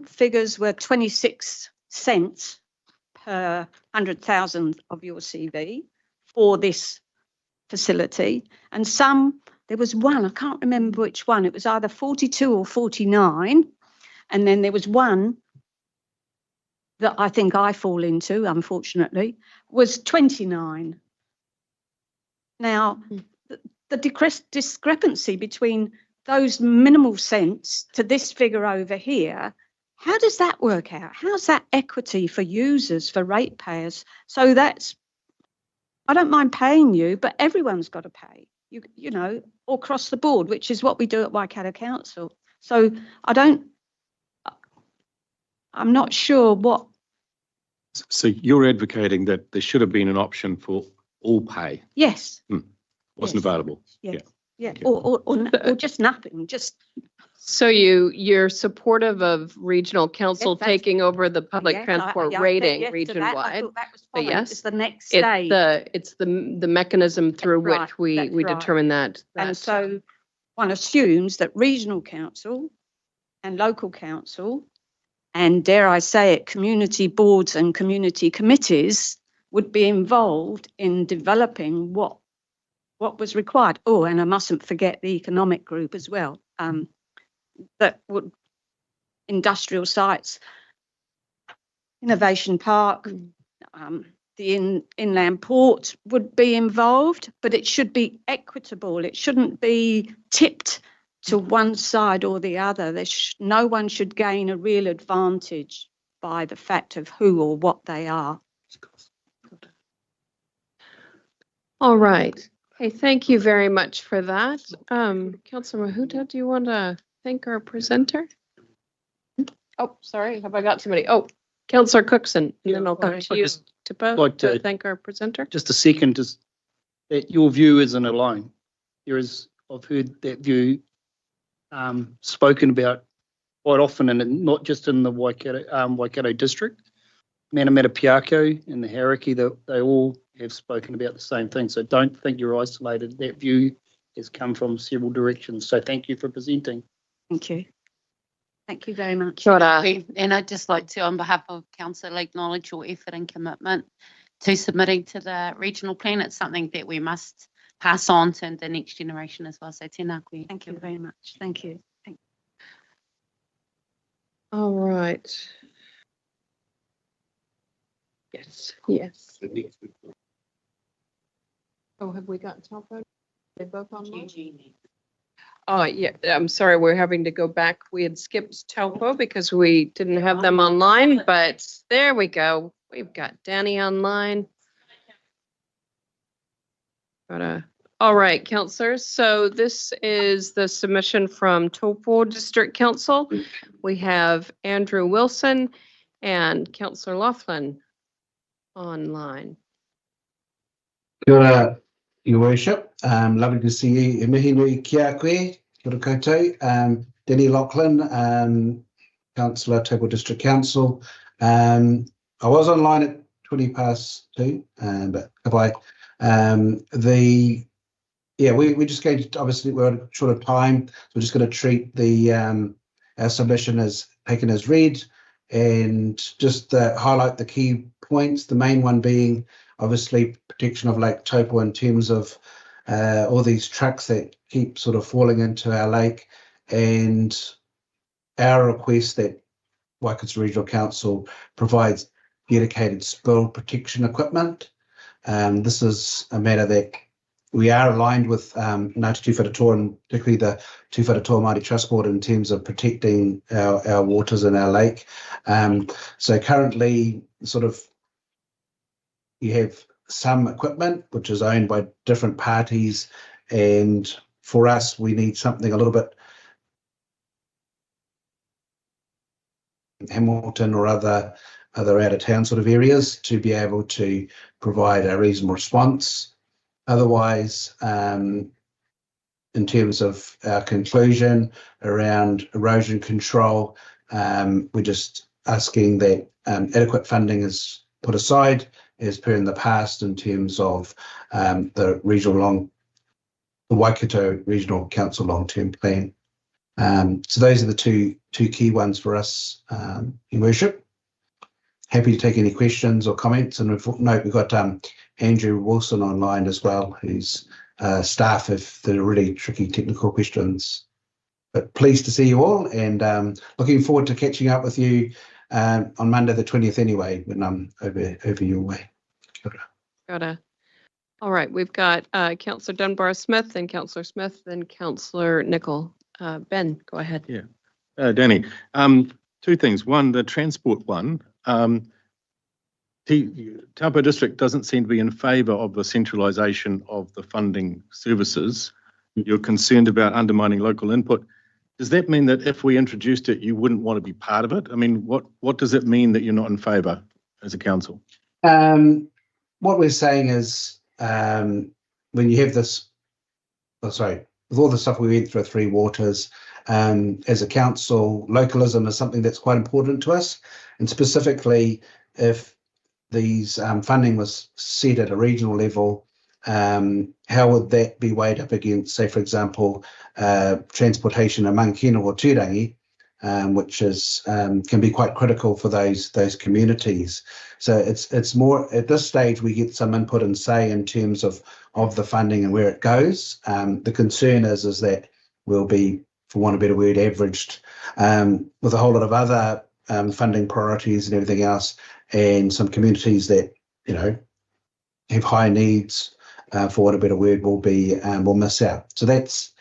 Speaker 13: figures were 26 cents per 100,000 of your CV for this facility, and there was one, I can't remember which one, it was either 42 or 49, and then there was one that I think I fall into, unfortunately, was 29. Now, the discrepancy between those minimal cents to this figure over here, how does that work out? How's that equity for users, for ratepayers? So I don't mind paying you, but everyone's got to pay, you know, all across the board, which is what we do at Waikato Council. So I'm not sure what.
Speaker 21: So you're advocating that there should have been an option for all pay?
Speaker 13: Yes.
Speaker 21: Wasn't available?
Speaker 13: Yeah. Yeah. Or just nothing,
Speaker 1: So you're supportive of regional council taking over the public transport rating region-wide?
Speaker 13: But yes, it's the next stage.
Speaker 1: It's the mechanism through which we determine that.
Speaker 13: And so one assumes that regional council and local council, and dare I say it, community boards and community committees would be involved in developing what was required. Oh, and I mustn't forget the economic group as well. That would industrial sites, innovation park, the inland port would be involved, but it should be equitable. It shouldn't be tipped to one side or the other. No one should gain a real advantage by the fact of who or what they are.
Speaker 1: All right. Hey, thank you very much for that. Councillor Mahuta, do you want to thank our presenter? Oh, sorry, have I got somebody? Oh, Councillor Cookson, and then I'll come to you to thank our presenter.
Speaker 5: Just a second, just that your view isn't alone. I've heard that view spoken about quite often, and not just in the Waikato district. Manamata Piako and the Hauraki, they all have spoken about the same thing. So don't think you're isolated. That view has come from several directions. So thank you for presenting.
Speaker 13: Thank you. Thank you very much.
Speaker 1: Kia ora.
Speaker 20: And I'd just like to, on behalf of Council, acknowledge your effort and commitment to submitting to the regional plan. It's something that we must pass on to the next generation as well. So tēnā koe.
Speaker 13: Thank you very much. Thank you.
Speaker 1: All right. Yes, yes. Oh, have we got Taupo? They both online? Oh, yeah, I'm sorry, we're having to go back. We had skipped Taupo because we didn't have them online, but there we go. We've got Danny online. All right, councillors. So this is the submission from Taupo District Council. We have Andrew Wilson and Councillor Laughlin online.
Speaker 10: Kia ora, Your Worship. Lovely to see you. E mihi nui kia koe. Kia ora koutou. Denny Laughlin, Councillor, Taupo District Council. I was online at 2:20, but goodbye. We're just going to, obviously we're short of time, so we're just going to treat the our submission as taken as read and just highlight the key points. The main one being obviously protection of Lake Taupo in terms of all these trucks that keep sort of falling into our lake, and our request that Waikato Regional Council provides dedicated spill protection equipment. This is a matter that we are aligned with Ngāti Tūwharetoa, and particularly the Tūwharetoa Māori Trust Board, in terms of protecting our waters and our lake. So currently, sort of, you have some equipment which is owned by different parties, and for us, we need something a little bit Hamilton or other out of town sort of areas to be able to provide a reasonable response. Otherwise, in terms of our conclusion around erosion control, we're just asking that adequate funding is put aside as per in the past in terms of the Waikato Regional Council long-term plan. So those are the two key ones for us, Your Worship. Happy to take any questions or comments. And note we've got Andrew Wilson online as well, who's staff if there are really tricky technical questions. But pleased to see you all, and looking forward to catching up with you on Monday the 20th anyway, when I'm over your way.
Speaker 1: Got it. All right, we've got Councillor Dunbar-Smith and Councillor Smith and Councillor Nicol. Ben, go ahead.
Speaker 21: Yeah, Danny, two things. One, the transport one. Taupo District doesn't seem to be in favour of the centralisation of the funding services. You're concerned about undermining local input. Does that mean that if we introduced it, you wouldn't want to be part of it? I mean, what does it mean that you're not in favour as a council?
Speaker 10: What we're saying is when you have this, with all the stuff we went through Three Waters, as a council, localism is something that's quite important to us. And specifically, if these funding was set at a regional level, how would that be weighed up against, say, for example, transportation among kino or tūrangi, which is can be quite critical for those communities. So it's more at this stage we get some input and say in terms of the funding and where it goes. The concern is that we'll be, for want of a better word, averaged with a whole lot of other funding priorities and everything else, and some communities that have high needs, for want of a better word, will miss out. So that's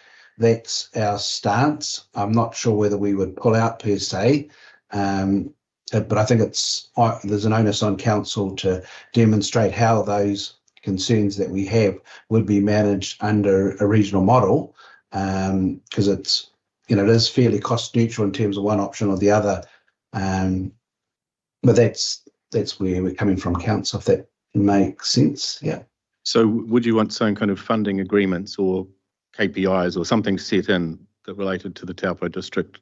Speaker 10: our stance. I'm not sure whether we would pull out per se, but I think there's an onus on council to demonstrate how those concerns that we have would be managed under a regional model, because it's, it is fairly cost neutral in terms of one option or the other. But that's where we're coming from, council, if that makes sense. Yeah.
Speaker 21: So would you want some kind of funding agreements or KPIs or something set in that related to the Taupo district?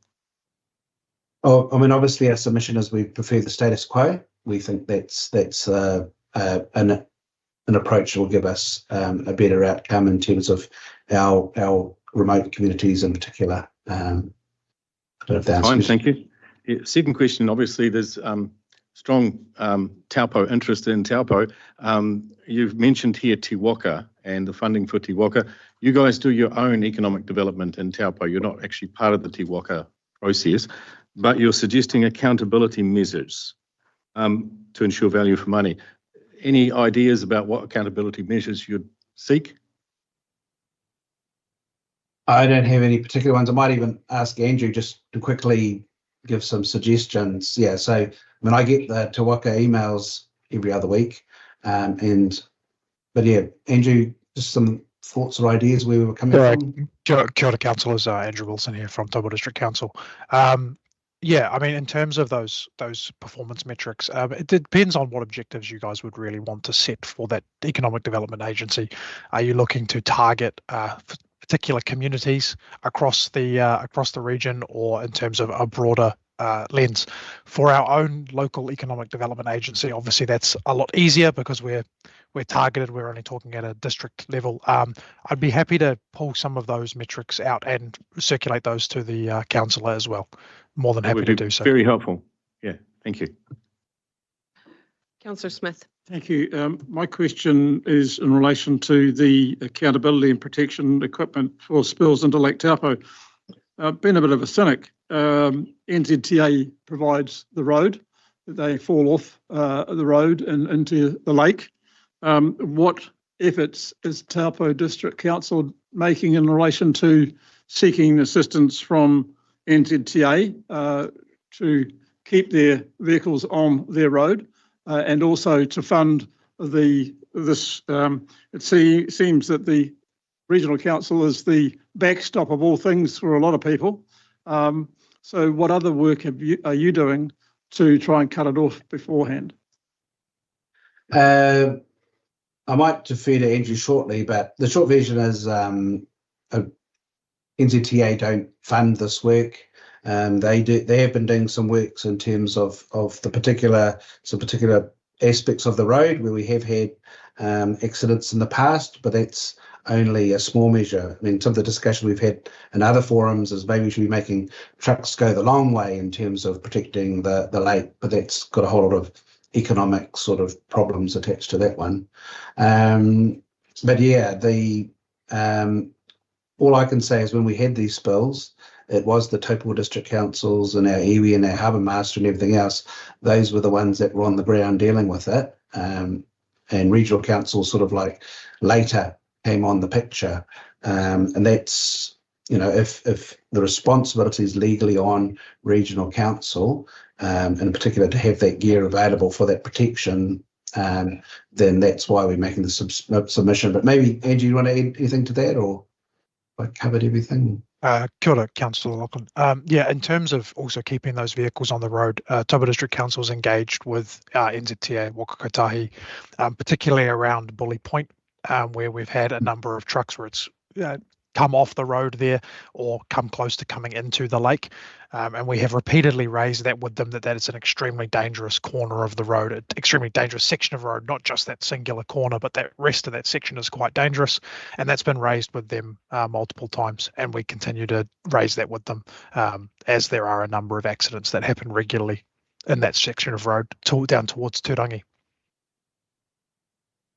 Speaker 10: Oh, I mean, obviously our submission is we prefer the status quo. We think that's an approach that will give us a better outcome in terms of our remote communities in particular.
Speaker 21: Fine, thank you. Yeah, second question, obviously there's strong Taupo interest in Taupo. You've mentioned here Te Waka and the funding for Te Waka. You guys do your own economic development in Taupo. You're not actually part of the Te Waka process, but you're suggesting accountability measures to ensure value for money. Any ideas about what accountability measures you'd seek?
Speaker 10: I don't have any particular ones. I might even ask Andrew just to quickly give some suggestions. Yeah, so I mean, I get the Te Waka emails every other week, but yeah, Andrew, just some thoughts or ideas where we were coming from.
Speaker 11: Kia ora, councillors. Andrew Wilson here from Taupo District Council. Yeah, I mean, in terms of those performance metrics, it depends on what objectives you guys would really want to set for that economic development agency. Are you looking to target particular communities across the region, or in terms of a broader lens? For our own local economic development agency, obviously that's a lot easier because we're targeted. We're only talking at a district level. I'd be happy to pull some of those metrics out and circulate those to the councillor as well. More than happy to do so.
Speaker 21: Very helpful. Yeah, thank you.
Speaker 1: Councillor Smith.
Speaker 16: Thank you. My question is in relation to the accountability and protection equipment for spills into Lake Taupo. Been a bit of a cynic. NZTA provides the road. They fall off the road and into the lake. What efforts is Taupo District Council making in relation to seeking assistance from NZTA to keep their vehicles on their road, and also to fund this? It seems that the Regional Council is the backstop of all things for a lot of people. So what other work are you doing to try and cut it off beforehand?
Speaker 10: I might defer to Andrew shortly, but the short version is NZTA don't fund this work. They have been doing some works in terms of some particular aspects of the road where we have had accidents in the past, but that's only a small measure. I mean, some of the discussion we've had in other forums is maybe we should be making trucks go the long way in terms of protecting the lake, but that's got a whole lot of economic sort of problems attached to that one. But yeah, all I can say is when we had these spills, it was the Taupo District Councils and our iwi and our harbour master and everything else. Those were the ones that were on the ground dealing with it. And Regional Council sort of like later came on the picture. And that's, if the responsibility is legally on Regional Council, in particular to have that gear available for that protection, then that's why we're making the submission. But maybe, Angie, you want to add anything to that, or I covered everything?
Speaker 11: Kia ora, Councillor Lachlan. Yeah, in terms of also keeping those vehicles on the road, Taupo District Council is engaged with NZTA Wakakotahi, particularly around Bully Point, where we've had a number of trucks where it's come off the road there or come close to coming into the lake. And we have repeatedly raised that with them, that is an extremely dangerous corner of the road, an extremely dangerous section of road, not just that singular corner, but that rest of that section is quite dangerous. And that's been raised with them multiple times. And we continue to raise that with them as there are a number of accidents that happen regularly in that section of road down towards Turangi.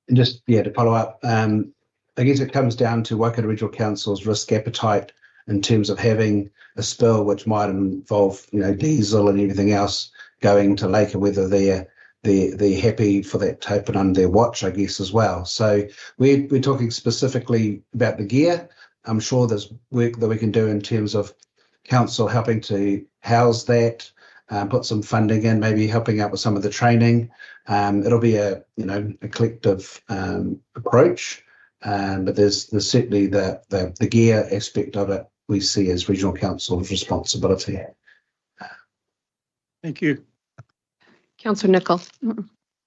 Speaker 10: And just, to follow up, I guess it comes down to Waikato Regional Council's risk appetite in terms of having a spill which might involve, diesel and everything else going to lake, and whether they're happy for that to happen under their watch, I guess, as well. So we're talking specifically about the gear. I'm sure there's work that we can do in terms of council helping to house that, put some funding in, maybe helping out with some of the training. It'll be a collective approach, but there's certainly the gear aspect of it we see as regional council's responsibility.
Speaker 16: Thank you.
Speaker 1: Councillor Nicol.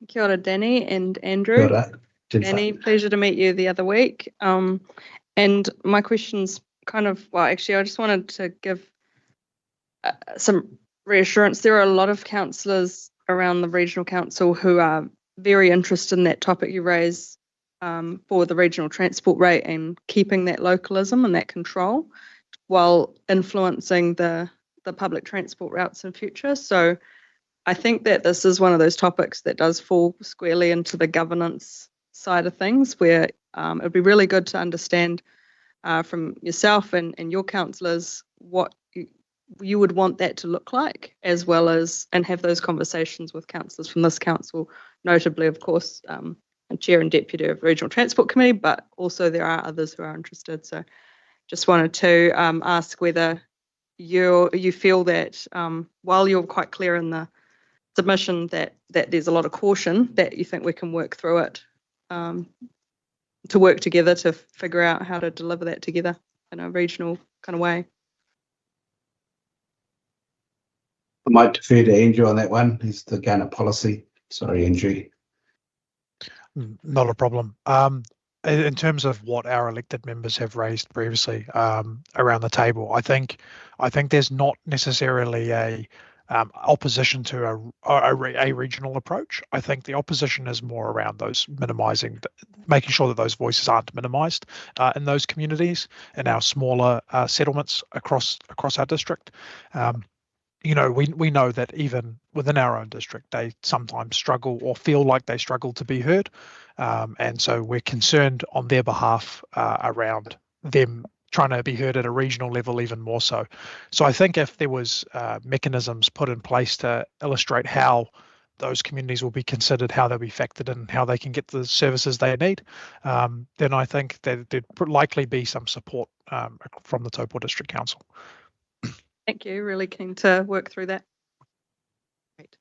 Speaker 15: Kia ora, Danny and Andrew.
Speaker 10: Kia ora.
Speaker 15: Danny, pleasure to meet you the other week. And my question's kind of, well, actually, I just wanted to give some reassurance. There are a lot of councillors around the regional council who are very interested in that topic you raise for the regional transport rate and keeping that localism and that control while influencing the public transport routes in future. So I think that this is one of those topics that does fall squarely into the governance side of things, where it'd be really good to understand from yourself and your councillors what you would want that to look like, as well as, and have those conversations with councillors from this council, notably, of course, Chair and Deputy of Regional Transport Committee, but also there are others who are interested. So just wanted to ask whether you feel that while you're quite clear in the submission that there's a lot of caution, that you think we can work through it to work together to figure out how to deliver that together in a regional kind of way.
Speaker 10: I might defer to Andrew on that one. He's the Ghana policy. Sorry, Andrew.
Speaker 11: Not a problem. In terms of what our elected members have raised previously around the table, I think there's not necessarily a opposition to a regional approach. I think the opposition is more around those making sure that those voices aren't minimised in those communities, in our smaller settlements across our district. We know that even within our own district, they sometimes struggle or feel like they struggle to be heard. And so we're concerned on their behalf around them trying to be heard at a regional level even more so. So I think if there was mechanisms put in place to illustrate how those communities will be considered, how they'll be factored in, how they can get the services they need, then I think that there'd likely be some support from the Taupo District Council.
Speaker 15: Thank you. Really keen to work through that.
Speaker 1: Great.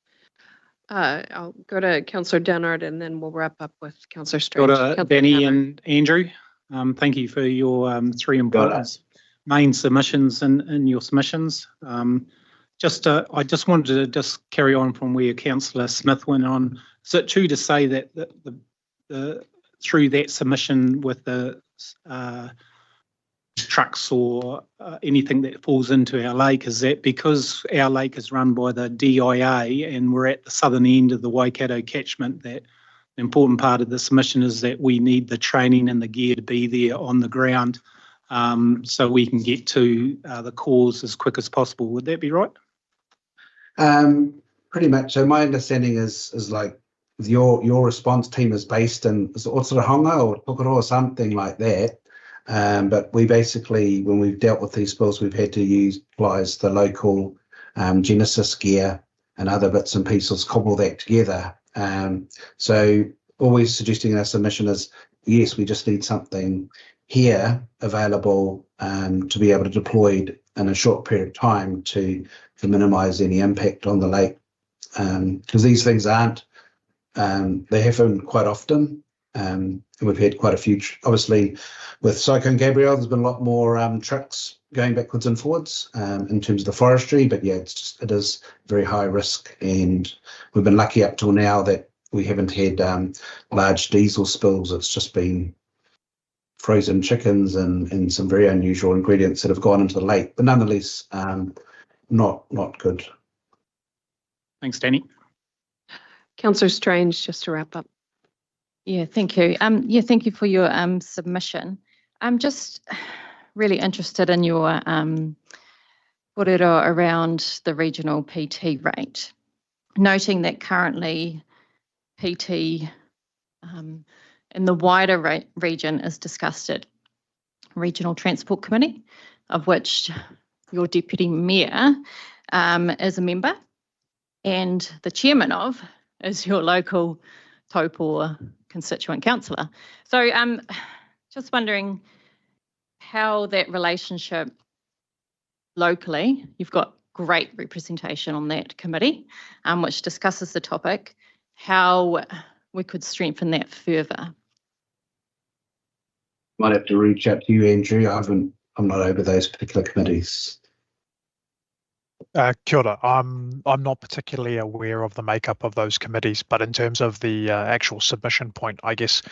Speaker 1: I'll go to Councillor Dennard and then we'll wrap up with Councillor Strange.
Speaker 12: Kia ora, Benny and Andrew. Thank you for your three important main submissions in your submissions. I just wanted to carry on from where Councillor Smith went on. Is it true to say that through that submission with the trucks or anything that falls into our lake, is that because our lake is run by the DIA and we're at the southern end of the Waikato catchment, that the important part of the submission is that we need the training and the gear to be there on the ground so we can get to the cause as quick as possible. Would that be right?
Speaker 10: Pretty much. So my understanding is like your response team is based in Otorohanga or Pukoro or something like that. But we basically, when we've dealt with these spills, we've had to utilize the local Genesis gear and other bits and pieces, cobble that together. So all we're suggesting in our submission is, yes, we just need something here available to be able to deploy in a short period of time to minimise any impact on the lake. Because these things they happen quite often. And we've had quite a few, obviously, with Cyclone Gabrielle, there's been a lot more trucks going backwards and forwards in terms of the forestry, but yeah, it is very high risk, and we've been lucky up till now that we haven't had large diesel spills. It's just been frozen chickens and some very unusual ingredients that have gone into the lake, but nonetheless, not good.
Speaker 12: Thanks, Danny.
Speaker 1: Councillor Strange, just to wrap up.
Speaker 22: Yeah, thank you. Thank you for your submission. I'm just really interested in your kōrero around the regional PT rate, noting that currently PT in the wider region is discussed at Regional Transport Committee, of which your Deputy Mayor is a member, and the chairman of is your local Taupo constituent councillor. So just wondering how that relationship locally, you've got great representation on that committee, which discusses the topic, how we could strengthen that further.
Speaker 10: Might have to reach out to you, Andrew. I'm not over those particular committees.
Speaker 11: Kia ora. I'm not particularly aware of the makeup of those committees, but in terms of the actual submission point, I guess,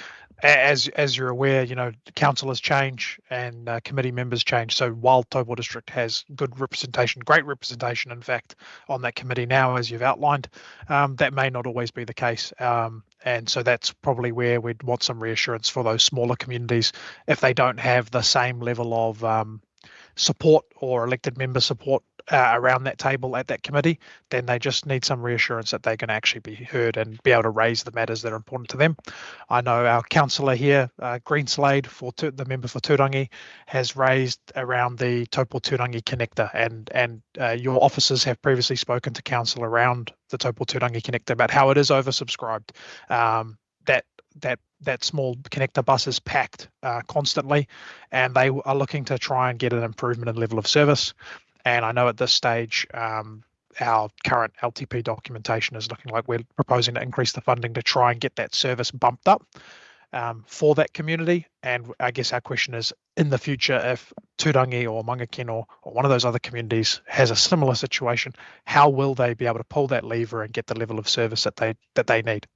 Speaker 11: as you're aware, councillors change and committee members change. So while Taupo District has good representation, great representation, in fact, on that committee now, as you've outlined, that may not always be the case. And so that's probably where we'd want some reassurance for those smaller communities if they don't have the same level of support or elected member support around that table at that committee, then they just need some reassurance that they can actually be heard and be able to raise the matters that are important to them. I know our councillor here, Greenslade, the member for Turangi, has raised around the Taupo Turangi connector, and your officers have previously spoken to council around the Taupo Turangi connector about how it is oversubscribed. That small connector bus is packed constantly, and they are looking to try and get an improvement in level of service. And I know at this stage, our current LTP documentation is looking like we're proposing to increase the funding to try and get that service bumped up for that community. And I guess our question is, in the future, if Turangi or Mangaken or one of those other communities has a similar situation, how will they be able to pull that lever and get the level of service that they need?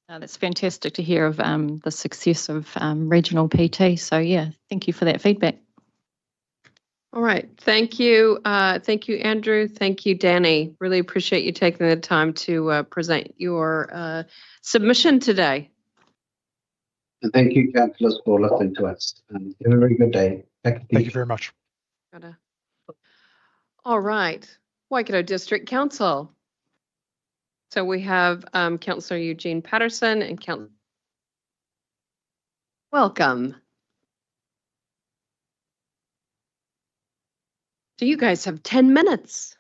Speaker 22: That's fantastic to hear of the success of regional PT. So yeah, thank you for that feedback.
Speaker 1: All right. Thank you. Thank you, Andrew. Thank you, Danny. Really appreciate you taking the time to present your submission today.
Speaker 10: And thank you, councillors, for listening to us. Have a very good day.
Speaker 11: Thank you very much.
Speaker 1: All right. Waikato District Council. So we have Councillor Eugene Patterson and welcome. So you guys have 10 minutes.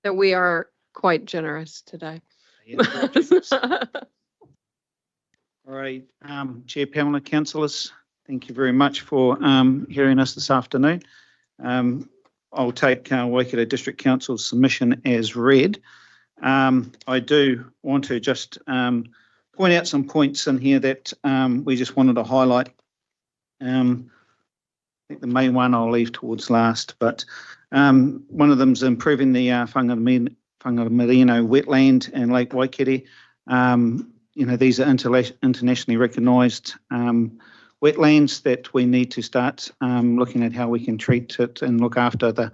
Speaker 1: That we are quite generous today.
Speaker 12: All right, Chair Pamela, councillors, thank you very much for hearing us this afternoon. I'll take Waikato District Council's submission as read. I do want to just point out some points in here that we just wanted to highlight. I think the main one I'll leave towards last, but one of them is improving the Whangamarino wetland and Lake Waikere. These are internationally recognised wetlands that we need to start looking at how we can treat it and look after that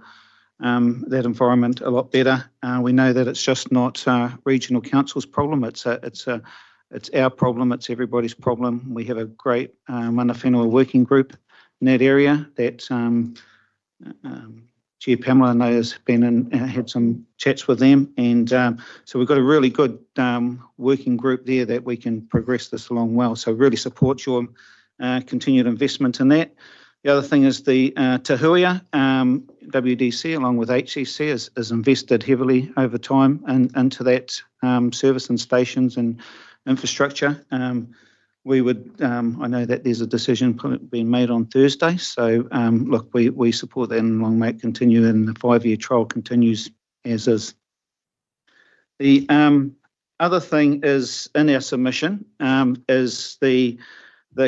Speaker 12: environment a lot better. We know that it's just not regional council's problem. It's our problem. It's everybody's problem. We have a great mana whenua working group in that area that Chair Pamela knows been and had some chats with them, and so we've got a really good working group there that we can progress this along well. So really support your continued investment in that. The other thing is the Tahuia WDC along with HCC is invested heavily over time into that service and stations and infrastructure. We would, I know that there's a decision being made on Thursday, so look, we support that and long may it continue, and the 5-year trial continues as is. The other thing is in our submission is the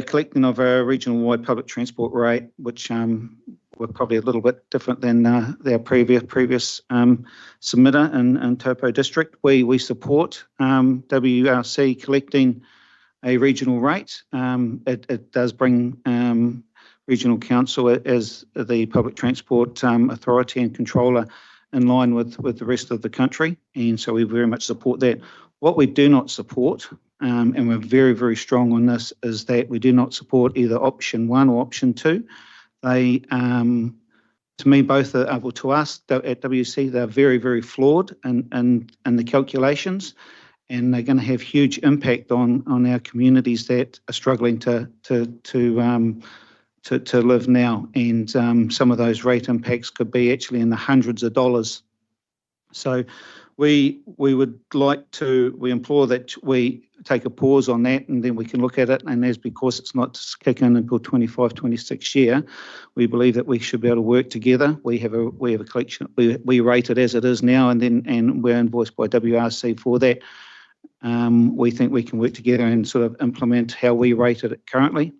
Speaker 12: collecting of a regional-wide public transport rate, which were probably a little bit different than their previous submitter in Taupo District. We support WRC collecting a regional rate. It does bring regional council as the public transport authority and controller in line with the rest of the country, and so we very much support that. What we do not support, and we're very, very strong on this, is that we do not support either option 1 or option 2. They, to me, both are, well, to us at WC, they're very, very flawed in the calculations, and they're going to have huge impact on our communities that are struggling to live now, and some of those rate impacts could be actually in the hundreds of dollars. So we would like to, we implore that we
Speaker 10: take a pause on that, and then we can look at it. And as because it's not kicking in until 25-26 year, we believe that we should be able to work together. We have a collection. We rate it as it is now, and we're invoiced by WRC for that. We think we can work together and sort of implement how we rate it currently.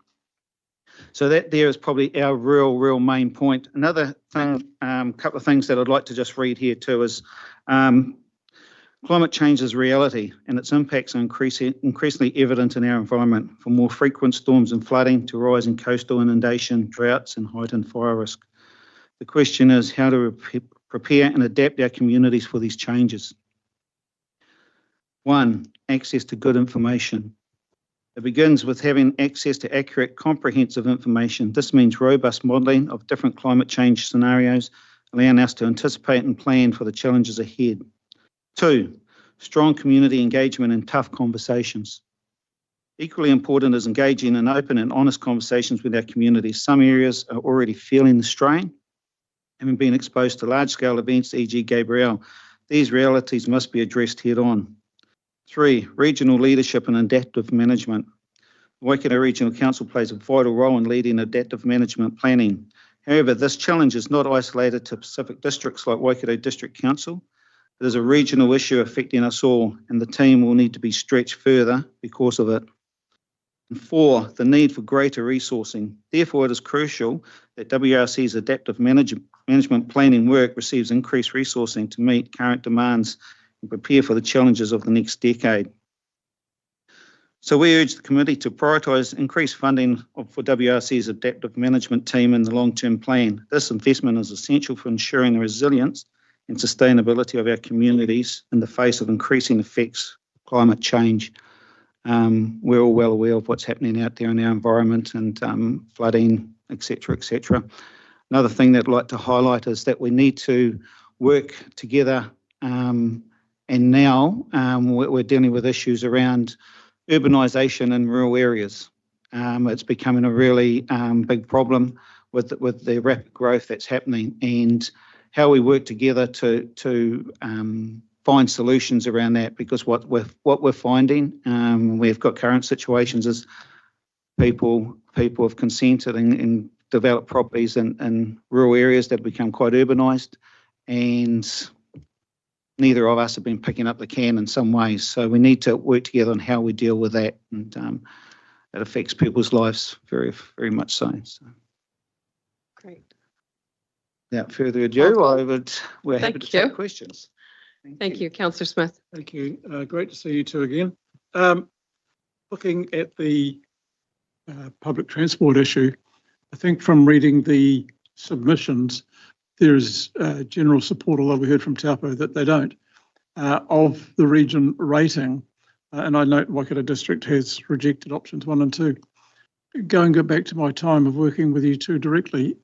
Speaker 10: So that there is probably our real main point. Another thing, couple of things that I'd like to just read here too is climate change is reality, and its impacts are increasingly evident in our environment, from more frequent storms and flooding to rising coastal inundation, droughts and heightened fire risk. The question is how to prepare and adapt our communities for these changes. 1, access to good information. It begins with having access to accurate, comprehensive information. This means robust modelling of different climate change scenarios, allowing us to anticipate and plan for the challenges ahead. 2, strong community engagement and tough conversations. Equally important is engaging in open and honest conversations with our communities. Some areas are already feeling the strain, having been exposed to large-scale events, e.g. Gabrielle. These realities must be addressed head-on. 3, regional leadership and adaptive management. The Waikato Regional Council plays a vital role in leading adaptive management planning. However, this challenge is not isolated to Pacific districts like Waikato District Council. It is a regional issue affecting us all, and the team will need to be stretched further because of it. And 4, the need for greater resourcing. Therefore, it is crucial that WRC's adaptive management planning work receives increased resourcing to meet current demands and prepare for the challenges of the next decade. So we urge the committee to prioritise increased funding for WRC's adaptive management team in the long-term plan. This investment is essential for ensuring the resilience and sustainability of our communities in the face of increasing effects of climate change. We're all well aware of what's happening out there in our environment and flooding, etc., etc. Another thing that I'd like to highlight is that we need to work together, and now we're dealing with issues around urbanisation in rural areas. It's becoming a really big problem with the rapid growth that's happening, and how we work together to find solutions around that, because what we're finding, we've got current situations is people have consented and developed properties in rural areas that have become quite urbanised, and neither of us have been picking up the can in some ways. So we need to work together on how we deal with that, and it affects people's lives very, very much so.
Speaker 1: Great.
Speaker 10: Without further ado, we're happy to take questions.
Speaker 1: Thank you, Councillor Smith.
Speaker 16: Thank you. Great to see you two again. Looking at the public transport issue, I think from reading the submissions, there is general support, although we heard from Taupo that they don't, of the region rating. And I note Waikato District has rejected options 1 and 2. Go back to my time of working with you two directly,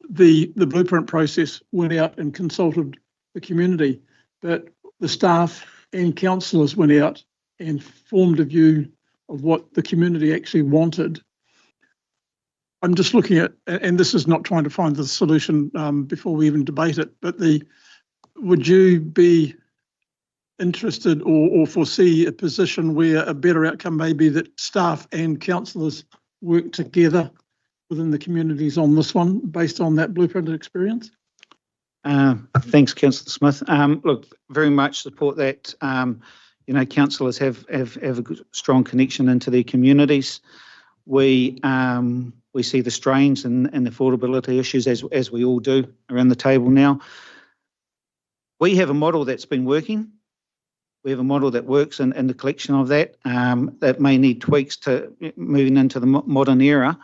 Speaker 16: the blueprint process went out and consulted the community, but the staff and councillors went out and formed a view of what the community actually wanted. I'm just looking at, and this is not trying to find the solution before we even debate it, but would you be interested or foresee a position where a better outcome may be that staff and councillors work together within the communities on this one based on that blueprint experience?
Speaker 10: Thanks, Councillor Smith. Look, very much support that. Councillors have a good, strong connection into their communities. We see the strains and affordability issues as we all do around the table now. We have a model that's been working. We have a model that works in the collection of that. That may need tweaks to moving into the modern era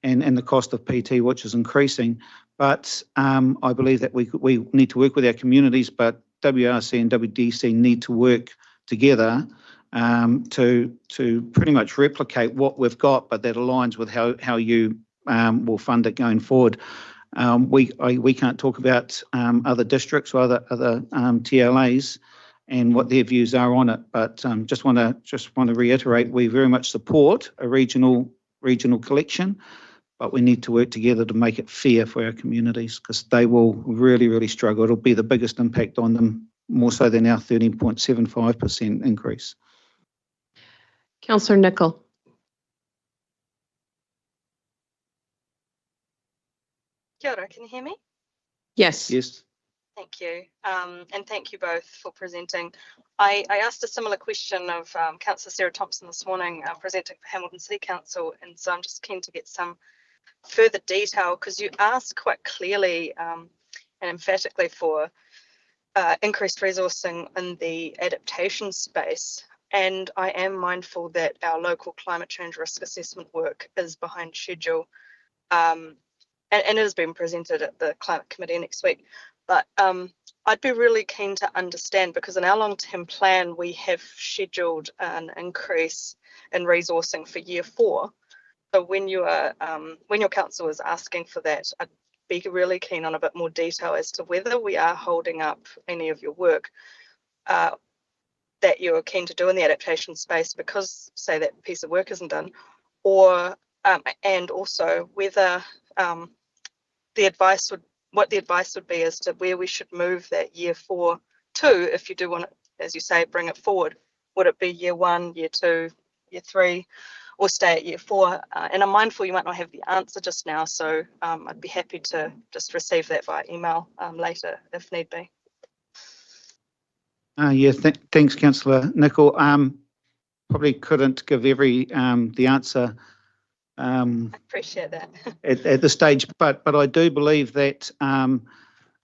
Speaker 10: and the cost of PT, which is increasing. But I believe that we need to work with our communities, but WRC and WDC need to work together to pretty much replicate what we've got, but that aligns with how you will fund it going forward. We can't talk about other districts or other TLAs and what their views are on it, but just want to reiterate, we very much support a regional collection, but we need to work together to make it fair for our communities, because they will really, really struggle. It'll be the biggest impact on them, more so than our 13.75% increase.
Speaker 1: Councillor Nicol.
Speaker 17: Kia ora, can you hear me?
Speaker 1: Yes.
Speaker 5: Yes.
Speaker 17: Thank you. And thank you both for presenting. I asked a similar question of Councillor Sarah Thompson this morning, presenting for Hamilton City Council, and so I'm just keen to get some further detail, because you asked quite clearly and emphatically for increased resourcing in the adaptation space. And I am mindful that our local climate change risk assessment work is behind schedule. And it has been presented at the Climate Committee next week. But I'd be really keen to understand, because in our long-term plan, we have scheduled an increase in resourcing for year 4. So when you are, when your council is asking for that, I'd be really keen on a bit more detail as to whether we are holding up any of your work that you're keen to do in the adaptation space because, say, that piece of work isn't done, or and also whether what the advice would be as to where we should move that year 4 to, if you do want to, as you say, bring it forward. Would it be year 1, year 2, year 3, or stay at year 4? And I'm mindful you might not have the answer just now, so I'd be happy to just receive that via email later if need be.
Speaker 18: Thanks, Councillor Nicol. Probably couldn't give the answer
Speaker 17: I appreciate that.
Speaker 18: at this stage, but I do believe that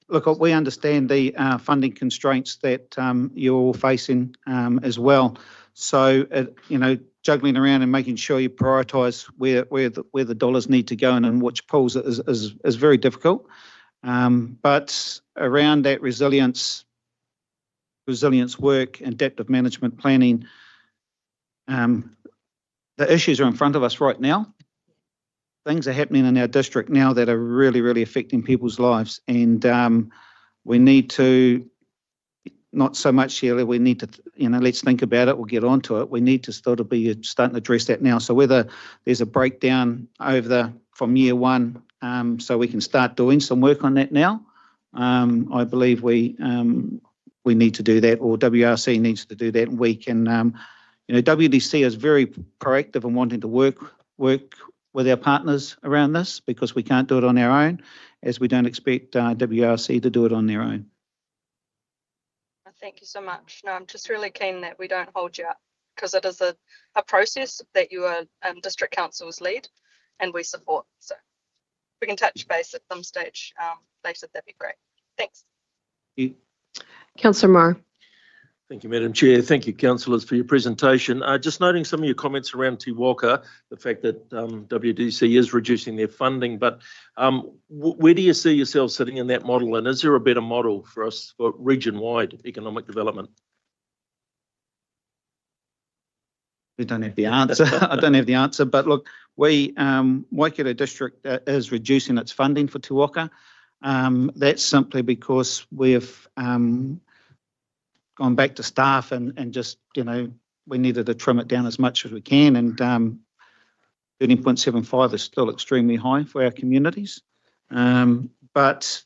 Speaker 18: look, we understand the funding constraints that you're all facing as well. So juggling around and making sure you prioritise where the dollars need to go and in which pools is very difficult. But around that resilience work and adaptive management planning, the issues are in front of us right now. Things are happening in our district now that are really, really affecting people's lives, and we need to, not so much here, we need to, let's think about it, we'll get onto it. We need to starting to address that now. So whether there's a breakdown from year 1, so we can start doing some work on that now, I believe we need to do that, or WRC needs to do that, and we can, WDC is very proactive in wanting to work with our partners around this, because we can't do it on our own, as we don't expect WRC to do it on their own.
Speaker 17: Thank you so much. No, I'm just really keen that we don't hold you up, because it is a process that you are district councils lead and we support. So if we can touch base at some stage later, that'd be great. Thanks.
Speaker 1: Councillor Marr.
Speaker 9: Thank you, Madam Chair. Thank you, councillors, for your presentation. Just noting some of your comments around Te Waka, the fact that WDC is reducing their funding, but where do you see yourself sitting in that model, and is there a better model for us for region-wide economic development?
Speaker 18: We don't have the answer. I don't have the answer, but look, Waikato District is reducing its funding for Te Waka. That's simply because we've gone back to staff and just, we needed to trim it down as much as we can, and 13.75 is still extremely high for our communities. But,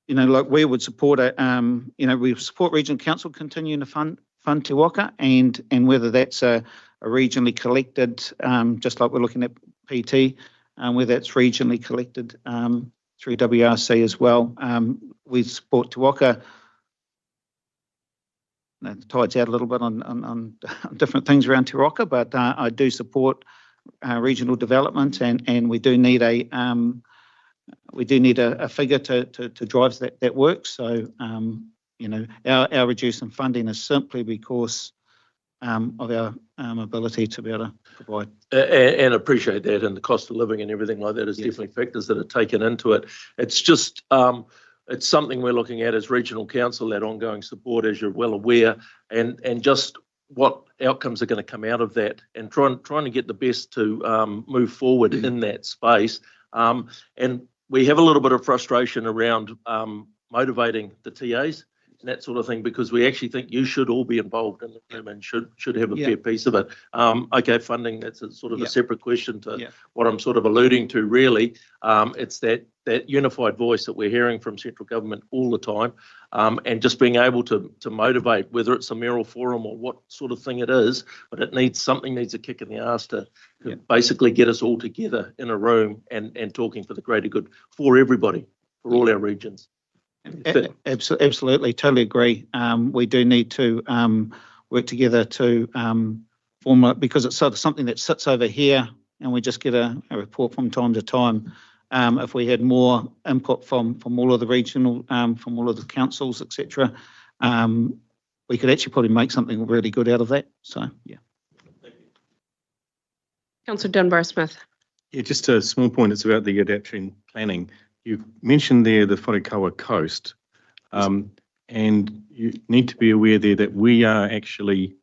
Speaker 18: like we would support we support Regional Council continuing to fund Te Waka, and whether that's a regionally collected, just like we're looking at PT, whether that's regionally collected through WRC as well. We support Te Waka. The tide's out a little bit on different things around Te Waka, but I do support regional development, and we do need a figure to drive that work. So our reducing funding is simply because of our ability to be able to provide.
Speaker 9: And appreciate that, and the cost of living and everything like that is definitely factors that are taken into it. It's just it's something we're looking at as Regional Council, that ongoing support, as you're well aware, and just what outcomes are going to come out of that, and trying to get the best to move forward in that space. And we have a little bit of frustration around motivating the TAs. and that sort of thing, because we actually think you should all be involved in the room and should have a fair piece of it. Okay, funding, that's a sort of a separate question to what I'm sort of alluding to, really. It's that unified voice that we're hearing from central government all the time, and just being able to motivate, whether it's a mayoral forum or what sort of thing it is, but something needs a kick in the arse to basically get us all together in a room and talking for the greater good for everybody, for all our regions.
Speaker 18: Absolutely, totally agree. We do need to work together to form it, because it's sort of something that sits over here and we just get a report from time to time. If we had more input from all of the regional, from all of the councils, etc., we could actually probably make something really good out of that. So, yeah.
Speaker 1: Councillor Dunbar-Smith.
Speaker 21: Yeah, just a small point. It's about the adaptation planning. You've mentioned there the Wharekawa coast, and you need to be aware there that we are actually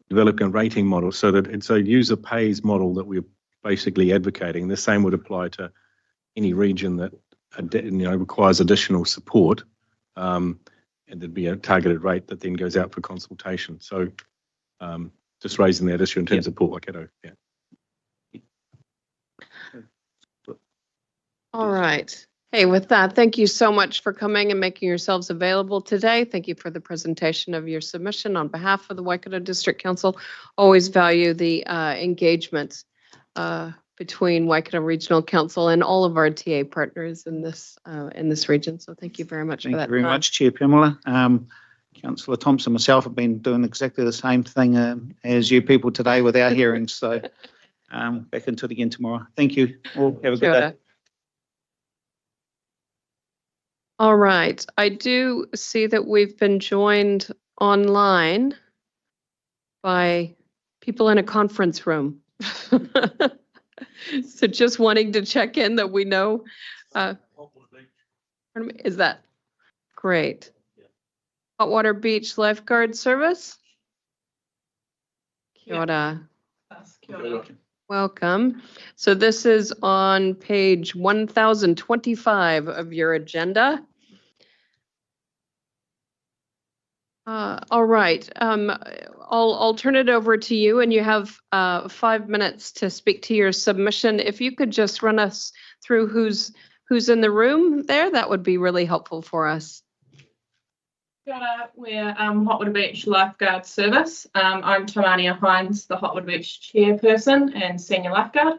Speaker 21: developing a rating model, so that it's a user pays model that we're basically advocating. The same would apply to any region that requires additional support, and there'd be a targeted rate that then goes out for consultation. So just raising that issue in terms of Port Waikato. Yeah.
Speaker 1: All right. Hey, with that, thank you so much for coming and making yourselves available today. Thank you for the presentation of your submission on behalf of the Waikato District Council. Always value the engagement between Waikato Regional Council and all of our TA partners in this region. So thank you very much for that.
Speaker 18: Thank you very much, Chair Pamela. Councillor Thompson and myself have been doing exactly the same thing as you people today with our hearings. So back into it again tomorrow. Thank you all. Have a good day.
Speaker 1: All right. I do see that we've been joined online by people in a conference room. So just wanting to check in that we know. Is that great? Hotwater Beach Lifeguard Service. Kia ora. Welcome. So this is on page 1025 of your agenda. All right. I'll turn it over to you, and you have 5 minutes to speak to your submission. If you could just run us through who's in the room there, that would be really helpful for us.
Speaker 14: Kia ora, we're Hotwater Beach Lifeguard Service. I'm Tamania Hines, the Hotwater Beach Chairperson and Senior Lifeguard.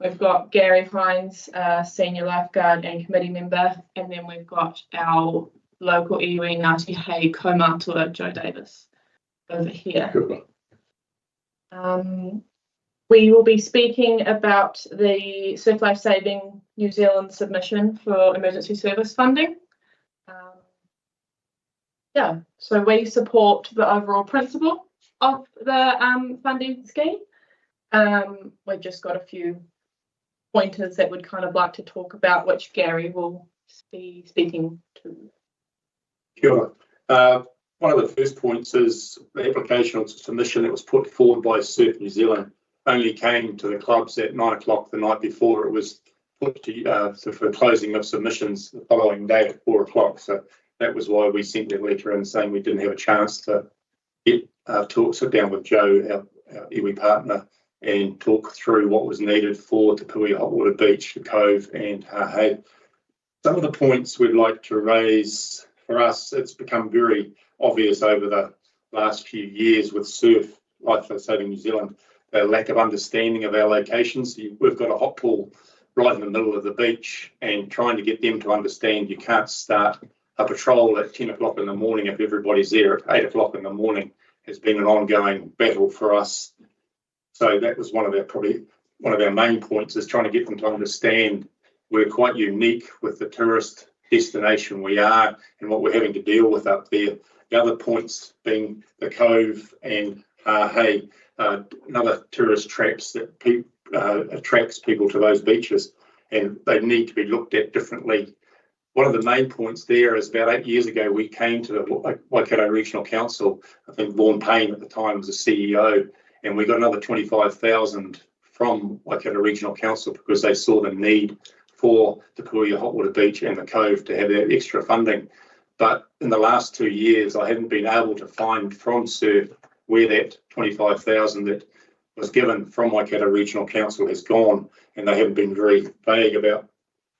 Speaker 14: We've got Gary Hines, Senior Lifeguard and Committee Member, and then we've got our local iwi Ngāti Hei Kaumātua, Joe Davis, over here. We will be speaking about the Surf Life Saving New Zealand submission for emergency service funding. So we support the overall principle of the funding scheme. We've just got a few pointers that we'd kind of like to talk about, which Gary will be speaking to.
Speaker 19: Sure. One of the first points is the application or submission that was put forward by Surf New Zealand only came to the clubs at 9 o'clock the night before it was put to for closing of submissions the following day at 4 o'clock. So that was why we sent a letter in saying we didn't have a chance to get sit down with Joe, our iwi partner, and talk through what was needed for Te Puia Hotwater Beach, the Cove, and Hahei. Some of the points we'd like to raise for us, it's become very obvious over the last few years with Surf Life Saving New Zealand, the lack of understanding of our locations. We've got a hot pool right in the middle of the beach, and trying to get them to understand you can't start a patrol at 10 o'clock in the morning if everybody's there at 8 o'clock in the morning has been an ongoing battle for us. So that was probably one of our main points, is trying to get them to understand we're quite unique with the tourist destination we are and what we're having to deal with up there. The other points being the Cove and Hahei, another tourist traps that attracts people to those beaches, and they need to be looked at differently. One of the main points there is about 8 years ago, we came to the Waikato Regional Council. I think Vaughan Payne at the time was the CEO, and we got another 25,000 from Waikato Regional Council because they saw the need for Te Puia Hotwater Beach and the Cove to have that extra funding. But in the last 2 years, I haven't been able to find from Surf where that 25,000 that was given from Waikato Regional Council has gone, and they haven't been very vague about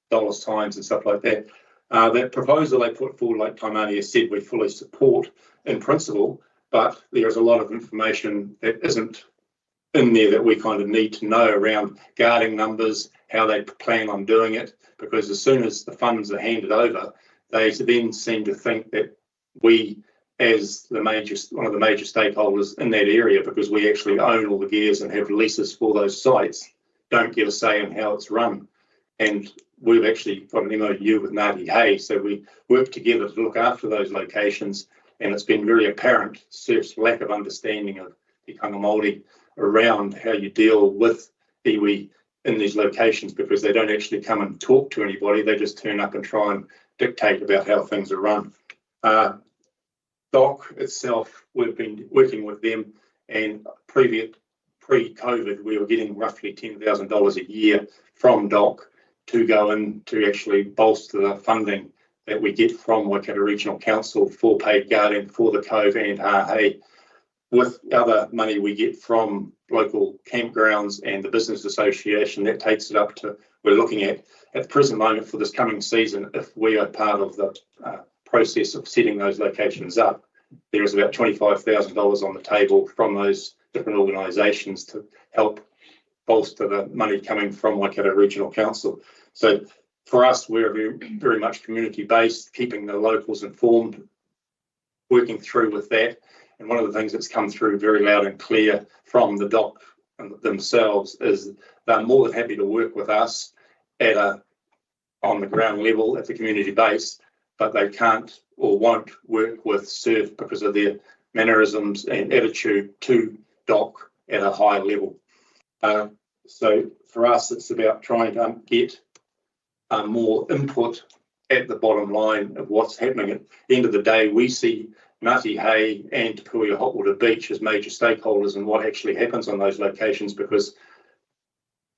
Speaker 19: dollar signs and stuff like that. That proposal they put forward, like Taimani has said, we fully support in principle, but there is a lot of information that isn't in there that we kind of need to know around guarding numbers, how they plan on doing it, because as soon as the funds are handed over, they then seem to think that we, as one of the major stakeholders in that area, because we actually own all the gears and have leases for those sites, don't get a say in how it's run. And we've actually got an MOU with Ngāti Hei, so we work together to look after those locations, and it's been very apparent Surf's lack of understanding of tikanga Māori around how you deal with iwi in these locations, because they don't actually come and talk to anybody, they just turn up and try and dictate about how things are run. DOC itself, we've been working with them, and pre-COVID, we were getting roughly $10,000 a year from DOC to go in to actually bolster the funding that we get from Waikato Regional Council for paid guarding for the Cove and Hahei. With other money we get from local campgrounds and the business association, that takes it up to, we're looking at the present moment for this coming season, if we are part of the process of setting those locations up, there is about $25,000 on the table from those different organisations to help bolster the money coming from Waikato Regional Council. So for us, we're very, very much community-based, keeping the locals informed, working through with that. And one of the things that's come through very loud and clear from the DOC themselves is they're more than happy to work with us on the ground level at the community base, but they can't or won't work with Surf because of their mannerisms and attitude to DOC at a high level. So for us, it's about trying to get more input at the bottom line of what's happening. At the end of the day, we see Ngāti Hei and Te Puia Hotwater Beach as major stakeholders in what actually happens on those locations, because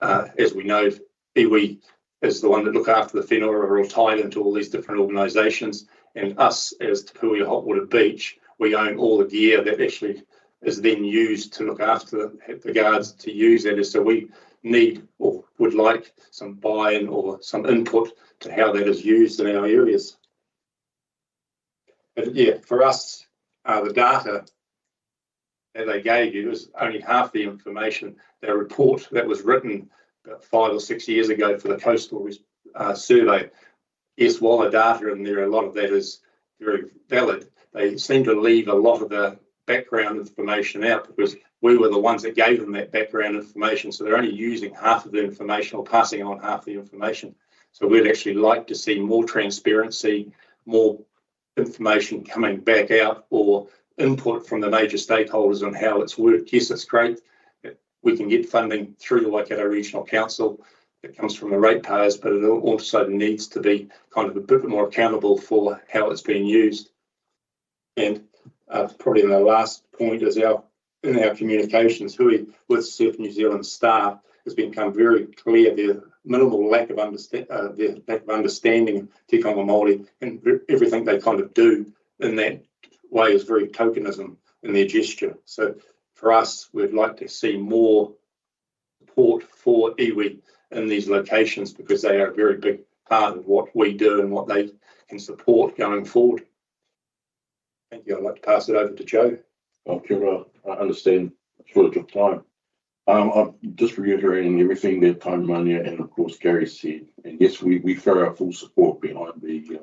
Speaker 19: as we know, iwi is the one that look after the whenua, are all tied into all these different organisations, and us as Te Puia Hotwater Beach, we own all the gear that actually is then used to look after the guards to use that. So we need or would like some buy-in or some input to how that is used in our areas. But yeah, for us, the data that they gave you is only half the information. Their report that was written about 5 or 6 years ago for the coastal survey, yes, while the data in there, a lot of that is very valid, they seem to leave a lot of the background information out, because we were the ones that gave them that background information. So they're only using half of the information or passing on half the information. So we'd actually like to see more transparency, more information coming back out, or input from the major stakeholders on how it's worked. Yes, it's great that we can get funding through the Waikato Regional Council that comes from the ratepayers, but it also needs to be kind of a bit more accountable for how it's being used. And probably the last point is in our communications with Surf New Zealand staff has become very clear their minimal lack of understanding of tikanga Māori, and everything they kind of do in that way is very tokenism in their gesture. So for us, we'd like to see more support for iwi in these locations, because they are a very big part of what we do and what they can support going forward. Thank you. I'd like to pass it over to Joe.
Speaker 2: Well, Kia ora. I understand shortage of time. I'm just reiterating everything that Taimani and of course Gary said. And yes, we throw our full support behind the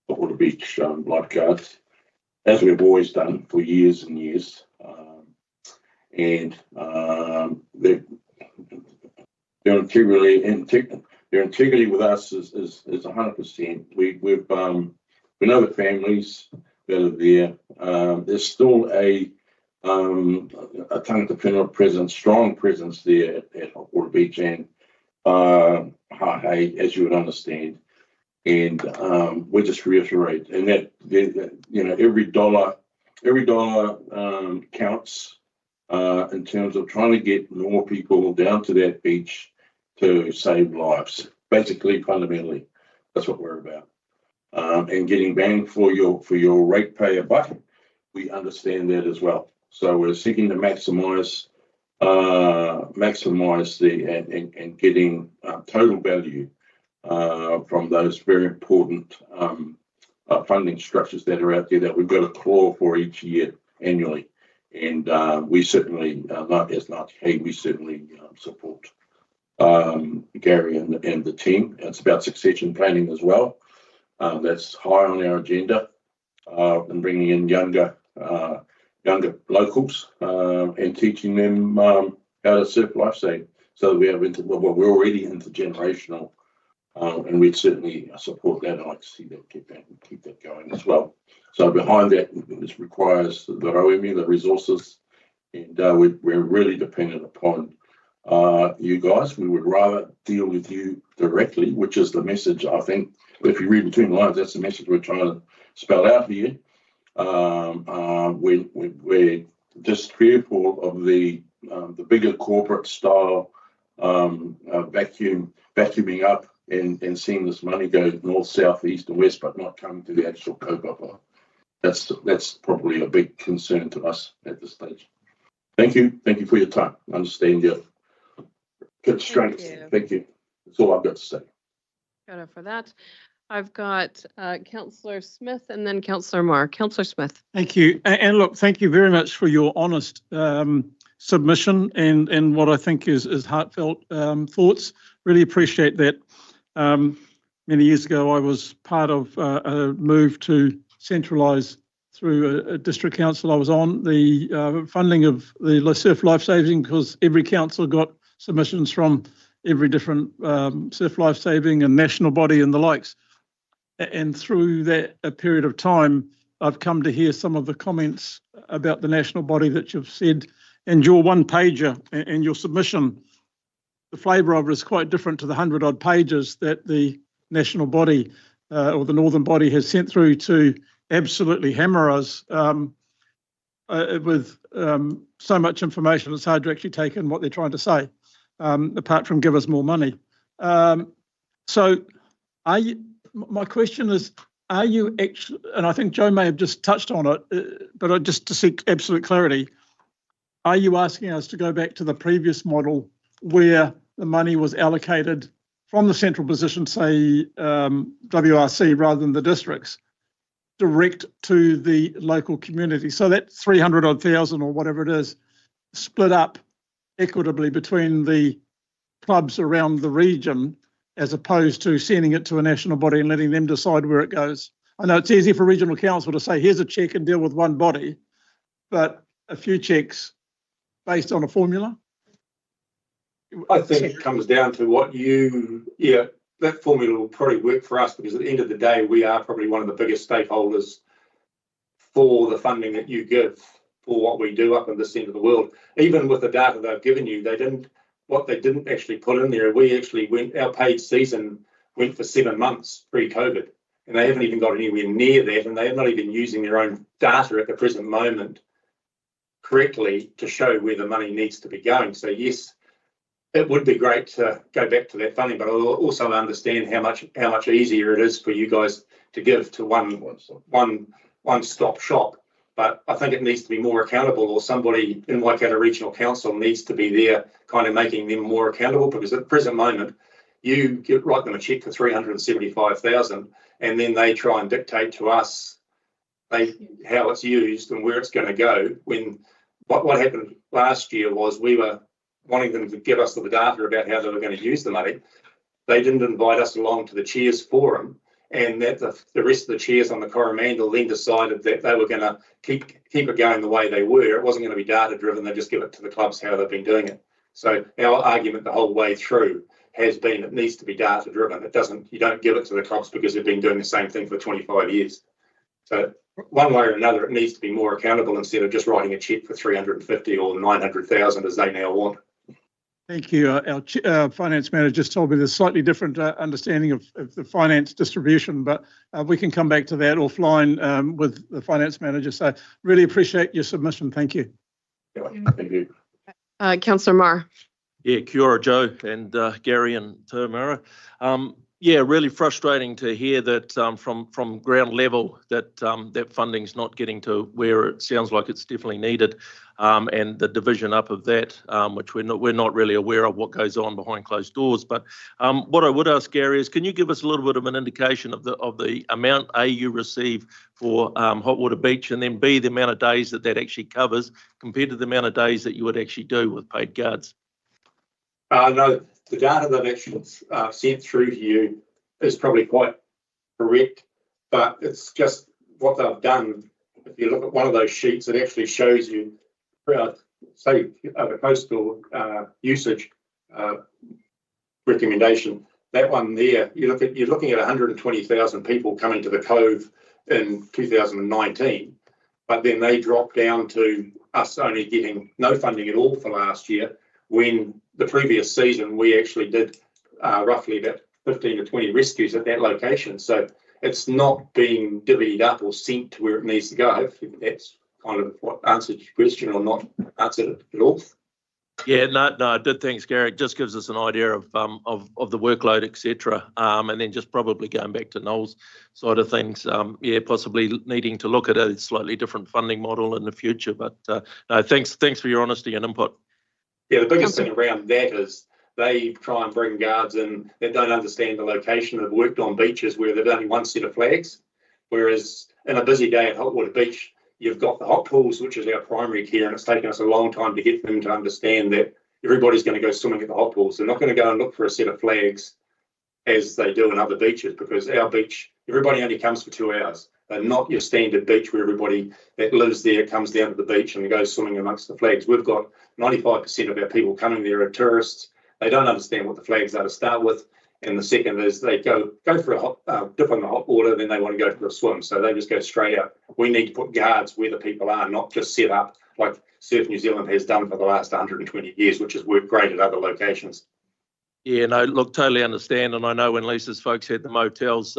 Speaker 2: Hotwater Beach lifeguards, as we've always done for years and years. Their integrity with us is 100%. We know the families that are there. There's still a tangata whenua presence, strong presence there at Hotwater Beach and Hahei, as you would understand. And we just reiterate, and that every dollar counts in terms of trying to get more people down to that beach to save lives. Basically, fundamentally, that's what we're about. and getting bang for your ratepayer buck, we understand that as well. So we're seeking to maximise and getting total value from those very important funding structures that are out there that we've got to claw for each year annually. And we certainly, as Ngāti, we certainly support Gary and the team. It's about succession planning as well. That's high on our agenda, and bringing in younger locals and teaching them how to surf lifesaving, so that we have we're already intergenerational, and we'd certainly support that. I'd like to see that keep that going as well. So behind that, this requires the roemi, the resources, and we're really dependent upon you guys. We would rather deal with you directly, which is the message. I think if you read between the lines, that's the message we're trying to spell out here. We're just fearful of the bigger corporate style vacuuming up and seeing this money go north, south, east, and west, but not coming to the actual kaupapa. That's probably a big concern to us at this stage. Thank you for your time. I understand your constraints. Thank you. That's all I've got to say.
Speaker 1: Got it for that. I've got Councillor Smith and then Councillor Marr. Councillor Smith.
Speaker 16: Thank you. And look, thank you very much for your honest submission and what I think is heartfelt thoughts. Really appreciate that. Many years ago, I was part of a move to centralise through a district council I was on the funding of the surf lifesaving, because every council got submissions from every different surf lifesaving and national body and the likes. And through that a period of time, I've come to hear some of the comments about the national body that you've said, and your one pager and your submission, the flavour of it is quite different to the 100-odd pages that the national body or the northern body has sent through to absolutely hammer us with so much information. It's hard to actually take in what they're trying to say, apart from give us more money. So my question is, are you actually, and I think Joe may have just touched on it, but just to seek absolute clarity, are you asking us to go back to the previous model where the money was allocated from the central position, say WRC, rather than the districts, direct to the local community? So that 300-odd thousand or whatever it is, split up equitably between the clubs around the region, as opposed to sending it to a national body and letting them decide where it goes. I know it's easy for regional council to say, here's a cheque and deal with one body, but a few cheques based on a formula?
Speaker 19: I think it comes down to what that formula will probably work for us, because at the end of the day, we are probably one of the biggest stakeholders for the funding that you give for what we do up in this end of the world. Even with the data they've given you, what they didn't actually put in there, our paid season went for 7 months pre-COVID, and they haven't even got anywhere near that, and they're not even using their own data at the present moment correctly to show where the money needs to be going. So yes, it would be great to go back to that funding, but I also understand how much easier it is for you guys to give to one-stop shop. But I think it needs to be more accountable, or somebody in Waikato Regional Council needs to be there kind of making them more accountable, because at the present moment, you write them a cheque for 375,000 and then they try and dictate to us how it's used and where it's going to go. When what happened last year was we were wanting them to give us the data about how they were going to use the money. They didn't invite us along to the Chairs Forum, and that the rest of the chairs on the Coromandel then decided that they were going to keep it going the way they were. It wasn't going to be data driven. They just give it to the clubs how they've been doing it. So our argument the whole way through has been it needs to be data driven. You don't give it to the clubs because they've been doing the same thing for 25 years. So one way or another, it needs to be more accountable instead of just writing a cheque for 350 or 900,000 as they now want.
Speaker 16: Thank you. Our finance manager just told me there's slightly different understanding of the finance distribution, but we can come back to that offline with the finance manager. So really appreciate your submission. Thank you.
Speaker 2: Thank you.
Speaker 1: Councillor Marr.
Speaker 9: Yeah, kia ora, Joe and Gary and Tamara. Yeah, really frustrating to hear that from ground level that that funding's not getting to where it sounds like it's definitely needed, and the division up of that, which we're not really aware of what goes on behind closed doors. But what I would ask Gary is, can you give us a little bit of an indication of the amount A, you receive for Hot Water Beach, and then B, the amount of days that actually covers compared to the amount of days that you would actually do with paid guards?
Speaker 19: No, the data that actually sent through to you is probably quite correct, but it's just what they've done. If you look at one of those sheets, it actually shows you, say, the coastal usage recommendation. That one there, you're looking at 120,000 people coming to the Cove in 2019, but then they dropped down to us only getting no funding at all for last year, when the previous season we actually did roughly about 15 to 20 rescues at that location. So it's not being divvied up or sent to where it needs to go. Hopefully that's kind of what answered your question, or not answered it at all.
Speaker 9: Yeah, no, I did. Thanks, Gary. It just gives us an idea of the workload, etc. And then just probably going back to Noel's side of things, yeah, possibly needing to look at a slightly different funding model in the future. But no, thanks for your honesty and input.
Speaker 19: Yeah, the biggest thing around that is they try and bring guards in that don't understand the location. They've worked on beaches where there's only one set of flags, whereas in a busy day at Hot Water Beach, you've got the hot pools, which is our primary care, and it's taken us a long time to get them to understand that everybody's going to go swimming at the hot pools. They're not going to go and look for a set of flags as they do in other beaches, because our beach, everybody only comes for 2 hours. And not your standard beach where everybody that lives there comes down to the beach and goes swimming amongst the flags. We've got 95% of our people coming there are tourists. They don't understand what the flags are to start with. And the second is they go for a dip in the hot water, then they want to go for a swim. So they just go straight out. We need to put guards where the people are, not just set up like Surf New Zealand has done for the last 120 years, which has worked great at other locations.
Speaker 9: Yeah, no, look, totally understand. And I know when Lisa's folks had the motels,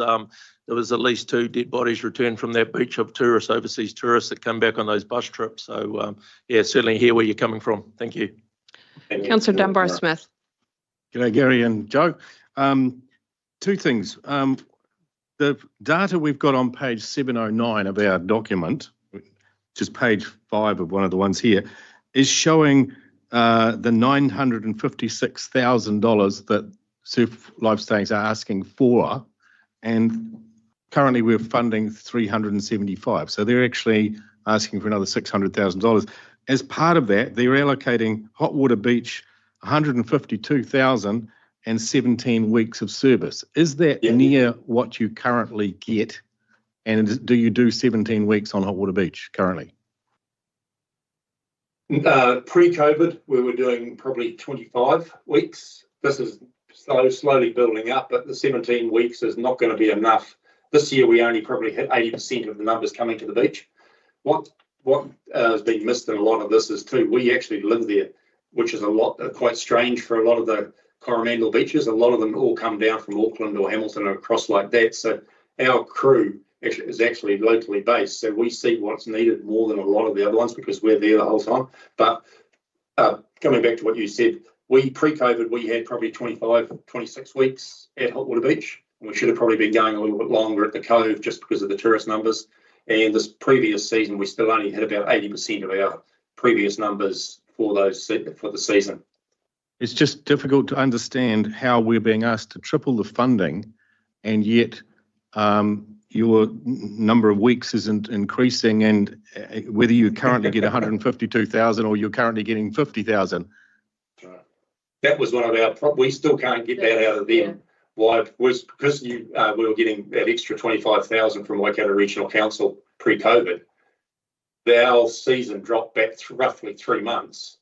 Speaker 9: there was at least 2 dead bodies returned from that beach of tourists, overseas tourists that come back on those bus trips. So, yeah, certainly hear where you're coming from. Thank you.
Speaker 1: Councillor Dunbar-Smith.
Speaker 21: G'day, Gary and Joe. 2 things. The data we've got on page 709 of our document, which is page 5 of one of the ones here, is showing the $956,000 that Surf Life Stays are asking for, and currently we're funding 375. So they're actually asking for another $600,000. As part of that, they're allocating Hot Water Beach 152,000 and 17 weeks of service. Is that near what you currently get? And do you do 17 weeks on Hot Water Beach currently?
Speaker 19: Pre-COVID, we were doing probably 25 weeks. This is slowly building up, but the 17 weeks is not going to be enough. This year, we only probably hit 80% of the numbers coming to the beach. What has been missed in a lot of this is too, we actually live there, which is quite strange for a lot of the Coromandel beaches. A lot of them all come down from Auckland or Hamilton or across like that. So our crew is actually locally based. So we see what's needed more than a lot of the other ones because we're there the whole time. But coming back to what you said, pre-COVID, we had probably 25, 26 weeks at Hot Water Beach. We should have probably been going a little bit longer at the Cove just because of the tourist numbers. And this previous season, we still only hit about 80% of our previous numbers for the season.
Speaker 21: It's just difficult to understand how we're being asked to triple the funding, and yet your number of weeks isn't increasing, and whether you currently get 152,000 or you're currently getting 50,000.
Speaker 19: That was one of our we still can't get that out of them. Why? Was because we were getting that extra 25,000 from Waikato Regional Council pre-COVID. Our season dropped back roughly 3 months.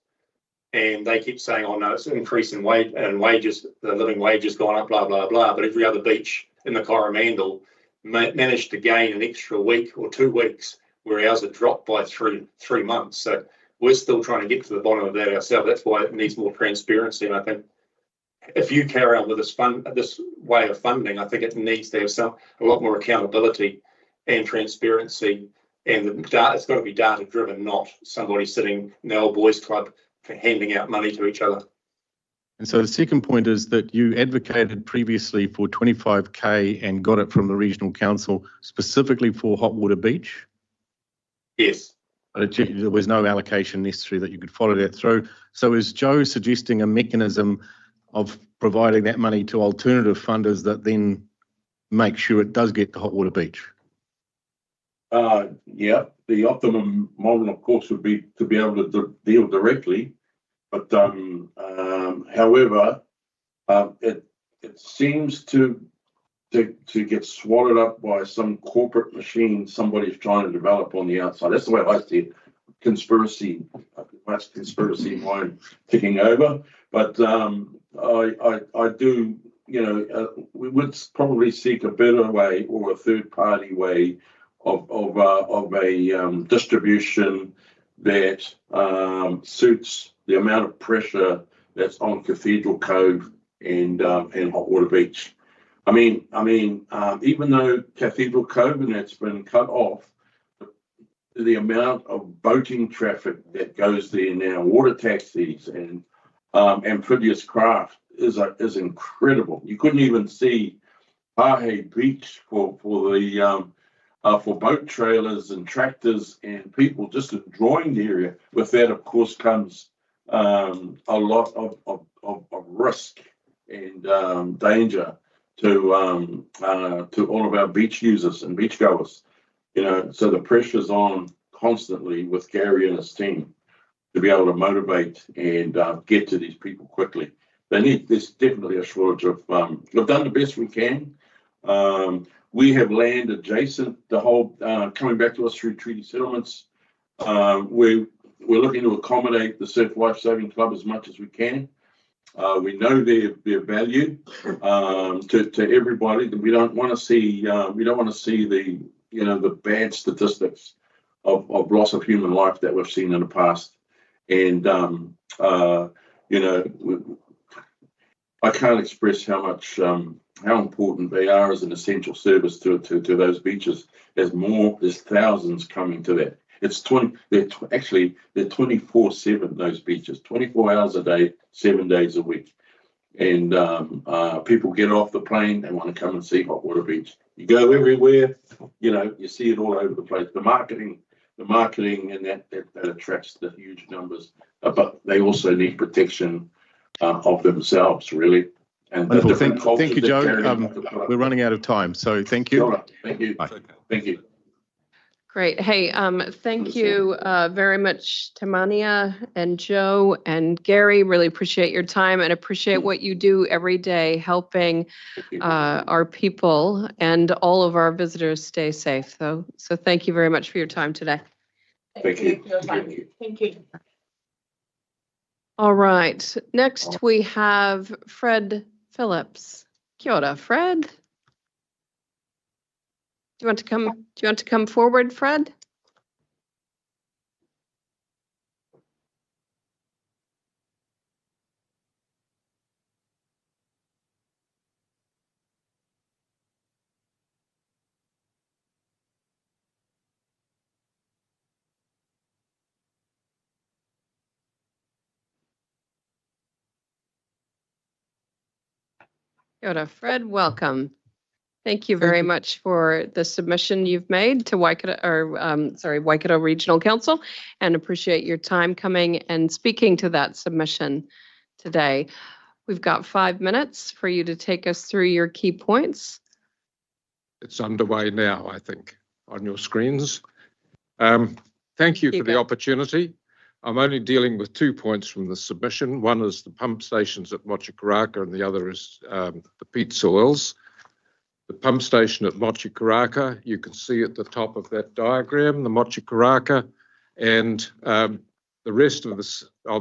Speaker 19: And they keep saying, oh no, it's an increase in wages, the living wage has gone up, blah, blah, blah. But every other beach in the Coromandel managed to gain an extra week or 2 weeks, where ours had dropped by three months. So we're still trying to get to the bottom of that ourselves. That's why it needs more transparency. And I think if you carry on with this way of funding, I think it needs to have a lot more accountability and transparency. And the data, it's got to be data driven, not somebody sitting in the old boys club handing out money to each other.
Speaker 21: And so the second point is that you advocated previously for 25K and got it from the Regional Council specifically for Hot Water Beach.
Speaker 19: Yes.
Speaker 21: But there was no allocation necessary that you could follow that through. So is Joe suggesting a mechanism of providing that money to alternative funders that then make sure it does get to Hot Water Beach?
Speaker 2: Yeah, the optimum model, of course, would be to be able to deal directly. But however, it seems to get swallowed up by some corporate machine somebody's trying to develop on the outside. That's the way I see it. Conspiracy mind ticking over. But I do, we would probably seek a better way or a third party way of a distribution that suits the amount of pressure that's on Cathedral Cove and Hot Water Beach. I mean, even though Cathedral Cove and that's been cut off, the amount of boating traffic that goes there now, water taxis and amphibious craft is incredible. You couldn't even see Pahe Beach for boat trailers and tractors and people just enjoying the area. With that, of course, comes a lot of risk and danger to all of our beach users and beachgoers. So the pressure's on constantly with Gary and his team to be able to motivate and get to these people quickly. There's definitely a shortage of. We've done the best we can. We have land adjacent the whole coming back to us through treaty settlements. We're looking to accommodate the Surf Lifesaving Club as much as we can. We know their value to everybody. We don't want to see the bad statistics of loss of human life that we've seen in the past. And I can't express how important they are as an essential service to those beaches. There's thousands coming to that. They're 24/7, those beaches, 24 hours a day, 7 days a week. And people get off the plane, they want to come and see Hot Water Beach. You go everywhere, you see it all over the place. The marketing and that attracts the huge numbers, but they also need protection of themselves, really. And
Speaker 21: thank you, Joe. We're running out of time, so thank you.
Speaker 2: Thank you.
Speaker 21: Bye.
Speaker 2: Thank you.
Speaker 1: Great. Hey, thank you very much, Tamania and Joe and Gary. Really appreciate your time and appreciate what you do every day helping our people and all of our visitors stay safe. So thank you very much for your time today.
Speaker 2: Thank you.
Speaker 14: Thank you.
Speaker 1: All right. Next we have Fred Phillips. Kia ora, Fred. Do you want to come forward, Fred? Kia ora, Fred, welcome. Thank you very much for the submission you've made to Waikato Regional Council, and appreciate your time coming and speaking to that submission today. We've got 5 minutes for you to take us through your key points.
Speaker 4: It's underway now, I think, on your screens. Thank you for the opportunity. I'm only dealing with 2 points from the submission. One is the pump stations at Mochikaraka and the other is the peat soils. The pump station at Mochikaraka, you can see at the top of that diagram, the Mochikaraka, and the rest of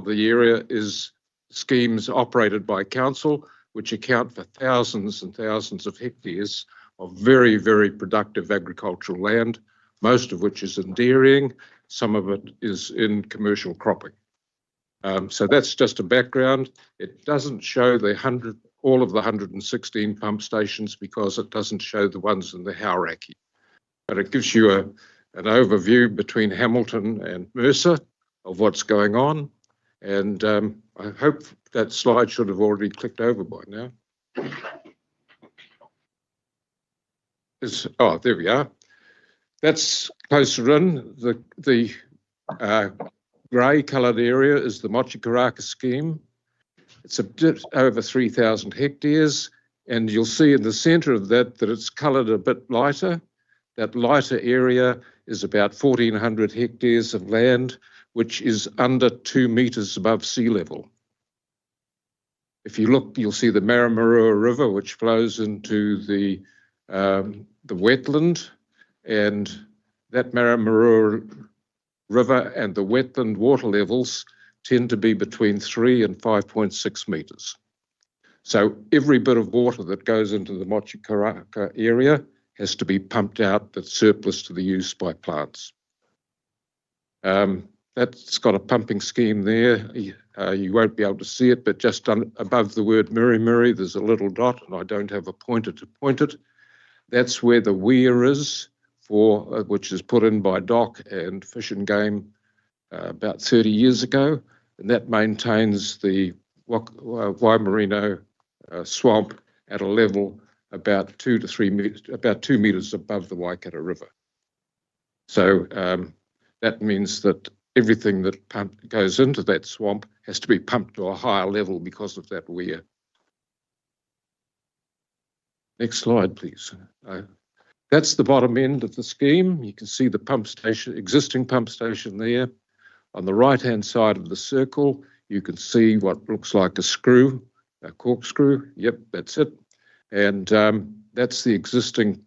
Speaker 4: the area is schemes operated by council, which account for thousands and thousands of hectares of very, very productive agricultural land, most of which is in dairying, some of it is in commercial cropping. So that's just a background. It doesn't show all of the 116 pump stations because it doesn't show the ones in the Hauraki. But it gives you an overview between Hamilton and Mercer of what's going on. And I hope that slide should have already clicked over by now. Oh, there we are. That's closer in. The grey coloured area is the Mochikaraka scheme. It's a bit over 3,000 hectares, and you'll see in the centre of that it's coloured a bit lighter. That lighter area is about 1,400 hectares of land, which is under 2 metres above sea level. If you look, you'll see the Maramarua River, which flows into the wetland, and that Maramarua River and the wetland water levels tend to be between 3 and 5.6 metres. So every bit of water that goes into the Mochikaraka area has to be pumped out that's surplus to the use by plants. That's got a pumping scheme there. You won't be able to see it, but just above the word Mirimiri, there's a little dot, and I don't have a pointer to point it. That's where the weir is, which is put in by Doc and Fish and Game about 30 years ago, and that maintains the Waimarino swamp at a level about 2 to 3 meters, about 2 meters above the Waikato River. So that means that everything that goes into that swamp has to be pumped to a higher level because of that weir. Next slide, please. That's the bottom end of the scheme. You can see the pump station, existing pump station there. On the right-hand side of the circle, you can see what looks like a screw, a corkscrew. Yep, that's it. And that's the existing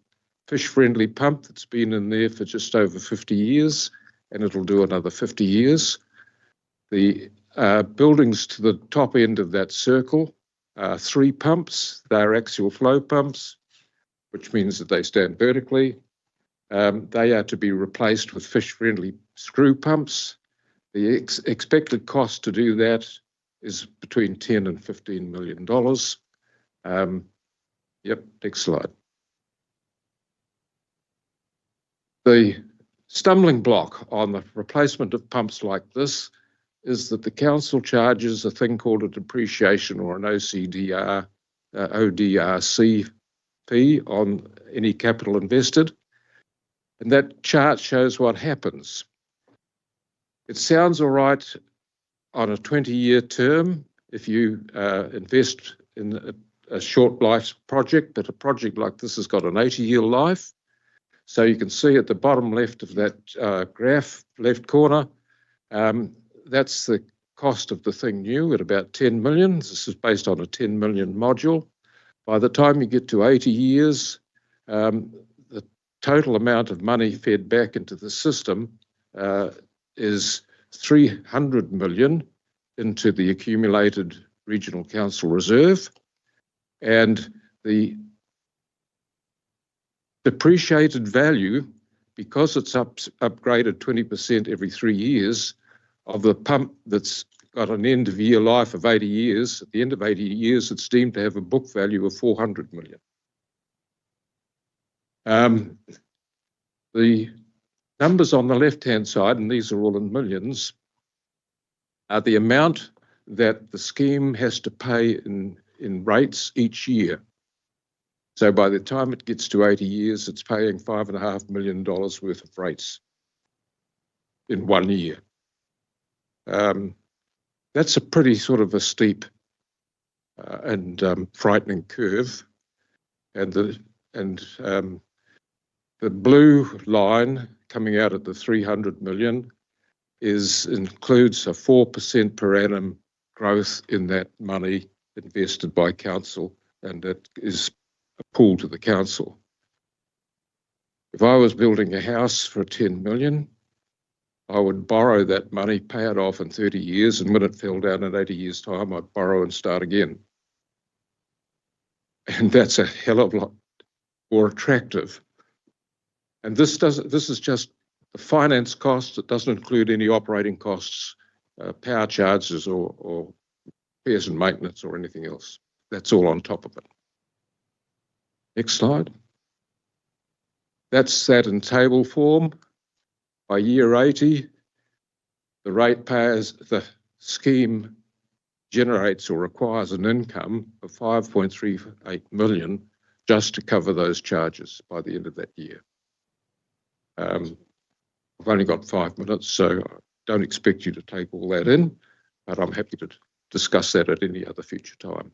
Speaker 4: fish-friendly pump that's been in there for just over 50 years, and it'll do another 50 years. The buildings to the top end of that circle are 3 pumps. They're axial flow pumps, which means that they stand vertically. They are to be replaced with fish-friendly screw pumps. The expected cost to do that is between $10 and $15 million. Yep, next slide. The stumbling block on the replacement of pumps like this is that the council charges a thing called a depreciation or an ODRC fee on any capital invested. And that chart shows what happens. It sounds all right on a 20-year term if you invest in a short life project, but a project like this has got an 80-year life. So you can see at the bottom left of that graph, left corner, that's the cost of the thing new at about 10 million. This is based on a 10 million module. By the time you get to 80 years, the total amount of money fed back into the system is 300 million into the accumulated regional council reserve, and the depreciated value, because it's upgraded 20% every 3 years, of the pump that's got an end of year life of 80 years, at the end of 80 years, it's deemed to have a book value of 400 million. The numbers on the left-hand side, and these are all in millions, are the amount that the scheme has to pay in rates each year. So by the time it gets to 80 years, it's paying $5.5 million worth of rates in 1 year. That's a pretty sort of a steep and frightening curve. And the blue line coming out at the 300 million includes a 4% per annum growth in that money invested by council, and that is a pool to the council. If I was building a house for 10 million, I would borrow that money, pay it off in 30 years, and when it fell down in 80 years' time, I'd borrow and start again. And that's a hell of a lot more attractive. And this is just the finance cost. It doesn't include any operating costs, power charges or repairs and maintenance or anything else. That's all on top of it. Next slide. That's that in table form. By year 80, the scheme generates or requires an income of 5.38 million just to cover those charges by the end of that year. I've only got 5 minutes, so I don't expect you to take all that in, but I'm happy to discuss that at any other future time.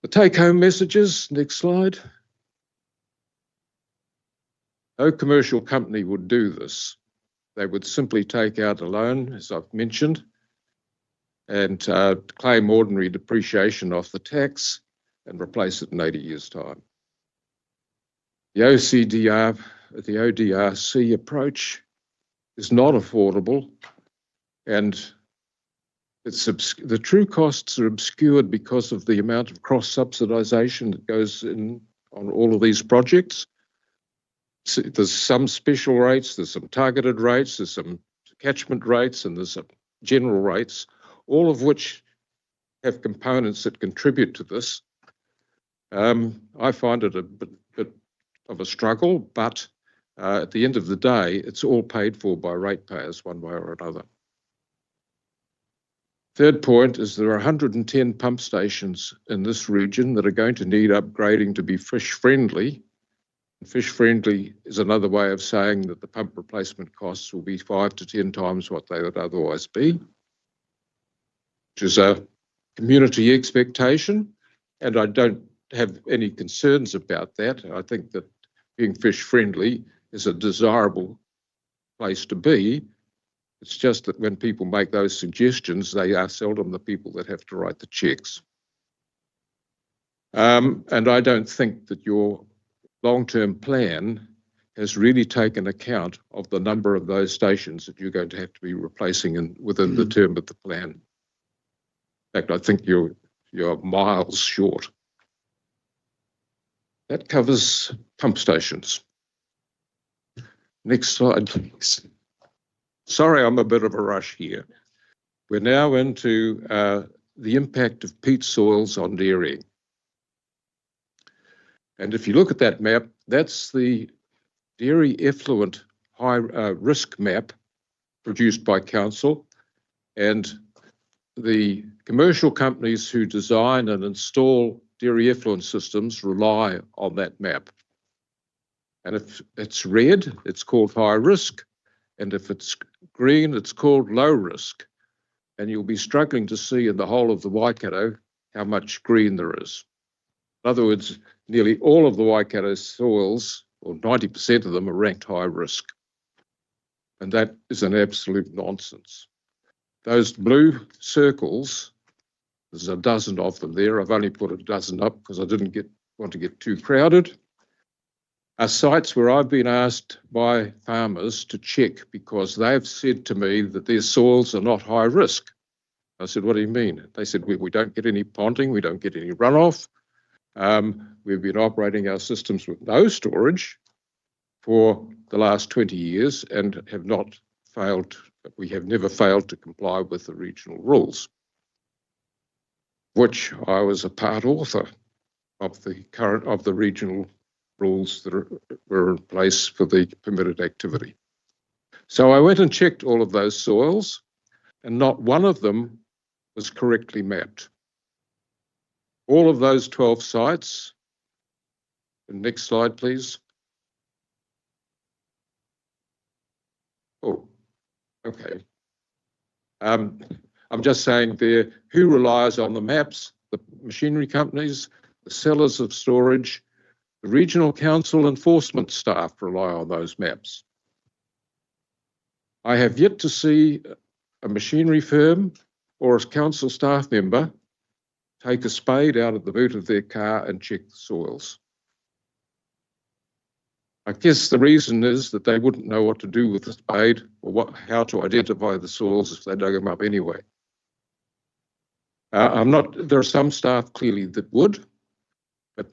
Speaker 4: The take-home messages, next slide. No commercial company would do this. They would simply take out a loan, as I've mentioned, and claim ordinary depreciation off the tax and replace it in 80 years' time. The ODRC approach is not affordable, and the true costs are obscured because of the amount of cross-subsidisation that goes in on all of these projects. There's some special rates, there's some targeted rates, there's some catchment rates, and there's some general rates, all of which have components that contribute to this. I find it a bit of a struggle, but at the end of the day, it's all paid for by ratepayers one way or another. Third point is there are 110 pump stations in this region that are going to need upgrading to be fish-friendly. Fish-friendly is another way of saying that the pump replacement costs will be 5 to 10 times what they would otherwise be, which is a community expectation, and I don't have any concerns about that. I think that being fish-friendly is a desirable place to be. It's just that when people make those suggestions, they are seldom the people that have to write the checks. And I don't think that your long-term plan has really taken account of the number of those stations that you're going to have to be replacing within the term of the plan. In fact, I think you're miles short. That covers pump stations. Next slide, please. Sorry, I'm a bit of a rush here. We're now into the impact of peat soils on dairying. And if you look at that map, that's the dairy effluent high risk map produced by council, and the commercial companies who design and install dairy effluent systems rely on that map. And if it's red, it's called high risk, and if it's green, it's called low risk. And you'll be struggling to see in the whole of the Waikato how much green there is. In other words, nearly all of the Waikato soils, or 90% of them, are ranked high risk. And that is an absolute nonsense. Those blue circles, there's a dozen of them there. I've only put a dozen up because I didn't want to get too crowded. Are sites where I've been asked by farmers to check because they've said to me that their soils are not high risk. I said, what do you mean? They said, we don't get any ponding, we don't get any runoff. We've been operating our systems with no storage for the last 20 years and have not failed, we have never failed to comply with the regional rules, which I was a part author of the regional rules that were in place for the permitted activity. So I went and checked all of those soils, and not one of them was correctly mapped. All of those 12 sites, and next slide, please. Oh, okay. I'm just saying there, who relies on the maps? The machinery companies, the sellers of storage, the regional council enforcement staff rely on those maps. I have yet to see a machinery firm or a council staff member take a spade out of the boot of their car and check the soils. I guess the reason is that they wouldn't know what to do with the spade or how to identify the soils if they dug them up anyway. There are some staff clearly that would, but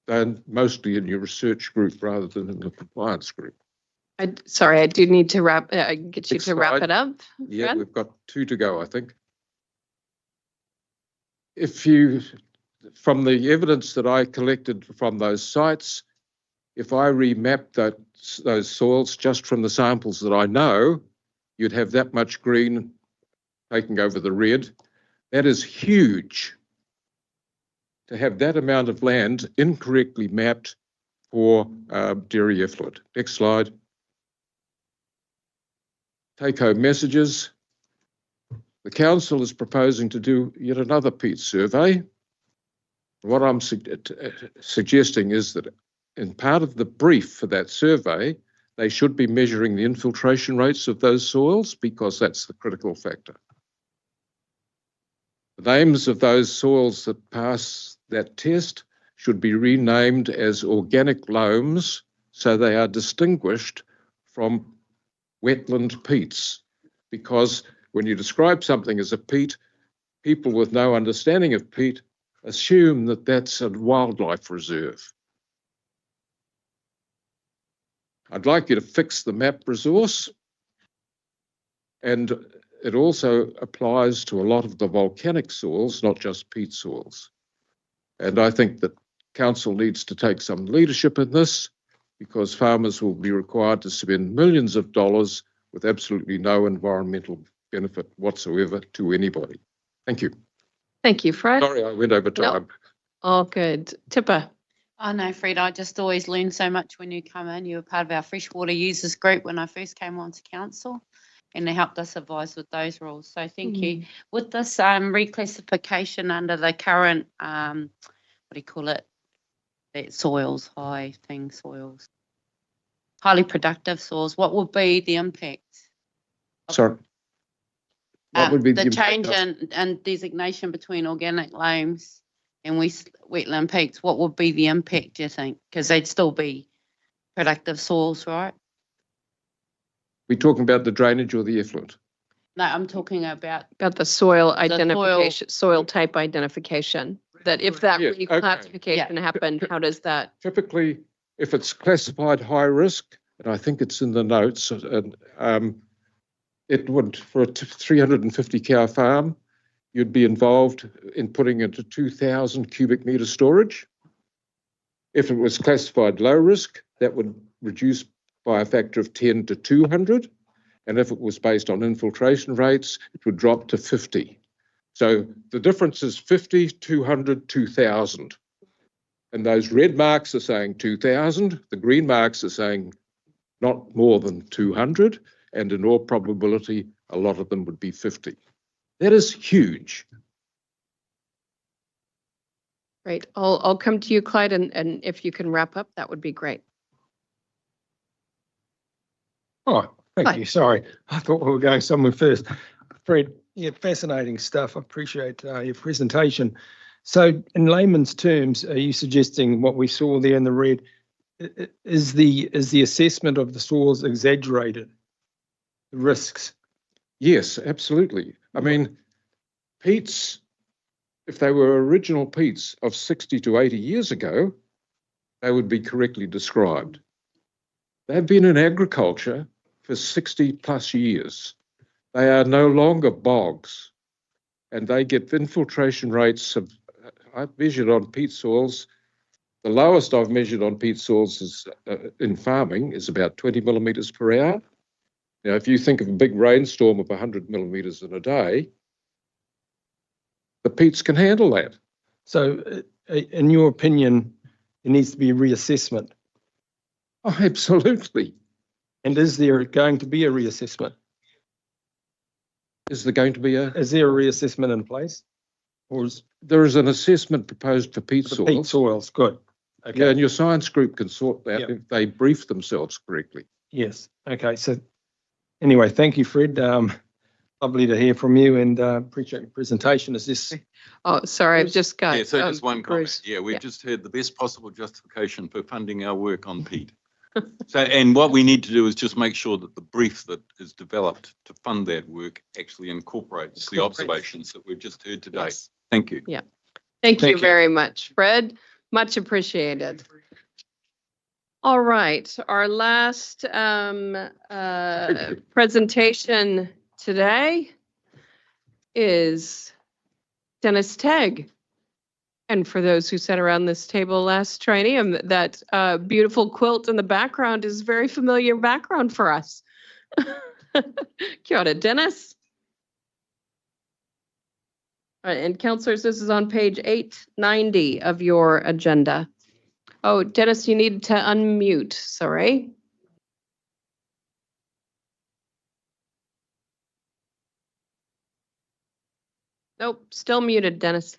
Speaker 4: they're mostly in your research group rather than in the compliance group.
Speaker 1: Sorry, I do need to get you to wrap it up.
Speaker 4: Yeah,
Speaker 1: Fred?
Speaker 4: we've got 2 to go, I think. From the evidence that I collected from those sites, if I remap those soils just from the samples that I know, you'd have that much green taking over the red. That is huge. To have that amount of land incorrectly mapped for dairy effluent. Next slide. Take-home messages. The council is proposing to do yet another peat survey. What I'm suggesting is that in part of the brief for that survey, they should be measuring the infiltration rates of those soils because that's the critical factor. The names of those soils that pass that test should be renamed as organic loams so they are distinguished from wetland peats, because when you describe something as a peat, people with no understanding of peat assume that that's a wildlife reserve. I'd like you to fix the map resource, and it also applies to a lot of the volcanic soils, not just peat soils. And I think that council needs to take some leadership in this, because farmers will be required to spend millions of dollars with absolutely no environmental benefit whatsoever to anybody. Thank you.
Speaker 1: Thank you, Fred.
Speaker 4: Sorry, I went over time.
Speaker 1: No, all good. Tipper.
Speaker 20: Oh no, Fred, I just always learn so much when you come in. You were part of our freshwater users group when I first came onto council, and they helped us advise with those rules. So thank you. With this reclassification under the current, what do you call it? That soils, soils. Highly productive soils, what would be the impact?
Speaker 4: Sorry. What would be
Speaker 20: the change in designation between organic loams and wetland peats? What would be the impact, do you think? Because they'd still be productive soils, right?
Speaker 4: We're talking about the drainage or the effluent?
Speaker 20: No, I'm talking about
Speaker 1: the soil identification, soil type identification. That if that reclassification happened, how does that?
Speaker 4: Typically, if it's classified high risk, and I think it's in the notes, it would, for a 350 cow farm, you'd be involved in putting into 2,000 cubic metre storage. If it was classified low risk, that would reduce by a factor of 10 to 200. And if it was based on infiltration rates, it would drop to 50. So the difference is 50, 200, 2,000. And those red marks are saying 2,000. The green marks are saying not more than 200. And in all probability, a lot of them would be 50. That is huge.
Speaker 1: Great. I'll come to you, Clyde, and if you can wrap up, that would be great.
Speaker 6: Oh, thank you. Sorry, I thought we were going somewhere first. Fred, yeah, fascinating stuff. I appreciate your presentation. So in layman's terms, are you suggesting what we saw there in the red, is the assessment of the soils exaggerated? The risks?
Speaker 4: Yes, absolutely. I mean, peats, if they were original peats of 60 to 80 years ago, they would be correctly described. They've been in agriculture for 60 plus years. They are no longer bogs, and they get infiltration rates of, I've measured on peat soils, the lowest I've measured on peat soils is, in farming is about 20 millimetres per hour. Now, if you think of a big rainstorm of 100 millimetres in a day, the peats can handle that.
Speaker 6: So in your opinion, there needs to be a reassessment?
Speaker 4: Oh, absolutely.
Speaker 6: And is there going to be a reassessment?
Speaker 4: Is there going to be a...
Speaker 6: Is there a reassessment in place? Or is...
Speaker 4: There is an assessment proposed for peat soils.
Speaker 6: Peat soils, good. Okay.
Speaker 4: Yeah, and your science group can sort that if they brief themselves correctly.
Speaker 6: Yes. Okay. So anyway, thank you, Fred. Lovely to hear from you, and appreciate your presentation. Is this?
Speaker 1: Oh, sorry, I've just got.
Speaker 8: Yeah, so just one comment.
Speaker 1: Bruce.
Speaker 8: Yeah, we've just heard the best possible justification for funding our work on peat. So, and what we need to do is just make sure that the brief that is developed to fund that work actually incorporates the observations that we've just heard today.
Speaker 1: Yes.
Speaker 8: Thank you.
Speaker 1: Yeah. Thank you very much, Fred. Much appreciated. All right, our last presentation today is Dennis Tegg. And for those who sat around this table last trinium, that beautiful quilt in the background is very familiar background for us. Kia ora, Dennis. All right, and councillors, this is on page 890 of your agenda. Oh, Dennis, you need to unmute, sorry. Nope, still muted, Dennis.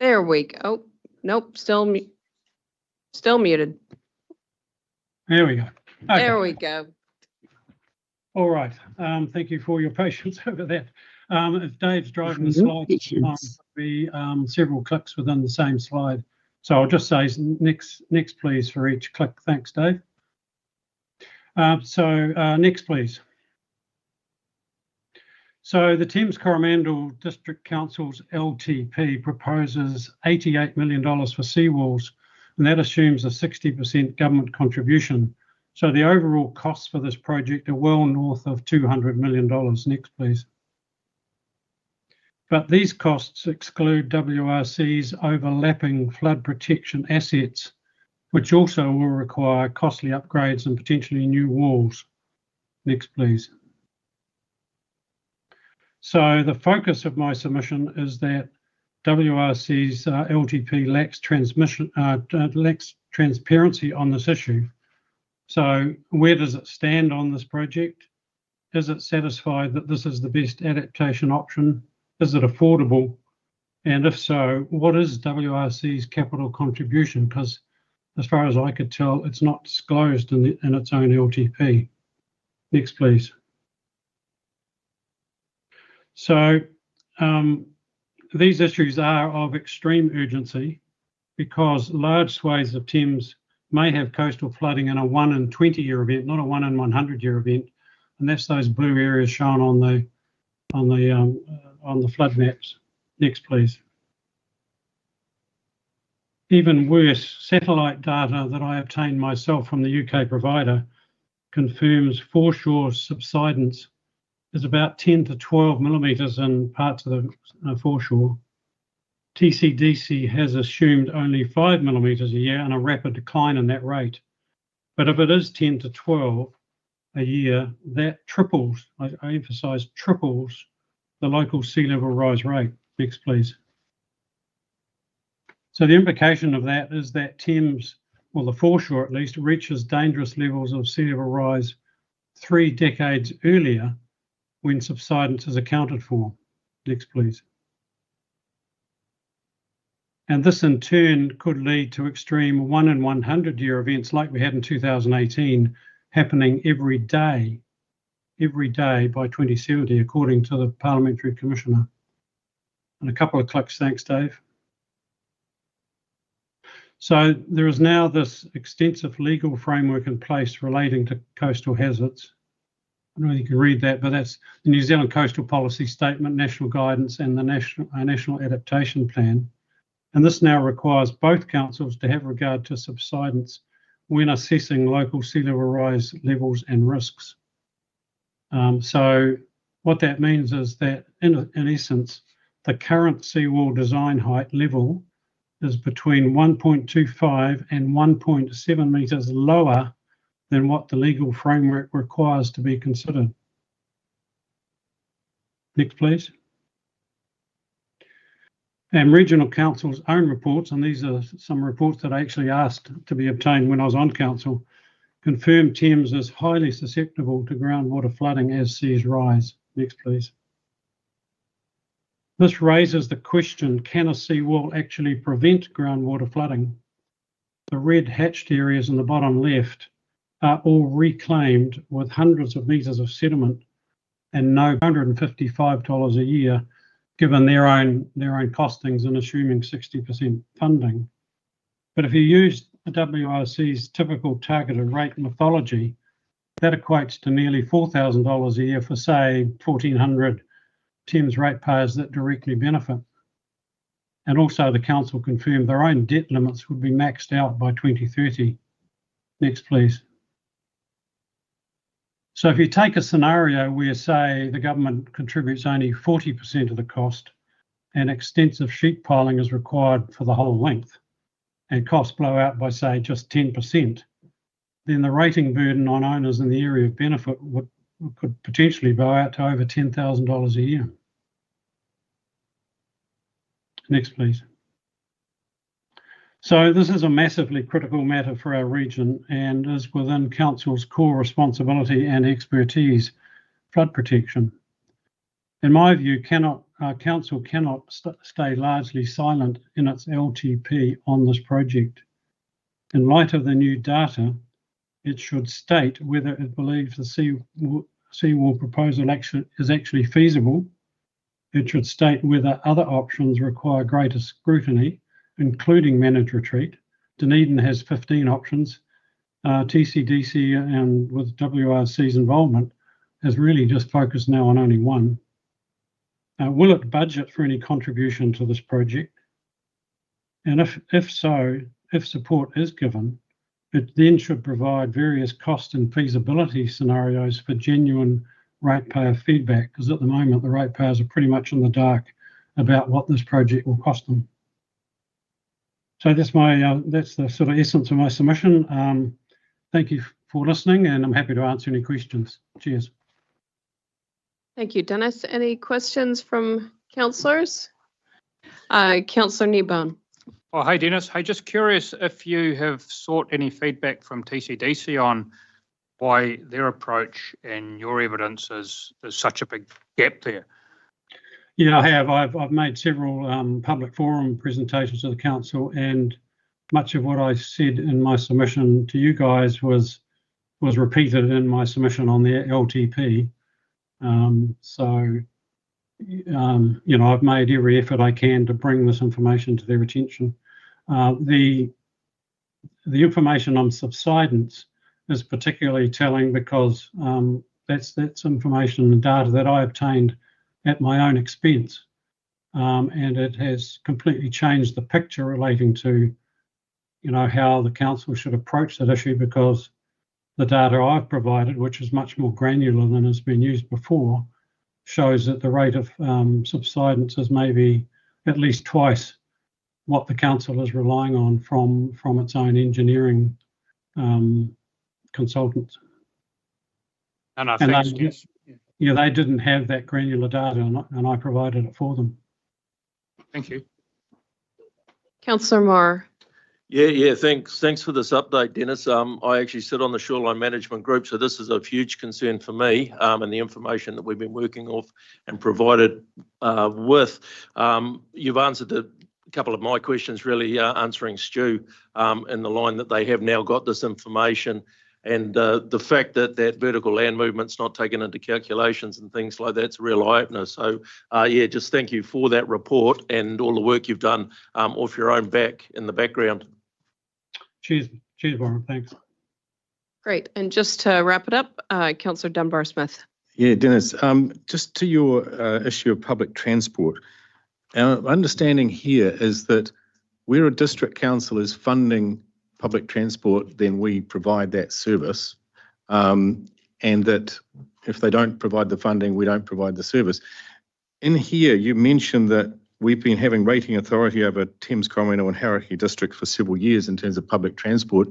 Speaker 1: There we go. Oh, nope, still muted.
Speaker 3: There we go. Okay.
Speaker 1: There we go.
Speaker 3: All right. Thank you for your patience over that. If Dave's driving the slides, there'll be several clicks within the same slide. So I'll just say next please for each click. Thanks, Dave. Next please. So the Thames Coromandel District Council's LTP proposes $88 million for seawalls, and that assumes a 60% government contribution. So the overall costs for this project are well north of $200 million. Next, please. But these costs exclude WRC's overlapping flood protection assets, which also will require costly upgrades and potentially new walls. Next, please. So the focus of my submission is that WRC's LTP lacks transparency on this issue. So where does it stand on this project? Is it satisfied that this is the best adaptation option? Is it affordable? And if so, what is WRC's capital contribution? Because as far as I could tell, it's not disclosed in its own LTP. Next, please. So these issues are of extreme urgency because large swathes of Thames may have coastal flooding in a 1 in 20 year event, not a 1 in 100 year event, and that's those blue areas shown on the flood maps. Next, please. Even worse, satellite data that I obtained myself from the UK provider confirms foreshore subsidence is about 10 to 12 millimetres in parts of the foreshore. TCDC has assumed only 5 millimetres a year and a rapid decline in that rate. But if it is 10 to 12 a year, that triples, I emphasise triples, the local sea level rise rate. Next, please. So the implication of that is that Thames, well, the foreshore at least, reaches dangerous levels of sea level rise 3 decades earlier when subsidence is accounted for. Next, please. And this in turn could lead to extreme 1 in 100 year events like we had in 2018 happening every day by 2070, according to the Parliamentary Commissioner. And a couple of clicks, thanks, Dave. So there is now this extensive legal framework in place relating to coastal hazards. I don't know if you can read that, but that's the New Zealand Coastal Policy Statement, National Guidance, and the National Adaptation Plan. And this now requires both councils to have regard to subsidence when assessing local sea level rise levels and risks. So what that means is that, in essence, the current seawall design height level is between 1.25 and 1.7 metres lower than what the legal framework requires to be considered. Next, please. And regional council's own reports, and these are some reports that I actually asked to be obtained when I was on council, confirm Thames is highly susceptible to groundwater flooding as seas rise. Next, please. This raises the question, can a seawall actually prevent groundwater flooding? The red hatched areas in the bottom left are all reclaimed with hundreds of metres of sediment and no $155 a year, given their own costings and assuming 60% funding. But if you use the WRC's typical targeted rate methodology, that equates to nearly $4,000 a year for, say, 1,400 Thames ratepayers that directly benefit. And also the council confirmed their own debt limits would be maxed out by 2030. Next, please. So if you take a scenario where, say, the government contributes only 40% of the cost and extensive sheet piling is required for the whole length and costs blow out by, say, just 10%, then the rating burden on owners in the area of benefit could potentially go out to over $10,000 a year. Next, please. So this is a massively critical matter for our region and is within Council's core responsibility and expertise, flood protection. In my view, Council cannot stay largely silent in its LTP on this project. In light of the new data, it should state whether it believes the seawall proposal is actually feasible. It should state whether other options require greater scrutiny, including managed retreat. Dunedin has 15 options. TCDC and with WRC's involvement has really just focused now on only one. Will it budget for any contribution to this project? And if so, if support is given, it then should provide various cost and feasibility scenarios for genuine ratepayer feedback, because at the moment the ratepayers are pretty much in the dark about what this project will cost them. So that's that's the sort of essence of my submission. Thank you for listening, and I'm happy to answer any questions. Cheers.
Speaker 1: Thank you, Dennis. Any questions from councillors? Councillor Kneebone.
Speaker 7: Oh, hey, Dennis. Hey, just curious if you have sought any feedback from TCDC on why their approach and your evidence is such a big gap there.
Speaker 3: Yeah, I have. I've made several public forum presentations to the council, and much of what I said in my submission to you guys was repeated in my submission on the LTP. You know, I've made every effort I can to bring this information to their attention. The information on subsidence is particularly telling because that's information and data that I obtained at my own expense, and it has completely changed the picture relating to, you know, how the council should approach that issue, because the data I've provided, which is much more granular than has been used before, shows that the rate of subsidence is maybe at least twice what the council is relying on from its own engineering consultants.
Speaker 7: And I think, yes.
Speaker 3: Yeah, they didn't have that granular data, and I provided it for them.
Speaker 7: Thank you.
Speaker 1: Councillor Moore.
Speaker 9: Yeah, thanks for this update, Dennis. I actually sit on the shoreline management group, so this is a huge concern for me, and the information that we've been working off and provided with. You've answered a couple of my questions, really answering Stu in the line that they have now got this information, and the fact that vertical land movement's not taken into calculations and things like that's a real eye-opener. So yeah, just thank you for that report and all the work you've done off your own back in the background.
Speaker 3: Cheers, Warren. Thanks.
Speaker 1: Great. And just to wrap it up, Councillor Dunbar-Smith.
Speaker 21: Yeah, Dennis, just to your issue of public transport, our understanding here is that where a district council is funding public transport, then we provide that service, and that if they don't provide the funding, we don't provide the service. In here, you mentioned that we've been having rating authority over Thames, Coromandel and Hauraki districts for several years in terms of public transport.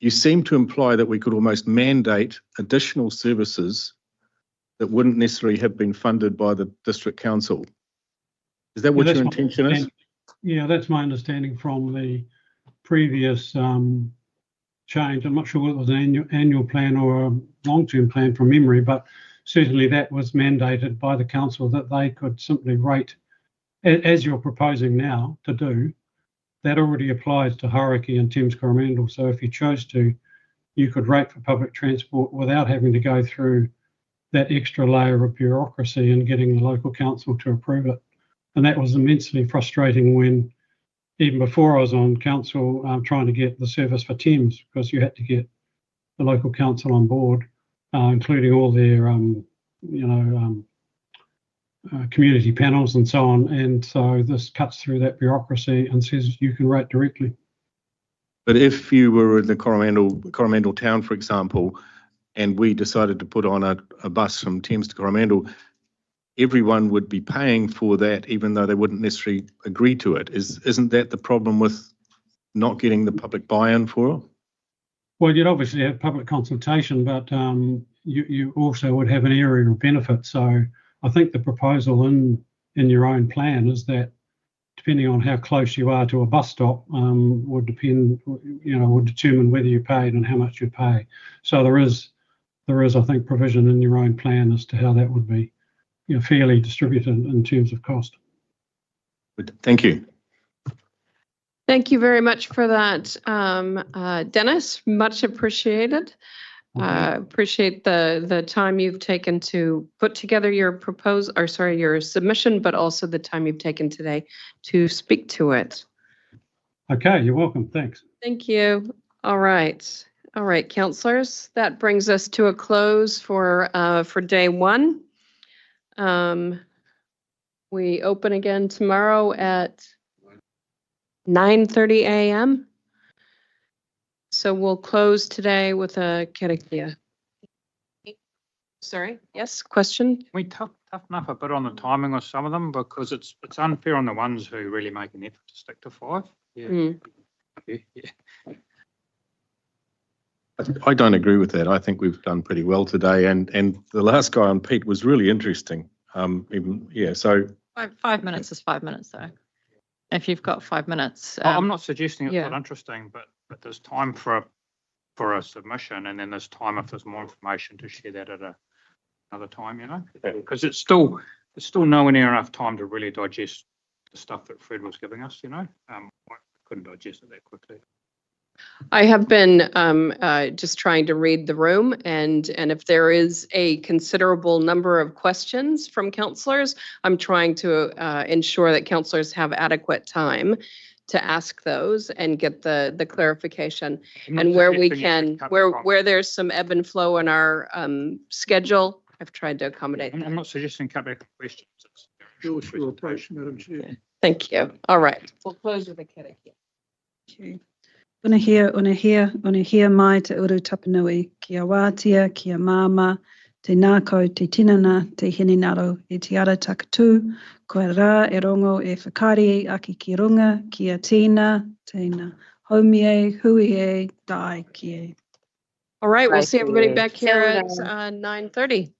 Speaker 21: You seem to imply that we could almost mandate additional services that wouldn't necessarily have been funded by the district council. Is that what your intention is?
Speaker 3: Yeah, that's my understanding from the previous change. I'm not sure whether it was an annual plan or a long-term plan from memory, but certainly that was mandated by the council that they could simply rate, as you're proposing now to do. That already applies to Hauraki and Thames Coromandel. So if you chose to, you could rate for public transport without having to go through that extra layer of bureaucracy and getting the local council to approve it. And that was immensely frustrating when, even before I was on council, trying to get the service for Thames, because you had to get the local council on board, including all their, community panels and so on. And so this cuts through that bureaucracy and says you can rate directly.
Speaker 21: But if you were in the Coromandel town, for example, and we decided to put on a bus from Thames to Coromandel, everyone would be paying for that, even though they wouldn't necessarily agree to it. Isn't that the problem with not getting the public buy-in for it?
Speaker 3: Well, you'd obviously have public consultation, but you also would have an area of benefit. So I think the proposal in your own plan is that depending on how close you are to a bus stop, would determine whether you paid and how much you pay. So there is, I think, provision in your own plan as to how that would be, fairly distributed in terms of cost.
Speaker 21: Good. Thank you.
Speaker 1: Thank you very much for that, Dennis. Much appreciated. Appreciate the time you've taken to put together your your submission, but also the time you've taken today to speak to it.
Speaker 3: Okay, you're welcome. Thanks.
Speaker 1: Thank you. All right, councillors. That brings us to a close for day one. We open again tomorrow at 9:30 a.m. So we'll close today with a karakia. Sorry, yes, question?
Speaker 7: We toughen up a bit on the timing of some of them because it's unfair on the ones who really make an effort to stick to 5. Yeah.
Speaker 21: I don't agree with that. I think we've done pretty well today, and the last guy on Pete was really interesting. So
Speaker 22: 5 minutes is 5 minutes, though. If you've got 5 minutes.
Speaker 7: I'm not suggesting it's not interesting, but there's time for a submission, and then there's time if there's more information to share that at another time, because it's still nowhere near enough time to really digest the stuff that Fred was giving us, I couldn't digest it that quickly.
Speaker 1: I have been just trying to read the room, and if there is a considerable number of questions from councillors, I'm trying to ensure that councillors have adequate time to ask those and get the clarification. And where we can, where there's some ebb and flow in our schedule, I've tried to accommodate.
Speaker 7: I'm not suggesting cut back questions.
Speaker 16: Your approach, Madam Chair.
Speaker 1: Thank you. All right, we'll close with a karakia.
Speaker 13: Okay. Ona hea mai te uru tapanui, kia wātia, kia māma, te nākau, te tinana, te hininaro, e te ara takatū, koe rā e rongo e whakari aki ki runga, kia tīna, tēnā, haumie, hui e, dai ki e.
Speaker 1: All right, we'll see everybody back here at 9:30.